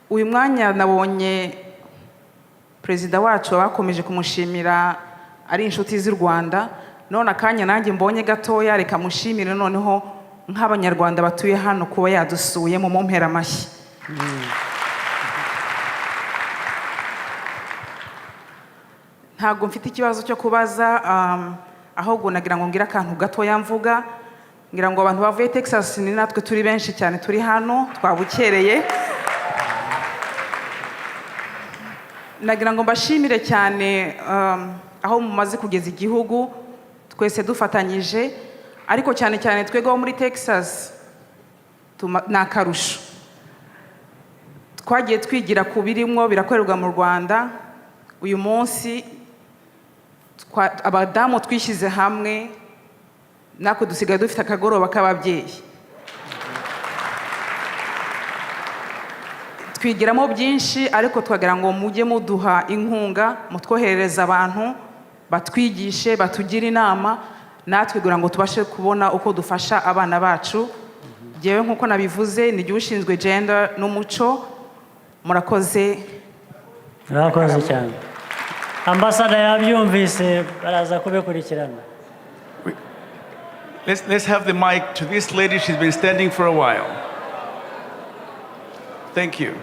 Uyu mwanya nabonye Perezida wacu bakomeje kumushimira ari inshuti z'u Rwanda. None akanya nanjye mbonye gatoya, reka mushimire noneho nk'abanyarwanda batuye hano kuba yadusuye mu mumpera amashyi. Ntabwo mfite ikibazo cyo kubaza, ahubwo nagira ngo ngira akantu gatoya mvuga. Ngira ngo abantu bavuye Texas ni natwe turi benshi cyane turi hano, twabukereye. Nagira ngo mbashimire cyane aho mumaze kugeza igihugu, twese dufatanyije, ariko cyane cyane twego muri Texas nakarusho. Twagiye twigira ku birimwo birakorerwa mu Rwanda. Uyu munsi abadamu twishyize hamwe, nako dusigaye dufite akagoroba k'ababyeyi. Twigiramo byinshi, ariko twagira ngo mujye muduha inkunga, mutwoherereza abantu batwigishe, batugira inama, natwe kugira ngo tubashe kubona uko dufasha abana bacu. Jewe nkuko nabivuze, ni jye ushinzwe gender n'umuco. Murakoze.
Murakoze cyane. Ambassador yabyumvise, baraza kubikurikirana.
Let's have the mic to this lady. She's been standing for a while. Thank you.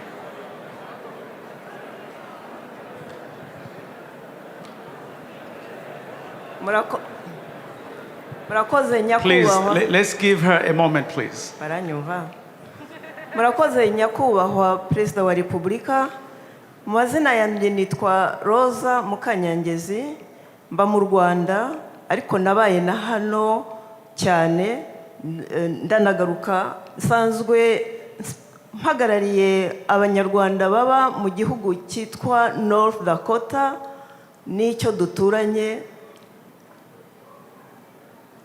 Please,
nyakubahwa.
let's give her a moment, please.
Baranyumva. Murakoze nyakubahwa Perezida wa Repubulika. Mu mazina yanjye nitwa Rosa Mukanyangezi, mba mu Rwanda, ariko nabaye na hano cyane, ndanagaruka nsanzwe mpagarariye abanyarwanda baba mu gihugu cyitwa North Dakota, n'icyo duturanye.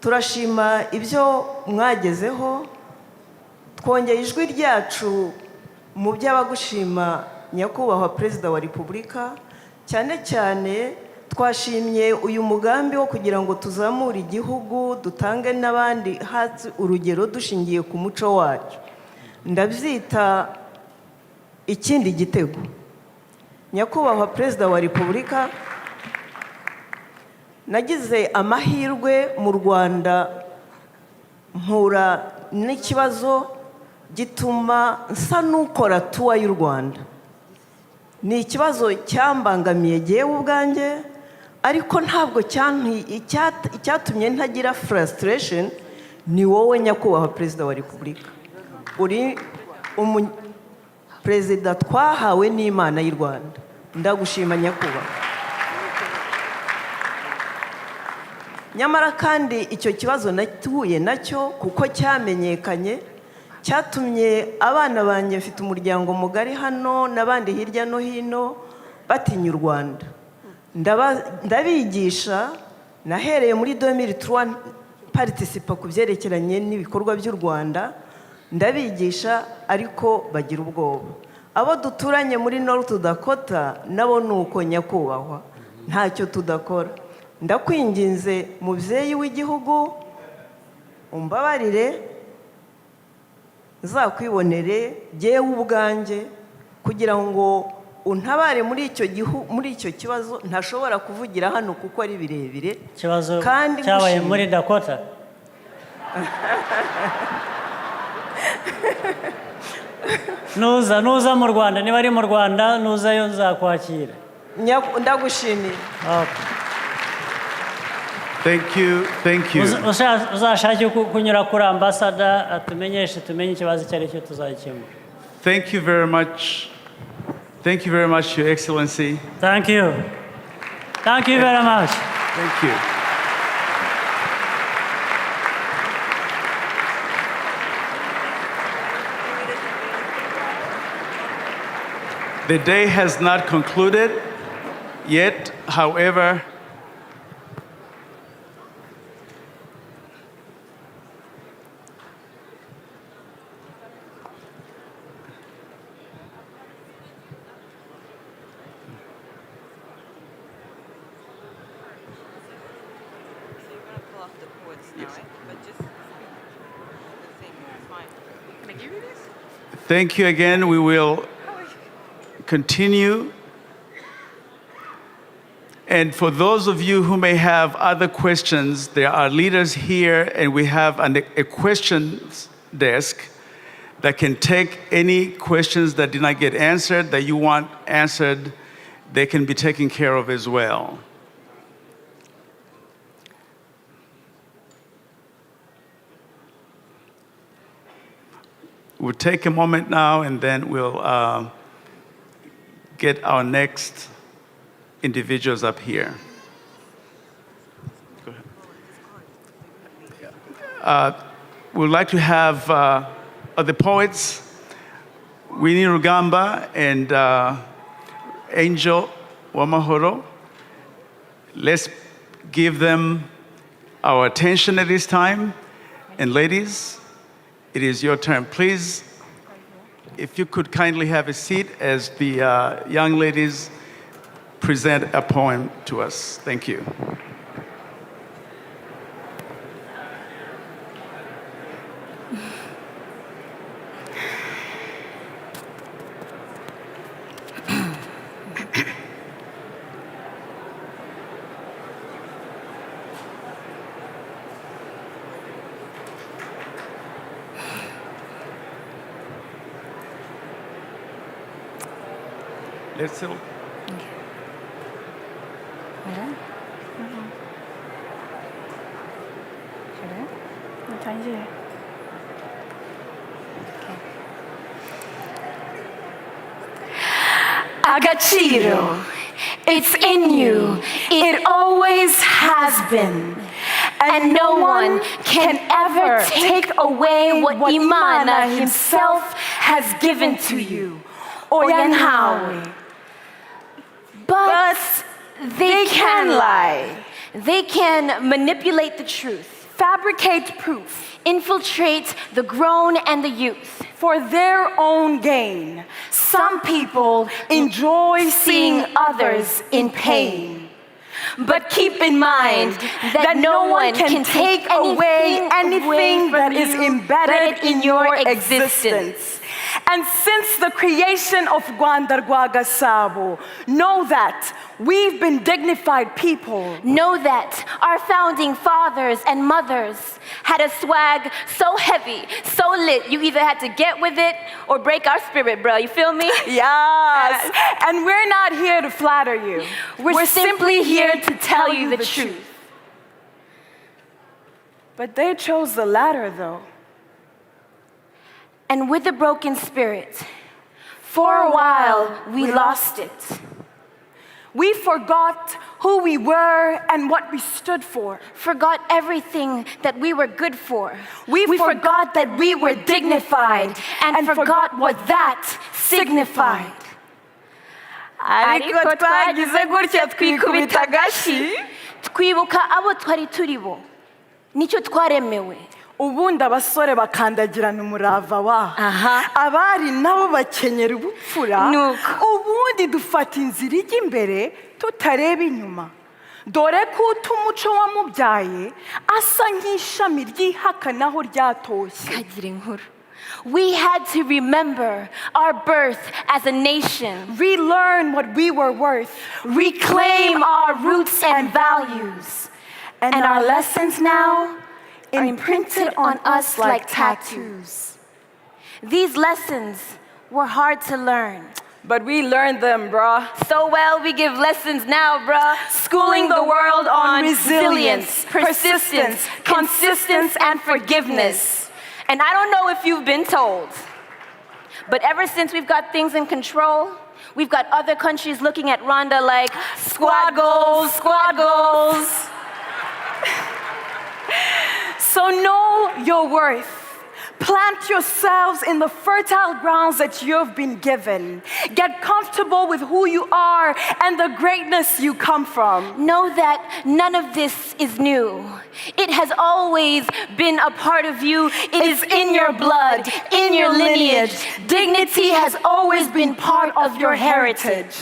Turashima ibyo mwagezeho, twongeye ijwi ryacu mu by'abagushima nyakubahwa Perezida wa Repubulika, cyane cyane twashimye uyu mugambi wo kugira ngo tuzamure igihugu, dutange n'abandi hasi urugero dushingiye ku muco wacu. Ndabyita ikindi gitego. Nyakubahwa Perezida wa Repubulika, nagize amahirwe mu Rwanda mpura n'ikibazo gituma nsa n'ukora tuwa y'u Rwanda. Ni ikibazo cyambangamiye jyewe ubwanjye, ariko ntabwo icyatumye ntagira frustration ni wowe nyakubahwa Perezida wa Repubulika. Uri Perezida twahawe n'Imana y'u Rwanda. Ndagushima nyakubahwa. Nyamara kandi icyo kibazo natuye nacyo kuko cyamenyekanye, cyatumye abana banjye mfite umuryango mugari hano n'abandi hirya no hino batinya u Rwanda. Ndabigisha, nahereye muri 2003 participa ku byerekeranye n'ibikorwa by'u Rwanda, ndabigisha ariko bagira ubwoba. Abo duturanye muri North Dakota nabo nuko nyakubahwa, ntacyo tudakora. Ndakwinginze mubyeyi w'igihugu, umbabarire zakwibonere jyewe ubwanjye kugira ngo untabare muri icyo kibazo ntashobora kuvugira hano kuko ari birebire.
Ikibazo cyabaye muri Dakota. Nuza mu Rwanda, niba ari mu Rwanda nuzayo nzakwakira.
Ndagushimiye.
Thank you, thank you.
Uzashake kunyura kuri ambasada atumenyeshe tumenye ikibazo icyo ari cyo tuzakemura.
Thank you very much. Thank you very much, Your Excellency.
Thank you. Thank you very much.
Thank you. The day has not concluded yet, however, thank you again. We will continue. And for those of you who may have other questions, there are leaders here, and we have a questions desk that can take any questions that did not get answered, that you want answered. They can be taken care of as well. We'll take a moment now, and then we'll get our next individuals up here. Go ahead. We'd like to have the poets, Winnie Rugamba and Angel Wamahoro. Let's give them our attention at this time. And ladies, it is your turn. Please, if you could kindly have a seat as the young ladies present a poem to us. Thank you. Let's
Agachiro, it's in you. It always has been. And no one can ever take away what Imana himself has given to you. Oyanhawe. But they can lie. They can manipulate the truth, fabricate proof, infiltrate the grown and the youth for their own gain. Some people enjoy seeing others in pain. But keep in mind that no one can take away anything that is embedded in your existence. And since the creation of Rwanda Rwagasabo, know that we've been dignified people.
Know that our founding fathers and mothers had a swag so heavy, so lit, you either had to get with it or break our spirit, bro. You feel me?
Yes. And we're not here to flatter you.
We're simply here to tell you the truth.
But they chose the latter, though.
And with a broken spirit, for a while, we lost it.
We forgot who we were and what we stood for.
Forgot everything that we were good for.
We forgot that we were dignified and forgot what that signified.
Ariko twagize gutya twikubita agashi, twibuka abo twari turi bo. Nicyo twaremewe.
Ubundi abasore bakandagirana umurava wa. Abari nabo bakenyera ubupfura. Ubundi dufata inzira ijya imbere tutareba inyuma. Dore ko umuco wamubyaye asa nk'ishami ryihakanaho ryatoshye.
Kagira inkuru. We had to remember our birth as a nation.
Relearn what we were worth.
Reclaim our roots and values.
And our lessons now are imprinted on us like tattoos.
These lessons were hard to learn.
But we learned them, bruh.
So well, we give lessons now, bruh.
Schooling the world on resilience, persistence, consistence, and forgiveness.
And I don't know if you've been told, but ever since we've got things in control, we've got other countries looking at Rwanda like, squad goals, squad goals.
So know your worth. Plant yourselves in the fertile grounds that you've been given. Get comfortable with who you are and the greatness you come from.
Know that none of this is new. It has always been a part of you. It is in your blood, in your lineage. Dignity has always been part of your heritage.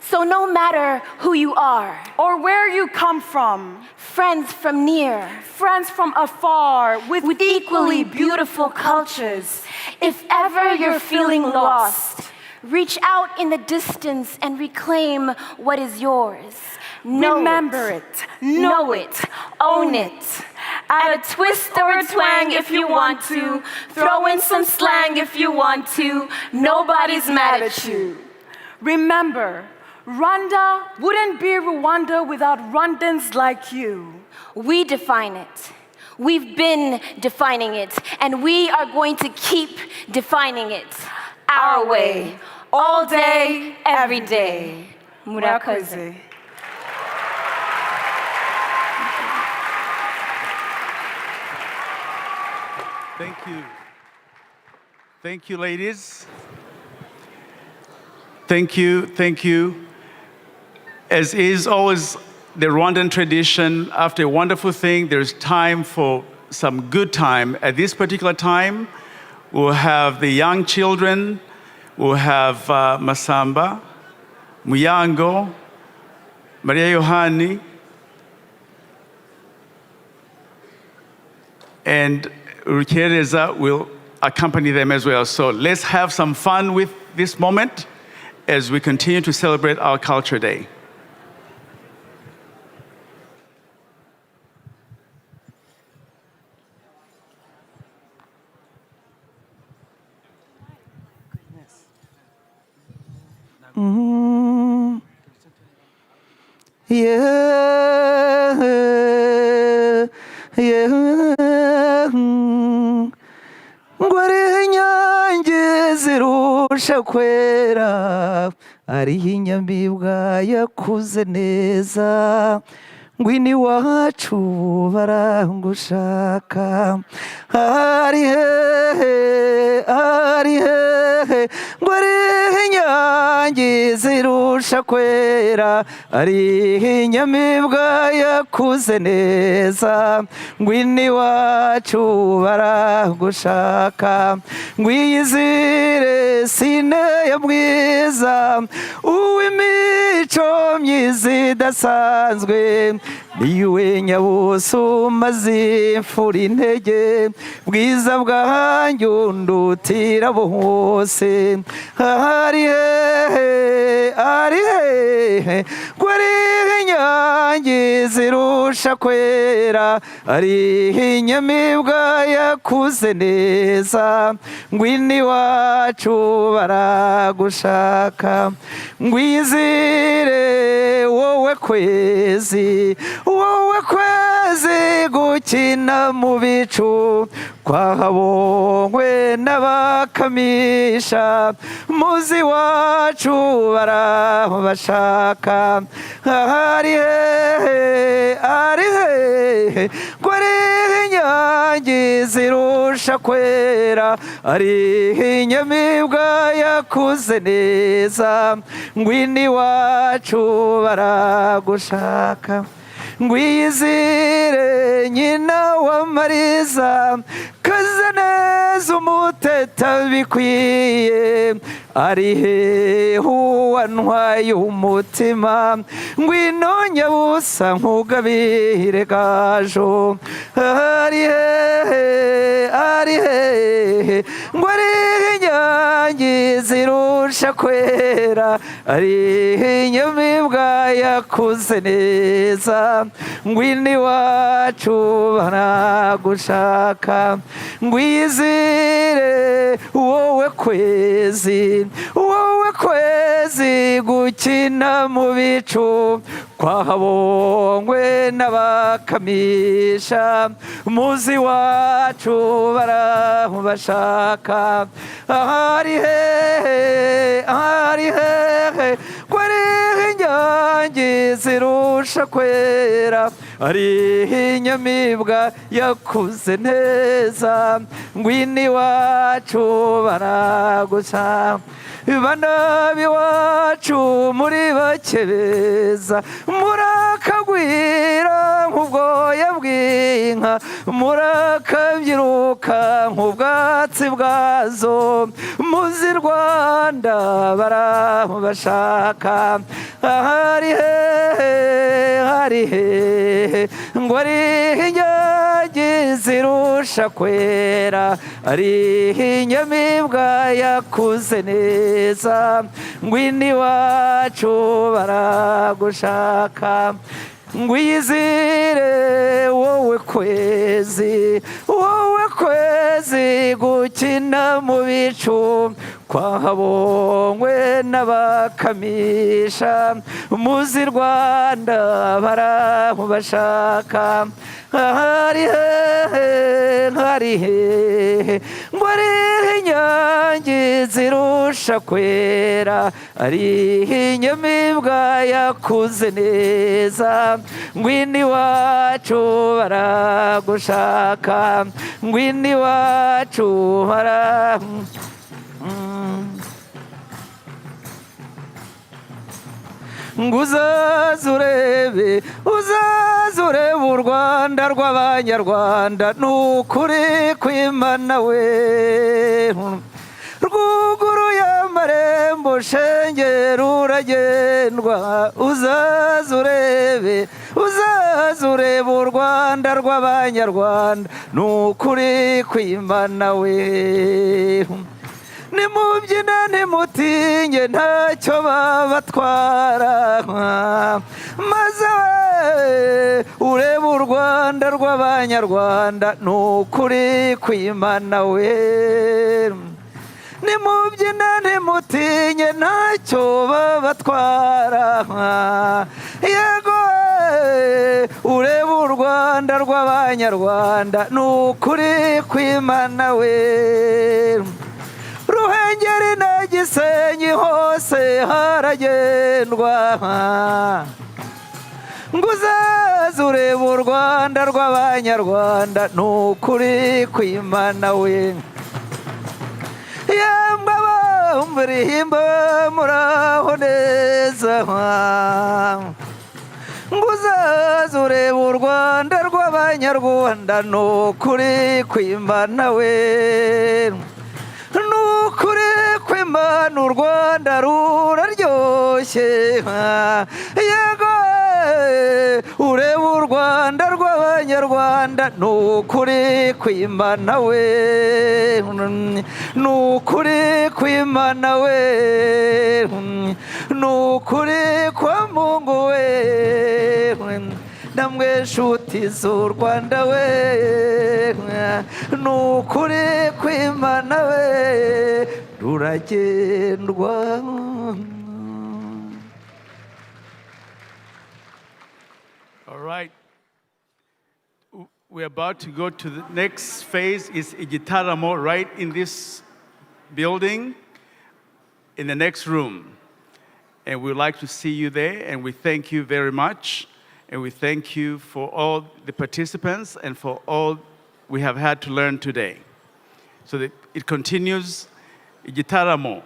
So no matter who you are,
or where you come from,
friends from near,
friends from afar, with
equally beautiful cultures, if ever you're feeling lost, reach out in the distance and reclaim what is yours.
Remember it, know it, own it. Add a twist or a twang if you want to. Throw in some slang if you want to. Nobody's mad at you. Remember, Rwanda wouldn't be Rwanda without Rwandans like you.
We define it. We've been defining it, and we are going to keep defining it our way, all day, every day. Murakoze.
Thank you. Thank you, ladies. Thank you, thank you. As is always the Rwandan tradition, after a wonderful thing, there's time for some good time. At this particular time, we'll have the young children, we'll have Masamba, Muyango, Maria Yohani, and Rukereza will accompany them as well. So let's have some fun with this moment as we continue to celebrate our Culture Day.
Yeah, yeah,
zirusha kwera ariho inyamibwa yakuze neza ngwini wacu barangushaka ari hehe ngo ariho inyange zirusha kwera ariho inyamibwa yakuze neza ngwini wacu barangushaka ngwiyizire sine ya mwiza uw'imico myiza idasanzwe niwe nyabuso maze imfura intege bwiza bwanjye undutira bose ari hehe ngo ariho inyange zirusha kwera ariho inyamibwa yakuze neza ngwini wacu baragushaka ngwizire wowe kwezi gukina mu bicu kwahabonywe n'abakamisha muzi wacu barabashaka ari hehe ngo ariho inyange zirusha kwera ariho inyamibwa yakuze neza ngwini wacu baragushaka ngwiyizire nyina wa mariza kaze neza umuteta bikwiye ari hehe uwantwaye umutima ngwino nyabusa nkugabire gajo ari hehe ngo ariho inyange zirusha kwera ariho inyamibwa yakuze neza ngwini wacu baragushaka ngwizire wowe kwezi gukina mu bicu kwahabonywe n'abakamisha muzi wacu barabashaka ari hehe ngo ariho inyange zirusha kwera ariho inyamibwa yakuze neza ngwini wacu baragushaka bana b'iwacu muri bake beza murakagwira nk'ubwoya bw'inka murakabyiruka nk'ubwatsi bwazo muzi Rwanda barabashaka ari hehe ngo ariho inyange zirusha kwera ariho inyamibwa yakuze neza ngwini wacu baragushaka ngwizire wowe kwezi gukina mu bicu kwahabonywe n'abakamisha muzi Rwanda barabashaka ari hehe ngo ariho inyange zirusha kwera ariho inyamibwa yakuze neza ngwini wacu baragushaka ngwini wacu uzaze urebe u Rwanda rw'abanyarwanda n'ukuri kw'Imana we rwuguruye amarembo shenge ruragendwa uzaze urebe u Rwanda rw'abanyarwanda n'ukuri kw'Imana we nimubyine ntimutinye ntacyo babatwara maze urebe u Rwanda rw'abanyarwanda n'ukuri kw'Imana we nimubyine ntimutinye ntacyo babatwara yego urebe u Rwanda rw'abanyarwanda n'ukuri kw'Imana we Ruhengeri na Gisenyi hose haragendwa nguzaze ureba u Rwanda rw'Abanyarwanda n'ukuri kw'Imana we yemwe abamurihimba muraho neza nguzaze ureba u Rwanda rw'Abanyarwanda n'ukuri kw'Imana we n'ukuri kw'Imana u Rwanda ruraryoshye yego ureba u Rwanda rw'Abanyarwanda n'ukuri kw'Imana we n'ukuri kw'Imana we n'ukuri kwa Mungu we namwe nshuti z'u Rwanda we n'ukuri kw'Imana we ruragendwa.
All right. We're about to go to the next phase is Igitaramo right in this building, in the next room. And we'd like to see you there, and we thank you very much. And we thank you for all the participants and for all we have had to learn today. So that it continues, Igitaramo.